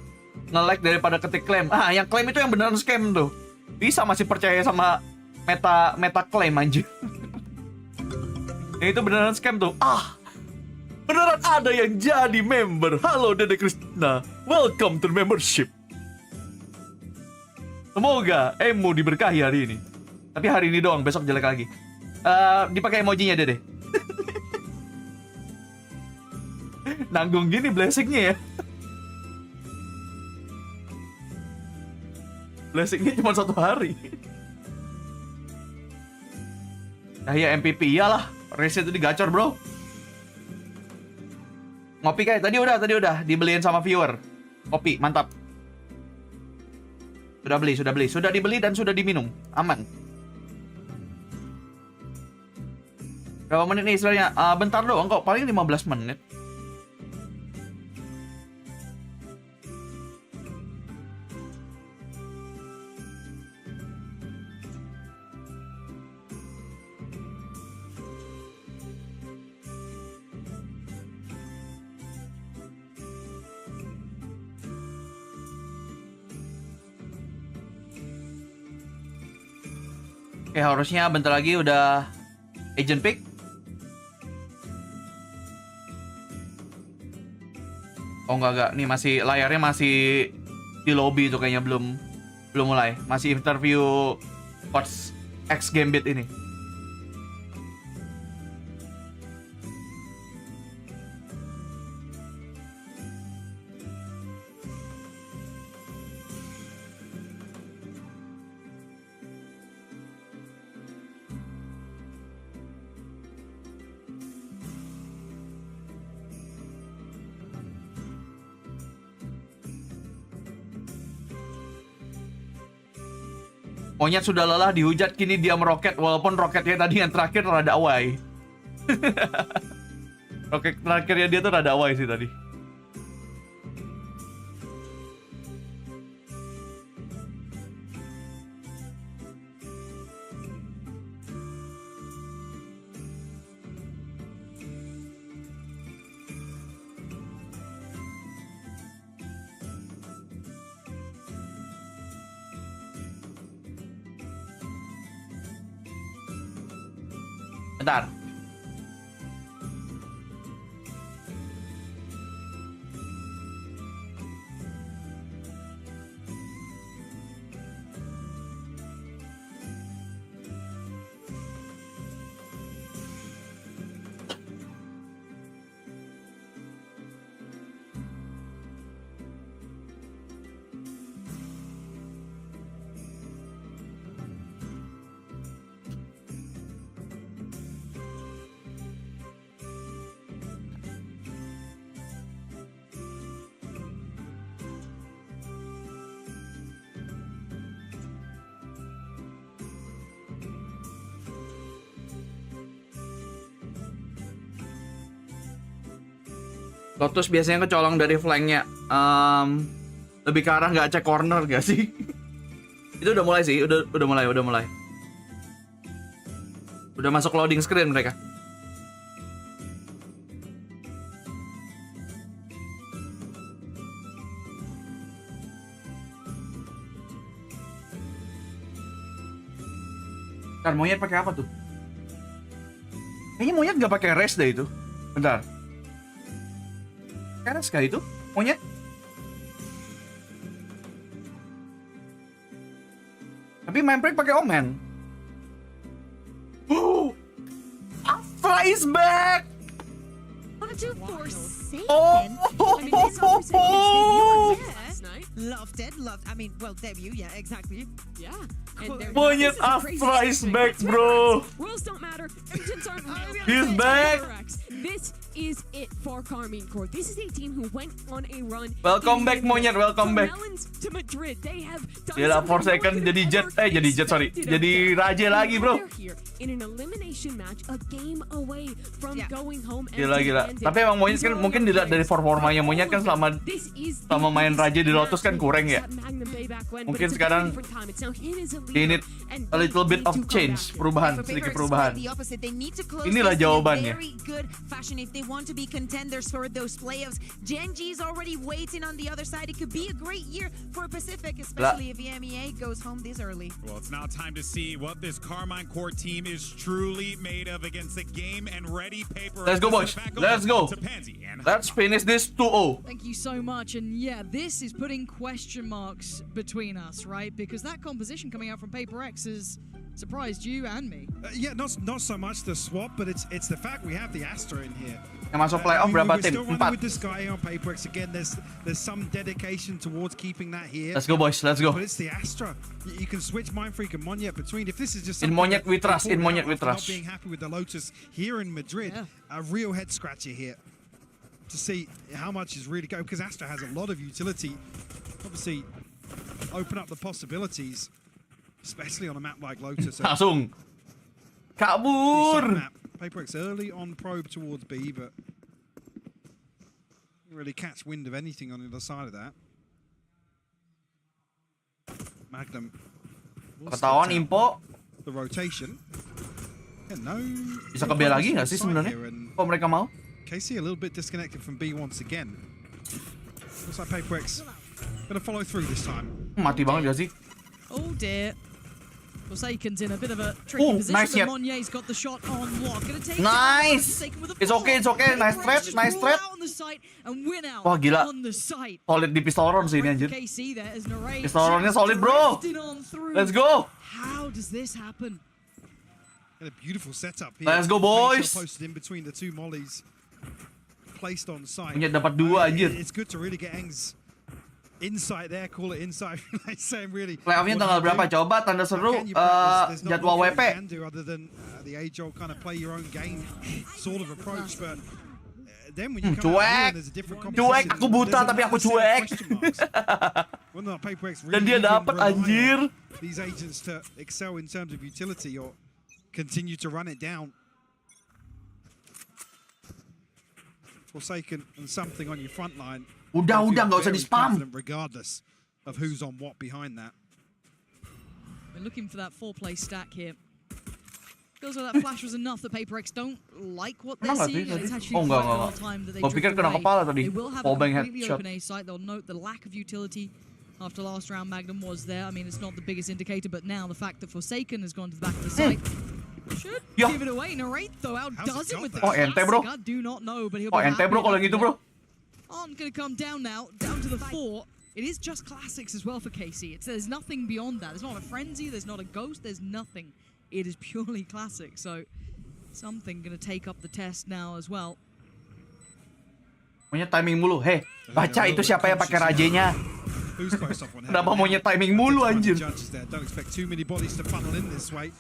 Speaker 1: nge-like daripada ketik klaim. Yang klaim itu yang beneran scam tuh. Bisa masih percaya sama meta klaim anjir. Yang itu beneran scam tuh. Beneran ada yang jadi member. Halo Dede Kristina, welcome to membership. Semoga Emu diberkahi hari ini. Tapi hari ini doang, besok jelek lagi. Dipakai emojinya Dede. Nanggung gini blessingnya ya. Blessingnya cuma 1 hari. Ya MVP iyalah. Race itu digacor bro. Ngopi kayak tadi udah dibeliin sama viewer. Kopi mantap. Sudah dibeli dan sudah diminum. Aman. Berapa menit nih istilahnya? Bentar doang kok, paling 15 menit. Oke, harusnya bentar lagi udah agent pick. Oh enggak, nih masih layarnya masih di lobby tuh kayaknya belum mulai. Masih interview coach X Gambit ini. Monyet sudah lelah dihujat, kini dia meroket. Walaupun roketnya tadi yang terakhir rada awai. Roket terakhirnya dia tuh rada awai sih tadi. Bentar. Lotus biasanya kecolong dari flanknya. Lebih ke arah nggak cek corner gak sih? Itu udah mulai sih, udah mulai. Udah masuk loading screen mereka. Bentar, monyet pakai apa tuh? Kayaknya monyet nggak pakai res deh itu. Bentar. Pakai res kah itu? Monyet? Tapi main break pakai omen. Afra is back.
Speaker 12: Loved it. I mean, well, debut, yeah, exactly.
Speaker 2: Yeah.
Speaker 1: Monyet Afra is back, bro.
Speaker 2: Rules don't matter. Engines aren't real.
Speaker 1: He's back.
Speaker 2: This is it for Karmine Corp. This is a team who went on a run.
Speaker 1: Welcome back, Monyet. Welcome back.
Speaker 2: To Madrid. They have done
Speaker 1: Gila, for second jadi jet, sorry. Jadi raja lagi, bro.
Speaker 2: In an elimination match, a game away from going home.
Speaker 1: Gila. Tapi emang Monyet kan mungkin dilihat dari performanya Monyet kan selama main raja di Lotus kan kurang ya. Mungkin sekarang they need a little bit of change, sedikit perubahan. Inilah jawabannya.
Speaker 12: If they want to be contenders for those playoffs, Gen.g is already waiting on the other side. It could be a great year for Pacific, especially if EMEA goes home this early.
Speaker 14: Well, it's now time to see what this Karmine Corp team is truly made of against the game and ready paper.
Speaker 1: Let's go, boys. Let's go. Let's finish this 2-0.
Speaker 13: Thank you so much. And yeah, this is putting question marks between us, right? Because that composition coming out from Paper X has surprised you and me.
Speaker 7: Yeah, not so much the swap, but it's the fact we have the Astra in here.
Speaker 1: Yang masuk playoff berapa tim? 4.
Speaker 7: With this guy on Paper X again, there's some dedication towards keeping that here.
Speaker 1: Let's go, boys. Let's go.
Speaker 7: But it's the Astra. You can switch Mind Freak and Monyet between. If this is just
Speaker 1: in Monyet we trust.
Speaker 7: Not being happy with the Lotus here in Madrid, a real head scratcher here to see how much is really going, because Astra has a lot of utility. Obviously, open up the possibilities, especially on a map like Lotus.
Speaker 1: Langsung kabur.
Speaker 7: Paper X early on probe towards B, but didn't really catch wind of anything on the other side of that. Magnum.
Speaker 1: Ketahuan info.
Speaker 7: The rotation. Yeah, no.
Speaker 1: Bisa ke B lagi nggak sih sebenarnya? Kok mereka mau?
Speaker 7: KC a little bit disconnected from B once again. Looks like Paper X gonna follow through this time.
Speaker 1: Mati banget gak sih?
Speaker 13: Oh dear. Forsaken's in a bit of a tricky position.
Speaker 1: Nice hit.
Speaker 13: Monier's got the shot on what? Gonna take
Speaker 1: nice. It's okay. Nice trap. Wah gila. Solid di pistolron sih ini anjir. Pistolronnya solid, bro. Let's go.
Speaker 13: How does this happen?
Speaker 7: A beautiful setup here.
Speaker 1: Let's go, boys.
Speaker 7: Posted in between the two mollies. Placed on site.
Speaker 1: Punya dapat 2 anjir.
Speaker 7: It's good to really get Engs insight there, call it insight. Saying really.
Speaker 1: Playoffnya tanggal berapa? Coba tanda seru jadwal WP.
Speaker 7: Other than the age-old kind of play your own game sort of approach, but then when you come out here, there's a different competition.
Speaker 1: Cuek, aku buta tapi aku cuek. Dan dia dapat anjir.
Speaker 7: These agents to excel in terms of utility or continue to run it down. Forsaken and something on your front line.
Speaker 1: Udah nggak usah di spam.
Speaker 7: Regardless of who's on what behind that.
Speaker 13: We're looking for that 4-play stack here. Feels like that flash was enough that Paper X don't like what they're seeing. It's actually quite a lot of time that they drift away. They will have a completely open A site. They'll note the lack of utility after last round. Magnum was there. I mean, it's not the biggest indicator, but now the fact that Forsaken has gone to the back of the site should give it away. Narrate though outdoes him with the classic. I do not know, but he'll be happy.
Speaker 1: Bro, kalau gitu, bro.
Speaker 13: On going to come down now, down to the 4. It is just classics as well for KC. There's nothing beyond that. There's not a frenzy, there's not a ghost, there's nothing. It is purely classic. So something going to take up the test now as well.
Speaker 1: Monyet timing mulu. Hei, baca itu siapa yang pakai rajenya. Kenapa monyet timing mulu anjir?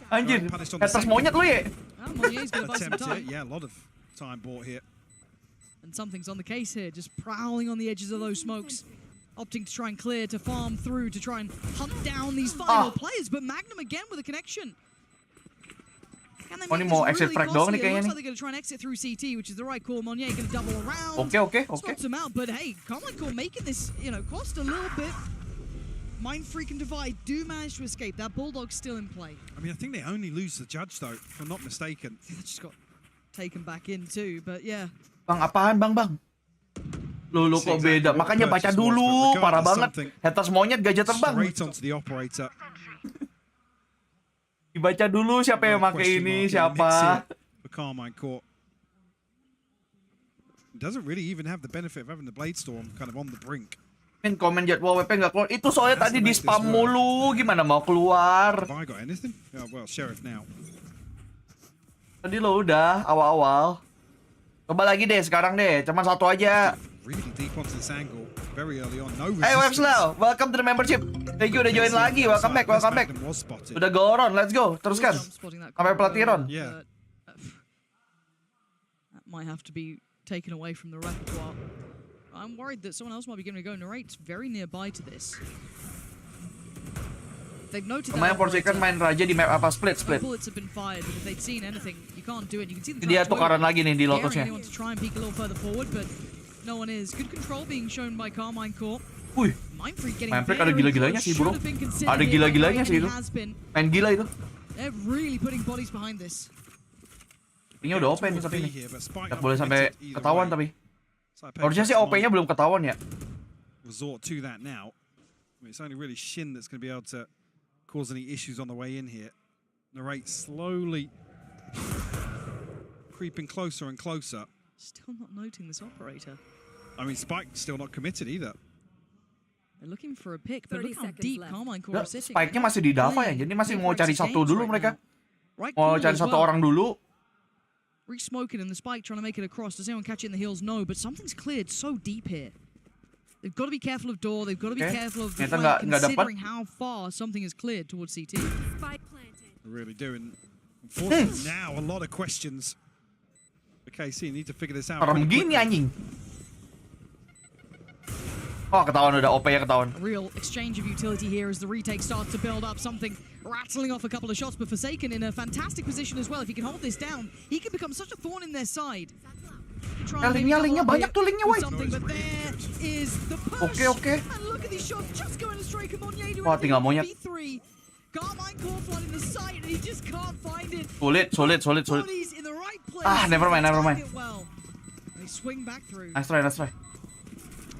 Speaker 1: Anjir, atas monyet lu ya?
Speaker 7: Yeah, a lot of time bought here.
Speaker 13: And something's on the case here, just prowling on the edges of those smokes. Opting to try and clear, to farm through, to try and hunt down these final players. But Magnum again with a connection. Can they
Speaker 1: Oh, ini
Speaker 13: make
Speaker 1: mau
Speaker 13: this
Speaker 1: exit
Speaker 13: really
Speaker 1: frag doang nih
Speaker 13: costly? It
Speaker 1: kayaknya
Speaker 13: looks
Speaker 1: nih.
Speaker 13: like they're going to try and exit through CT, which is the right call. Monnier going to double around.
Speaker 1: Okay.
Speaker 13: Spots him out, but hey, Karmine Corp making this, cost a little bit. Mind Freak and Divide do manage to escape. That Bulldog's still in play.
Speaker 7: I mean, I think they only lose the judge, though, if I'm not mistaken.
Speaker 13: They just got taken back in too, but yeah.
Speaker 1: Bang, apaan bang? Lu kok beda? Makanya baca dulu, parah banget. Haters monyet gajah terbang.
Speaker 7: Straight onto the operator.
Speaker 1: Dibaca dulu siapa yang pakai ini, siapa.
Speaker 7: For Karmine Corp. Doesn't really even have the benefit of having the Blade Storm kind of on the brink.
Speaker 1: Komen jadwalwp nggak keluar. Itu soalnya tadi di spam mulu. Gimana mau keluar?
Speaker 7: Have I got anything? Oh, well, Sheriff now.
Speaker 1: Tadi lo udah awal-awal. Coba lagi deh, sekarang deh. Cuma satu aja.
Speaker 7: Really deep onto this angle. Very early on. No
Speaker 1: Hey
Speaker 7: resistance.
Speaker 1: Webslow, welcome to the membership. Thank you udah join lagi. Welcome back. Udah go on, let's go. Teruskan. Sampai pelatihan.
Speaker 7: Yeah.
Speaker 13: That might have to be taken away from the repertoire. I'm worried that someone else might be going to go narrate very nearby to this. They've noted
Speaker 1: Kemarin
Speaker 13: that
Speaker 1: Porsikan main raja di map apa split.
Speaker 13: bullets have been fired, but if they'd seen anything, you can't do it. You can see the
Speaker 1: Dia tukaran lagi nih di lotusnya.
Speaker 13: anyone to try and peek a little further forward, but no one is. Good control being shown by Karmine Corp.
Speaker 1: Wih,
Speaker 13: Mind Freak getting
Speaker 1: Mind Freak ada gila-gilanya sih bro. Ada gila-gilanya sih itu. Main gila itu.
Speaker 13: They're really putting bodies behind this.
Speaker 1: Ini udah open nih tapi ini. Nggak boleh sampai ketahuan tapi. Harusnya sih OP-nya belum ketahuan ya.
Speaker 7: Resort to that now. I mean, it's only really Shin that's going to be able to cause any issues on the way in here. Narrate slowly creeping closer and closer.
Speaker 13: Still not noting this operator.
Speaker 7: I mean, Spike still not committed either.
Speaker 13: They're looking for a pick, but look how deep Karmine Corp is sitting.
Speaker 1: Spike-nya masih di Dava ya, jadi masih mau cari satu dulu mereka. Mau cari satu orang dulu.
Speaker 13: Re-smoking and the Spike trying to make it across. Does anyone catch it in the heels? No, but something's cleared so deep here. They've got to be careful of door. They've got to be careful of the flank, considering how far something is cleared towards CT.
Speaker 10: Spike planted.
Speaker 7: Really doing. Unfortunately, now a lot of questions. For KC, need to figure this out.
Speaker 1: Orang gini anjing. Oh, ketahuan udah OP-nya ketahuan.
Speaker 13: A real exchange of utility here as the retake starts to build up, something rattling off a couple of shots, but Forsaken in a fantastic position as well. If he can hold this down, he can become such a thorn in their side.
Speaker 1: Linknya banyak tuh linknya, woi. Oke.
Speaker 13: And look at these shots just going astray. Monnier doing
Speaker 1: Wah, tinggal monyet.
Speaker 13: Karmine Corp flooding the site and he just can't find it.
Speaker 1: Sulit.
Speaker 13: Bodies in the right place.
Speaker 1: Never mind.
Speaker 13: Well. They swing back through.
Speaker 1: Nice try.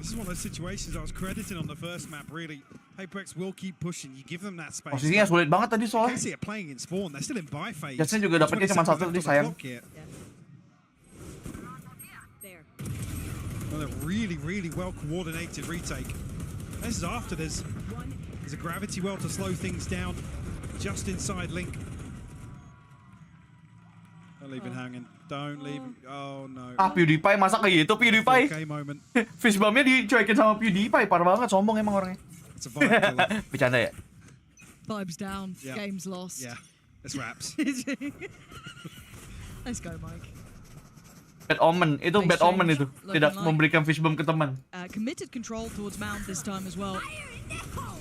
Speaker 7: This is one of those situations I was crediting on the first map, really. HyperX will keep pushing. You give them that space.
Speaker 1: Posisinya sulit banget tadi soalnya.
Speaker 7: KC are playing in spawn. They're still in buy phase.
Speaker 1: Jasnya juga dapetnya cuma satu tadi, sayang.
Speaker 7: Well, a really, really well-coordinated retake. This is after there's a gravity well to slow things down just inside Link. Don't leave it hanging. Don't leave it. Oh, no.
Speaker 1: PewDiePie, masa kayak gitu PewDiePie?
Speaker 7: Okay moment.
Speaker 1: Fishbomb-nya dicuekin sama PewDiePie, parah banget, sombong emang orangnya.
Speaker 7: It's a vibe killer.
Speaker 1: Bercanda ya?
Speaker 13: Vibes down, game's lost.
Speaker 7: Yeah, it's wraps.
Speaker 13: Let's go, Mike.
Speaker 1: Bad omen, itu bad omen itu. Tidak memberikan fishbomb ke teman.
Speaker 13: Committed control towards Mount this time as well.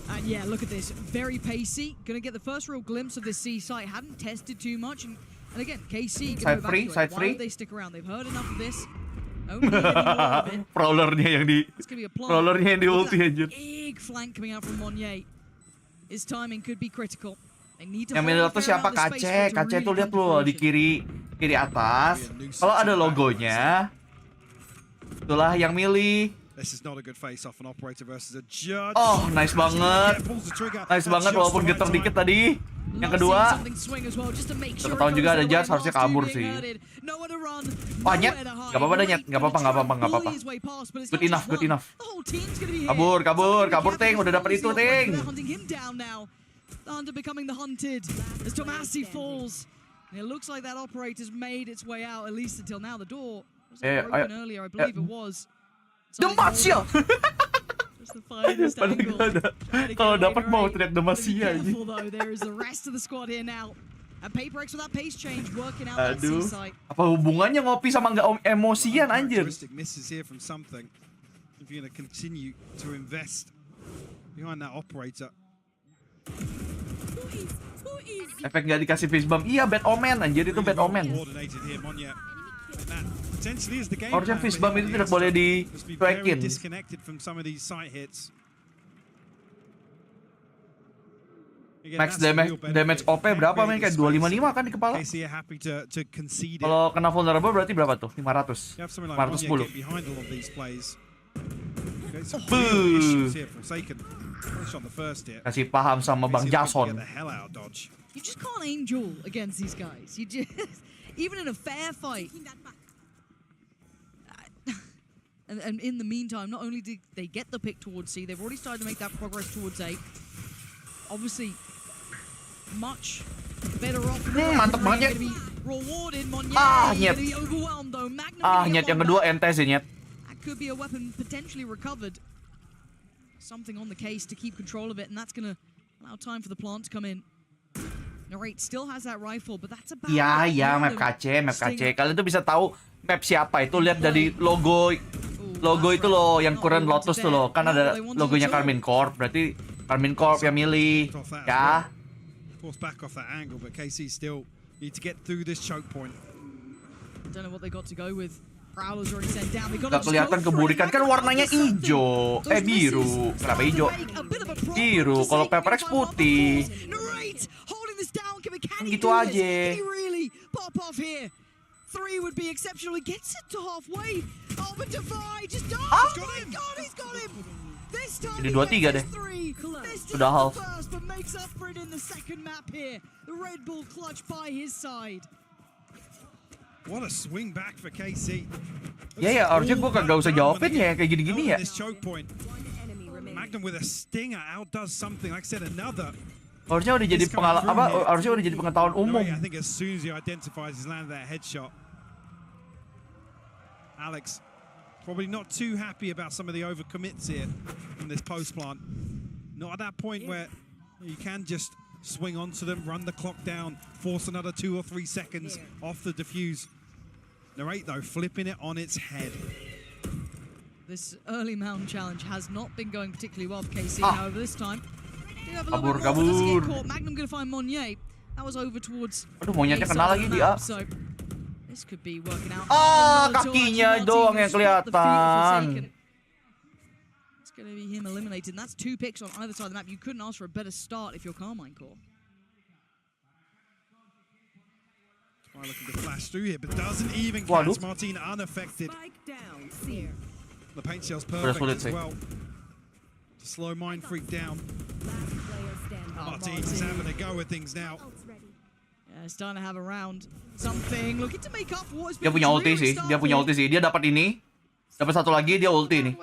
Speaker 13: And yeah, look at this. Very pacey. Gonna get the first real glimpse of this C site. Hadn't tested too much. And again, KC
Speaker 1: side free.
Speaker 13: Why would they stick around? They've heard enough of this. Only need any more of it.
Speaker 1: Prowlernya yang di ulti anjir.
Speaker 13: Big flank coming out from Monnier. His timing could be critical. They need to
Speaker 1: yang middle tuh siapa? Kace tuh lihat loh di kiri atas. Kalau ada logonya, itulah yang milih.
Speaker 7: This is not a good face-off, an operator versus a judge.
Speaker 1: Oh, nice banget. Nice banget walaupun getar dikit tadi. Yang kedua, ketahuan juga ada judge, harusnya kabur sih. Wah, Nyet. Gak apa-apa dah, Nyet. Gak apa-apa. Good enough. Kabur, Ting. Udah dapet itu, Ting.
Speaker 13: Hunter becoming the hunted as Tomasi falls. And it looks like that operator's made its way out, at least until now. The door was broken earlier, I believe it was.
Speaker 1: Demacia! Kalau dapat mau teriak Demacia aja.
Speaker 13: There is the rest of the squad here now. And PaperX with that pace change working out that C-site.
Speaker 1: Apa hubungannya ngopi sama nggak emosian anjir?
Speaker 7: Misses here from something. If you're going to continue to invest behind that operator.
Speaker 1: Efek nggak dikasih face bump. Iya, bad omen anjir, itu bad omen. Harusnya face bump itu tidak boleh dicuekin. Max damage OP berapa men? Kayak 255 kan di kepala. Kalau kena vulnerable berarti berapa tuh? 500. 510. Kasih paham sama Bang Jason.
Speaker 13: You just can't angel against these guys. You just, even in a fair fight. And in the meantime, not only did they get the pick towards C, they've already started to make that progress towards A. Obviously, much better off.
Speaker 1: Mantap banget ya.
Speaker 13: Rewarded.
Speaker 1: Nyet. Nyet yang kedua ente sih nyet.
Speaker 13: That could be a weapon potentially recovered. Something on the case to keep control of it, and that's gonna allow time for the plant to come in. Narrate still has that rifle, but that's about.
Speaker 1: Iya, map KC. Kalian tuh bisa tahu map siapa itu lihat dari logo itu loh, yang Current Lotus tuh loh, kan ada logonya Karmine Corp, berarti Karmine Corp yang milih, ya.
Speaker 7: Force back off that angle, but KC still need to get through this choke point.
Speaker 13: Don't know what they got to go with. Prowler's already sent down. They got
Speaker 1: Gak kelihatan keburikan kan warnanya hijau, biru. Kenapa hijau? Biru. Kalau Pepper X putih. Gitu aja.
Speaker 13: Three would be exceptional. He gets it to halfway. Oh, but Defy just dies. Oh my God, he's got him. This time
Speaker 1: Jadi 2-3 deh. Sudah half.
Speaker 13: But makes up for it in the second map here. The Red Bull clutch by his side.
Speaker 7: What a swing back for KC.
Speaker 1: Ya, harusnya gue kagak usah jawabin ya kayak gini-gini ya.
Speaker 7: Magnum with a stinger outdoes something. Like I said, another.
Speaker 1: Harusnya udah jadi harusnya udah jadi pengetahuan umum.
Speaker 7: I think as soon as he identifies he's landed that headshot. Alex probably not too happy about some of the overcommits here from this post plant. Not at that point where you can just swing onto them, run the clock down, force another 2 or 3 seconds off the defuse. Narrate though, flipping it on its head.
Speaker 13: This early mountain challenge has not been going particularly well for KC. However, this time.
Speaker 1: Kabur.
Speaker 13: Magnum gonna find Monnier. That was over towards.
Speaker 1: Aduh, monyetnya kena lagi dia.
Speaker 13: So this could be working out.
Speaker 1: Kakinya doang yang kelihatan.
Speaker 13: It's gonna be him eliminated. And that's 2 picks on either side of the map. You couldn't ask for a better start if you're Karmine Corp.
Speaker 7: Looking to flash through here, but doesn't even catch Martin unaffected. The paint shell's perfect as well. Slow Mind Freak down. Martin's having a go at things now.
Speaker 13: Yeah, starting to have a round. Something looking to make up for what's
Speaker 1: been. Dia punya ulti sih. Dia dapat ini. Dapat satu lagi, dia ulti nih.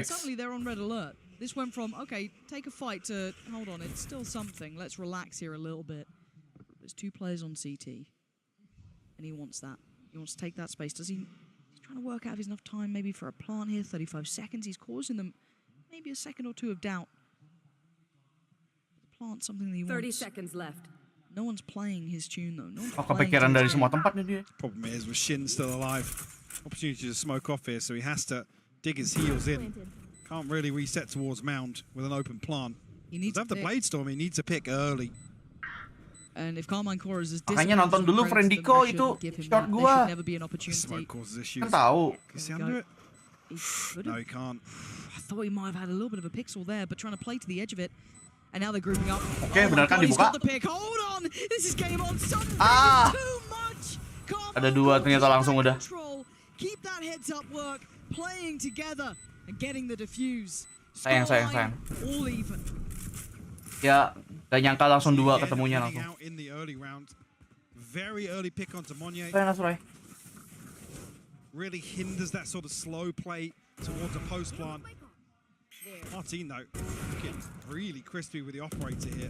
Speaker 13: Suddenly they're on red alert. This went from okay, take a fight to hold on, it's still something. Let's relax here a little bit. There's 2 players on CT. And he wants that. He wants to take that space. Does he? He's trying to work out if he's enough time maybe for a plant here. 35 seconds. He's causing them maybe a second or 2 of doubt. The plant's something that he
Speaker 15: 30
Speaker 13: wants.
Speaker 15: seconds left.
Speaker 13: No one's playing his tune though. No one's
Speaker 1: kepikiran dari semua tempat nih dia.
Speaker 7: Problem is with Shin still alive. Opportunity to smoke off here, so he has to dig his heels in. Can't really reset towards Mound with an open plant.
Speaker 13: He needs
Speaker 7: to have the Blade Storm. He needs to pick early.
Speaker 13: And if Karmine Corp is as
Speaker 1: makanya nonton dulu Friendico itu short gua.
Speaker 7: Smoke causes issues.
Speaker 1: Kan tahu.
Speaker 7: Can he undo it? No, he can't.
Speaker 13: I thought he might have had a little bit of a pixel there, but trying to play to the edge of it. And now they're grouping up.
Speaker 1: Oke, benar kan dibuka.
Speaker 13: Hold on, this is game on. Something too much.
Speaker 1: Ada 2 ternyata langsung udah.
Speaker 13: Keep that heads up work, playing together and getting the defuse.
Speaker 1: Sayang.
Speaker 13: All even.
Speaker 1: Ya, gak nyangka langsung 2 ketemunya langsung.
Speaker 7: Very early pick onto Monnier. Really hinders that sort of slow play towards a post plant. Martin though, looking really crispy with the operator here.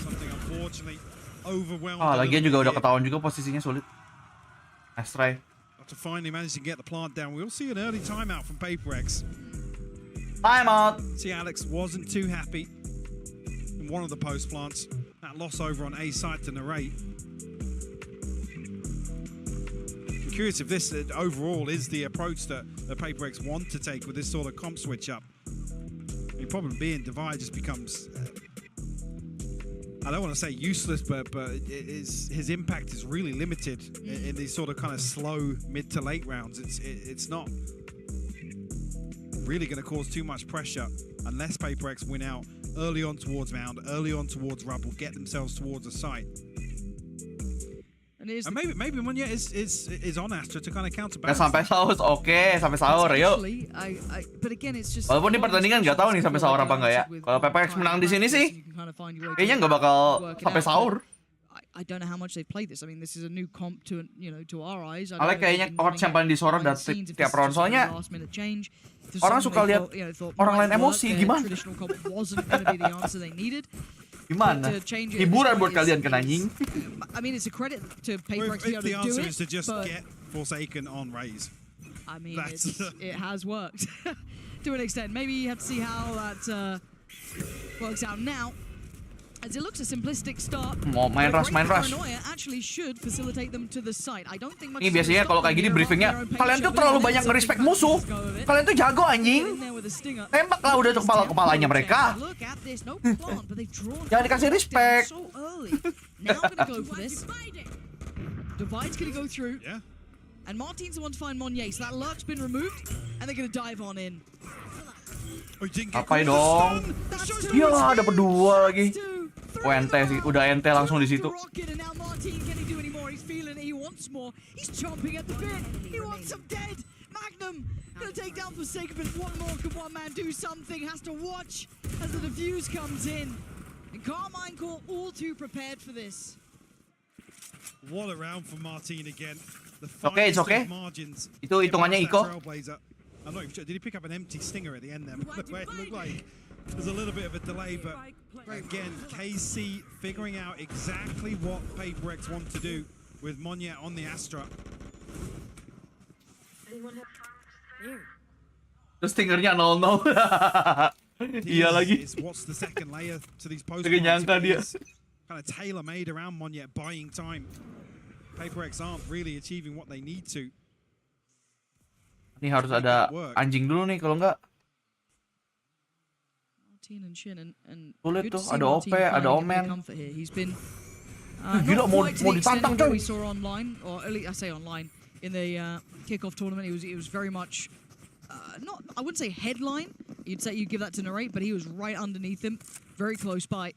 Speaker 7: Something unfortunately overwhelmed.
Speaker 1: Lagian juga udah ketahuan juga posisinya sulit. Nice try.
Speaker 7: After finally managing to get the plant down, we'll see an early timeout from PaperX.
Speaker 1: Timeout.
Speaker 7: See, Alex wasn't too happy in one of the post plants. That loss over on A side to Narrate. I'm curious if this overall is the approach that the PaperX want to take with this sort of comp switch up. problem being Divide just becomes, I don't want to say useless, but his impact is really limited in these sort of kind of slow mid to late rounds. It's not really going to cause too much pressure unless Paper X win out early on towards Mound, early on towards Rubble, get themselves towards a site. And maybe Mounette is on Astra to kind of counterbalance.
Speaker 1: Sampai sahur, oke, sampai sahur, yuk.
Speaker 13: But again, it's just
Speaker 1: Walaupun di pertandingan nggak tahu nih sampai sahur apa nggak ya. Kalau PPX menang di sini sih, kayaknya nggak bakal sampai sahur.
Speaker 13: I don't know how much they played this. I mean, this is a new comp to our eyes.
Speaker 1: Soalnya kayaknya coach yang paling disorot dari tiap round, soalnya orang suka lihat orang lain emosi, gimana? Gimana? Hiburan buat kalian kan anjing.
Speaker 13: I mean, it's a credit to Paper X to be able to do it.
Speaker 7: The answer is to just get Forsaken on Raze.
Speaker 13: I mean, it has worked to an extent. Maybe you have to see how that works out now. As it looks a simplistic start.
Speaker 1: Mau main rush.
Speaker 13: Actually should facilitate them to the site. I don't think much.
Speaker 1: Ini biasanya kalau kayak gini briefingnya, kalian tuh terlalu banyak nge-respect musuh. Kalian tuh jago anjing. Tembaklah udah tuh kepalanya mereka. Jangan dikasih respect.
Speaker 13: Now gonna go for this. Divide's gonna go through.
Speaker 7: Yeah.
Speaker 13: And Martin's the one to find Monnier. So that lurk's been removed, and they're gonna dive on in.
Speaker 1: Apain dong? Ya, dapat dua lagi. Oh, ente sih, udah ente langsung di situ.
Speaker 13: Magnum gonna take down Forsaken, but one more. Can one man do something? Has to watch as the defuse comes in. And Karmine Corp all too prepared for this.
Speaker 7: What a round for Martin again.
Speaker 1: It's okay. Itu hitungannya Iko.
Speaker 7: I'm not even sure. Did he pick up an empty stinger at the end there? The way it looked like there's a little bit of a delay, but again, KC figuring out exactly what Paper X want to do with Mounette on the Astra.
Speaker 1: Terus stingernya 0-0. Iya lagi.
Speaker 7: What's the second layer to these post?
Speaker 1: Nyangka dia.
Speaker 7: Kind of tailor-made around Mounette, buying time. Paper X aren't really achieving what they need to.
Speaker 1: Ini harus ada anjing dulu nih, kalau enggak sulit tuh. Ada OP, ada Omen. Gila, mau ditantang coy.
Speaker 13: We saw online, or at least I say online, in the kickoff tournament, it was very much not, I wouldn't say headline. You'd say you'd give that to Narrate, but he was right underneath him, very close by.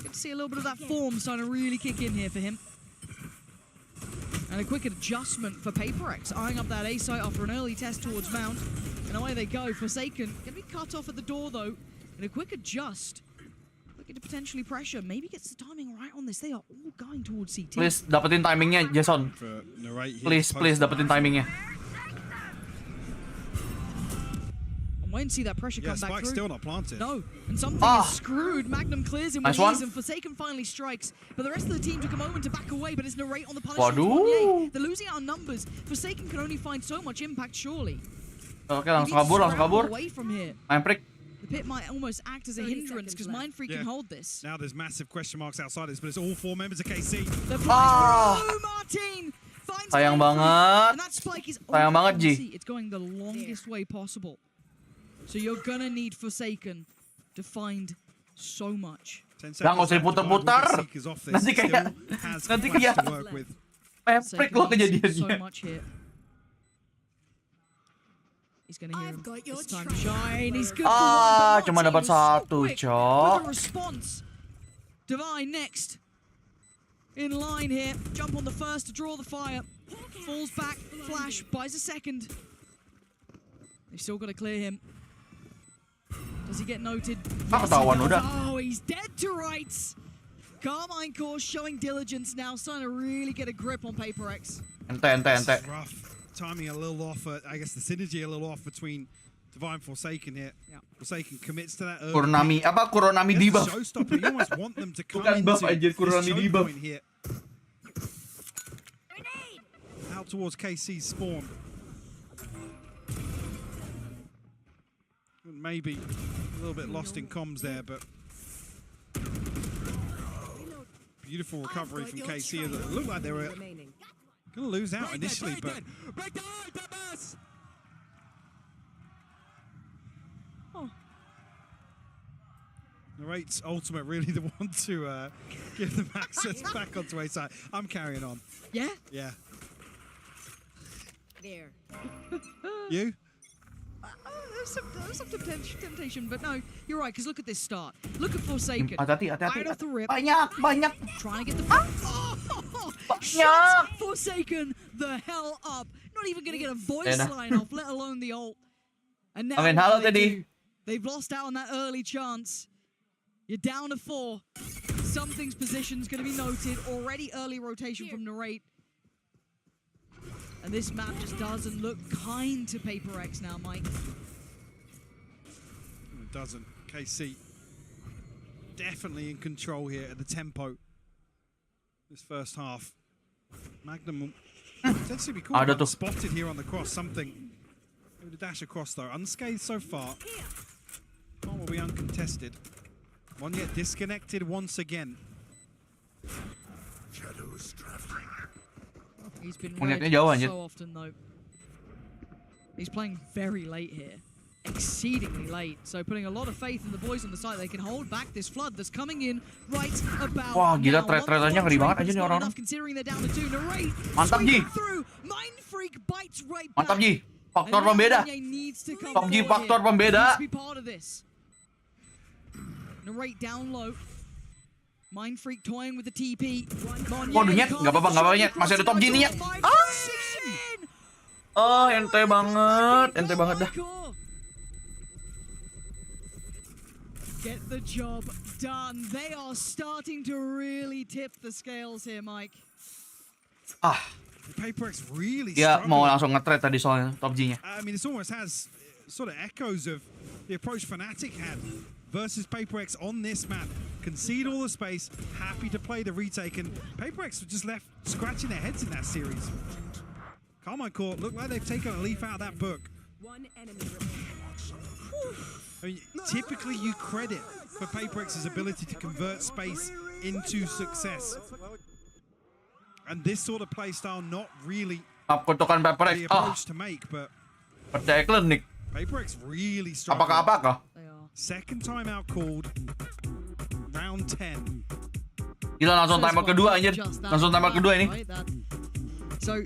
Speaker 13: Good to see a little bit of that form starting to really kick in here for him. And a quick adjustment for Paper X, eyeing up that A site after an early test towards Mount. And away they go. Forsaken going to be cut off at the door though. And a quick adjust. Looking to potentially pressure. Maybe gets the timing right on this. They are all going towards CT.
Speaker 1: Please dapetin timingnya, Jason. Please dapetin timingnya.
Speaker 13: Wait and see that pressure come back
Speaker 7: Spike's
Speaker 13: through.
Speaker 7: Still not planted.
Speaker 13: No, and something is screwed. Magnum clears him with ease, and Forsaken finally strikes. But the rest of the team took a moment to back away, but it's Narrate on the punishment. They're losing out on numbers. Forsaken can only find so much impact, surely.
Speaker 1: Oke, langsung kabur.
Speaker 13: Away from here.
Speaker 1: Main prick.
Speaker 13: The pit might almost act as a hindrance because Mind Freak can hold this.
Speaker 7: Now there's massive question marks outside this, but it's all four members of KC.
Speaker 13: Martin
Speaker 1: sayang banget. Sayang banget, Ji.
Speaker 13: It's going the longest way possible. So you're gonna need Forsaken to find so much.
Speaker 1: Nggak usah diputar-putar. Nanti kayak peprik loh kejadiannya.
Speaker 13: He's gonna hear him. It's time to shine. He's good.
Speaker 1: Cuma dapat satu, cok.
Speaker 13: Response. Divine next. In line here. Jump on the first to draw the fire. Falls back. Flash. Buys a second. They've still got to clear him. Does he get noted?
Speaker 1: Yes, he
Speaker 13: oh, he's dead to rights. Karmine Corp showing diligence now, starting to really get a grip on Paper X.
Speaker 1: Ente.
Speaker 7: Rough. Timing a little off. I guess the synergy a little off between Divine and Forsaken here. Yeah. Forsaken commits to that early.
Speaker 1: Kuronami debuff.
Speaker 7: Showstopper. You almost want them to come
Speaker 1: Bukan
Speaker 7: into
Speaker 1: buff aja, Kuronami
Speaker 7: this
Speaker 1: debuff.
Speaker 7: point here. Out towards KC's spawn. Maybe a little bit lost in comms there, but beautiful recovery from KC. It looked like they were going to lose out initially, but Narrate's ultimate really the one to give them access back onto A side. I'm carrying on.
Speaker 13: Yeah?
Speaker 7: Yeah.
Speaker 13: There.
Speaker 7: You?
Speaker 13: There's some temptation, but no, you're right, because look at this start. Look at Forsaken.
Speaker 1: Hati-hati.
Speaker 13: Right off the rip.
Speaker 1: Banyak.
Speaker 13: Trying to get the...
Speaker 1: Banyak.
Speaker 13: Forsaken the hell up. Not even going to get a voice line off, let alone the ult. And now
Speaker 1: halo
Speaker 13: what do they
Speaker 1: tadi.
Speaker 13: do? They've lost out on that early chance. You're down to 4. Something's position's going to be noted. Already early rotation from Narrate. And this map just doesn't look kind to Paper X now, Mike.
Speaker 7: It doesn't. KC definitely in control here at the tempo. This first half. Magnum will potentially be caught spotted here on the cross. Something. Maybe the dash across though. Unscathed so far. One will be uncontested. One yet disconnected once again.
Speaker 11: Shadows traveling.
Speaker 13: He's been
Speaker 1: Monyetnya
Speaker 13: red
Speaker 1: jauh, anjir.
Speaker 13: so often though. He's playing very late here. Exceedingly late. So putting a lot of faith in the boys on the side. They can hold back this flood that's coming in right about
Speaker 1: Wah, gila
Speaker 13: now.
Speaker 1: trade-tradeannya ngeri banget aja nih orang-orang.
Speaker 13: Considering they're down to 2. Narrate.
Speaker 1: Mantap, Ji.
Speaker 13: Mind Freak bites right back.
Speaker 1: Mantap, Ji. Faktor pembeda. Top G faktor pembeda.
Speaker 13: Narrate down low. Mind Freak toying with the TP.
Speaker 1: Waduh, Nyet. Nggak apa-apa, Nyet. Masih ada Top G nih, Nyet. Oh, ente banget dah.
Speaker 13: Get the job done. They are starting to really tip the scales here, Mike.
Speaker 7: Paper X really
Speaker 1: Dia mau langsung nge-trade tadi soalnya Top G-nya.
Speaker 7: I mean, this almost has sort of echoes of the approach Fnatic had versus Paper X on this map. Concede all the space, happy to play the retake, and Paper X were just left scratching their heads in that series. Karmine Corp look like they've taken a leaf out of that book.
Speaker 15: One enemy remaining.
Speaker 7: I mean, typically you credit for Paper X's ability to convert space into success. And this sort of playstyle not really
Speaker 1: Kutukan Paper X.
Speaker 7: the approach to make, but
Speaker 1: percaya klinik.
Speaker 7: Paper X really struggled.
Speaker 1: Apakah?
Speaker 7: Second timeout called. Round 10.
Speaker 1: Gila, langsung timer kedua anjir. Langsung timer kedua ini.
Speaker 13: So,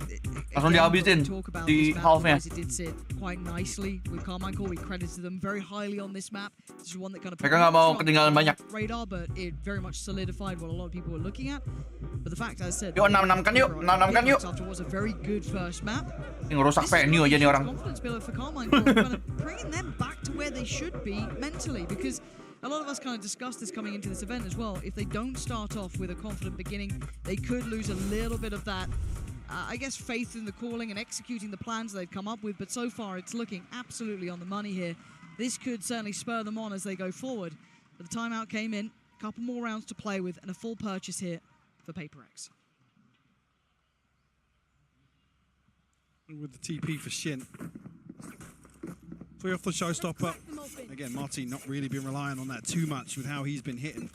Speaker 1: langsung dihabisin di half-nya.
Speaker 13: It did sit quite nicely with Karmine Corp. We credited them very highly on this map. This is one that kind of
Speaker 1: mereka nggak mau ketinggalan banyak.
Speaker 13: Radar, but it very much solidified what a lot of people were looking at. But the fact, as I said,
Speaker 1: yuk 6-6 kan yuk, 6-6 kan yuk.
Speaker 13: After was a very good first map.
Speaker 1: Ini ngerusak venue aja nih orang.
Speaker 13: Confidence builder for Karmine Corp, kind of bringing them back to where they should be mentally, because a lot of us kind of discussed this coming into this event as well. If they don't start off with a confident beginning, they could lose a little bit of that, I guess, faith in the calling and executing the plans they've come up with. But so far, it's looking absolutely on the money here. This could certainly spur them on as they go forward. But the timeout came in, a couple more rounds to play with, and a full purchase here for Paper X.
Speaker 7: With the TP for Shin. Free off the showstopper. Again, Martin not really been relying on that too much with how he's been hitting.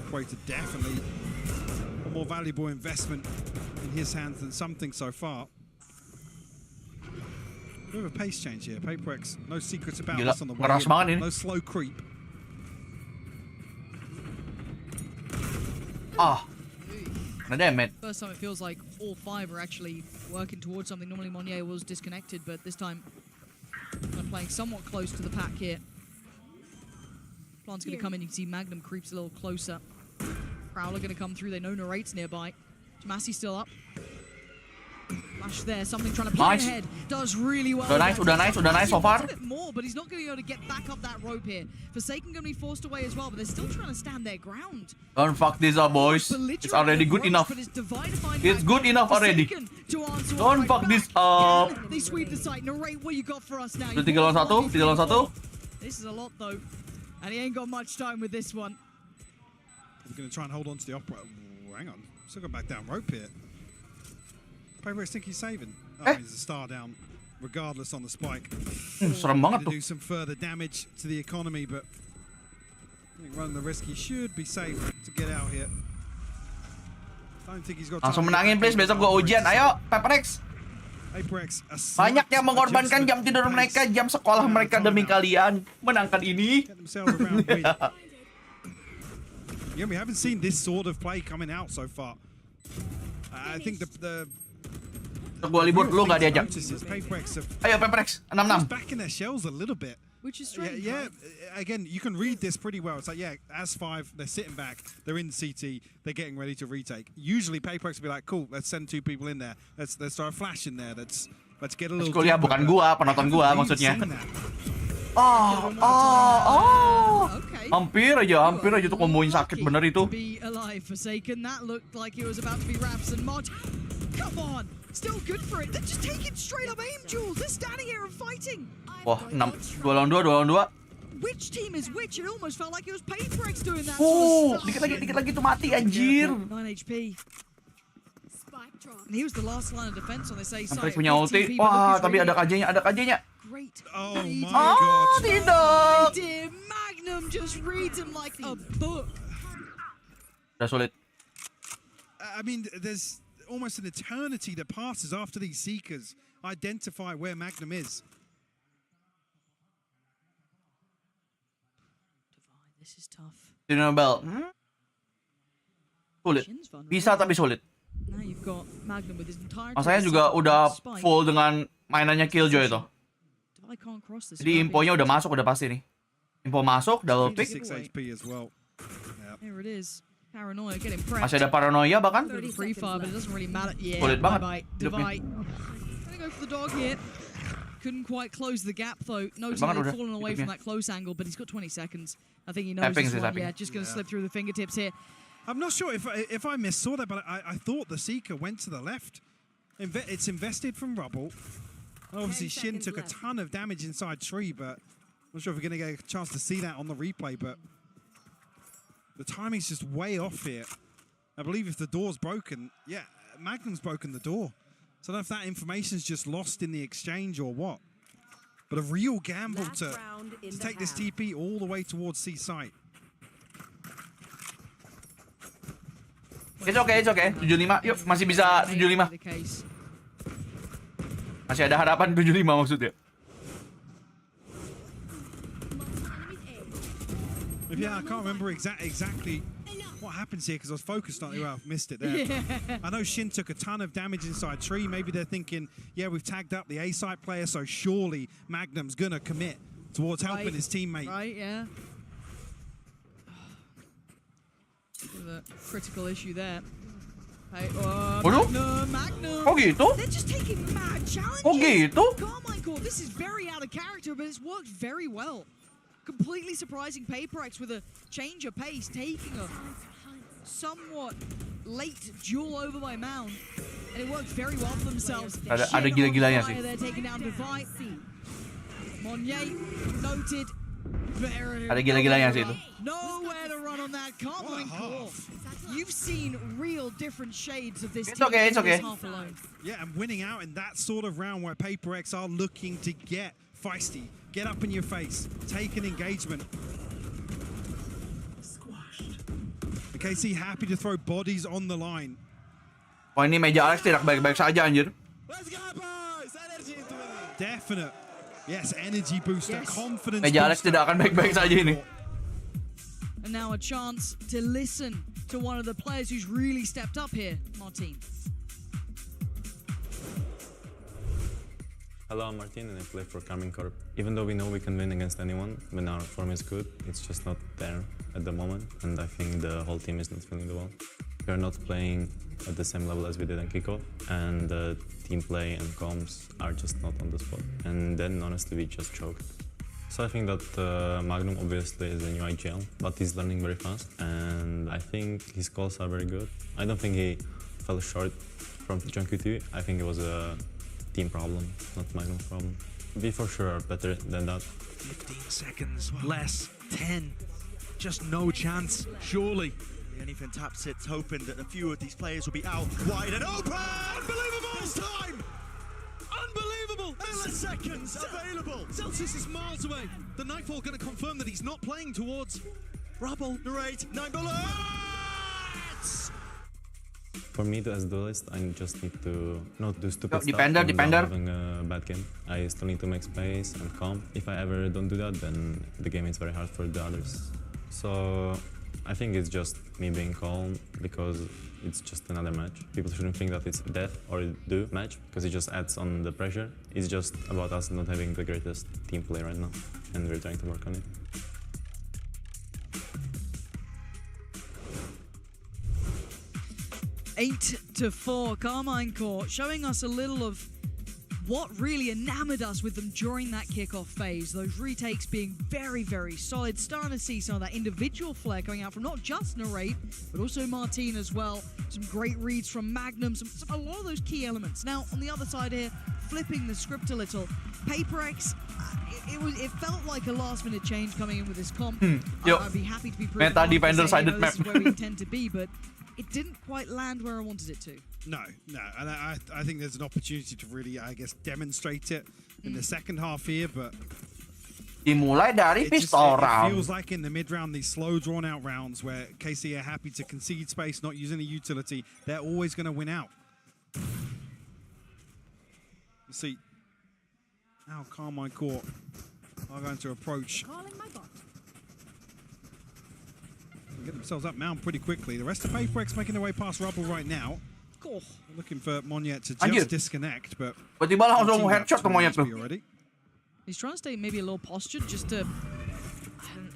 Speaker 7: Equator definitely a more valuable investment in his hands than something so far. Bit of a pace change here. Paper X, no secrets about this on the way. No slow creep.
Speaker 13: First time it feels like all 5 are actually working towards something. Normally Monnier was disconnected, but this time kind of playing somewhat close to the pack here. Plant's going to come in. You can see Magnum creeps a little closer. Prowler going to come through. They know Narrate's nearby. Massey still up. Flash there. Something trying to play ahead. Does really well.
Speaker 1: Udah nice so far.
Speaker 13: A bit more, but he's not going to be able to get back up that rope here. Forsaken going to be forced away as well, but they're still trying to stand their ground.
Speaker 1: Don't fuck this up, boys. It's already good enough. It's good enough already. Don't fuck this up.
Speaker 13: They sweep the site. Narrate, what you got for us now?
Speaker 1: 3 lawan 1.
Speaker 13: This is a lot though, and he ain't got much time with this one.
Speaker 7: We're going to try and hold on to the operator. Oh, hang on. Still got back down rope here. Paper X think he's saving. Oh, he's a star down, regardless on the spike.
Speaker 1: Serem banget
Speaker 7: to do some further damage to the economy, but I think running the risk, he should be safe to get out here. Don't think he's got time.
Speaker 1: Langsung menangin please, besok gua ujian. Ayo, Paper X. Banyak yang mengorbankan jam tidur mereka, jam sekolah mereka demi kalian menangkan ini.
Speaker 7: Yeah, we haven't seen this sort of play coming out so far. I think the
Speaker 1: Gua libur lu nggak diajak. Ayo Paperex 66.
Speaker 7: Back in their shells a little bit.
Speaker 13: Which is strange.
Speaker 7: Yeah, again, you can read this pretty well. It's like, yeah, as 5, they're sitting back, they're in CT, they're getting ready to retake. Usually, Paperex will be like, cool, let's send 2 people in there. Let's start a flash in there. Let's get a little.
Speaker 1: Kuliah bukan gua, penonton gua maksudnya. Hampir aja tuh komboin sakit bener itu.
Speaker 13: Be alive, Forsaken. That looked like it was about to be wraps and Mod. Come on, still good for it. They're just taking straight up aim duels. They're standing here and fighting.
Speaker 1: Wah, 2 lawan 2.
Speaker 13: Which team is which? It almost felt like it was Paperex doing that.
Speaker 1: Dikit lagi tuh mati anjir.
Speaker 13: 9 HP. And he was the last line of defense on this A side.
Speaker 1: Paperex punya ulti. Wah, tapi ada KJ-nya.
Speaker 13: Great.
Speaker 7: Oh my god.
Speaker 1: Tidak.
Speaker 13: Magnum just reads him like a book.
Speaker 1: Udah sulit.
Speaker 7: I mean, there's almost an eternity that passes after these Seekers identify where Magnum is.
Speaker 13: This is tough.
Speaker 1: Bell. Sulit. Bisa tapi sulit.
Speaker 13: Now you've got Magnum with his entire
Speaker 1: Masanya juga udah full dengan mainannya Killjoy itu. Jadi infonya udah masuk, udah pasti nih. Info masuk, double pick.
Speaker 13: Here it is. Paranoia getting prepped.
Speaker 1: Masih ada paranoia bahkan.
Speaker 13: Pre-fire, but it doesn't really matter. Yeah.
Speaker 1: Sulit banget.
Speaker 13: Divide. Gonna go for the dog here. Couldn't quite close the gap though. Noticing they've fallen away from that close angle, but he's got 20 seconds. I think he knows this one. Yeah, just gonna slip through the fingertips here.
Speaker 7: I'm not sure if I missaw that, but I thought the Seeker went to the left. It's invested from rubble. Obviously, Shin took a ton of damage inside tree, but I'm not sure if we're going to get a chance to see that on the replay, but the timing's just way off here. I believe if the door's broken, yeah, Magnum's broken the door. So I don't know if that information's just lost in the exchange or what. But a real gamble to take this TP all the way towards C site.
Speaker 1: It's okay. 75. Yuk, masih bisa 75. Masih ada harapan 75 maksudnya.
Speaker 7: Yeah, I can't remember exactly what happens here because I was focused on it. Well, I've missed it there.
Speaker 13: Yeah.
Speaker 7: I know Shin took a ton of damage inside tree. Maybe they're thinking, yeah, we've tagged up the A-site player, so surely Magnum's going to commit towards helping his teammate.
Speaker 13: Right, yeah. The critical issue there. Hey, Magnum.
Speaker 1: Oh gitu?
Speaker 13: They're just taking mad challenges.
Speaker 1: Oh gitu?
Speaker 13: Karmine Corp, this is very out of character, but it's worked very well. Completely surprising Paperex with a change of pace, taking a somewhat late duel over by Mound, and it worked very well for themselves.
Speaker 1: Ada gila-gilanya sih.
Speaker 13: They're taking down Divide. Monye noted.
Speaker 1: Ada gila-gilanya sih itu.
Speaker 13: Nowhere to run on that Karmine Corp. You've seen real different shades of this
Speaker 1: It's okay.
Speaker 13: half alone.
Speaker 7: Yeah, and winning out in that sort of round where Paperex are looking to get feisty, get up in your face, take an engagement. And KC happy to throw bodies on the line.
Speaker 1: Wah, ini meja Alex tidak baik-baik saja anjir.
Speaker 7: Definite. Yes, energy booster, confidence
Speaker 1: Meja Alex tidak akan baik-baik saja ini.
Speaker 13: And now a chance to listen to one of the players who's really stepped up here, Martin.
Speaker 17: Hello, I'm Martin and I play for Karmine Corp. Even though we know we can win against anyone, when our form is good, it's just not there at the moment, and I think the whole team is not feeling the well. We are not playing at the same level as we did in kickoff, and the team play and comms are just not on the spot. And then honestly, we just choked. So I think that Magnum obviously is a new IGL, but he's learning very fast, and I think his calls are very good. I don't think he fell short from gen.g. I think it was a team problem, not Magnum's problem. We for sure are better than that.
Speaker 18: 15 seconds less, 10, just no chance, surely. Anything tap sits hoping that a few of these players will be out wide and open! Unbelievable! This time! Unbelievable! Milliseconds available!
Speaker 4: Celsius is miles away. The Nightfall going to confirm that he's not playing towards
Speaker 18: Rubble, narrate, 9 bullets!
Speaker 17: For me, as a duelist, I just need to not do stupid stuff
Speaker 1: Defender.
Speaker 17: having a bad game. I still need to make space and calm. If I ever don't do that, then the game is very hard for the others. So I think it's just me being calm because it's just another match. People shouldn't think that it's death or do match because it just adds on the pressure. It's just about us not having the greatest team play right now, and we're trying to work on it.
Speaker 13: Eight to 4, Karmine Corp showing us a little of what really enamored us with them during that kickoff phase. Those retakes being very, very solid. Starting to see some of that individual flair coming out from not just Narrate, but also Martin as well. Some great reads from Magnum, a lot of those key elements. Now, on the other side here, flipping the script a little, PaperX, it felt like a last-minute change coming in with this comp. I'd be happy to be proven
Speaker 1: Meta defender-sided map.
Speaker 13: This is where we intend to be, but it didn't quite land where I wanted it to.
Speaker 7: No, and I think there's an opportunity to really, I guess, demonstrate it in the second half here, but
Speaker 1: dimulai dari pistol
Speaker 7: it
Speaker 1: round.
Speaker 7: feels like in the mid-round, these slow, drawn-out rounds where KC are happy to concede space, not using the utility, they're always going to win out. You see, now Karmine Corp are going to approach. Get themselves up mound pretty quickly. The rest of PaperX making their way past Rubble right now. Looking for Monyet to just disconnect, but
Speaker 1: tiba-tiba langsung headshot ke Monyet tuh.
Speaker 13: He's trying to stay maybe a little postured just to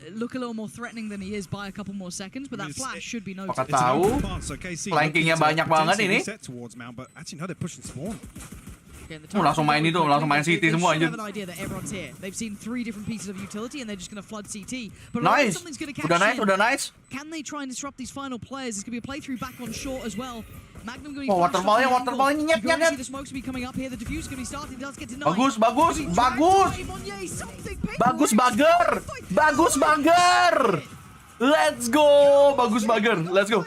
Speaker 13: look a little more threatening than he is by a couple more seconds, but that flash should be noticed.
Speaker 1: Apakah tahu flankingnya banyak banget ini? Langsung main itu, langsung main CT semua anjir.
Speaker 13: They've seen 3 different pieces of utility and they're just going to flood CT. But
Speaker 1: nice.
Speaker 13: Something's going to catch
Speaker 1: Udah nice.
Speaker 13: Can they try and disrupt these final players? It's going to be a playthrough back on short as well. Magnum going
Speaker 1: to be waterballnya nyet.
Speaker 13: The smoke's going to be coming up here. The diffuse going to be starting. It does get denied.
Speaker 1: Bagus. Bagus bagger. Let's go. Bagus bagger. Let's go.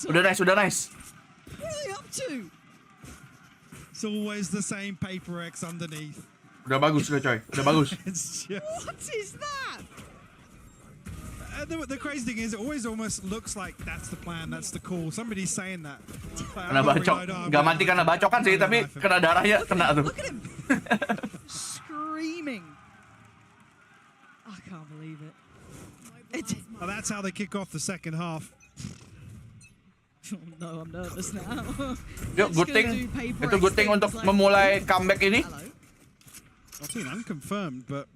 Speaker 1: Udah nice.
Speaker 13: What are they up to?
Speaker 7: It's always the same PaperX underneath.
Speaker 1: Udah bagus coy. Udah bagus.
Speaker 13: What is that?
Speaker 7: The crazy thing is, it always almost looks like that's the plan, that's the call. Somebody's saying that.
Speaker 1: Kena bacok. Gak mati karena bacokan sih, tapi kena darahnya kena tuh.
Speaker 13: Look at him. Screaming. I can't believe it.
Speaker 7: Well, that's how they kick off the second half.
Speaker 13: Oh no, I'm nervous now.
Speaker 1: Yuk, good thing. Itu good thing untuk memulai comeback ini.
Speaker 7: I've seen unconfirmed, but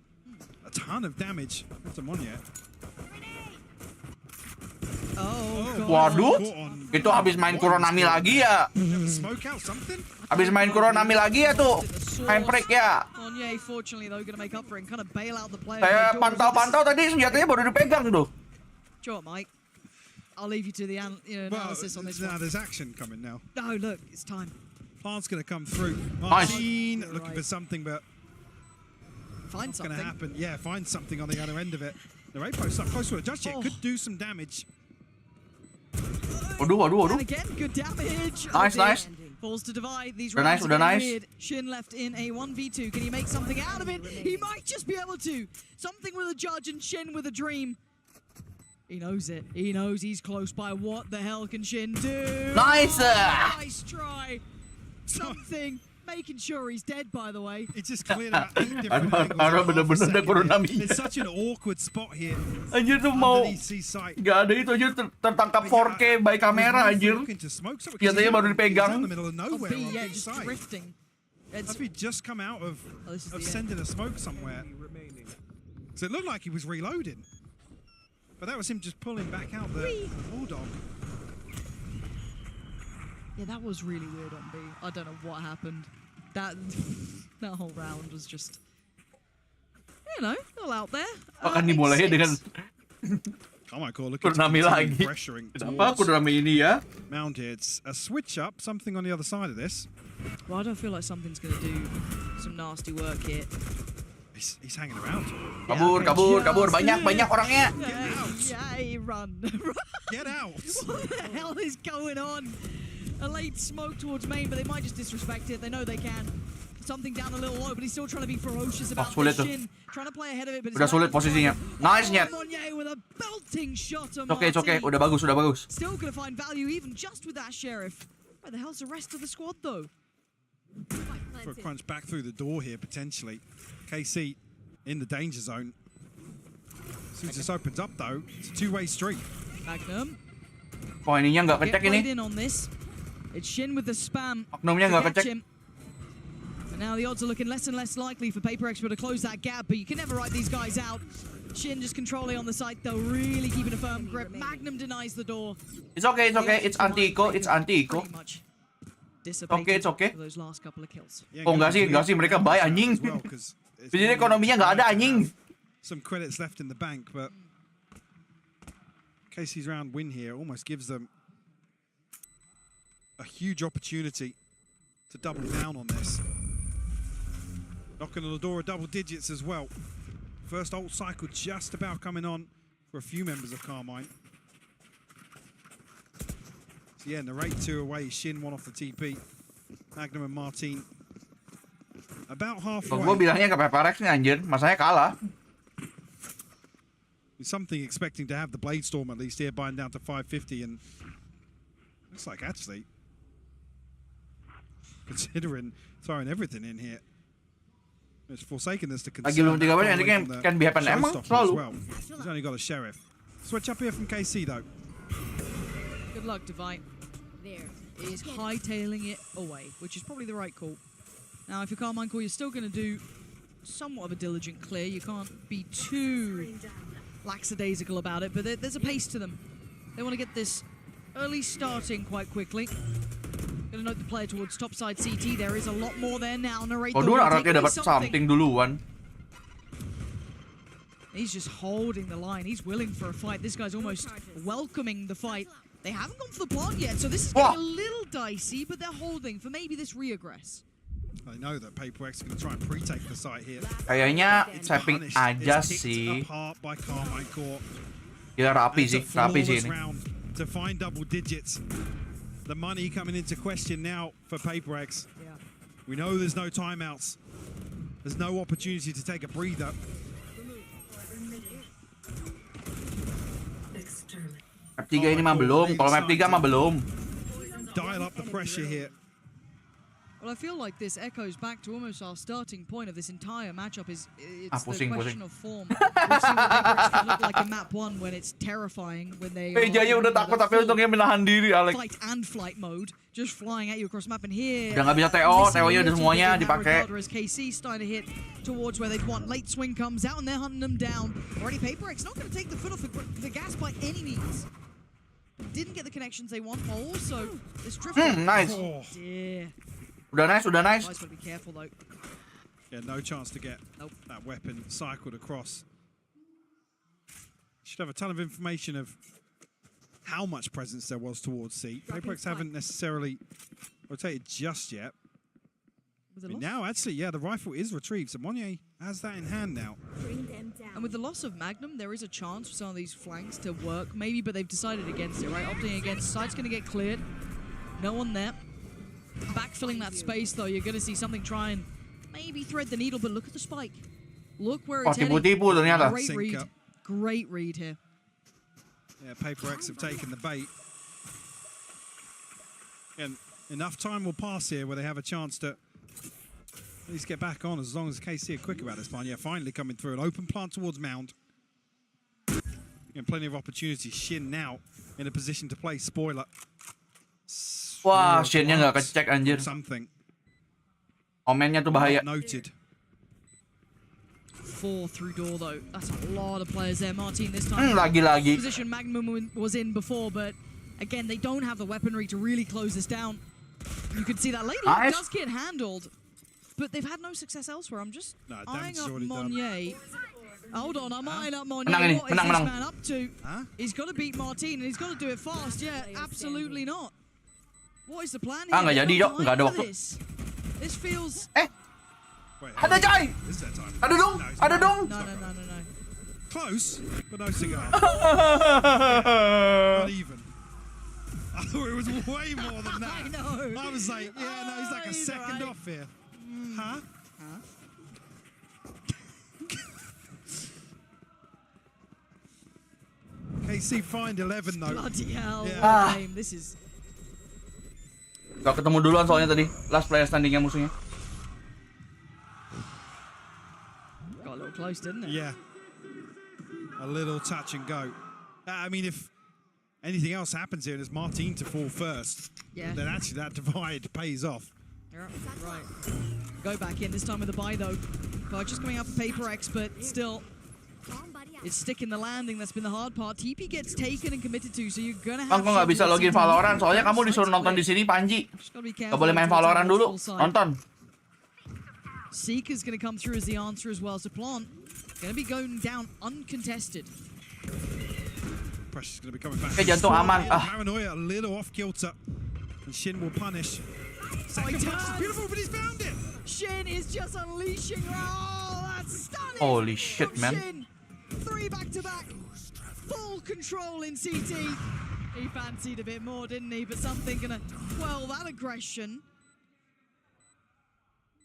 Speaker 7: a ton of damage to Monyet.
Speaker 1: Waduh, itu habis main Kuronami lagi ya. Habis main Kuronami lagi ya tuh. Handbrake ya. Saya pantau-pantau tadi senjatanya baru dipegang tuh.
Speaker 13: Sure, Mike. I'll leave you to the analysis on this one.
Speaker 7: There's action coming now.
Speaker 13: No, look, it's time.
Speaker 7: Plant's going to come through.
Speaker 1: Nice.
Speaker 7: Martin looking for something, but
Speaker 13: find something.
Speaker 7: Going to happen. Yeah, find something on the other end of it. The Ray post up close to it. Judge it could do some damage.
Speaker 1: Waduh.
Speaker 13: And again, good damage.
Speaker 1: Nice.
Speaker 13: Falls to divide. These
Speaker 1: rounds
Speaker 13: are nice. Shin left in a 1v2. Can he make something out of it? He might just be able to. Something with a judge and Shin with a dream. He knows it. He knows he's close by. What the hell can Shin do?
Speaker 1: Nice!
Speaker 13: Nice try. Something. Making sure he's dead, by the way.
Speaker 7: It just cleared out 8 different angles. It's such an awkward spot here.
Speaker 1: Anjir tuh mau gak ada itu aja tertangkap 4K by kamera anjir. Biasanya baru dipegang.
Speaker 7: He just come out of sending a smoke somewhere. So it looked like he was reloading. But that was him just pulling back out the Bulldog.
Speaker 13: Yeah, that was really weird on B. I don't know what happened. That whole round was just, you know, all out there.
Speaker 1: Akan dimulai dengan Kuronami lagi. Kenapa Kuronami ini ya?
Speaker 7: Mound here. It's a switch up, something on the other side of this.
Speaker 13: Well, I don't feel like something's going to do some nasty work here.
Speaker 7: He's hanging around.
Speaker 1: Kabur. Banyak orangnya.
Speaker 13: Yeah, run.
Speaker 7: Get out.
Speaker 13: What the hell is going on? A late smoke towards main, but they might just disrespect it. They know they can. something down a little low, but he's still trying to be ferocious about
Speaker 1: sulit
Speaker 13: this.
Speaker 1: tuh.
Speaker 13: Shin trying to play ahead of it, but
Speaker 1: Udah sulit posisinya. Nice, Nyet.
Speaker 13: Monye with a belting shot on
Speaker 1: It's okay.
Speaker 13: Martin.
Speaker 1: Udah bagus.
Speaker 13: Still gonna find value even just with that sheriff. Where the hell's the rest of the squad though?
Speaker 7: For a crunch back through the door here, potentially. KC in the danger zone. As soon as this opens up, though, it's a two-way street.
Speaker 13: Magnum.
Speaker 1: Oh, ininya nggak
Speaker 13: Get
Speaker 1: kecek
Speaker 13: played
Speaker 1: ini.
Speaker 13: in on this. It's Shin with the spam.
Speaker 1: Oknumnya
Speaker 13: to
Speaker 1: nggak
Speaker 13: catch
Speaker 1: kecek.
Speaker 13: him. And now the odds are looking less and less likely for Paper Expert to close that gap, but you can never write these guys out. Shin just controlling on the site, though, really keeping a firm grip. Magnum denies the door.
Speaker 1: It's okay. It's anti-eco. It's anti-eco. It's okay.
Speaker 13: For those last couple of kills.
Speaker 1: Oh, enggak sih. Mereka buy anjing. Jadi ekonominya nggak ada anjing.
Speaker 7: Some credits left in the bank, but Casey's round win here almost gives them a huge opportunity to double down on this. Knocking on the door of double digits as well. First ult cycle just about coming on for a few members of Karmine. So yeah, narrate 2 away, Shin 1 off the TP. Magnum and Martin about halfway.
Speaker 1: Gue bilangnya ke PPRX nih anjir, masanya kalah.
Speaker 7: Something expecting to have the Blade Storm at least here, buying down to 550, and looks like actually considering throwing everything in here, it's forsaken this to concern.
Speaker 1: Lagi belum 3 banyak, nanti kan be happen emang selalu.
Speaker 7: Well. He's only got a sheriff. Switch up here from KC though.
Speaker 13: Good luck, Divine. There. Is hightailing it away, which is probably the right call. Now, if you're Karmine Corp, you're still going to do somewhat of a diligent clear. You can't be too lackadaisical about it, but there's a pace to them. They want to get this early starting quite quickly. Going to note the player towards topside CT. There is a lot more there now. Narrate
Speaker 1: Oh, dulu Arctis dapat something duluan.
Speaker 13: He's just holding the line. He's willing for a fight. This guy's almost welcoming the fight. They haven't gone for the plant yet, so this is getting a little dicey, but they're holding for maybe this reaggress.
Speaker 7: I know that Paperx is going to try and pre-take the site here.
Speaker 1: Kayaknya tapping aja sih. Ya rapi sih ini.
Speaker 7: To find double digits. The money coming into question now for Paperx.
Speaker 13: Yeah.
Speaker 7: We know there's no timeouts. There's no opportunity to take a breather.
Speaker 1: Map 3 ini mah belum. Kalau map 3 mah belum.
Speaker 7: Dial up the pressure here.
Speaker 13: Well, I feel like this echoes back to almost our starting point of this entire matchup. It's
Speaker 1: pusing,
Speaker 13: the question of form. We've seen what Paperx can look like in map 1 when it's terrifying, when they
Speaker 1: Jaya udah takut tapi untungnya menahan diri, Alex.
Speaker 13: Fight and flight mode, just flying at you across map. And here,
Speaker 1: udah nggak bisa TO-nya udah semuanya dipakai.
Speaker 13: As KC starting to hit towards where they'd want. Late swing comes out and they're hunting them down. Already Paperx not going to take the foot off the gas by any means. Didn't get the connections they want. Also, this drift.
Speaker 1: Nice.
Speaker 13: Oh, dear.
Speaker 1: Udah nice.
Speaker 13: Guys, gotta be careful though.
Speaker 7: Yeah, no chance to get that weapon cycled across. Should have a ton of information of how much presence there was towards C. Paperx haven't necessarily rotated just yet. But now, actually, yeah, the rifle is retrieved, so Monye has that in hand now.
Speaker 13: And with the loss of Magnum, there is a chance for some of these flanks to work, maybe, but they've decided against it, right? Opting against. Site's going to get cleared. No one there. Backfilling that space, though, you're going to see something try and maybe thread the needle, but look at the spike. Look where it's heading.
Speaker 1: Tipu-tipu ternyata.
Speaker 13: Great read. Great read here.
Speaker 7: Yeah, Paperx have taken the bait. And enough time will pass here where they have a chance to at least get back on, as long as KC are quick about this plan. Yeah, finally coming through. An open plant towards Mound. And plenty of opportunity. Shin now in a position to play spoiler.
Speaker 1: Wah, Shin-nya nggak kecek anjir.
Speaker 7: Something.
Speaker 1: Omennya tuh bahaya.
Speaker 7: Noted.
Speaker 13: 4 through door though. That's a lot of players there. Martin this time.
Speaker 1: Lagi-lagi.
Speaker 13: Position Magnum was in before, but again, they don't have the weaponry to really close this down. You can see that Lady does get handled, but they've had no success elsewhere. I'm just eyeing up Monye. Hold on, I'm eyeing up Monye. What is this man up to? He's got to beat Martin, and he's got to do it fast. Yeah, absolutely not. What is the plan here?
Speaker 1: Nggak jadi, Dok. Nggak ada waktu.
Speaker 13: This feels...
Speaker 1: Ada coy! Ada dong! Ada dong!
Speaker 13: No.
Speaker 7: Close, but no cigar. Not even. I thought it was way more than that.
Speaker 13: I know.
Speaker 7: I was like, yeah, no, he's like a second off here. Huh? KC find 11 though.
Speaker 13: Bloody hell,
Speaker 7: Yeah.
Speaker 13: what a game. This is...
Speaker 1: Gak ketemu duluan soalnya tadi. Last player standingnya musuhnya.
Speaker 13: Got a little close, didn't it?
Speaker 7: Yeah. A little touch and go. I mean, if anything else happens here and it's Martin to fall first,
Speaker 13: Yeah.
Speaker 7: then actually that divide pays off.
Speaker 13: Yeah, right. Go back in, this time with a buy though. Just coming out for Paper X, but still, it's sticking the landing. That's been the hard part. TP gets taken and committed to, so you're gonna have...
Speaker 1: Kok nggak bisa login Valorant? Soalnya kamu disuruh nonton di sini, Panji. Gak boleh main Valorant dulu, nonton.
Speaker 13: Seeker's gonna come through as the answer as well. So Plant gonna be going down uncontested.
Speaker 7: Pressure's gonna be coming back.
Speaker 1: Oke, jantung aman.
Speaker 7: Paranoia a little off kilter, and Shin will punish. Second punch is beautiful, but he's found it.
Speaker 13: Shin is just unleashing. Oh, that's stunning.
Speaker 1: Holy shit, man.
Speaker 13: Shin, 3 back-to-back. Full control in CT. He fancied a bit more, didn't he? But something gonna quell that aggression.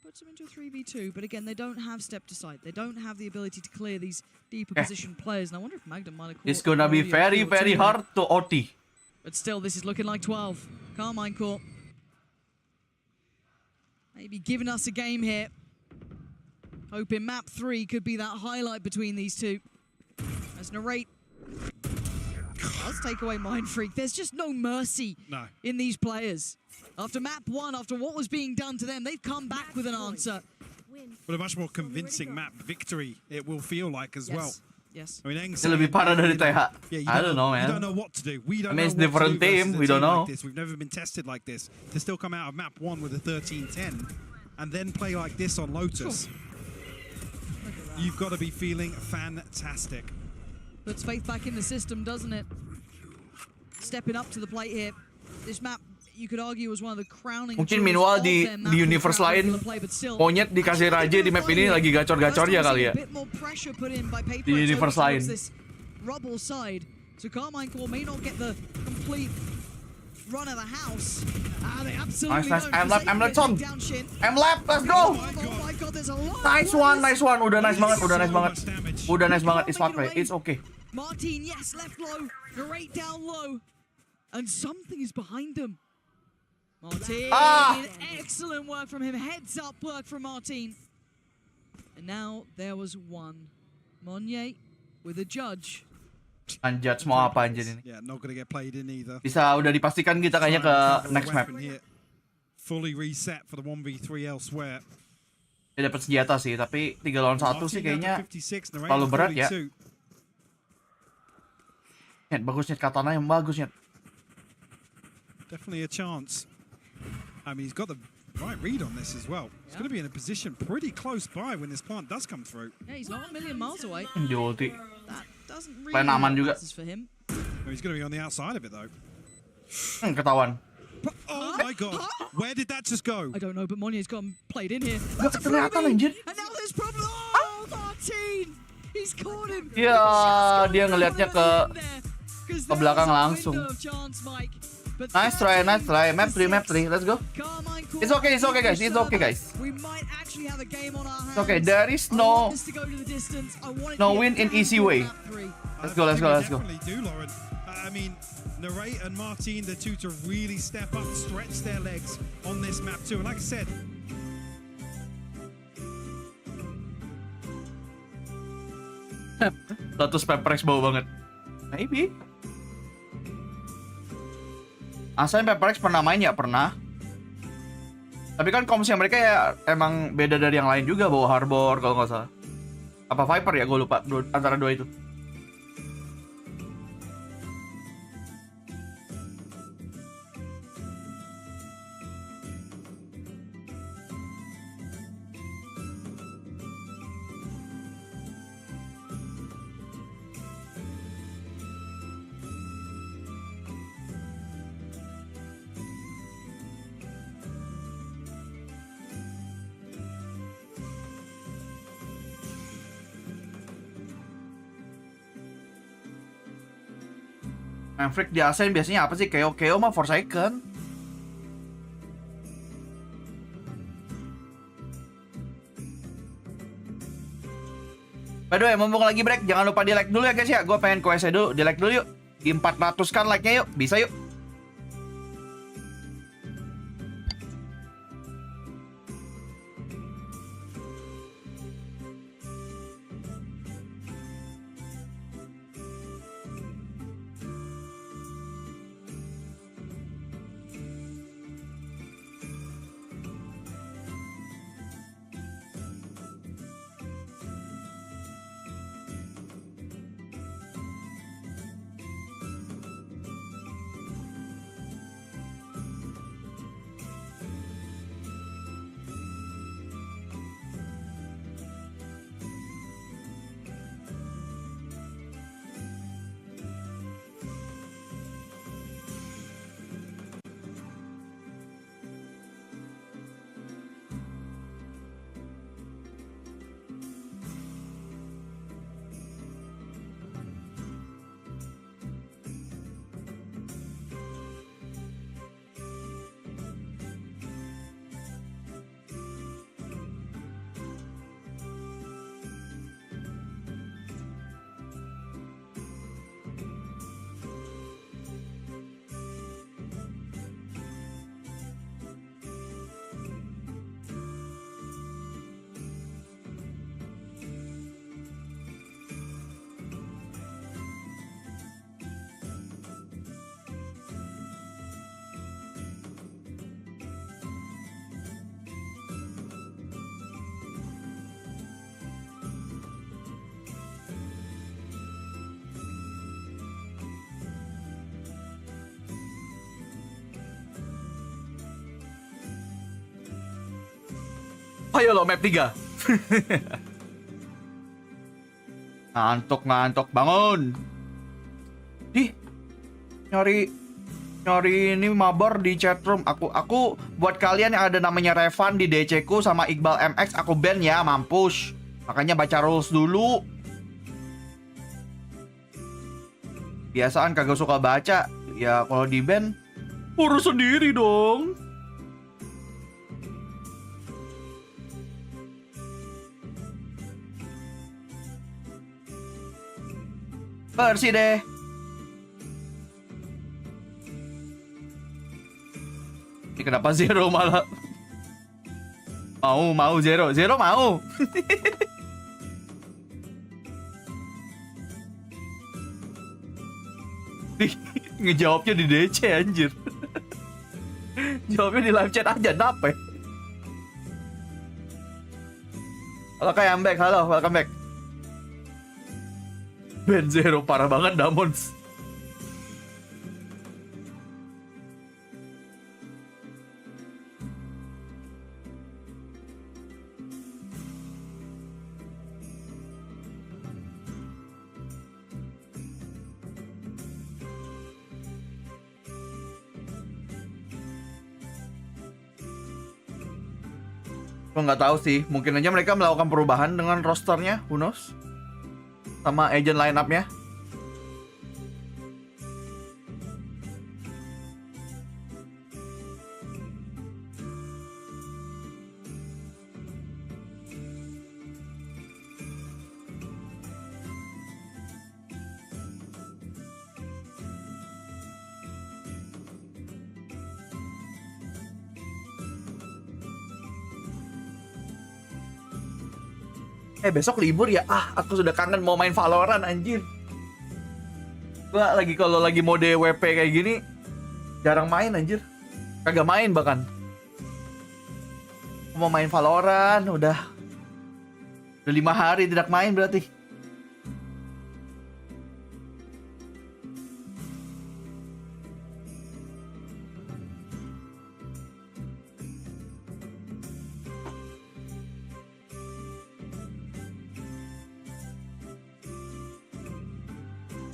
Speaker 13: Puts him into a 3v2, but again, they don't have step to sight. They don't have the ability to clear these deeper position players. And I wonder if Magda might have caught...
Speaker 1: It's gonna be very, very hard to OT.
Speaker 13: But still, this is looking like 12. Karmine Corp. Maybe giving us a game here. Hoping map 3 could be that highlight between these two. As Narrate does take away Mind Freak. There's just no mercy in these players. After map 1, after what was being done to them, they've come back with an answer.
Speaker 7: But a much more convincing map victory, it will feel like as well.
Speaker 13: Yes.
Speaker 7: I mean, Eng
Speaker 1: Ini lebih parah dari TH. I don't know, man.
Speaker 7: We don't know what to do. We don't
Speaker 1: I mean,
Speaker 7: know
Speaker 1: it's
Speaker 7: what
Speaker 1: different
Speaker 7: to do
Speaker 1: team.
Speaker 7: versus a
Speaker 1: We don't
Speaker 7: team
Speaker 1: know.
Speaker 7: like this. We've never been tested like this. To still come out of map 1 with a 13-10 and then play like this on Lotus. You've got to be feeling fantastic.
Speaker 13: Puts faith back in the system, doesn't it? Stepping up to the plate here. This map, you could argue, was one of the crowning...
Speaker 1: Mungkin meanwhile di universe lain, monyet dikasih raja di map ini lagi gacor-gacornya kali ya. Di universe lain.
Speaker 13: Rubble side. So Karmine Corp may not get the complete run of the house. They absolutely
Speaker 1: Nice. I'm lap on. I'm lap. Let's go. Nice one. Udah nice banget. It's okay.
Speaker 13: Martin, yes, left low. Narrate down low. And something is behind them. Martin, excellent work from him. Heads up work from Martin. And now there was one. Monye with a judge.
Speaker 1: Anjat mau apa anjir ini?
Speaker 7: Yeah, not gonna get played in either.
Speaker 1: Bisa udah dipastikan kita kayaknya ke next map.
Speaker 7: Fully reset for the 1v3 elsewhere.
Speaker 1: Dia dapat senjata sih, tapi 3 lawan 1 sih kayaknya terlalu berat ya. Net bagus net, katana yang bagus net.
Speaker 7: Definitely a chance. I mean, he's got the right read on this as well. He's going to be in a position pretty close by when this plant does come through.
Speaker 13: Yeah, he's not a million miles away.
Speaker 1: Di ulti.
Speaker 13: That doesn't really
Speaker 1: Plan aman juga.
Speaker 13: for him.
Speaker 7: Well, he's going to be on the outside of it though.
Speaker 1: Ketahuan.
Speaker 7: Oh my god. Where did that just go?
Speaker 13: I don't know, but Monye's got him played in here.
Speaker 1: Gak kelihatan anjir.
Speaker 13: And now there's problem. Oh, Martin! He's caught him.
Speaker 1: Ya, dia ngelihatnya ke belakang langsung. Nice try. Map 3. Let's go. It's okay guys.
Speaker 13: We might actually have a game on our hands.
Speaker 1: It's okay. There is no win in easy way. Let's go.
Speaker 7: Definitely do, Lauren. I mean, Narrate and Martin, the two to really step up, stretch their legs on this map too. And like I said,
Speaker 1: Status Paper X bau banget. Maybe. Asalnya Paper X pernah main ya? Pernah. Tapi kan komsnya mereka ya emang beda dari yang lain juga, bawa Harbor kalau nggak salah. Apa Viper ya? Gue lupa antara dua itu. Freak di Arsen biasanya apa sih? KO mah Forsaken. By the way, mumpung lagi break, jangan lupa di like dulu ya guys ya. Gue pengen QC dulu, di like dulu yuk. Di 400 kan like-nya yuk, bisa yuk. Ayo lo map 3. Ngantuk bangun. Nyari ini mabar di chatroom. Aku buat kalian yang ada namanya Revan di DC ku sama Iqbal MX aku ban ya, mampus. Makanya baca rules dulu. Biasaan kagak suka baca. Ya kalau di ban urus sendiri dong. Bersih deh. Ini kenapa Zero malah? Mau Zero mau. Ngejawabnya di DC anjir. Jawabnya di live chat aja nape? Halo kayak back, halo, welcome back. Ben Zero parah banget Damons. Gue nggak tahu sih, mungkin aja mereka melakukan perubahan dengan rosternya, who knows? Sama agent line up-nya. Besok libur ya? Aku sudah kangen mau main Valorant anjir. Gua kalau lagi mode WP kayak gini jarang main anjir. Kagak main bahkan. Mau main Valorant udah 5 hari tidak main berarti.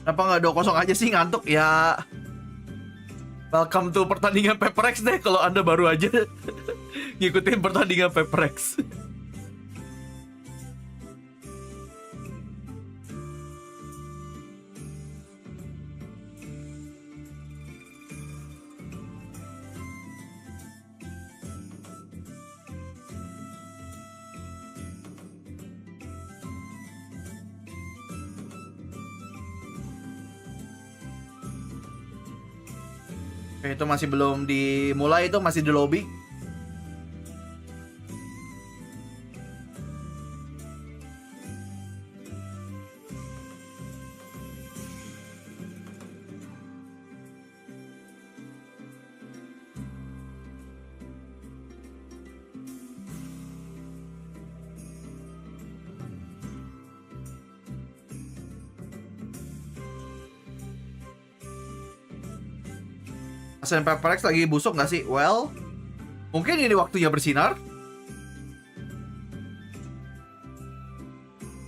Speaker 1: Kenapa nggak 2-0 aja sih, ngantuk ya? Welcome to pertandingan Paperex deh kalau Anda baru aja ngikutin pertandingan Paperex. Oke, itu masih belum dimulai, itu masih di lobby. Senpai lagi busuk nggak sih? Well, mungkin ini waktunya bersinar.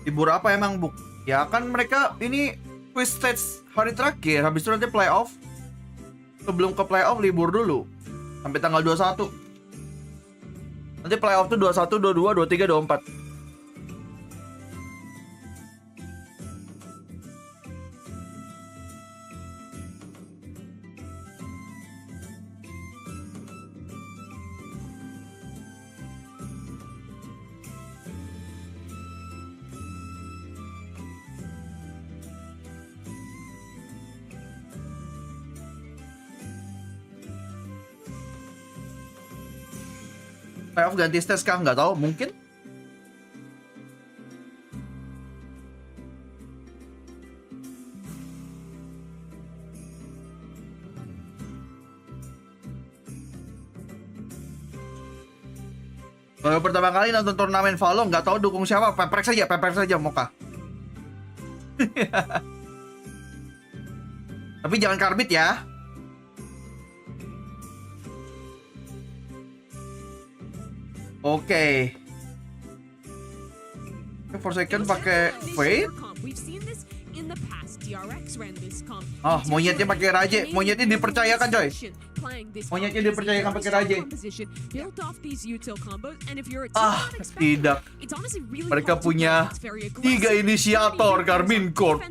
Speaker 1: Libur apa emang, Buk? Ya kan mereka ini quiz stage hari terakhir, habis itu nanti playoff. Sebelum ke playoff libur dulu sampai tanggal 21. Nanti playoff tuh 21, 22, 23, 24. Playoff ganti stage kah? Nggak tahu, mungkin. Baru pertama kali nonton turnamen Valo, nggak tahu dukung siapa. Peprek saja Moka. Tapi jangan karbit ya. Oke. For second pakai Fade. Oh, monyetnya pakai Raje. Monyetnya dipercayakan, coy. Monyetnya dipercayakan pakai Raje. Ah, tidak. Mereka punya 3 inisiator Karmine Corp.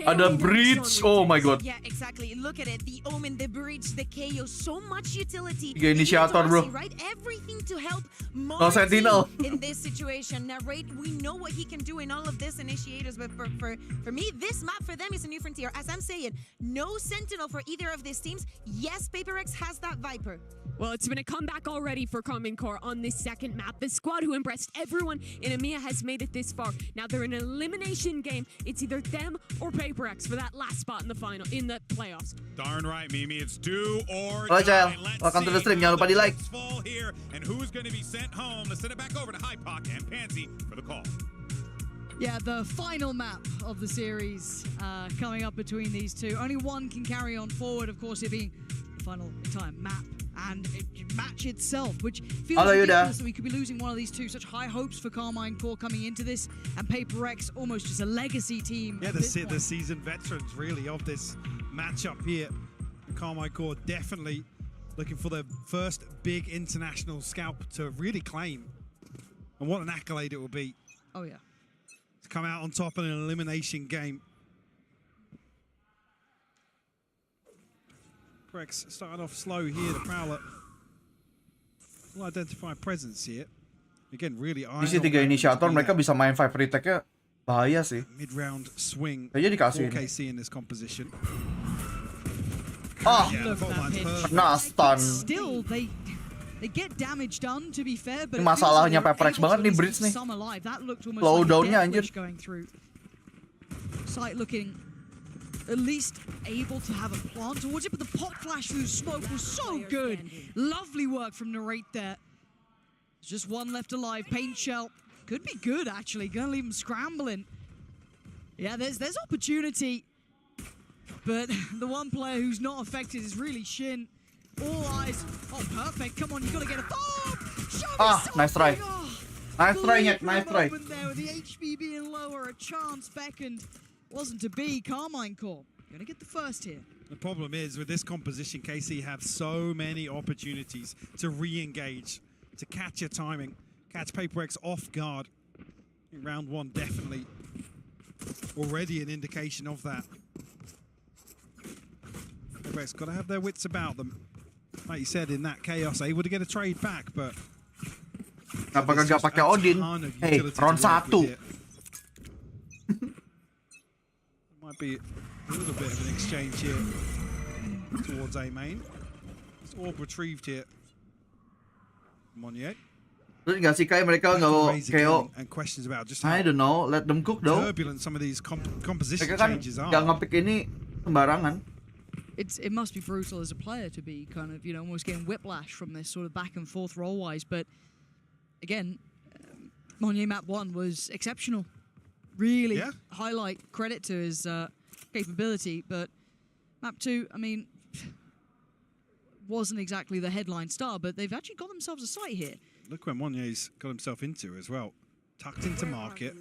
Speaker 1: Ada Breach. Oh my god.
Speaker 12: Yeah, exactly. Look at it. The Omen, the Breach, the KO, so much utility.
Speaker 1: 3 inisiator, bro.
Speaker 12: Right? Everything to help
Speaker 1: No Sentinel.
Speaker 12: in this situation. Now, right, we know what he can do in all of this initiators, but for me, this map for them is a new frontier. As I'm saying, no Sentinel for either of these teams. Yes, PaperX has that Viper.
Speaker 2: Well, it's been a comeback already for Karmine Corp on this second map. The squad who impressed everyone in EMEA has made it this far. Now they're in an elimination game. It's either them or PaperX for that last spot in the final, in the playoffs.
Speaker 14: Darn right, Mimi. It's do or
Speaker 1: Halo, Cel.
Speaker 14: die.
Speaker 1: Welcome to the stream. Jangan lupa di like.
Speaker 14: Here, and who's going to be sent home? Let's send it back over to Hypoc and Pansy for the call.
Speaker 13: Yeah, the final map of the series coming up between these two. Only one can carry on forward, of course, it being the final time map and match itself, which feels ridiculous that we could be losing one of these two. Such high hopes for Karmine Corp coming into this, and PaperX almost just a legacy team.
Speaker 7: Yeah, the seasoned veterans really of this matchup here. Karmine Corp definitely looking for their first big international scalp to really claim. And what an accolade it will be.
Speaker 13: Oh yeah.
Speaker 7: To come out on top in an elimination game. Rex started off slow here, the Prowler. Will identify presence here. Again, really
Speaker 1: Isi 3 inisiator, mereka bisa main 5 retake-nya bahaya sih.
Speaker 7: Mid-round swing.
Speaker 1: Kayaknya dikasih
Speaker 7: for KC in this composition.
Speaker 1: Ah, nah stun.
Speaker 13: Still, they get damage done, to be fair, but
Speaker 1: ini masalahnya PaperX banget nih Bridge nih. Slow down-nya anjir.
Speaker 13: Sight looking at least able to have a plant towards it, but the pop flash through smoke was so good. Lovely work from Narrate there. There's just one left alive. Paint shell could be good actually. Gonna leave him scrambling. Yeah, there's opportunity, but the one player who's not affected is really Shin. All eyes. Oh, perfect. Come on, you gotta get a
Speaker 1: nice try. Nice try, Nyek. Nice try.
Speaker 13: There with the HP being lower, a chance beckoned. Wasn't to be. Karmine Corp gonna get the first here.
Speaker 7: The problem is with this composition, KC have so many opportunities to re-engage, to catch your timing, catch PaperX off guard. In round 1, definitely already an indication of that. PaperX got to have their wits about them. Like you said, in that chaos, able to get a trade back, but
Speaker 1: apakah nggak pakai Odin? Hey, round 1.
Speaker 7: Might be a little bit of an exchange here towards A main. It's orb retrieved here. Monye.
Speaker 1: Terus nggak sih kayak mereka nggak KO?
Speaker 7: And questions about just
Speaker 1: I don't know, let them cook though.
Speaker 7: turbulent some of these composition
Speaker 1: Mereka kan
Speaker 7: changes are.
Speaker 1: nggak ngepick ini sembarangan.
Speaker 13: It must be brutal as a player to be kind of, you know, almost getting whiplash from this sort of back and forth roll-wise. But again, Monye map 1 was exceptional. Really highlight credit to his capability. But map 2, I mean, wasn't exactly the headline star, but they've actually got themselves a site here.
Speaker 7: Look where Monye's got himself into as well. Tucked into market.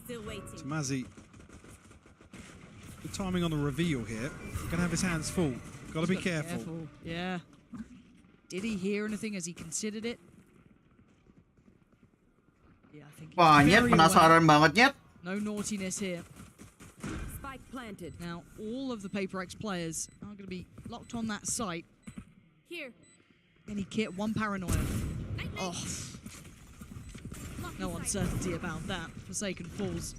Speaker 15: Still waiting.
Speaker 7: Tamazi. Good timing on the reveal here. Gonna have his hands full. Gotta be careful.
Speaker 13: Yeah. Did he hear anything as he considered it? Yeah, I think.
Speaker 1: Wah, Nyet penasaran banget, Nyet.
Speaker 13: No naughtiness here.
Speaker 15: Spike planted.
Speaker 13: Now, all of the Paper X players are going to be locked on that site.
Speaker 15: Here.
Speaker 13: Any kit, one paranoia. Oh. No uncertainty about that. Forsaken falls.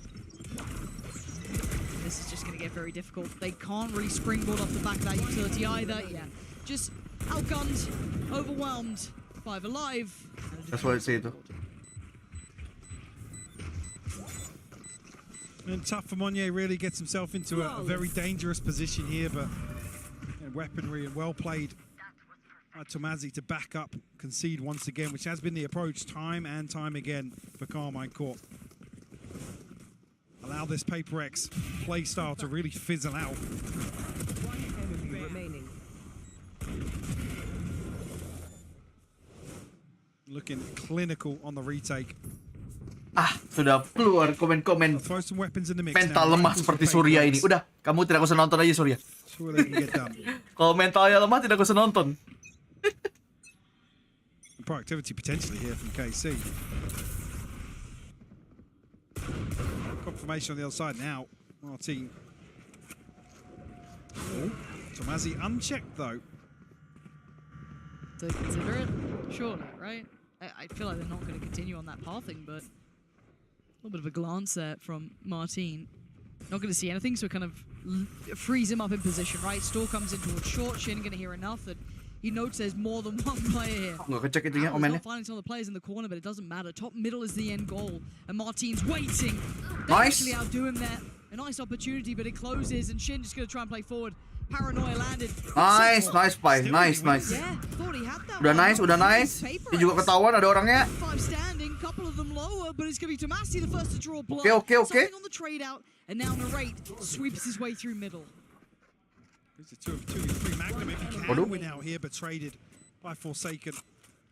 Speaker 13: This is just going to get very difficult. They can't really springboard off the back of that utility either. Yeah, just outgunned, overwhelmed, 5 alive.
Speaker 1: That's what I say though.
Speaker 7: And tough for Monye, really gets himself into a very dangerous position here, but weaponry and well played Tomazi to back up, concede once again, which has been the approach time and time again for Karmine Corp. Allow this Paper X play style to really fizzle out.
Speaker 15: One enemy remaining.
Speaker 7: Looking clinical on the retake.
Speaker 1: Ah, sudah keluar komen-komen mental lemah seperti Surya ini. Udah, kamu tidak usah nonton aja Surya. Kalau mentalnya lemah tidak usah nonton.
Speaker 7: Proactivity potentially here from KC. Confirmation on the other side now. Martin. Tomazi unchecked though.
Speaker 13: To consider it, surely, right? I feel like they're not going to continue on that pathing, but a little bit of a glance there from Martin. Not going to see anything, so kind of frees him up in position, right? Store comes in towards short. Shin going to hear enough that he notes there's more than one player here.
Speaker 1: Nggak kecek itunya komennya.
Speaker 13: Not finding some of the players in the corner, but it doesn't matter. Top middle is the end goal, and Martin's waiting. They
Speaker 1: Nice.
Speaker 13: actually outdo him there. A nice opportunity, but it closes, and Shin just going to try and play forward. Paranoia landed.
Speaker 1: Nice, nice play, nice, nice.
Speaker 13: Yeah, thought he had that
Speaker 1: Udah
Speaker 13: one.
Speaker 1: nice, udah nice. Dia juga ketahuan ada orangnya.
Speaker 13: 5 standing, couple of them lower, but it's going to be Tomasi the first to draw blood.
Speaker 1: Okay.
Speaker 13: Something on the trade out, and now Narrate sweeps his way through middle.
Speaker 7: It's a 2v3 Magnum if he can win out here, but traded by Forsaken.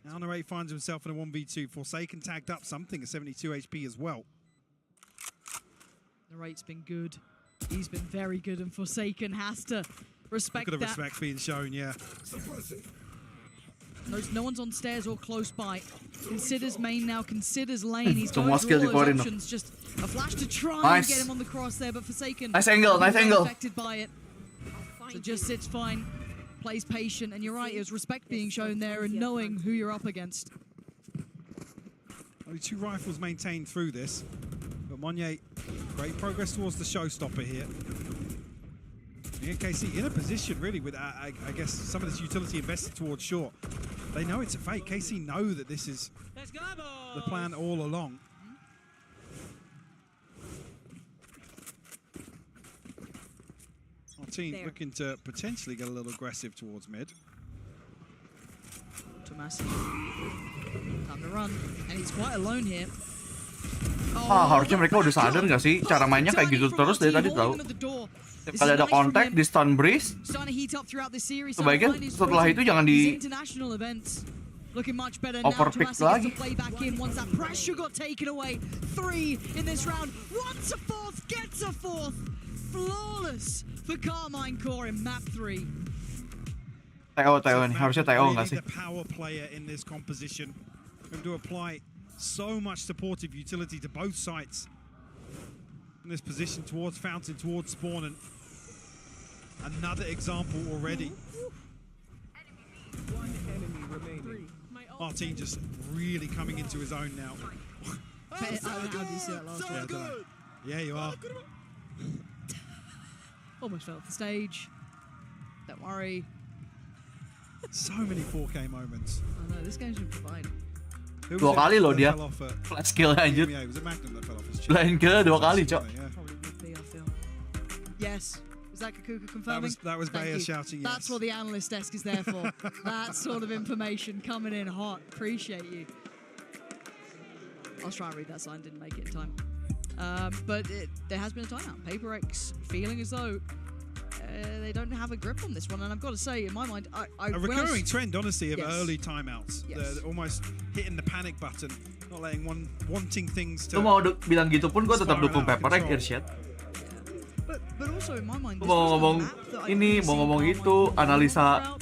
Speaker 7: Now Narrate finds himself in a 1v2. Forsaken tagged up something at 72 HP as well.
Speaker 13: Narrate's been good. He's been very good, and Forsaken has to respect
Speaker 7: Look at the
Speaker 13: that.
Speaker 7: respect being shown, yeah.
Speaker 13: No one's on stairs or close by. Considers main now, considers lane. He's
Speaker 1: Semua
Speaker 13: going
Speaker 1: skill
Speaker 13: through all those
Speaker 1: dikeluarin.
Speaker 13: options. Just a flash to try
Speaker 1: Nice.
Speaker 13: and get him on the cross there, but Forsaken.
Speaker 1: Nice angle, nice angle.
Speaker 13: Affected by it. So just sits fine, plays patient, and you're right, there's respect being shown there and knowing who you're up against.
Speaker 7: Only 2 rifles maintained through this, but Monye, great progress towards the showstopper here. The NKC in a position really with, I guess, some of this utility invested towards short. They know it's a fake. KC know that this is the plan all along. Our team looking to potentially get a little aggressive towards mid.
Speaker 13: Tomasi, time to run, and he's quite alone here.
Speaker 1: Harusnya mereka udah sadar nggak sih cara mainnya kayak gitu terus dari tadi tahu. Setiap kali ada kontak di stun breeze, sebaiknya setelah itu jangan di
Speaker 13: Looking much better
Speaker 1: overpick
Speaker 13: now.
Speaker 1: lagi.
Speaker 13: To play back in once that pressure got taken away. 3 in this round. Wants a 4th, gets a 4th. Flawless for Karmine Corp in map 3.
Speaker 1: TO nih, harusnya TO nggak sih?
Speaker 7: The power player in this composition, going to apply so much supportive utility to both sides. In this position towards Fountain, towards Spawn, and another example already.
Speaker 15: One enemy remaining.
Speaker 7: Martin just really coming into his own now.
Speaker 13: How did you see that last one?
Speaker 7: Yeah, you are.
Speaker 13: Almost fell off the stage. Don't worry.
Speaker 7: So many 4K moments.
Speaker 13: I know, this game should provide.
Speaker 1: Dua kali loh dia flash kill anjir. Lain kill 2 kali, Cok.
Speaker 13: Yes. Is that Kakuka confirming?
Speaker 7: That was Bayer shouting yes.
Speaker 13: That's what the analyst desk is there for. That sort of information coming in hot. Appreciate you. I was trying to read that sign, didn't make it in time. But there has been a timeout. PaperX feeling as though they don't have a grip on this one, and I've got to say, in my mind,
Speaker 7: a recurring trend, honestly, of early timeouts.
Speaker 13: Yes.
Speaker 7: They're almost hitting the panic button, not letting wanting things to.
Speaker 1: Lu mau bilang gitu pun gue tetap dukung PaperX, Irsen.
Speaker 13: But also in my mind,
Speaker 1: Mau ngomong ini, mau ngomong itu, analisa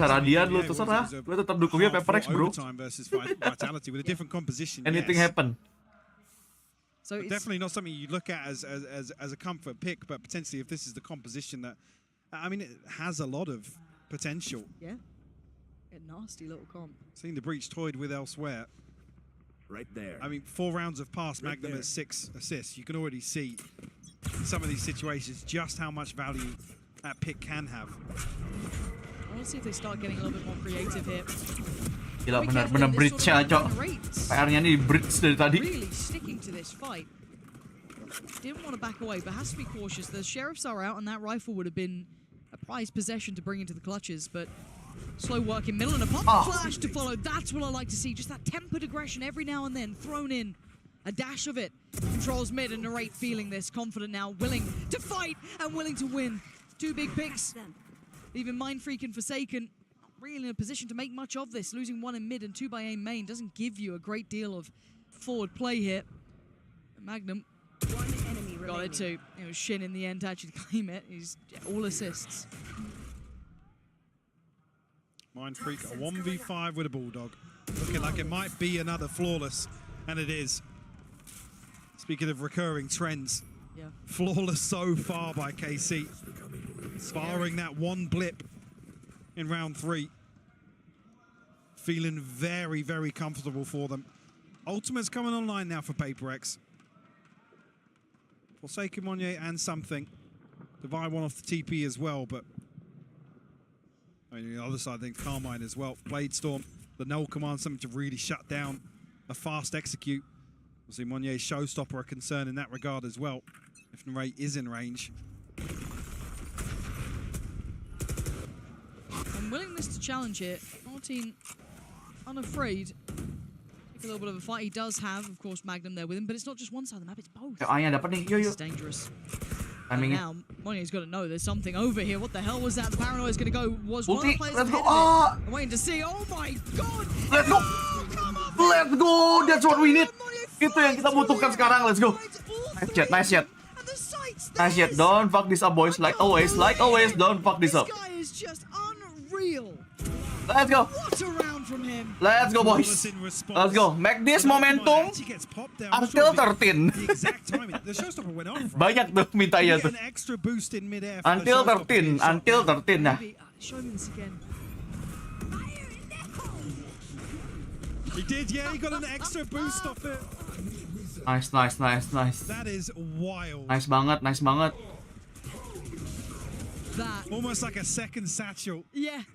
Speaker 1: radian lu terserah. Gue tetap dukungnya PaperX, bro. Anything happen.
Speaker 7: So definitely not something you look at as a comfort pick, but potentially if this is the composition that, I mean, it has a lot of potential.
Speaker 13: Yeah, a nasty little comp.
Speaker 7: Seeing the breach toyed with elsewhere.
Speaker 18: Right there.
Speaker 7: I mean, 4 rounds have passed, right Magnum has 6 assists. You can already see in some of these situations just how much value that pick can have.
Speaker 13: I want to see if they start getting a little bit more creative here.
Speaker 1: Gila benar-benar bridge-nya, Cok. PR-nya ini bridge dari tadi.
Speaker 13: Really sticking to this fight. Didn't want to back away, but has to be cautious. The sheriffs are out, and that rifle would have been a prized possession to bring into the clutches, but slow work in middle and a pop flash to follow. That's what I like to see. Just that tempered aggression every now and then thrown in. A dash of it. Controls mid and Narrate feeling this, confident now, willing to fight and willing to win. 2 big picks. Even Mind Freak and Forsaken really in a position to make much of this. Losing 1 in mid and 2 by A main doesn't give you a great deal of forward play here. Magnum got it too. It was Shin in the end to actually claim it. He's all assists.
Speaker 7: Mind Freak, a 1v5 with a Bulldog. Looking like it might be another flawless, and it is. Speaking of recurring trends, flawless so far by KC. Barring that one blip in round 3. Feeling very, very comfortable for them. Ultimate's coming online now for PaperX. Forsaken Monye and something. Divide one off the TP as well, but I mean, on the other side, I think Karmine as well. Blade Storm, the null command, something to really shut down a fast execute. Obviously, Monye's showstopper a concern in that regard as well, if Narrate is in range.
Speaker 13: And willingness to challenge here. Martin unafraid. Take a little bit of a fight. He does have, of course, Magnum there with him, but it's not just one side of the map, it's both. It's dangerous.
Speaker 1: I mean,
Speaker 13: now, Monye's got to know there's something over here. What the hell was that? The paranoia is going to go. Was one of the players
Speaker 1: let's go.
Speaker 13: I'm waiting to see. Oh my god!
Speaker 1: Let's go! Let's go! That's what we need. Itu yang kita butuhkan sekarang. Let's go. Nice shot, nice shot. Nice shot. Don't fuck this up, boys. Like always, don't fuck this up.
Speaker 13: This guy is just unreal.
Speaker 1: Let's go.
Speaker 13: What a round from him.
Speaker 1: Let's go, boys. Let's go. Make this momentum until 13. Banyak tuh mintanya tuh. Until 13, until 13 nah.
Speaker 13: Show me this again.
Speaker 7: He did, yeah. He got an extra boost off it.
Speaker 1: Nice, nice, nice, nice.
Speaker 7: That is wild.
Speaker 1: Nice banget, nice banget.
Speaker 7: That almost like a second satchel.
Speaker 13: Yeah.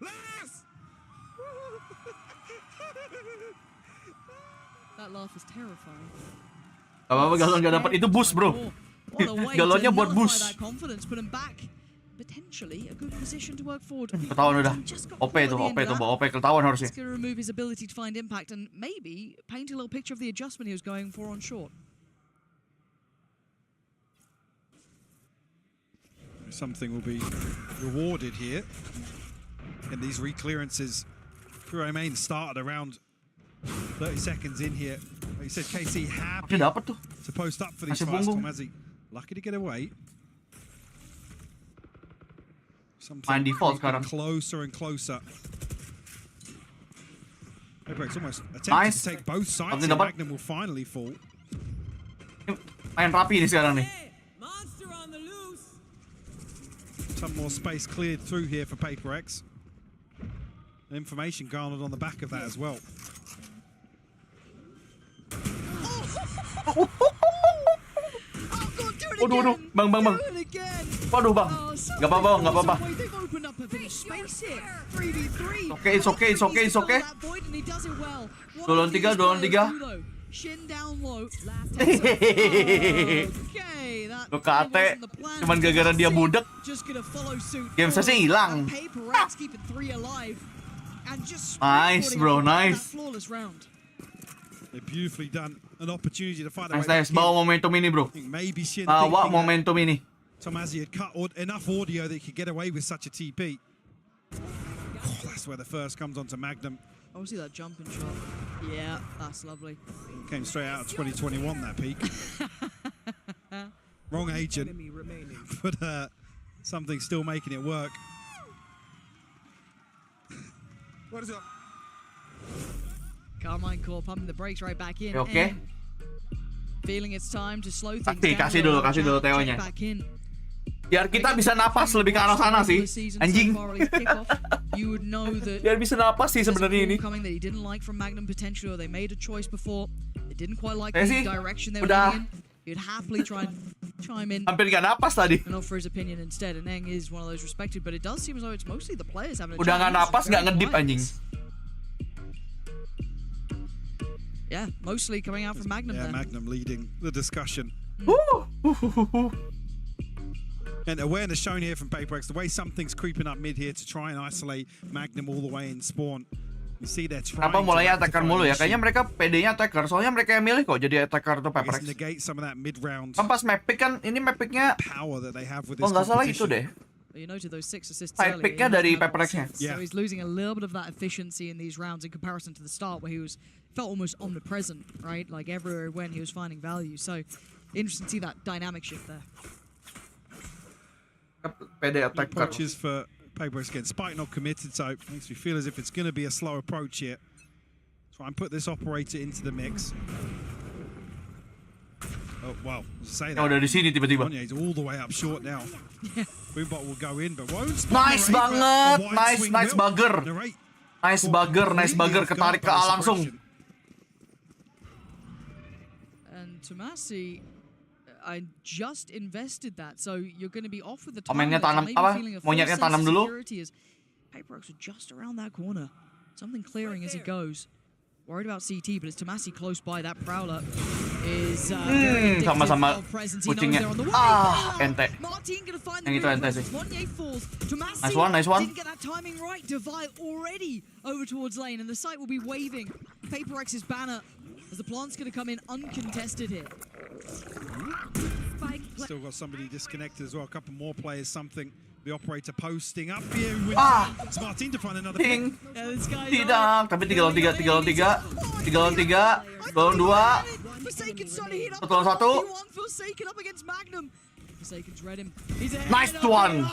Speaker 13: That laugh is terrifying.
Speaker 1: Gak apa-apa, Galon gak dapat itu boost, bro. Galonnya buat boost.
Speaker 13: That confidence put him back. Potentially a good position to work forward.
Speaker 1: Ketahuan udah. OP tuh, OP ketahuan harusnya.
Speaker 13: It's going to remove his ability to find impact and maybe paint a little picture of the adjustment he was going for on short.
Speaker 7: Something will be rewarded here in these reclearances. Pure Main started around 30 seconds in here. Like you said, KC happy to post up for these fights. Tomazi lucky to get away.
Speaker 1: Main default sekarang.
Speaker 7: Closer and closer. PaperX almost attempting to take both sides. Magnum will finally fall.
Speaker 1: Main rapi nih sekarang nih.
Speaker 7: Some more space cleared through here for PaperX. Information garnered on the back of that as well.
Speaker 1: Waduh, bang. Waduh, bang. Gak apa-apa.
Speaker 13: face it. 3v3.
Speaker 1: It's okay. 2 lawan 3.
Speaker 13: Shin down low.
Speaker 1: Lo kate cuman gara-gara dia budek. Game sesnya hilang. Nice bro, nice.
Speaker 7: Beautifully done. An opportunity to find
Speaker 1: Nice. Bawa momentum ini bro.
Speaker 7: Maybe Shin
Speaker 1: Bawa momentum ini.
Speaker 7: Tomazi had cut enough audio that he could get away with such a TP. Oh, that's where the first comes onto Magnum.
Speaker 13: Oh, see that jumping shot. Yeah, that's lovely.
Speaker 7: Came straight out of 2021, that peak. Wrong agent, but something still making it work. What is up?
Speaker 13: Karmine Corp pumping the brakes right back in.
Speaker 1: Okay.
Speaker 13: Feeling it's time to slow things down.
Speaker 1: Kasih dulu Teonya. Biar kita bisa napas lebih ke arah sana sih, anjing. Biar bisa napas sih sebenarnya ini. Udah hampir gak napas tadi. Udah gak napas, gak ngedip anjing.
Speaker 13: Yeah, mostly coming out from Magnum.
Speaker 7: Yeah, Magnum leading the discussion. And awareness shown here from PaperX, the way something's creeping up mid here to try and isolate Magnum all the way in spawn. You see they're trying.
Speaker 1: Kenapa mulai attacker mulu ya? Kayaknya mereka PD-nya attacker, soalnya mereka yang milih kok jadi attacker tuh PaperX.
Speaker 7: Negate some of that mid round.
Speaker 1: Kan pas map pick kan, ini map picknya
Speaker 7: power that they have with this.
Speaker 1: Oh nggak salah itu deh.
Speaker 13: You noted those 6 assists
Speaker 1: earlier. Picknya dari PaperX-nya.
Speaker 13: So he's losing a little bit of that efficiency in these rounds in comparison to the start where he felt almost omnipresent, right? Like everywhere when he was finding value. So interesting to see that dynamic shift there.
Speaker 1: PD attacker.
Speaker 7: Approaches for PaperX again. Spike not committed, so makes me feel as if it's going to be a slow approach here. Try and put this operator into the mix. Oh wow, say that.
Speaker 1: Oh, dari sini tiba-tiba.
Speaker 7: He's all the way up short now. Boombot will go in, but won't.
Speaker 1: Nice banget, nice bugger. Nice bugger, ketarik ke A langsung.
Speaker 13: And Tomasi, I just invested that, so you're going to be off with the
Speaker 1: Omennya tanam apa? Monyetnya tanam dulu.
Speaker 13: PaperX are just around that corner. Something clearing as he goes. Worried about CT, but it's Tomasi close by. That Prowler is
Speaker 1: sama-sama kucingnya. Ente. Yang itu ente sih. Nice one.
Speaker 13: Didn't get that timing right. Divide already over towards lane, and the site will be waving PaperX's banner as the plant's going to come in uncontested here.
Speaker 7: Still got somebody disconnected as well. A couple more players. Something. The operator posting up here with Martin to find another
Speaker 1: ping. Tidak, tapi 3 lawan 3, 2 lawan 1. Nice one.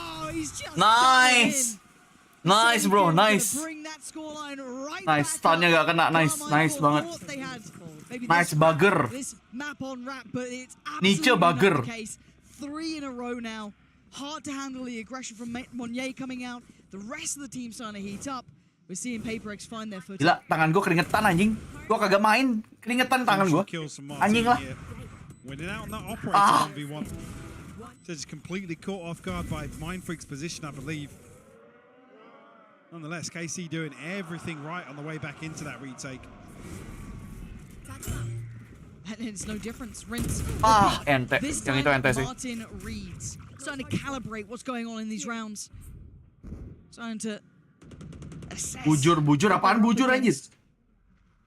Speaker 1: Nice bro, nice. Nice, stunnya gak kena, nice banget. Nice bugger. Niche bugger.
Speaker 13: 3 in a row now. Hard to handle the aggression from Monnier coming out. The rest of the team starting to heat up. We're seeing PaperX find their footing.
Speaker 1: Gila, tangan gue keringetan anjing. Gue kagak main, keringetan tangan gue. Anjing lah.
Speaker 7: Just completely caught off guard by Mindfreak's position, I believe. Nonetheless, KC doing everything right on the way back into that retake.
Speaker 13: And it's no difference. Rinse.
Speaker 1: Ente. Yang itu ente sih.
Speaker 13: Martin reads. Starting to calibrate what's going on in these rounds. Starting to assess.
Speaker 1: Bujur apaan bujur anjir?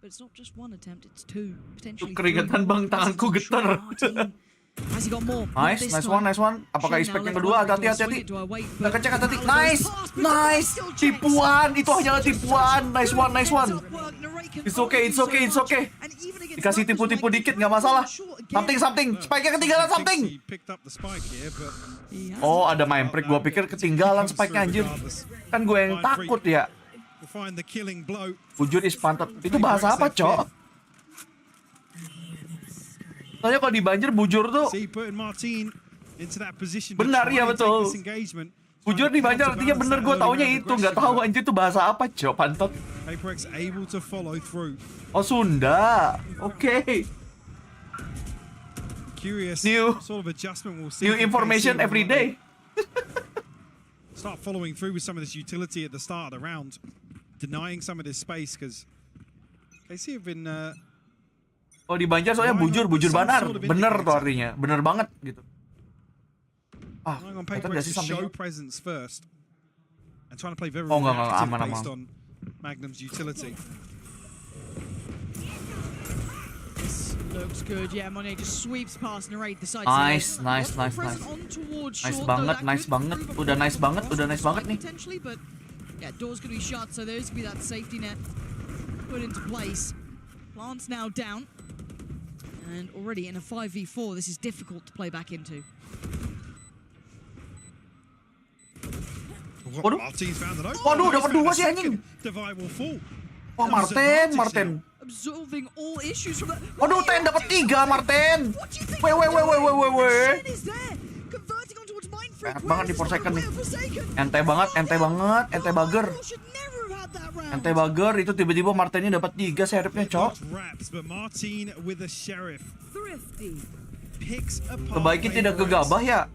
Speaker 13: But it's not just one attempt, it's 2, potentially 3.
Speaker 1: Keringetan bang, tanganku getar.
Speaker 13: Has he got more?
Speaker 1: Nice one. Apakah expect yang kedua? Hati-hati. Udah kecek hati. Nice. Tipuan, itu hanyalah tipuan. Nice one. It's okay. Dikasih tipu-tipu dikit nggak masalah. Something. Spike-nya ketinggalan something. Oh, ada Mindfreak. Gua pikir ketinggalan spike-nya anjir. Kan gue yang takut ya. Bujur is pantat. Itu bahasa apa, Cok? Soalnya kalau di banjir bujur tuh benar ya betul. Bujur di banjir artinya bener, gue taunya itu, nggak tahu anjir itu bahasa apa, Cok, pantat. Oh, Sunda. Oke. New information every day.
Speaker 7: start following through with some of this utility at the start of the round, denying some of this space because KC have been.
Speaker 1: Oh di Banjar soalnya bujur benar, bener tuh artinya, bener banget gitu. Ah,
Speaker 7: kita nggak sih show presence first and trying to play very
Speaker 1: aman.
Speaker 7: based on Magnum's utility.
Speaker 13: This looks good. Yeah, Monet just sweeps past Narrate the side.
Speaker 1: Nice. Nice banget. Udah nice banget nih.
Speaker 13: Potentially, but yeah, door's gonna be shut, so there's gonna be that safety net put into place. Plant's now down. And already in a 5v4, this is difficult to play back into.
Speaker 1: Waduh, dapat 2 sih anjing. Oh, Martin.
Speaker 13: Absorbing all issues from that.
Speaker 1: Waduh, Ten dapat 3, Martin. Weh.
Speaker 13: Converting on towards Mind Freak.
Speaker 1: Enak banget di 4 second nih. Ente banget, ente bager itu tiba-tiba Martinnya dapat 3 serepnya, cok. Kebaiki tidak gegabah ya.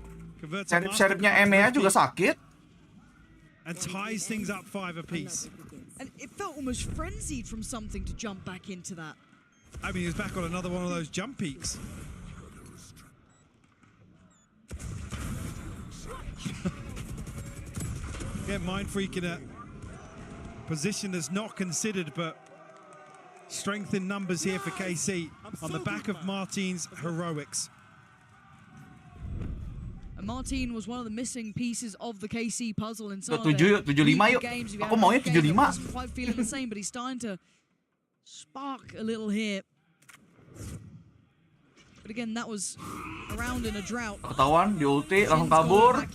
Speaker 1: Serepnya EMEA juga sakit.
Speaker 7: And ties things up 5 apiece.
Speaker 13: And it felt almost frenzied from something to jump back into that.
Speaker 7: I mean, he was back on another one of those jump peaks. Get Mind Freak in a position that's not considered, but strength in numbers here for KC on the back of Martin's heroics.
Speaker 13: And Martin was one of the missing pieces of the KC puzzle in some
Speaker 1: 75 yuk. Aku maunya 75.
Speaker 13: Wasn't quite feeling the same, but he's starting to spark a little here. But again, that was around in a drought.
Speaker 1: Ketahuan di ulti langsung kabur.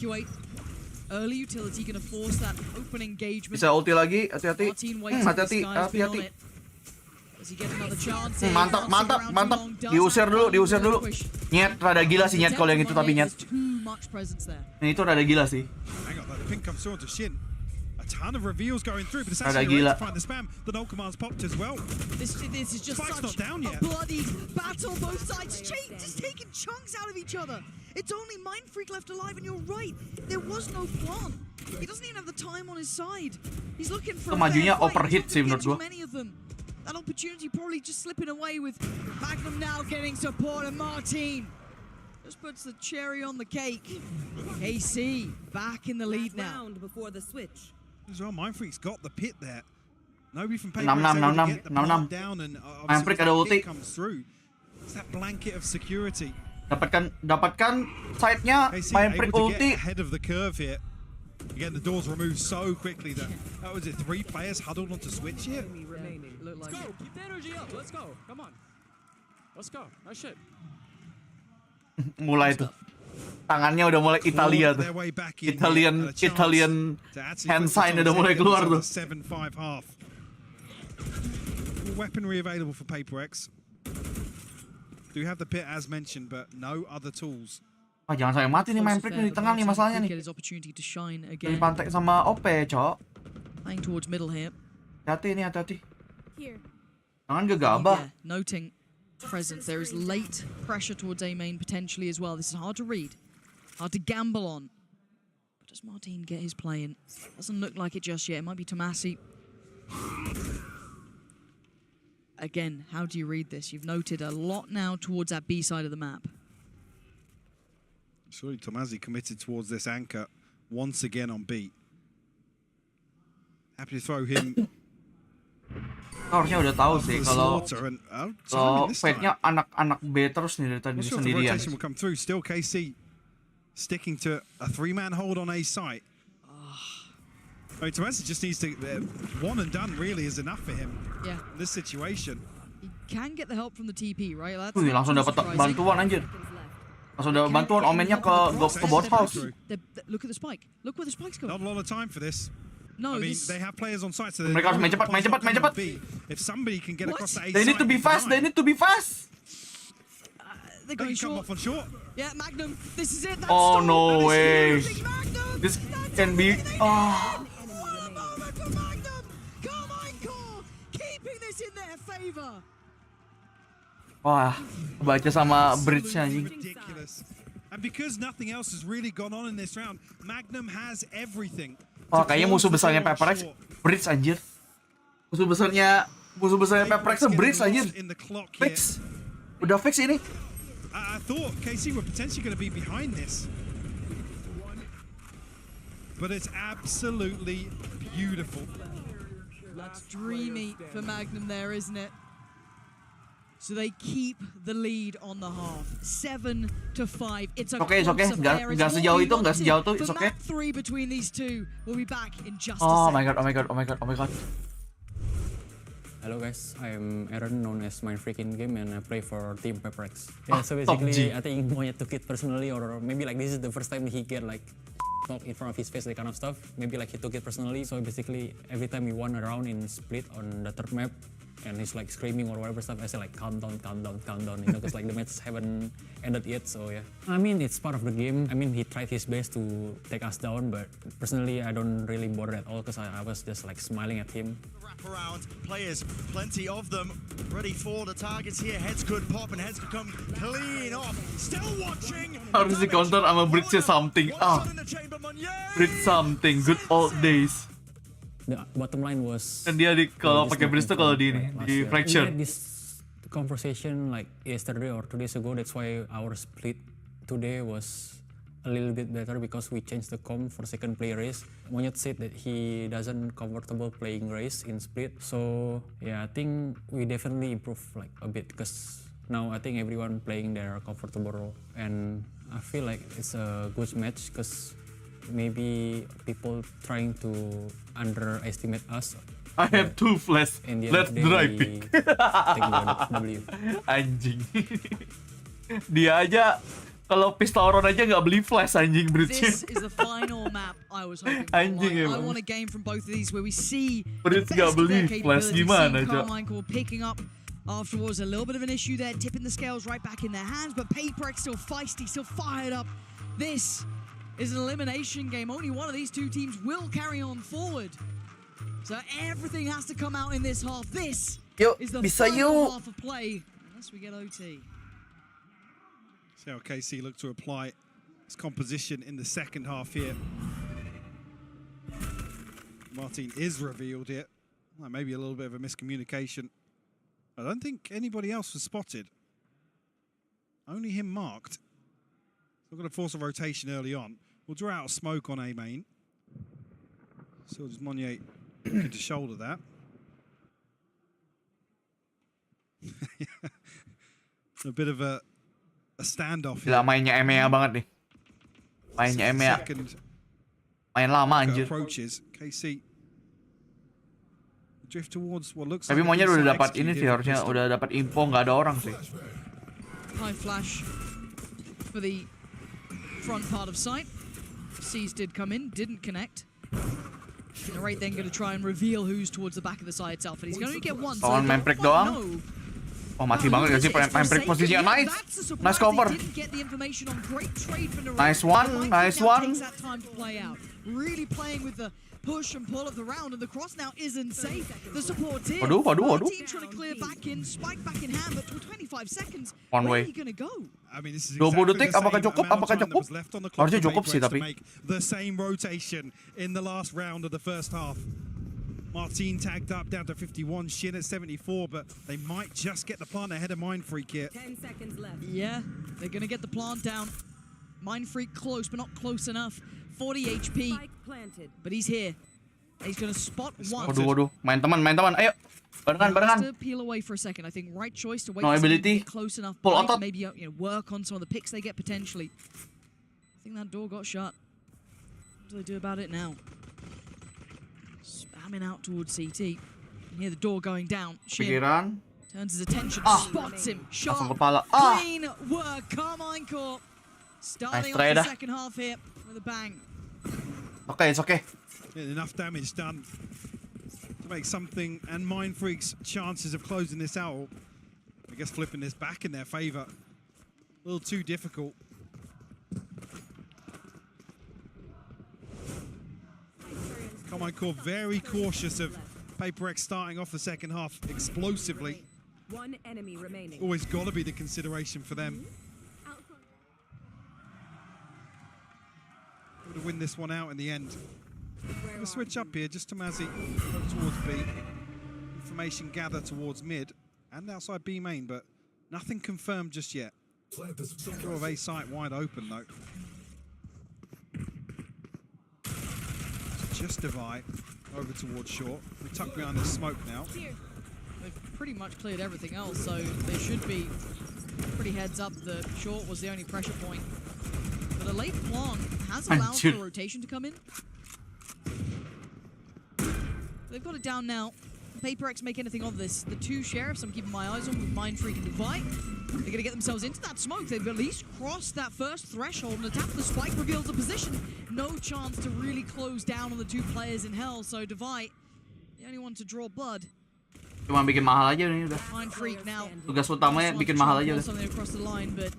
Speaker 13: Early utility gonna force that open engagement.
Speaker 1: Bisa ulti lagi, hati-hati. Hati-hati. Mantap. Diusir dulu. Nyet, rada gila sih Nyet kalau yang itu tapi Nyet. Nah, itu rada gila sih.
Speaker 7: Ton of reveals going through, but it's
Speaker 1: Rada
Speaker 7: actually
Speaker 1: gila.
Speaker 7: to find the spam. The null command's popped as well.
Speaker 13: This is just
Speaker 7: Spike's
Speaker 13: such
Speaker 7: not down
Speaker 13: a
Speaker 7: yet.
Speaker 13: bloody battle. Both sides just taking chunks out of each other. It's only Mind Freak left alive, and you're right. There was no plan. He doesn't even have the time on his side. He's looking for.
Speaker 1: Majunya overhit sih menurut gua.
Speaker 13: Many of them. That opportunity probably just slipping away with Magnum now getting support, and Martin just puts the cherry on the cake. KC back in the lead now.
Speaker 15: Before the switch.
Speaker 7: As well, Mind Freak's got the pit there. Nobody from Paper
Speaker 1: 6
Speaker 7: down, and
Speaker 1: Mind Freak ada ulti.
Speaker 7: comes through. It's that blanket of security.
Speaker 1: Dapatkan side-nya Mind Freak ulti.
Speaker 7: Ahead of the curve here. Again, the doors removed so quickly that was it. 3 players huddled onto switch here.
Speaker 19: Let's go. Keep the energy up. Let's go. Come on. Let's go. Nice shit.
Speaker 1: Mulai tuh. Tangannya udah mulai Italia tuh. Italian hand sign udah mulai keluar tuh.
Speaker 7: 7-5 half. Weaponry available for Paper X. Do have the pit as mentioned, but no other tools.
Speaker 1: Ah, jangan sampai mati nih Mind Freak di tengah nih masalahnya nih. Dipantek sama OP, cok.
Speaker 13: Playing towards middle here.
Speaker 1: Hati-hati. Jangan gegabah.
Speaker 13: Noting presence. There is late pressure towards A main potentially as well. This is hard to read. Hard to gamble on. But does Martin get his play in? Doesn't look like it just yet. It might be Tomasi. Again, how do you read this? You've noted a lot now towards that B side of the map.
Speaker 7: Surely Tomasi committed towards this anchor once again on B. Happy to throw him.
Speaker 1: Harusnya udah tahu sih kalau fate-nya anak-anak B terus nih dari tadi sendirian.
Speaker 7: Rotation will come through. Still KC sticking to a 3-man hold on A site. I mean, Tomasi just needs to one and done really is enough for him.
Speaker 13: Yeah.
Speaker 7: In this situation.
Speaker 13: He can get the help from the TP, right?
Speaker 1: Wih, langsung dapat bantuan anjir. Langsung dapat bantuan omennya ke bot house.
Speaker 13: Look at the spike. Look where the spike's going.
Speaker 7: Not a lot of time for this.
Speaker 13: No,
Speaker 7: I mean, they have players on site, so
Speaker 1: mereka harus main cepat.
Speaker 7: If somebody can get across the A
Speaker 1: They need to be fast.
Speaker 13: They're going short.
Speaker 7: Come off on short.
Speaker 13: Yeah, Magnum. This is it.
Speaker 1: Oh no way. This can be.
Speaker 13: Karmine Corp keeping this in their favor.
Speaker 1: Wah, baca sama bridge-nya anjing.
Speaker 7: And because nothing else has really gone on in this round, Magnum has everything.
Speaker 1: Oh, kayaknya musuh besarnya PaperX Bridge anjir. Musuh besarnya PaperX Bridge anjir. Fix. Udah fix ini.
Speaker 7: I thought KC were potentially going to be behind this. But it's absolutely beautiful.
Speaker 13: That's dreamy for Magnum there, isn't it? So they keep the lead on the half. 7-5. It's a
Speaker 1: okay. Nggak sejauh itu, nggak sejauh itu. It's okay.
Speaker 13: Map 3 between these two. We'll be back in just a
Speaker 1: Oh
Speaker 13: second.
Speaker 1: my god.
Speaker 20: Hello guys, I'm Aaron, known as Mindfreak in game, and I play for Team PaperX. Yeah, so basically, I think Monyet took it personally, or maybe like this is the first time he get like talk in front of his face, that kind of stuff. Maybe like he took it personally. So basically, every time we won a round in split on the third map, and he's like screaming or whatever stuff, I say like count down, you know, because like the match haven't ended yet. So yeah, I mean it's part of the game. I mean he tried his best to take us down, but personally I don't really bother at all because I was just like smiling at him.
Speaker 19: Around players, plenty of them ready for the targets here. Heads could pop and heads could come clean off. Still watching.
Speaker 1: Harus di counter sama Bridge something. Bridge something. Good old days.
Speaker 20: The bottom line was.
Speaker 1: Dan dia kalau pakai Bridge tuh kalau di fracture.
Speaker 20: We had this conversation like yesterday or 2 days ago. That's why our split today was a little bit better because we changed the comp for second play race. Monyet said that he doesn't comfortable playing race in split. So yeah, I think we definitely improved like a bit because now I think everyone playing their comfortable role, and I feel like it's a good match because maybe people trying to underestimate us.
Speaker 1: I have 2 flash. Let's drive it. Anjing. Dia aja kalau Pistauron aja nggak beli flash anjing Bridge.
Speaker 13: This is the final map I was hoping for.
Speaker 1: Anjing
Speaker 13: I want a game from both of these where we see
Speaker 1: Bridge nggak beli flash gimana aja.
Speaker 13: Karmine Corp picking up afterwards, a little bit of an issue there, tipping the scales right back in their hands, but PaperX still feisty, still fired up. This is an elimination game. Only one of these two teams will carry on forward. So everything has to come out in this half. This is the final half of play, unless we get OT.
Speaker 7: See how KC look to apply his composition in the second half here. Martin is revealed here. Well, maybe a little bit of a miscommunication. I don't think anybody else was spotted. Only him marked. We're going to force a rotation early on. We'll draw out a smoke on A main. So just Monnier looking to shoulder that. A bit of a standoff.
Speaker 1: Gila mainnya EMEA banget nih. Mainnya EMEA. Main lama anjir.
Speaker 7: Approaches. KC drift towards what looks.
Speaker 1: Tapi Monyet udah dapat ini sih, harusnya udah dapat info nggak ada orang sih.
Speaker 13: High flash for the front part of sight. C's did come in, didn't connect. Narrate then going to try and reveal who's towards the back of the side itself, and he's going to get one.
Speaker 1: Lawan Mindfreak doang. Oh mati banget gak sih Mindfreak posisinya. Nice cover. Nice one.
Speaker 13: Really playing with the push and pull of the round, and the cross now isn't safe. The support team.
Speaker 1: Waduh.
Speaker 13: Team trying to clear back in, spike back in hand, but for 25 seconds,
Speaker 1: one way.
Speaker 13: Where are you going to go?
Speaker 7: I mean, this is
Speaker 1: 20 detik apakah cukup? Harusnya cukup sih tapi.
Speaker 7: The same rotation in the last round of the first half. Martin tagged up down to 51, Shin at 74, but they might just get the plant ahead of Mindfreak here.
Speaker 13: 10 seconds left. Yeah, they're going to get the plant down. Mindfreak close, but not close enough. 40 HP, but he's here. He's going to spot one.
Speaker 1: Waduh. Main teman. Ayo. Barengan.
Speaker 13: Peel away for a second. I think right choice to wait.
Speaker 1: No ability.
Speaker 13: Close enough.
Speaker 1: Pull otot.
Speaker 13: Maybe work on some of the picks they get potentially. I think that door got shut. What do they do about it now? Spamming out towards CT. You hear the door going down.
Speaker 1: Pikiran.
Speaker 13: Turns his attention. Spots him. Shot. Clean work. Karmine Corp. Starting off the second half here with a bang.
Speaker 1: Okay, it's okay.
Speaker 7: Yeah, enough damage done to make something, and Mindfreak's chances of closing this out, I guess flipping this back in their favor, a little too difficult. Karmine Corp very cautious of PaperX starting off the second half explosively.
Speaker 15: One enemy remaining.
Speaker 7: Always got to be the consideration for them. to win this one out in the end. Gonna switch up here just to Mazzy over towards B. Information gather towards mid and outside B main, but nothing confirmed just yet. Sector of A site wide open though. So just divide over towards short. We tuck behind the smoke now.
Speaker 13: They've pretty much cleared everything else, so they should be pretty heads up that short was the only pressure point. But a late plant has allowed for rotation to come in. They've got it down now. PaperX make anything of this. The two sheriffs I'm keeping my eyes on with Mind Freak and Divide. They're going to get themselves into that smoke. They've at least crossed that first threshold and attack the spike reveals the position. No chance to really close down on the two players in hell. So Divide, the only one to draw blood.
Speaker 1: Cuma bikin mahal aja nih udah.
Speaker 13: Mind Freak now.
Speaker 1: Tugas utamanya bikin mahal aja udah.
Speaker 13: Something across the line, but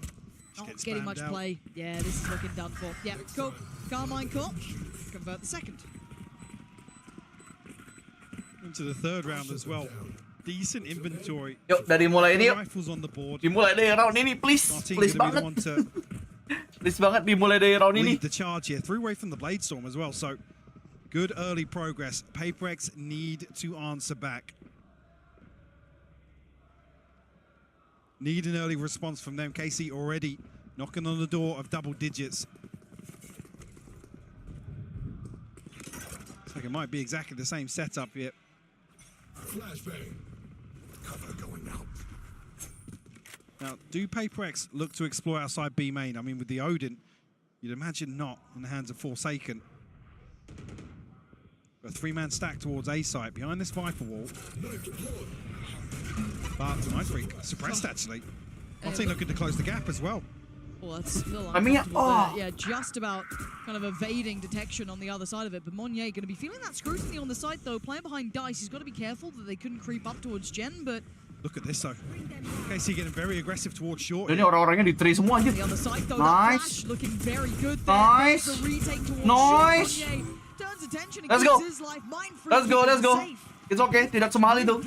Speaker 13: not getting much play. Yeah, this is looking done for. Yeah, cool. Karmine Corp convert the second.
Speaker 7: Into the third round as well. Decent inventory.
Speaker 1: Yuk, dari mulai ini yuk.
Speaker 7: Rifles on the board.
Speaker 1: Dimulai dari round ini, please. Please banget. Please banget dimulai dari round ini.
Speaker 7: Lead the charge here. Threw away from the Blade Storm as well, so good early progress. PaperX need to answer back. Need an early response from them. KC already knocking on the door of double digits. Looks like it might be exactly the same setup here.
Speaker 21: Flashbang. Cover going out.
Speaker 7: Now, do PaperX look to explore outside B main? I mean, with the Odin, you'd imagine not in the hands of Forsaken. A three-man stack towards A site behind this Viper wall. But Mind Freak suppressed actually. Martin looking to close the gap as well.
Speaker 13: Well, that's still
Speaker 1: I mean,
Speaker 13: yeah, just about kind of evading detection on the other side of it. But Monnier going to be feeling that scrutiny on the side though. Playing behind Dice, he's got to be careful that they couldn't creep up towards Gen, but
Speaker 7: look at this though. KC getting very aggressive towards short.
Speaker 1: Ini orang-orangnya di tree semua aja.
Speaker 13: The other side though,
Speaker 1: nice.
Speaker 13: Looking very good there.
Speaker 1: Nice.
Speaker 13: The retake towards
Speaker 1: nice.
Speaker 13: Short. Turns attention
Speaker 1: Let's go.
Speaker 13: his life. Mind
Speaker 1: Let's go, let's go. It's okay, tidak semahal itu.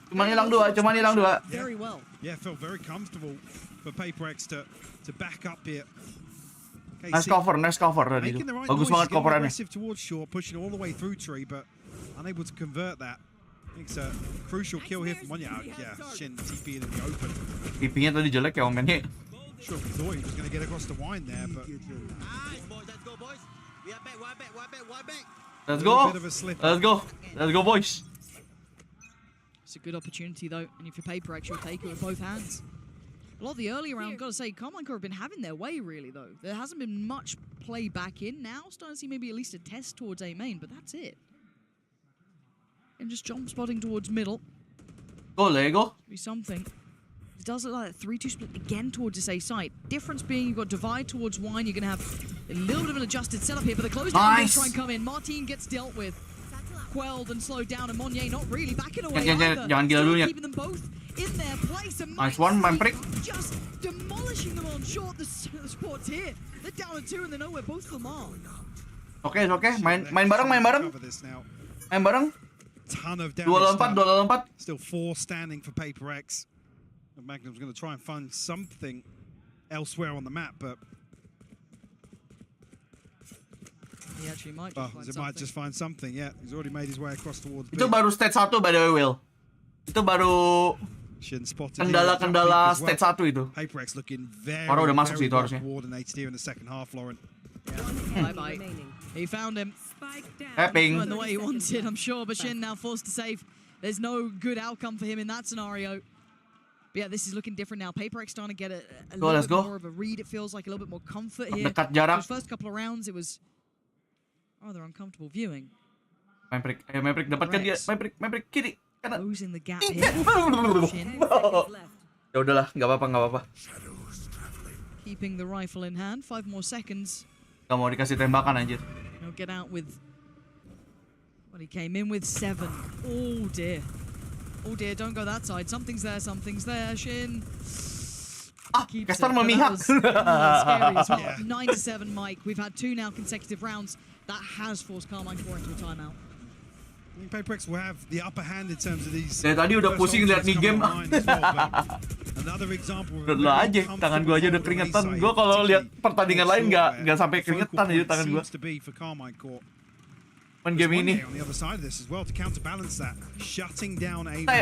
Speaker 1: Cuma hilang dua, cuma hilang dua.
Speaker 13: Very well.
Speaker 7: Yeah, felt very comfortable for PaperX to back up here.
Speaker 1: Nice cover tadi itu. Bagus banget coverannya.
Speaker 7: Aggressive towards short, pushing all the way through tree, but unable to convert that. I think it's a crucial kill here from Monya. Yeah, Shin TP in the open.
Speaker 1: TP-nya tadi jelek ya omennya.
Speaker 7: Sure, we thought he was going to get across the wine there, but.
Speaker 19: Let's go, boys. We are back, one back.
Speaker 1: Let's go. Let's go, boys.
Speaker 13: It's a good opportunity though, and if you're PaperX, you'll take it with both hands. A lot of the early round, gotta say, Karmine Corp have been having their way really though. There hasn't been much play back in. Now starting to see maybe at least a test towards A main, but that's it. And just jump spotting towards middle.
Speaker 1: Go Lego.
Speaker 13: Be something. It does look like a 3-2 split again towards this A site. Difference being you've got Divide towards Wine. You're gonna have a little bit of an adjusted setup here, but the close down will try and come in. Martin gets dealt with. Quelled and slowed down, and Monnier not really backing away either.
Speaker 1: Jangan gila dulu ya.
Speaker 13: Keeping them both in their place. And
Speaker 1: nice one, Mind Freak.
Speaker 13: Just demolishing them on short. The sports here. They're down to 2 and they know where both of them are.
Speaker 1: Oke. Main bareng.
Speaker 7: Ton of damage.
Speaker 1: Duel 4.
Speaker 7: Still 4 standing for PaperX. And Magnum's going to try and find something elsewhere on the map, but
Speaker 13: he actually might
Speaker 7: just find something. Yeah, he's already made his way across towards B.
Speaker 1: Itu baru stage 1 by the way, Will. Itu baru kendala stage 1 itu.
Speaker 7: PaperX looking very,
Speaker 1: orang udah masuk sih itu
Speaker 7: well
Speaker 1: harusnya.
Speaker 7: coordinated here in the second half, Lauren.
Speaker 13: Bye-bye. He found him.
Speaker 1: Tapping.
Speaker 13: Not in the way he wanted, I'm sure, but Shin now forced to save. There's no good outcome for him in that scenario. But yeah, this is looking different now. PaperX starting to get a little bit more of a read. It feels like a little bit more comfort here.
Speaker 1: Dekat jarak.
Speaker 13: Those first couple of rounds, it was rather uncomfortable viewing.
Speaker 1: Maverick dapatkan dia. Maverick kiri. Kanan.
Speaker 13: Closing the gap here.
Speaker 1: Ya udahlah, nggak apa-apa.
Speaker 13: Keeping the rifle in hand. 5 more seconds.
Speaker 1: Gak mau dikasih tembakan anjir.
Speaker 13: He'll get out with what he came in with 7. Oh dear. Oh dear, don't go that side. Something's there. Shin.
Speaker 1: Caster memihak.
Speaker 13: Scary as well. 9 to 7, Mike. We've had 2 now consecutive rounds. That has forced Karmine Corp into a timeout.
Speaker 7: I think PaperX will have the upper hand in terms of these.
Speaker 1: Dari tadi udah pusing lihat nih game.
Speaker 7: A Another example of
Speaker 1: Udah aja, tangan gue aja udah keringetan. Gue kalau lihat pertandingan lain nggak sampai keringetan aja tangan gue. Main game ini.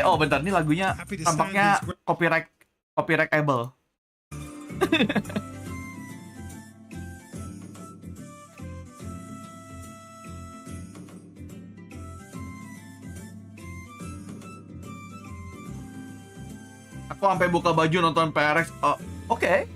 Speaker 1: Oh bentar, ini lagunya tampaknya copyrightable. Aku sampai buka baju nonton PRX. Oh, oke.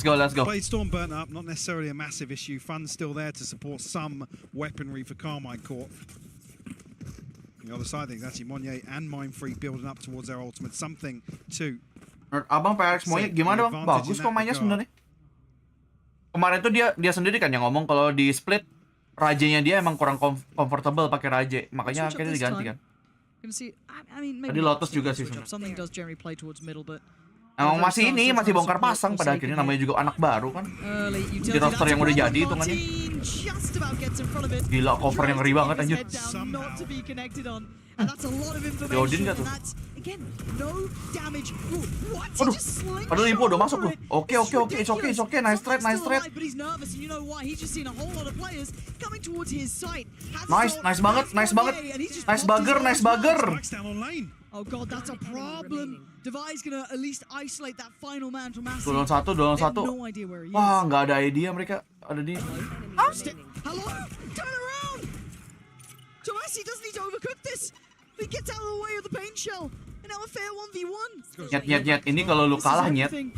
Speaker 1: Let's go.
Speaker 7: Blade Storm burnt up, not necessarily a massive issue. Fun's still there to support some weaponry for Karmine Corp. On the other side, I think it's actually Monnier and Mindfree building up towards their ultimate. Something to...
Speaker 1: Menurut Abang PRX Monnier gimana Bang? Bagus kok mainnya sebenarnya. Kemarin tuh dia sendiri kan yang ngomong kalau di split rajanya dia emang kurang comfortable pakai raje, makanya akhirnya diganti kan. Tadi Lotus juga sih sebenarnya. Emang masih bongkar pasang pada akhirnya, namanya juga anak baru kan. Di roster yang udah jadi hitungannya. Gila, cover yang ngeri banget anjir. Diodin gak tuh? Aduh, padahal info udah masuk tuh. Oke, it's okay, nice trade. Nice banget. Nice bagger.
Speaker 13: Oh god, that's a problem. Devi's gonna at least isolate that final man from Massey.
Speaker 1: Duel 1. Wah, nggak ada idea mereka ada di.
Speaker 13: Hello? Turn around! Tomasi doesn't need to overcook this. He gets out of the way of the paint shell. And now a fair 1v1.
Speaker 1: Nyet. Ini kalau lu kalah nyet.
Speaker 13: You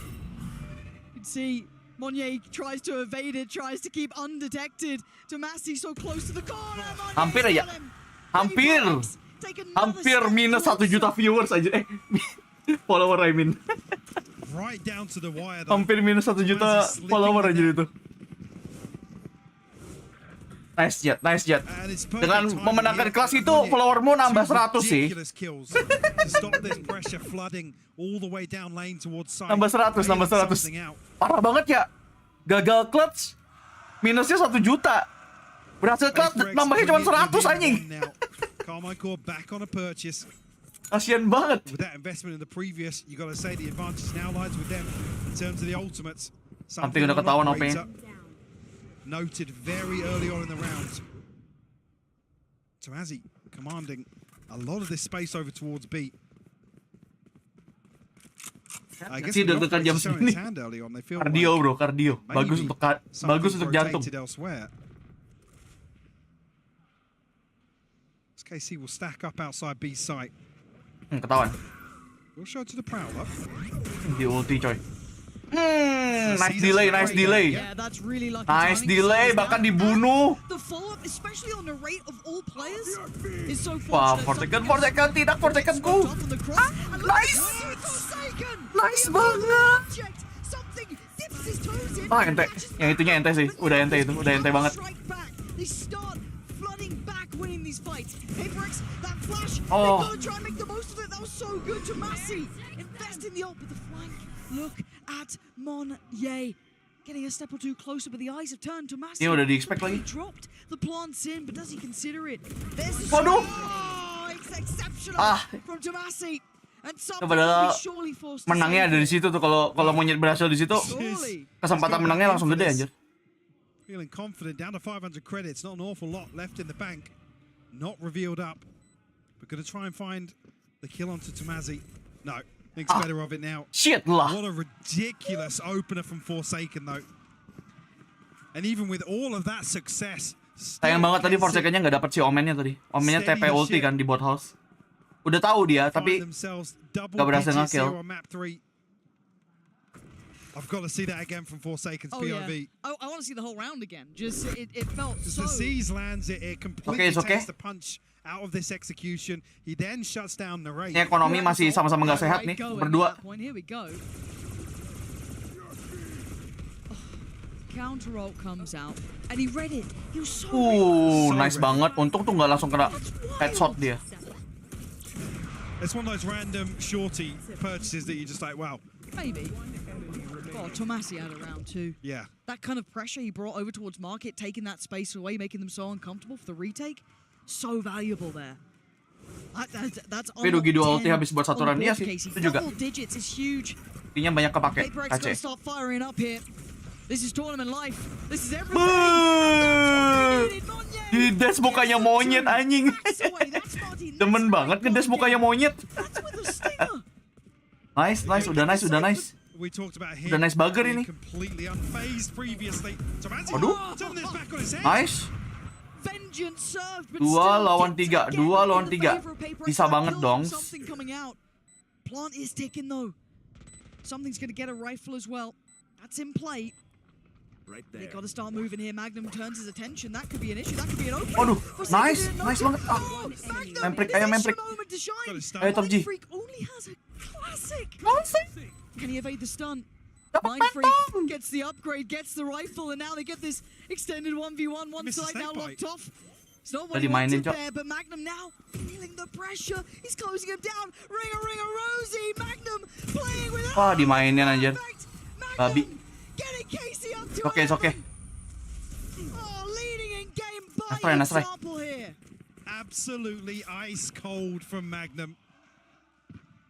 Speaker 13: can see Monnier tries to evade it, tries to keep undetected. Tomasi so close to the corner.
Speaker 1: Hampir aja. Hampir minus 1 juta viewers aja. Follower I mean. Hampir minus 1 juta follower aja itu. Nice jet. Dengan memenangkan kelas itu followermu nambah 100 sih. Nambah 100. Parah banget ya. Gagal clutch minusnya 1 juta. Berhasil clutch nambahnya cuma 100 anjing.
Speaker 7: Karmine Corp back on a purchase.
Speaker 1: Kasian banget.
Speaker 7: With that investment in the previous, you got to say the advantage now lies with them in terms of the ultimates.
Speaker 1: Something udah ketahuan OP-nya.
Speaker 7: Noted very early on in the round. Tomasi commanding a lot of this space over towards B. I guess
Speaker 1: deg-degan jam segini. Kardio bro, kardio. Bagus untuk jantung.
Speaker 7: KC will stack up outside B's site.
Speaker 1: Ketahuan.
Speaker 7: We'll show to the Prowler.
Speaker 1: Di ulti coy. Nice delay.
Speaker 13: Yeah, that's really lucky
Speaker 1: nice delay, bahkan dibunuh.
Speaker 13: The follow-up, especially on the rate of all players, is so
Speaker 1: wah, 4 second, tidak 4 secondku. Nice banget. Ente, yang itunya ente sih, udah ente banget.
Speaker 13: Winning these fights. Paperx, that flash,
Speaker 1: oh.
Speaker 13: They're gonna try and make the most of it. That was so good to Massey. Invest in the ult with the flank. Look at Monnier. Getting a step or two closer, but the eyes have turned to Massey.
Speaker 1: Ini udah di-expect lagi.
Speaker 13: He dropped the plants in, but does he consider it? There's
Speaker 1: waduh.
Speaker 13: It's exceptional from Tomasi. And
Speaker 1: padahal menangnya ada di situ tuh. Kalau Monyet berhasil di situ, kesempatan menangnya langsung gede anjir.
Speaker 7: Feeling confident, down to 500 credits, not an awful lot left in the bank. Not revealed up. We're going to try and find the kill onto Tomasi. No, thinks better of it now.
Speaker 1: Shit lah.
Speaker 7: What a ridiculous opener from Forsaken though. And even with all of that success.
Speaker 1: Sayang banget tadi Forsakennya nggak dapet si Omennya tadi. Omennya TP ulti kan di bot house. Udah tahu dia, tapi nggak berhasil nge-kill.
Speaker 7: I've got to see that again from Forsaken's POV.
Speaker 13: Yeah. I want to see the whole round again. Just it felt so.
Speaker 7: The C's lands it completely takes the punch out of this execution. He then shuts down the raid.
Speaker 1: Ini ekonomi masih sama-sama nggak sehat nih berdua.
Speaker 13: Here we go. counter ult comes out, and he read it. He was so
Speaker 1: Nice banget. Untung tuh nggak langsung kena headshot dia.
Speaker 7: It's one of those random shorty purchases that you're just like, wow.
Speaker 13: Maybe. God, Tomasi had a round too.
Speaker 7: Yeah.
Speaker 13: That kind of pressure he brought over towards market, taking that space away, making them so uncomfortable for the retake. So valuable there. That's
Speaker 1: Tapi Dogi 2 ulti habis buat satu run. Iya sih, itu juga.
Speaker 13: Double digits is huge.
Speaker 1: Ultinya banyak kepake.
Speaker 13: Paper X gonna start firing up here. This is tournament life. This is everything.
Speaker 1: Di dash mukanya monyet anjing. Demen banget ngedash mukanya monyet. Nice, udah nice. Udah nice bagger ini. Waduh. Nice. 2 lawan 3. Bisa banget dong.
Speaker 13: Plant is ticking though. Something's gonna get a rifle as well. That's in play.
Speaker 18: Right there.
Speaker 13: They gotta start moving here. Magnum turns his attention. That could be an issue. That could be an opening.
Speaker 1: Waduh, nice banget. Memprik. Ayo top G.
Speaker 13: Freak only has a classic. Can he evade the stun? Mind Freak gets the upgrade, gets the rifle, and now they get this extended 1v1. One side now locked off. It's not what he wanted there, but Magnum now feeling the pressure. He's closing him down. Ringer, Rosie. Magnum playing with.
Speaker 1: Wah, dimainin anjir. Babi. Oke. Nice try.
Speaker 7: Absolutely ice cold from Magnum.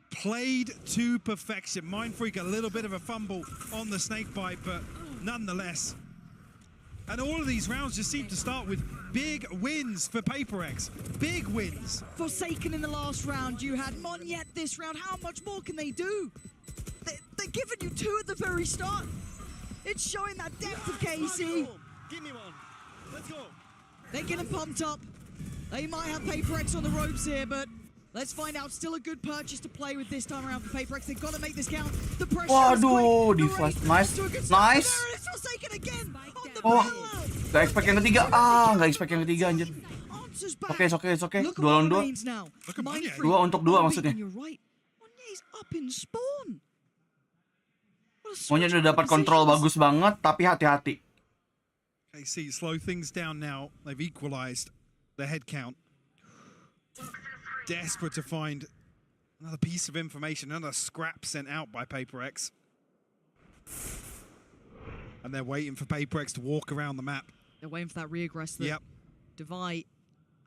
Speaker 7: Played to perfection. Mind Freak a little bit of a fumble on the snake bite, but nonetheless. And all of these rounds just seem to start with big wins for Paper X. Big wins.
Speaker 13: Forsaken in the last round. You had Monyet this round. How much more can they do? They're giving you 2 at the very start. It's showing that depth of KC.
Speaker 19: Give me one. Let's go.
Speaker 13: They're getting pumped up. They might have Paper X on the ropes here, but let's find out. Still a good purchase to play with this time around for Paper X. They've got to make this count. The pressure is
Speaker 1: Waduh, di flash. Nice. Oh, gak expect yang ketiga. Gak expect yang ketiga anjir. Oke. 2 lawan 2. 2 untuk 2 maksudnya. Monyet udah dapat kontrol bagus banget, tapi hati-hati.
Speaker 7: KC slow things down now. They've equalized the head count. Desperate to find another piece of information, another scrap sent out by Paper X. And they're waiting for Paper X to walk around the map.
Speaker 13: They're waiting for that reaggress. Yep. Devi,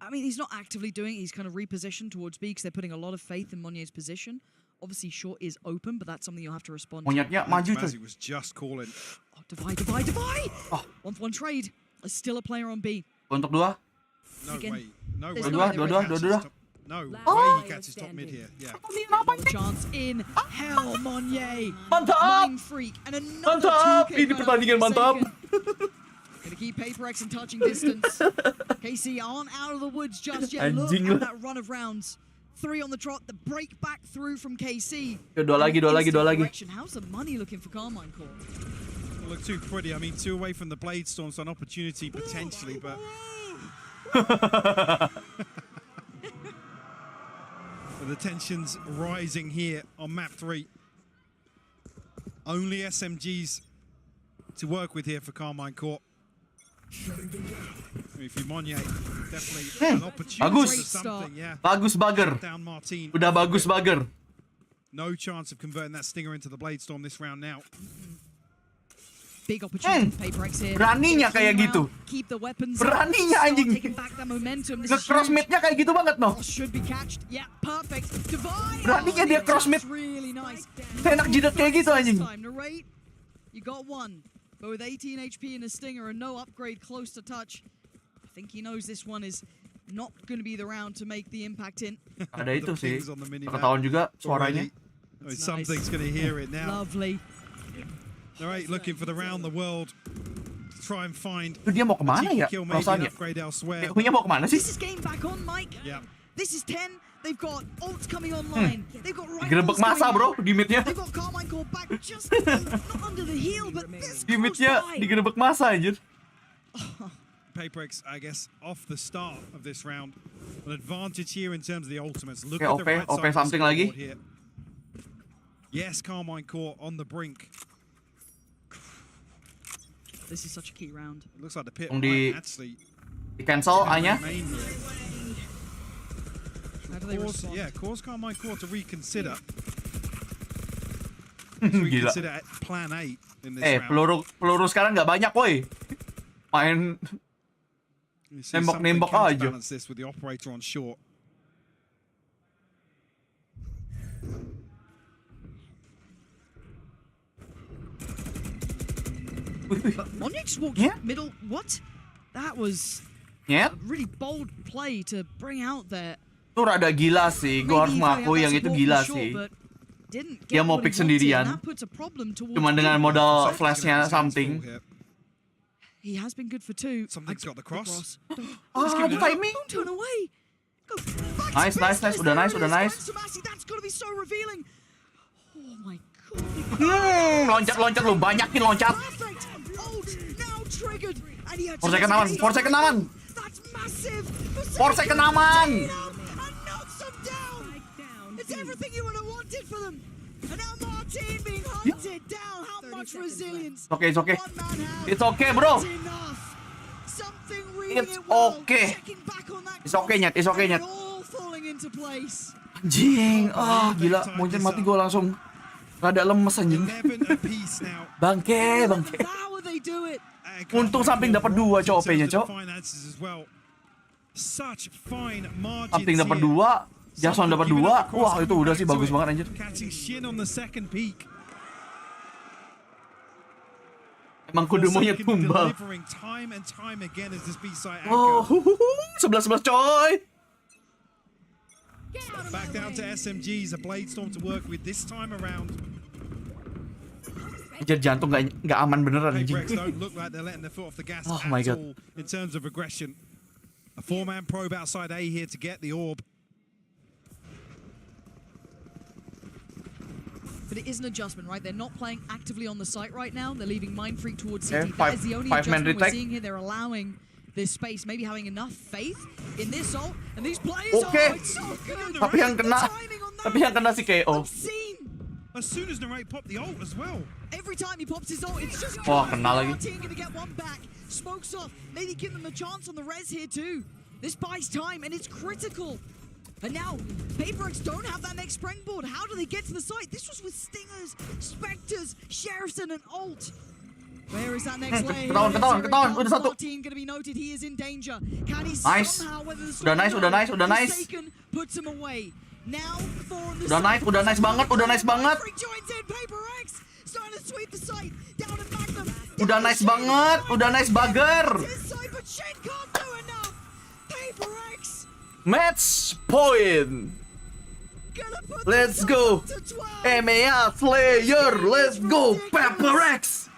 Speaker 13: I mean, he's not actively doing it. He's kind of repositioned towards B because they're putting a lot of faith in Monyet's position. Obviously, short is open, but that's something you'll have to respond to.
Speaker 1: Monyetnya maju tuh.
Speaker 7: He was just calling.
Speaker 13: Oh, Devi! 1-for-1 trade. There's still a player on B.
Speaker 1: Untuk 2.
Speaker 7: No way. No way. No way he catches top mid here. Yeah.
Speaker 13: Chance in hell, Monye.
Speaker 1: Mantap.
Speaker 13: Mind Freak and another 2K.
Speaker 1: Ini pertandingan mantap.
Speaker 13: Gonna keep Paper X in touching distance. KC aren't out of the woods just yet. Look at that run of rounds. 3 on the trot, the break back through from KC.
Speaker 1: Dua lagi.
Speaker 13: How's the money looking for Karmine Corp?
Speaker 7: Look too pretty. I mean, 2 away from the Blade Storm, so an opportunity potentially, but. The tensions rising here on map 3. Only SMGs to work with here for Karmine Corp. If you Monye, definitely an opportunity
Speaker 1: bagus.
Speaker 7: for something, yeah.
Speaker 1: Bagus bagger. Udah bagus bagger.
Speaker 7: No chance of converting that stinger into the Blade Storm this round now.
Speaker 13: Big opportunity for Paper X here.
Speaker 1: Beraninya kayak gitu.
Speaker 13: Keep the weapons.
Speaker 1: Beraninya anjing. Nge-cross mid-nya kayak gitu banget noh.
Speaker 13: Should be catched. Yeah, perfect. Divine.
Speaker 1: Beraninya dia cross mid.
Speaker 13: Really nice.
Speaker 1: Enak jidat kayak gitu anjing.
Speaker 13: You got one. But with 18 HP and a stinger and no upgrade close to touch, I think he knows this one is not going to be the round to make the impact in.
Speaker 1: Ada itu sih. Ketahuan juga suaranya.
Speaker 7: Something's going to hear it now.
Speaker 13: Lovely.
Speaker 7: All right, looking for the round the world to try and find.
Speaker 1: Dia mau kemana ya? Rasanya. Punya mau kemana sih?
Speaker 13: This is game back on, Mike.
Speaker 7: Yeah.
Speaker 13: This is 10. They've got ults coming online. They've got
Speaker 1: digerebek masa bro di midnya.
Speaker 13: They've got Karmine Corp back just not under the heel, but this
Speaker 1: di midnya digerebek masa anjir.
Speaker 7: Paper X, I guess, off the start of this round, an advantage here in terms of the ultimates. Look at the right side of the
Speaker 1: something lagi.
Speaker 7: here. Yes, Karmine Corp on the brink.
Speaker 13: This is such a key round.
Speaker 7: It looks like the pit
Speaker 1: Di
Speaker 7: might actually
Speaker 1: cancel A-nya.
Speaker 7: Cause Karmine Corp to reconsider.
Speaker 1: Gila.
Speaker 7: Plan 8 in this round.
Speaker 1: peluru sekarang nggak banyak, woi. Main nembok-nembok aja.
Speaker 7: Balance this with the operator on short.
Speaker 13: Monyet just walked middle. What? That was a really bold play to bring out there.
Speaker 1: Itu rada gila sih, gue harus mengakui yang itu gila sih. Dia mau pick sendirian, cuman dengan modal flashnya something.
Speaker 13: He has been good for 2.
Speaker 7: Something's got the cross.
Speaker 1: Itu timing.
Speaker 13: Don't turn away.
Speaker 1: Nice. Udah nice.
Speaker 13: That's gonna be so revealing. Oh my god.
Speaker 1: Loncat lu, banyakin loncat. For second aman.
Speaker 13: It's everything you would have wanted for them. And now Martin being hunted down. How much resilience?
Speaker 1: It's okay. It's okay, bro. It's okay. It's okay, Nyet.
Speaker 13: All falling into place.
Speaker 1: Anjing, gila. Mungkin mati gue langsung rada lemes anjing. Bangke. Untung samping dapat 2 cok OP-nya, cok. Samping dapat 2. Jason dapat 2, wah itu udah sih bagus banget anjir. Emang kudu maunya tumbal. Oh, 11 coy.
Speaker 7: Back down to SMGs, a blade storm to work with this time around.
Speaker 1: Anjir jantung nggak aman beneran anjing.
Speaker 7: Oh my god. In terms of aggression, a 4-man probe outside A here to get the orb.
Speaker 13: But it is an adjustment, right? They're not playing actively on the site right now. They're leaving Mind Freak towards City. That is the only adjustment we're seeing here. They're allowing this space, maybe having enough faith in this ult. And these players, it's so good.
Speaker 1: Tapi yang kena si KO.
Speaker 7: As soon as Narrate popped the ult as well.
Speaker 13: Every time he pops his ult, it's just
Speaker 1: kena lagi.
Speaker 13: Gonna get one back. Smokes off. Maybe give them a chance on the res here too. This buys time and it's critical. And now, PaperX don't have that next springboard. How do they get to the site? This was with Stingers, Spectres, Sheriffson, and Ult. Where is that next layer?
Speaker 1: Ketahuan. Udah satu.
Speaker 13: Martin gonna be noted. He is in danger. Can he
Speaker 1: Udah
Speaker 13: somehow
Speaker 1: nice.
Speaker 13: Puts him away. Now,
Speaker 1: Udah nice banget.
Speaker 13: Joins in PaperX. Starting to sweep the site. Down to Magnum.
Speaker 1: Udah nice bagger.
Speaker 13: But Shen can't do enough. PaperX.
Speaker 1: Match point. Let's go. EMEA Slayer. Let's go. PaperX.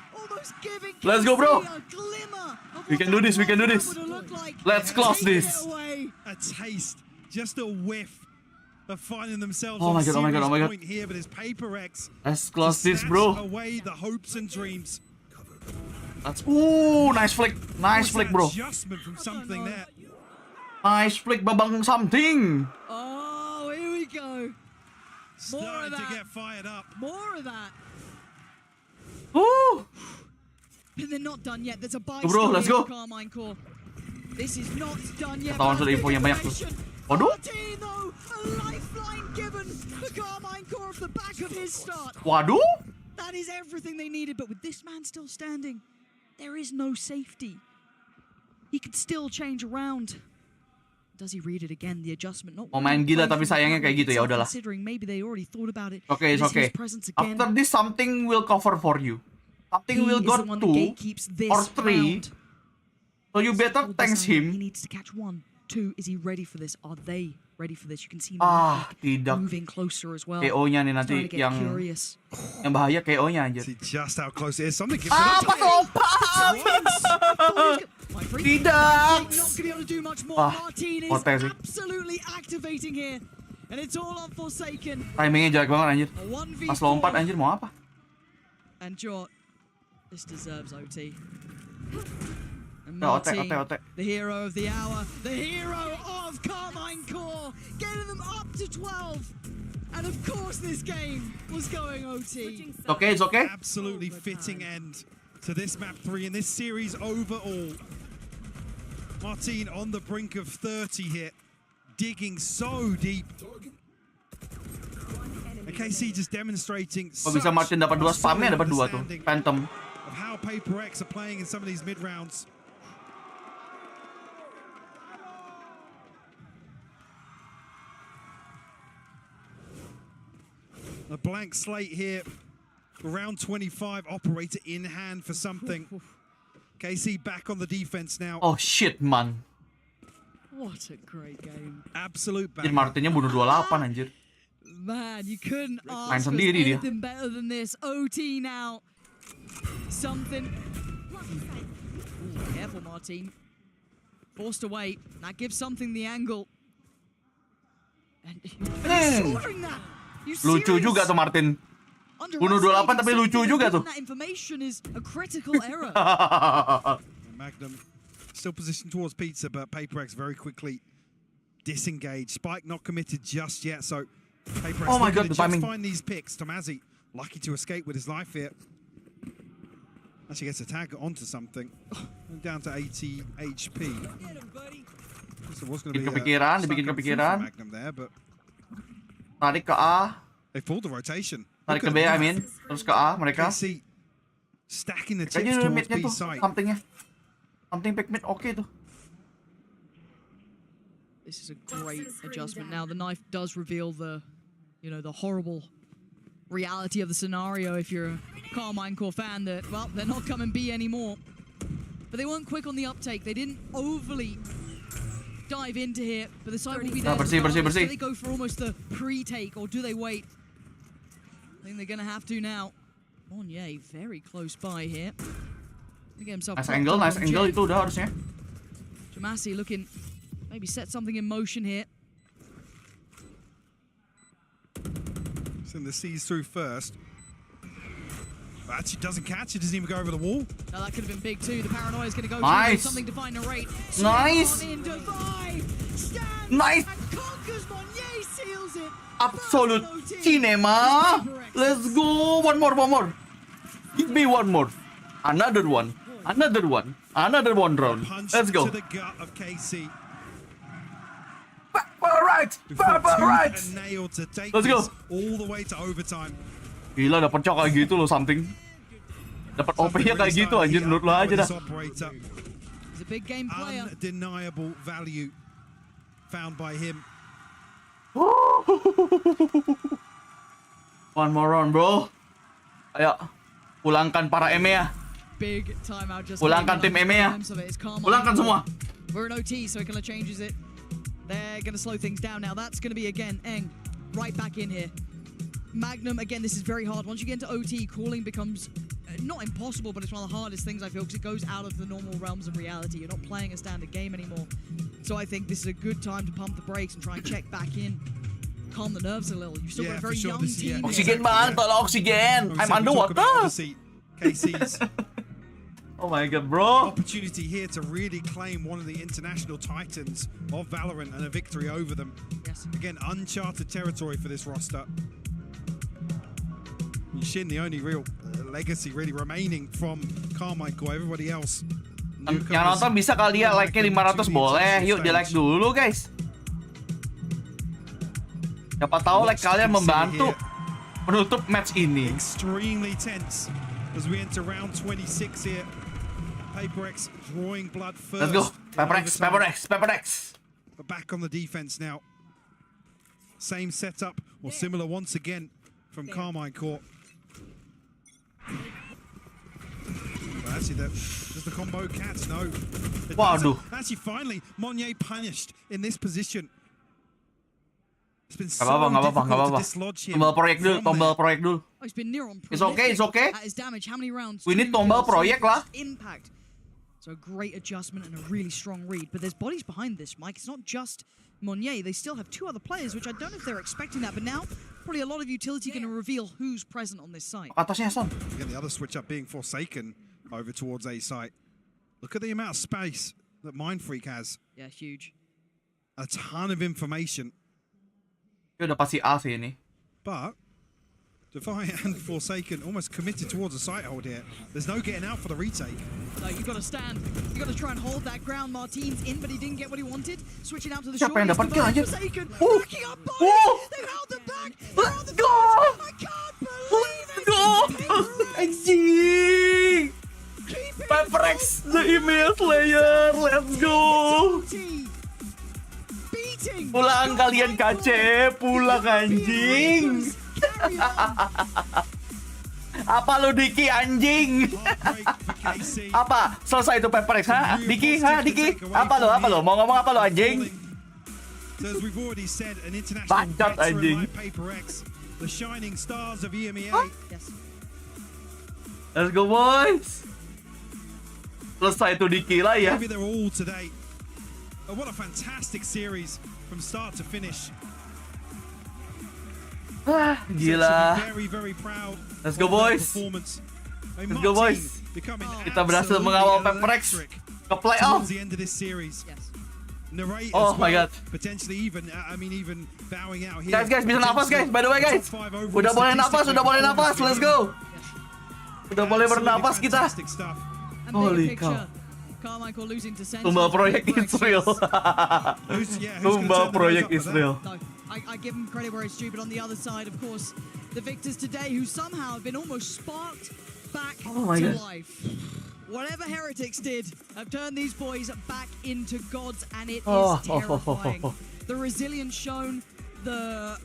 Speaker 1: Let's go, bro. We can do this. Let's close this.
Speaker 7: A taste, just a whiff of finding themselves
Speaker 1: Oh my god.
Speaker 7: point here, but it's PaperX.
Speaker 1: Let's close this, bro.
Speaker 7: Away the hopes and dreams.
Speaker 1: Nice flick. Bro.
Speaker 7: Adjustment from something there.
Speaker 1: Nice flick, babang something.
Speaker 13: Oh, here we go.
Speaker 7: Starting to get fired up.
Speaker 13: More of that.
Speaker 1: Woo!
Speaker 13: And they're not done yet. There's a buy
Speaker 1: Bro, let's go.
Speaker 13: Karmine Corp. This is not done yet.
Speaker 1: Ketahuan sudah infonya banyak tuh. Waduh.
Speaker 13: A lifeline given for Karmine Corp off the back of his start.
Speaker 1: Waduh.
Speaker 13: That is everything they needed, but with this man still standing, there is no safety. He could still change around. Does he read it again? The adjustment.
Speaker 1: Mau main gila tapi sayangnya kayak gitu ya udahlah.
Speaker 13: Maybe they already thought about it.
Speaker 1: Okay, it's okay. After this, something will cover for you. Something will go 2 or 3. So you better thanks him.
Speaker 13: He needs to catch 1, 2. Is he ready for this? Are they ready for this? You can see
Speaker 1: tidak.
Speaker 13: moving closer as well.
Speaker 1: KO-nya nih nanti yang bahaya KO-nya anjir.
Speaker 7: See just how close it is. Something
Speaker 1: pas lompat. Tidak. Hotel sih.
Speaker 13: Absolutely activating here. And it's all on Forsaken.
Speaker 1: Timingnya jelek banget anjir. Pas lompat anjir mau apa?
Speaker 13: And Jot, this deserves OT. And
Speaker 1: Martin,
Speaker 13: the hero of the hour, the hero of Karmine Corp, getting them up to 12. And of course this game was going OT.
Speaker 1: It's okay.
Speaker 7: Absolutely fitting end to this map 3 in this series overall. Martin on the brink of 30 here, digging so deep. And KC just demonstrating
Speaker 1: Oh, bisa Martin dapat 2 spamnya, dapat 2 tuh. Phantom.
Speaker 7: of how Paper X are playing in some of these mid rounds. A blank slate here. Round 25, operator in hand for something. KC back on the defense now.
Speaker 1: Oh shit, man.
Speaker 13: What a great game.
Speaker 7: Absolute
Speaker 1: Jadi Martinnya bunuh 28 anjir.
Speaker 13: Man, you couldn't
Speaker 1: Main
Speaker 13: ask for
Speaker 1: sendiri dia.
Speaker 13: anything better than this. OT now. Something. Ooh, careful, Martin. Forced away. That gives something the angle. And slaughtering that. You
Speaker 1: Lucu
Speaker 13: serious?
Speaker 1: juga tuh Martin. Bunuh 28 tapi lucu juga tuh.
Speaker 13: That information is a critical error.
Speaker 7: Magnum still positioned towards Pizza, but Paper X very quickly disengaged. Spike not committed just yet, so Paper X
Speaker 1: Oh my God,
Speaker 7: to
Speaker 1: the timing.
Speaker 7: just find these picks. Tomazi lucky to escape with his life here. Actually gets a tag onto something. Down to 80 HP. So was going to be
Speaker 1: Kepikiran, dibikin kepikiran.
Speaker 7: Magnum there, but
Speaker 1: Tarik ke A.
Speaker 7: they pulled the rotation.
Speaker 1: Tarik ke B, I mean. Terus ke A mereka.
Speaker 7: KC stacking the
Speaker 1: Kayaknya
Speaker 7: chips towards
Speaker 1: midnya
Speaker 7: B
Speaker 1: tuh,
Speaker 7: side.
Speaker 1: somethingnya. Something pick mid, oke tuh.
Speaker 13: This is a great adjustment. Now the knife does reveal the, the horrible reality of the scenario if you're a Karmine Corp fan that, well, they're not coming B anymore. But they weren't quick on the uptake. They didn't overly dive into here, but the site will be there.
Speaker 1: Bersih.
Speaker 13: Do they go for almost the pre-take or do they wait? I think they're going to have to now. Monye very close by here.
Speaker 1: Nice angle itu udah harusnya.
Speaker 13: Jamasi looking, maybe set something in motion here.
Speaker 7: Send the C's through first. But actually doesn't catch it, doesn't even go over the wall.
Speaker 13: Now that could have been big too. The paranoia is going to go
Speaker 7: Nice.
Speaker 13: through something to find a rate.
Speaker 1: Nice. Nice. Absolute cinema. Let's go. One more. Give me one more. Another one round. Let's go.
Speaker 7: To the gut of KC.
Speaker 1: Right.
Speaker 7: Nailed to take
Speaker 1: Let's go.
Speaker 7: this all the way to overtime.
Speaker 1: Gila dapat cok kayak gitu loh something. Dapat OP-nya kayak gitu anjir, menurut lo aja dah.
Speaker 13: He's a big game player.
Speaker 7: Undeniable value found by him.
Speaker 1: One more round, bro. Ayo, pulangkan para EMEA.
Speaker 13: Big timeout just
Speaker 1: Pulangkan tim EMEA. Pulangkan semua.
Speaker 13: We're in OT, so it kind of changes it. They're going to slow things down now. That's going to be, again, Eng right back in here. Magnum, again, this is very hard. Once you get into OT, calling becomes not impossible, but it's one of the hardest things, I feel, because it goes out of the normal realms of reality. You're not playing a standard game anymore. So I think this is a good time to pump the brakes and try and check back in. Calm the nerves a little. You've still got a very young team.
Speaker 1: Oksigen bang, tolong oksigen. I'm underwater.
Speaker 7: KC's
Speaker 1: Oh my god, bro.
Speaker 7: Opportunity here to really claim one of the international titans of Valorant and a victory over them.
Speaker 13: Yes.
Speaker 7: Again, uncharted territory for this roster. Shin, the only real legacy really remaining from Karmine Corp. Everybody else.
Speaker 1: Yang nonton bisa kali ya like-nya 500 boleh. Yuk di like dulu guys. Siapa tahu like kalian membantu menutup match ini.
Speaker 7: Extremely tense as we enter round 26 here. Paper X drawing blood first.
Speaker 1: Let's go. Paper X.
Speaker 7: But back on the defense now. Same setup or similar once again from Karmine Corp. But actually, does the combo catch? No.
Speaker 1: Waduh.
Speaker 7: Actually, finally, Monye punished in this position. It's been
Speaker 1: Gak
Speaker 7: so
Speaker 1: apa-apa.
Speaker 7: difficult to dislodge him.
Speaker 1: Tombol proyek dulu.
Speaker 13: Oh, he's been near on
Speaker 1: It's okay.
Speaker 13: at his damage. How many rounds?
Speaker 1: We need
Speaker 13: 2
Speaker 1: tombol
Speaker 13: kills,
Speaker 1: proyek lah.
Speaker 13: Impact. So great adjustment and a really strong read. But there's bodies behind this, Mike. It's not just Monye. They still have 2 other players, which I don't know if they're expecting that. But now, probably a lot of utility going to reveal who's present on this site.
Speaker 1: Atasnya Son.
Speaker 7: Again, the other switch up being Forsaken over towards A site. Look at the amount of space that Mindfreak has.
Speaker 13: Yeah, huge.
Speaker 7: A ton of information.
Speaker 1: Dia udah pasti A sih ini.
Speaker 7: But Defiant and Forsaken almost committed towards a sight hold here. There's no getting out for the retake.
Speaker 13: No, you've got to stand. You've got to try and hold that ground. Martin's in, but he didn't get what he wanted. Switching out to the short.
Speaker 1: Siapa yang dapat kill aja?
Speaker 13: Forsaken.
Speaker 1: Oh.
Speaker 13: Backing up
Speaker 1: Oh.
Speaker 13: bodies. They've held them back.
Speaker 1: Let's go! Let's go! Anjing! Paprex, the email slayer. Let's go! Pulang kalian KC, pulang anjing. Apa lu Diki anjing? Apa? Selesai itu Paprex, ha? Diki, ha Diki? Apa lo? Mau ngomong apa lo anjing? Bacot anjing.
Speaker 7: The shining stars of EMEA.
Speaker 1: Let's go boys. Selesai itu Diki lah ya.
Speaker 7: Maybe they're all today. Oh, what a fantastic series from start to finish.
Speaker 1: Gila.
Speaker 7: Very, very proud.
Speaker 1: Let's go boys. Let's go boys. Kita berhasil mengawal Paprex ke playoff. Oh my god.
Speaker 7: Potentially even, even bowing out here.
Speaker 1: Guys, bisa nafas guys. By the way guys, udah boleh nafas. Let's go. Udah boleh bernafas kita. Holy cow.
Speaker 13: Karmine Corp losing to Sens.
Speaker 1: Tumbal proyek Israel. Tumbal proyek Israel.
Speaker 13: I give him credit where it's due, but on the other side, of course, the victors today who somehow have been almost sparked back to life. Whatever heretics did have turned these boys back into gods, and it is terrifying. The resilience shown, the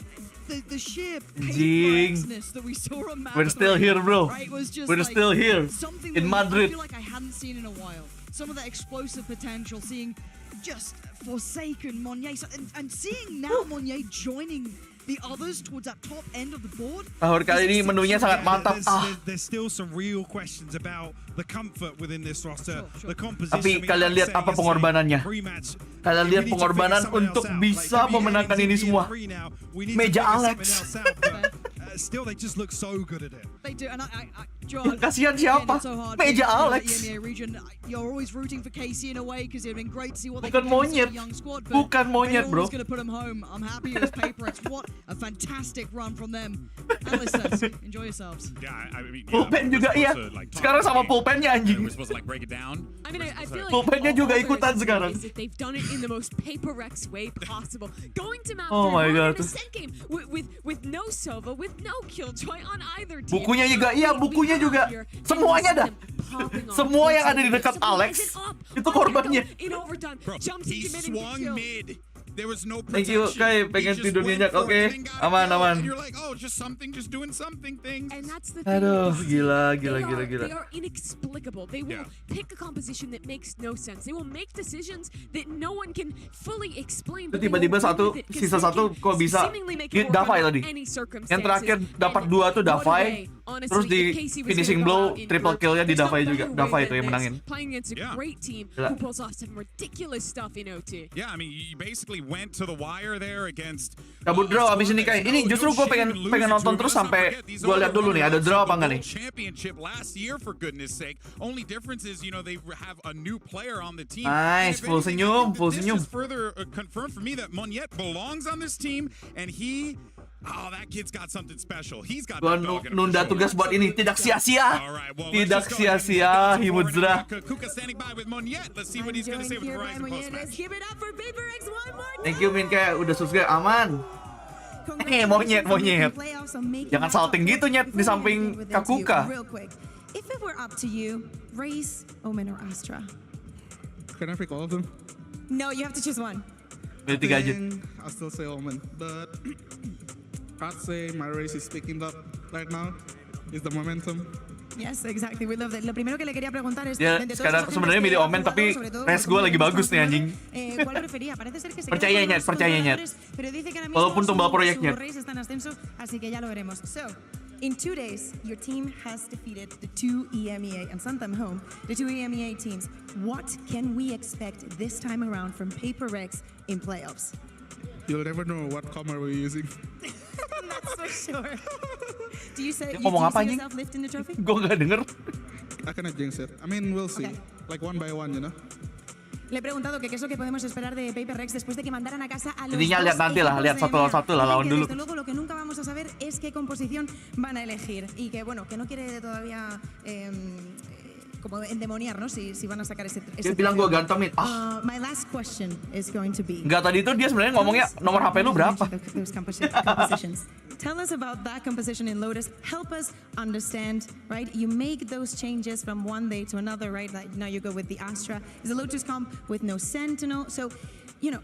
Speaker 13: sheer paperworksness that we saw on Madrid.
Speaker 1: We're still here, bro.
Speaker 13: Right? Was just
Speaker 1: We're still here in Madrid.
Speaker 13: I feel like I hadn't seen in a while. Some of the explosive potential, seeing just Forsaken, Monnier, and seeing now Monnier joining the others towards that top end of the board.
Speaker 1: Tahun kali ini menunya sangat mantap.
Speaker 7: There's still some real questions about the comfort within this roster, the composition.
Speaker 1: Tapi kalian lihat apa pengorbanannya. Kalian lihat pengorbanan untuk bisa memenangkan ini semua. Meja Alex.
Speaker 7: Still, they just look so good at it.
Speaker 13: They do, and John,
Speaker 1: kasihan siapa? Meja Alex.
Speaker 13: Region, you're always rooting for KC in a way because it'd been great to see what
Speaker 1: Bukan monyet. Bukan monyet, bro.
Speaker 13: Going to put them home. I'm happy as Paperex. What a fantastic run from them. And listeners, enjoy yourselves.
Speaker 1: Pulpen juga iya. Sekarang sama pulpennya anjing.
Speaker 2: I mean, I feel like
Speaker 1: pulpennya juga ikutan sekarang.
Speaker 2: They've done it in the most Paperex way possible. Going to Madrid,
Speaker 1: oh my god.
Speaker 2: In a set game with no Sova, with no killjoy on either team.
Speaker 1: Bukunya juga iya, bukunya juga. Semuanya ada. Semua yang ada di dekat Alex itu korbannya.
Speaker 14: Bro, he swung mid. There was no
Speaker 1: Thank you, Kai. Pengen tidur nyenyak. Oke, aman.
Speaker 14: You're like, oh, just doing something things.
Speaker 2: And that's the
Speaker 1: thing. Aduh, gila.
Speaker 2: They are inexplicable. They will pick a composition that makes no sense. They will make decisions that no one can fully explain.
Speaker 1: Tiba-tiba sisa satu kok bisa Davai tadi. Yang terakhir dapat 2 tuh Davai. Terus di finishing blow triple killnya di Davai juga. Davai itu yang menangin.
Speaker 2: Playing against a great team who pulls off some ridiculous stuff in OT.
Speaker 14: Yeah, I mean, you basically went to the wire there against.
Speaker 1: Cabut draw abis ini Kai. Ini justru gue pengen nonton terus sampai gue lihat dulu nih ada draw apa enggak nih.
Speaker 14: Championship last year for goodness sake. Only difference is they have a new player on the team.
Speaker 1: Nice, full senyum.
Speaker 14: This is further confirmed for me that Monnier belongs on this team, and oh, that kid's got something special. He's got that dog in him.
Speaker 1: Nunda tugas buat ini. Tidak sia-sia. Tidak sia-sia, Himudzra.
Speaker 14: Kuka standing by with Monnier. Let's see what he's going to say with the Verizon post match.
Speaker 2: Let's give it up for Paperex one more time.
Speaker 1: Thank you, Min. Kayak udah subscribe. Aman. Monyet. Jangan salting gitu, Nyet. Di samping Kakuka.
Speaker 5: If it were up to you, Raze, Omen, or Astra?
Speaker 11: Can I pick all of them?
Speaker 5: No, you have to choose one.
Speaker 1: Pilih 3 aja.
Speaker 11: I'll still say Omen, but I'd say my Raze is picking up right now. Is the momentum.
Speaker 5: Yes, exactly. We love that. Lo primero que le quería preguntar es
Speaker 1: ya, sekarang sebenarnya milih Omen tapi res gue lagi bagus nih anjing. Percaya Nyet. Walaupun tumbal proyeknya.
Speaker 5: Así que ya lo veremos. So, in 2 days, your team has defeated the 2 EMEA and sent them home. The 2 EMEA teams. What can we expect this time around from Paperex in playoffs?
Speaker 11: You'll never know what comma we're using.
Speaker 5: I'm not so sure. Do you see yourself lifting the trophy?
Speaker 1: Gue gak denger.
Speaker 11: I cannot jinx it. I mean, we'll see. Like one by one, you know.
Speaker 5: Le he preguntado que qué es lo que podemos esperar de Paper Rex después de que mandaran a casa a los
Speaker 1: Intinya lihat nanti lah, lihat satu lawan satu lah, lawan dulu.
Speaker 5: Desde luego lo que nunca vamos a saber es qué composición van a elegir y que bueno, que no quiere todavía como endemoniar, ¿no? Si van a sacar ese
Speaker 1: Dia bilang gue ganteng nih.
Speaker 5: My last question is going to be.
Speaker 1: Enggak, tadi itu dia sebenarnya ngomongnya nomor HP lu berapa?
Speaker 5: Those compositions. Tell us about that composition in Lotus. Help us understand, right? You make those changes from one day to another, right? Like now you go with the Astra. It's a Lotus comp with no Sentinel. So, you know,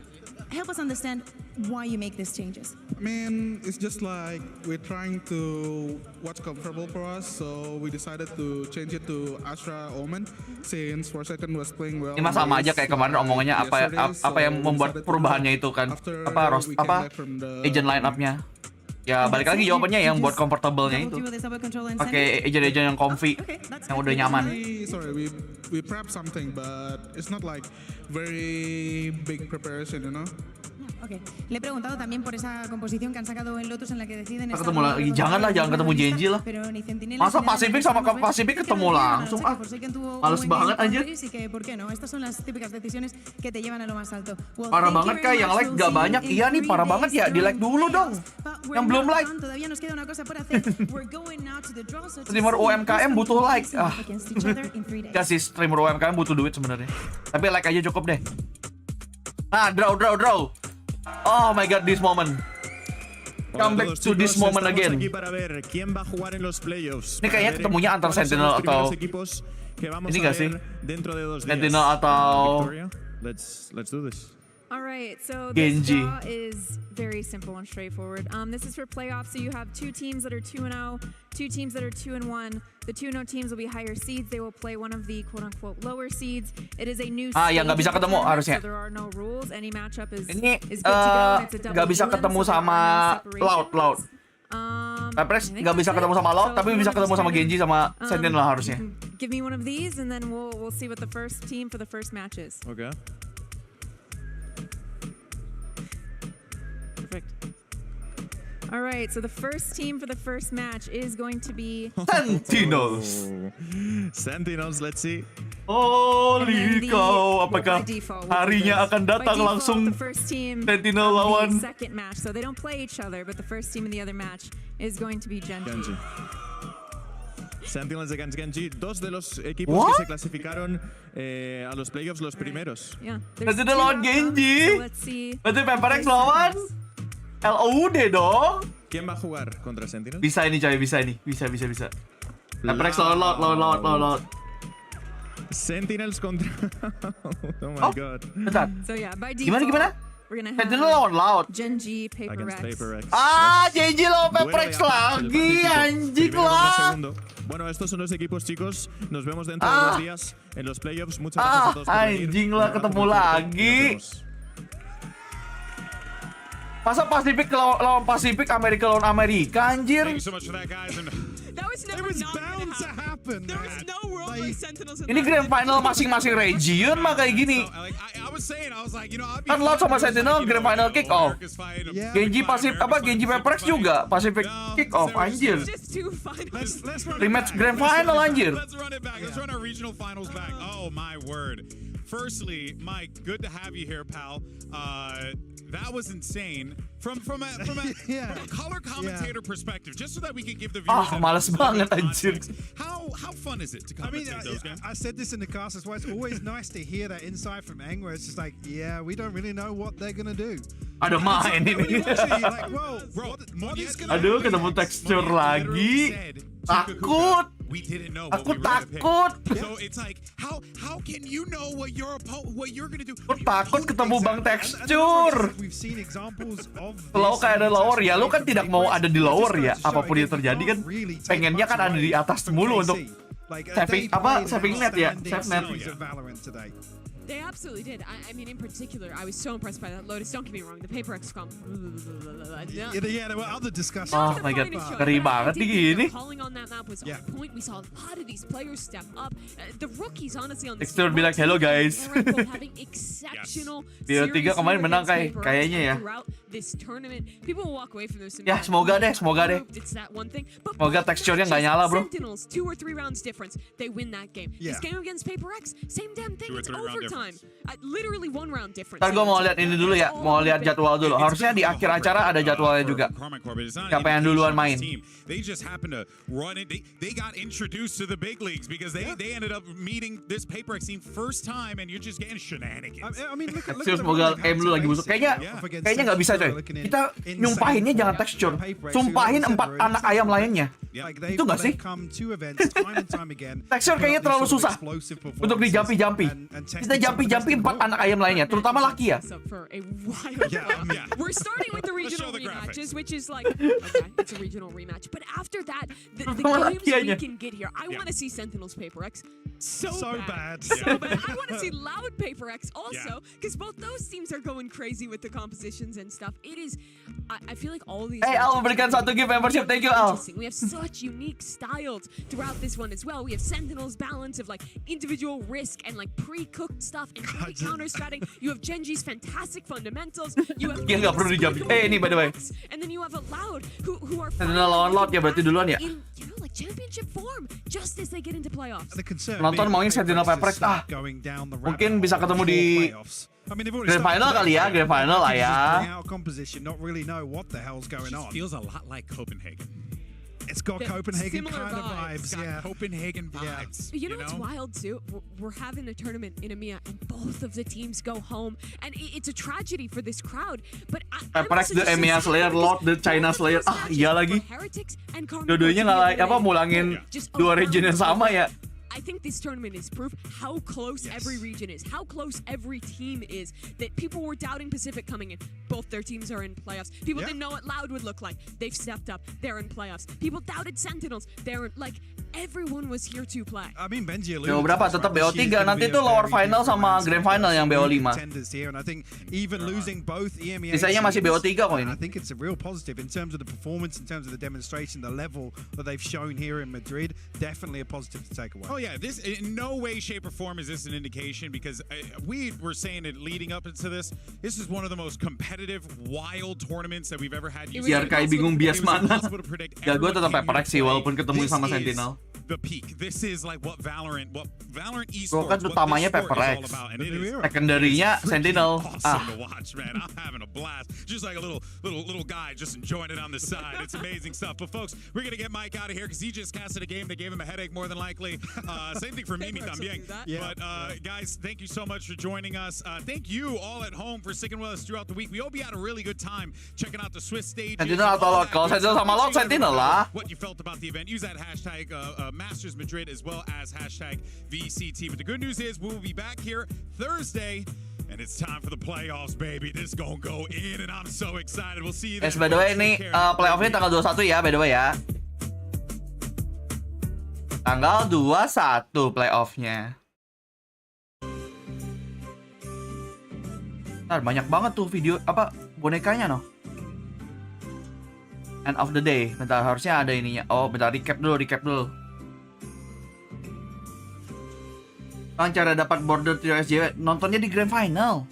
Speaker 5: help us understand why you make these changes.
Speaker 11: I mean, it's just like we're trying to what's comfortable for us, so we decided to change it to Astra Omen since for second was playing well.
Speaker 1: Ini mah sama aja kayak kemarin omongannya apa yang membuat perubahannya itu kan agent line up-nya. Ya balik lagi jawabannya yang buat comfortable-nya itu. Pakai agent-agent yang comfy, yang udah nyaman.
Speaker 11: Sorry, we prep something, but it's not like very big preparation, you know.
Speaker 5: Okay. Le he preguntado también por esa composición que han sacado en Lotus en la que deciden
Speaker 1: Kita ketemu lagi, jangan ketemu gen.g lah. Masa Pacific sama Pacific ketemu langsung males banget anjir. Parah banget kayak yang like gak banyak. Iya nih parah banget ya, di like dulu dong. Yang belum like. Streamer UMKM butuh like. Gak sih, streamer UMKM butuh duit sebenarnya. Tapi like aja cukup deh. Nah, draw. Oh my god, this moment. Come back to this moment again. Ini kayaknya ketemunya antar Sentinel atau ini gak sih? Sentinel atau
Speaker 6: Let's do this.
Speaker 22: Alright, so
Speaker 1: gen.g.
Speaker 22: this draw is very simple and straightforward. This is for playoffs, so you have two teams that are 2-0, two teams that are 2-1. The 2-0 teams will be higher seeds. They will play one of the quote-unquote lower seeds. It is a new
Speaker 1: yang nggak bisa ketemu harusnya.
Speaker 22: So there are no rules. Any matchup is
Speaker 1: ini
Speaker 22: good to go. It's a double
Speaker 1: nggak bisa ketemu sama Loud. Pepres nggak bisa ketemu sama Loud, tapi bisa ketemu sama gen.g sama Sentinel lah harusnya.
Speaker 22: Give me one of these, and then we'll see what the first team for the first match is.
Speaker 6: Okay.
Speaker 22: Perfect. All right, so the first team for the first match is going to be
Speaker 1: Sentinels.
Speaker 6: Sentinels, let's see.
Speaker 1: Holy cow, apakah harinya akan datang langsung Sentinel lawan
Speaker 22: second match, so they don't play each other, but the first team in the other match is going to be gen.g.
Speaker 6: Sentinels against gen.g, dos de los equipos que se clasificaron a los playoffs los primeros.
Speaker 1: Sentinel lawan gen.g. Berarti Paper Rex lawan LOD dong.
Speaker 6: ¿Quién va a jugar contra Sentinels?
Speaker 1: Bisa ini coy, bisa. Paper Rex lawan Loud.
Speaker 6: Sentinels contra oh my god.
Speaker 1: Bentar.
Speaker 22: So yeah, by default,
Speaker 1: Gimana?
Speaker 22: We're gonna
Speaker 1: Sentinel lawan Loud.
Speaker 22: gen.g, Paper Rex.
Speaker 1: gen.g lawan Paper Rex lagi, anjing lah.
Speaker 6: Bueno, estos son los equipos, chicos. Nos vemos dentro de 2 días en los playoffs. Muchas gracias a todos por venir.
Speaker 1: Anjing lah, ketemu lagi. Masa Pasifik lawan Pasifik, Amerika lawan Amerika, anjir.
Speaker 22: That was never bound to happen. There was no world where Sentinels.
Speaker 1: Ini grand final masing-masing region mah kayak gini. Kan Loud sama Sentinel grand final kick off. gen.g gen.g Paper Rex juga Pacific kick off, anjir. Rematch grand final, anjir.
Speaker 14: Let's run it back. Let's run our regional finals back. Oh my word. Firstly, Mike, good to have you here, pal. That was insane. From a color commentator perspective, just so that we can give the viewers.
Speaker 1: Males banget anjir.
Speaker 14: How fun is it to commentate those games?
Speaker 7: I said this in the cast as well. It's always nice to hear that insight from Eng, where it's just like, yeah, we don't really know what they're gonna do.
Speaker 1: Ada main ini. Aduh, ketemu tekstur lagi. Takut. Aku takut.
Speaker 14: So it's like, how can you know what you're gonna do?
Speaker 1: Aku takut ketemu bang tekstur. Kalau kayak ada lower ya, lu kan tidak mau ada di lower ya. Apapun yang terjadi kan, pengennya kan ada di atas mulu untuk saving net ya, save net.
Speaker 2: They absolutely did. I mean, in particular, I was so impressed by that Lotus. Don't get me wrong, the Paper Rex comp.
Speaker 7: Yeah, there were other discussions.
Speaker 1: Oh my god, ngeri banget nih gini.
Speaker 2: Calling on that map was on point. We saw a lot of these players step up. The rookies, honestly, on this
Speaker 1: Texture would be like, hello guys.
Speaker 2: having exceptional
Speaker 1: Bio 3 kemarin menang kayaknya ya.
Speaker 2: this tournament. People will walk away from this.
Speaker 1: Ya, semoga deh.
Speaker 2: It's that one thing. But
Speaker 1: Semoga teksturnya nggak nyala, bro.
Speaker 2: Sentinels, 2 or 3 rounds difference. They win that game.
Speaker 1: Yeah.
Speaker 2: This game against Paper X, same damn thing. It's overtime. Literally 1 round difference.
Speaker 1: Ntar gue mau lihat ini dulu ya, mau lihat jadwal dulu. Harusnya di akhir acara ada jadwalnya juga. Siapa yang duluan main?
Speaker 14: They just happened to run it. They got introduced to the big leagues because they ended up meeting this Paper X team first time, and you're just getting shenanigans.
Speaker 7: I mean, look at
Speaker 1: Semoga aim lu lagi busuk. Kayaknya nggak bisa coy. Kita nyumpahinnya jangan tekstur. Sumpahin 4 anak ayam lainnya. Itu nggak sih? Tekstur kayaknya terlalu susah untuk di jumpy. Kita jumpy 4 anak ayam lainnya, terutama laki ya.
Speaker 2: We're starting with the regional rematches, which is like, okay, it's a regional rematch. But after that, the games we can get here, I want to see Sentinels Paper X so bad. So bad. I want to see Loud Paper X also, because both those teams are going crazy with the compositions and stuff. It is, I feel like all these.
Speaker 1: Hey, Al memberikan 1 gift membership. Thank you, Al.
Speaker 2: We have such unique styles throughout this one as well. We have Sentinels balance of like individual risk and like pre-cooked stuff and counter stratting. You have Gen.g's fantastic fundamentals. You have
Speaker 1: nggak perlu dijawab. Ini by the way.
Speaker 2: And then you have a Loud who are
Speaker 1: Sentinel lawan Loud ya berarti duluan ya.
Speaker 2: in, you know, like championship form just as they get into playoffs.
Speaker 1: Nonton mauin Sentinel Paper X. Mungkin bisa ketemu di Grand Final kali ya, Grand Final lah ya.
Speaker 14: Feels a lot like Copenhagen.
Speaker 7: It's got Copenhagen kind of vibes, yeah.
Speaker 14: Copenhagen vibes.
Speaker 2: You know what's wild too? We're having a tournament in EMEA and both of the teams go home, and it's a tragedy for this crowd. But
Speaker 1: Paper X the EMEA Slayer, Lord the China Slayer. Ah iya lagi. Dua-duanya nggak mulangin 2 region yang sama ya.
Speaker 2: I think this tournament is proof how close every region is, how close every team is, that people were doubting Pacific coming in. Both their teams are in playoffs. People didn't know what Loud would look like. They've stepped up. They're in playoffs. People doubted Sentinels. They're like, everyone was here to play.
Speaker 7: I mean, Benji
Speaker 1: BO berapa? Tetap BO3. Nanti itu lower final sama grand final yang BO5.
Speaker 7: And I think even losing both EMEA
Speaker 1: sisanya masih BO3 kok ini.
Speaker 7: I think it's a real positive in terms of the performance, in terms of the demonstration, the level that they've shown here in Madrid. Definitely a positive to take away.
Speaker 14: Oh yeah, this in no way, shape, or form is this an indication, because we were saying it leading up into this. This is one of the most competitive, wild tournaments that we've ever had.
Speaker 1: Biar kayak bingung bias mana. Ya gue tetap Paper X sih walaupun ketemu sama Sentinel.
Speaker 14: The peak. This is like what Valorant esports.
Speaker 1: Gue kan utamanya Paper X. Secondary-nya Sentinel.
Speaker 14: Awesome to watch, man. I'm having a blast. Just like a little guy just enjoying it on the side. It's amazing stuff. But folks, we're gonna get Mike out of here because he just casted a game that gave him a headache more than likely. Same thing for Mimi también. But guys, thank you so much for joining us. Thank you all at home for sticking with us throughout the week. We hope you had a really good time checking out the Swiss stage.
Speaker 1: Sentinel atau Loud? Kalau Sentinel sama Loud, Sentinel lah.
Speaker 14: What you felt about the event. Use that hashtag Masters Madrid as well as hashtag VCT. But the good news is we will be back here Thursday. And it's time for the playoffs, baby. This gonna go in, and I'm so excited. We'll see you there.
Speaker 1: By the way, ini playoff-nya tanggal 21 ya, by the way ya. Tanggal 21 playoff-nya. Ntar banyak banget tuh video bonekanya noh. End of the day. Bentar, harusnya ada ininya. Oh, bentar, recap dulu. Cara dapat border trio SJW, nontonnya di Grand Final.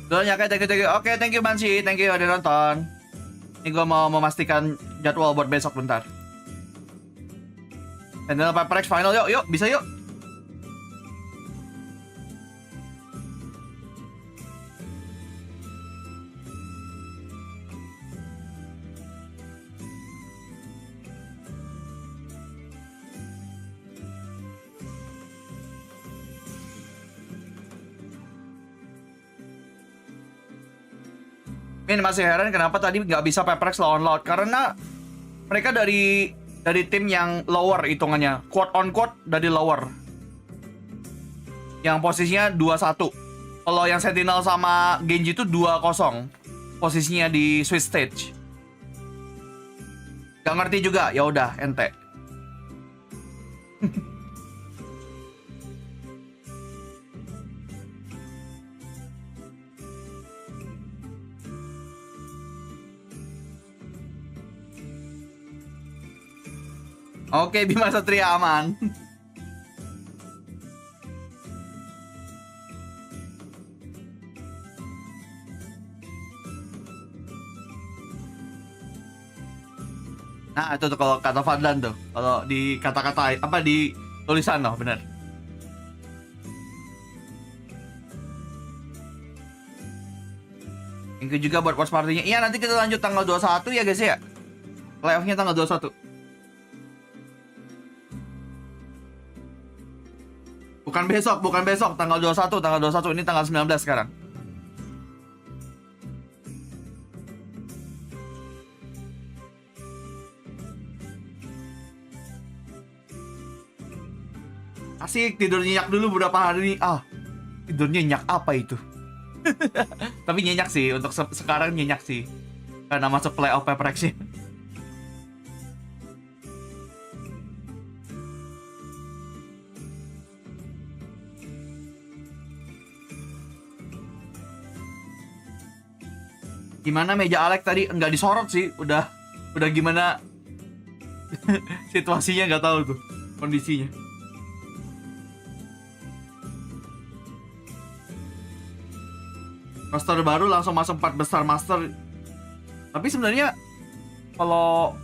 Speaker 1: Doanya kayak thank you. Oke, thank you Bansi, thank you udah nonton. Ini gue mau memastikan jadwal buat besok bentar. Sentinel Paper X final, yuk, bisa yuk. Min masih heran kenapa tadi nggak bisa Paper X lawan Loud, karena mereka dari tim yang lower hitungannya, quote on quote dari lower, yang posisinya 2-1. Kalau yang Sentinel sama Gen.g itu 2-0 posisinya di Swiss stage. Gak ngerti juga, ya udah ente. Oke, Bima Satria aman. Nah, itu tuh kalau kata Fadlan tuh. Kalau di kata-kata apa di tulisan loh, benar. Thank you juga buat watch party-nya. Iya, nanti kita lanjut tanggal 21 ya guys ya. Playoff-nya tanggal 21. Bukan besok, tanggal 21, ini tanggal 19 sekarang. Asik, tidur nyenyak dulu beberapa hari. Tidur nyenyak apa itu? Tapi nyenyak sih, untuk sekarang nyenyak sih. Karena masuk playoff PPRX-nya. Gimana meja Alex tadi? Nggak disorot sih, udah gimana situasinya nggak tahu tuh kondisinya. Roster baru langsung masuk 4 besar master. Tapi sebenarnya kalau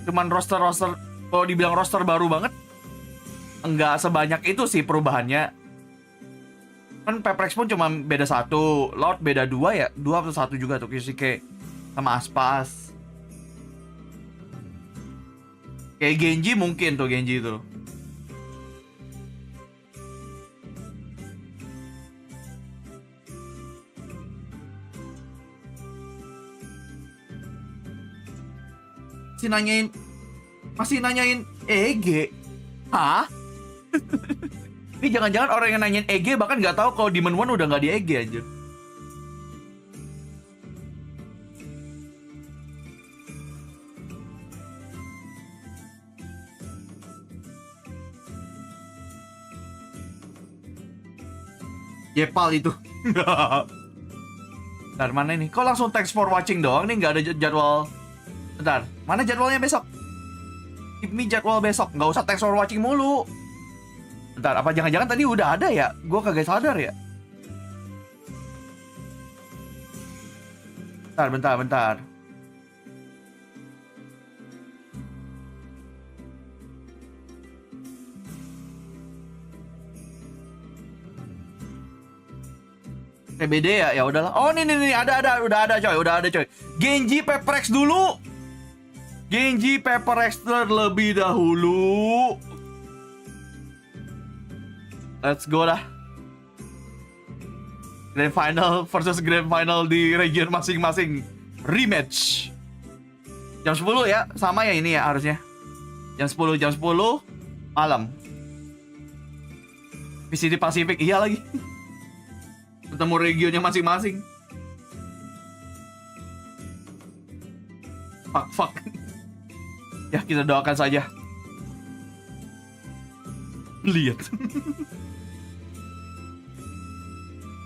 Speaker 1: cuman roster kalau dibilang roster baru banget, nggak sebanyak itu sih perubahannya. Kan PPRX pun cuma beda 1, Lord beda 2 ya, 2 atau 1 juga tuh Kisuke sama Aspas. Kayak Genji mungkin tuh, Genji itu. Masih nanyain EG? Hah? Ini jangan-jangan orang yang nanyain EG bahkan nggak tahu kalau Demon One udah nggak di EG anjir. Jepal itu. Bentar, mana ini? Kok langsung thanks for watching doang nih, nggak ada jadwal. Bentar, mana jadwalnya besok? Give me jadwal besok, nggak usah thanks for watching mulu. Bentar, apa jangan-jangan tadi udah ada ya? Gue kagak sadar ya. Bentar. TBD ya udahlah. Oh nih udah ada coy. Gen.g PPRX dulu. Gen.g PPRX terlebih dahulu. Let's go lah. Grand Final versus Grand Final di region masing-masing. Rematch. Jam 10 ya, sama ya ini ya harusnya. Jam 10 malam. VCT Pacific, iya lagi. Ketemu regionnya masing-masing. Fuck. Ya kita doakan saja. Lihat.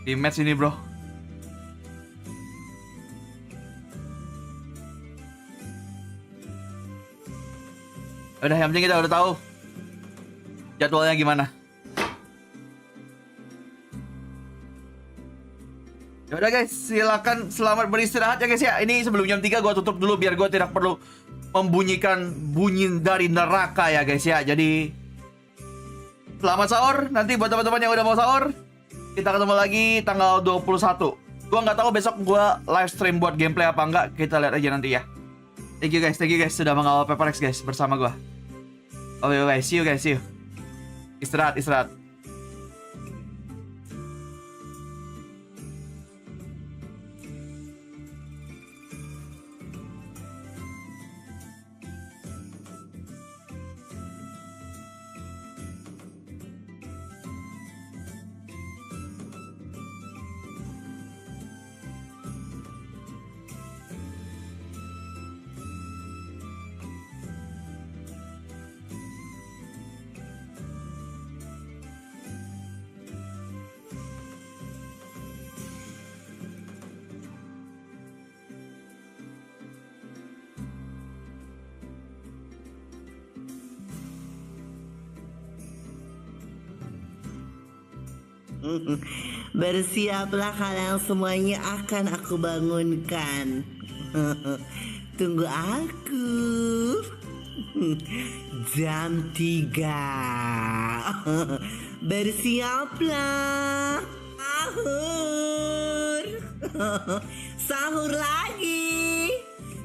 Speaker 1: Di match ini bro. Udah, yang penting kita udah tahu jadwalnya gimana. Yaudah guys, silakan selamat beristirahat ya guys ya. Ini sebelum jam 3 gue tutup dulu biar gue tidak perlu membunyikan bunyi dari neraka ya guys ya. Jadi selamat sahur. Nanti buat teman-teman yang udah mau sahur, kita ketemu lagi tanggal 21. Gue nggak tahu besok gue live stream buat gameplay apa enggak. Kita lihat aja nanti ya. Thank you guys sudah mengawal PPRX guys bersama gue. Bye, see you guys, see you. Istirahat.
Speaker 3: Bersiaplah kalian semuanya, akan aku bangunkan. Tunggu aku. Jam 3. Bersiaplah. Sahur. Sahur lagi.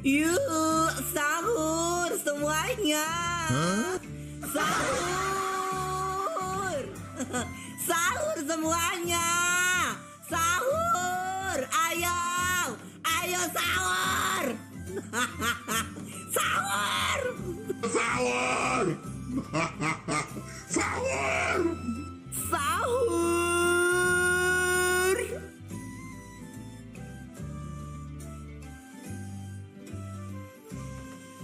Speaker 3: Yuk, sahur semuanya. Sahur. Sahur semuanya. Sahur. Ayo. Ayo sahur. Sahur. Sahur. Sahur. Sahur.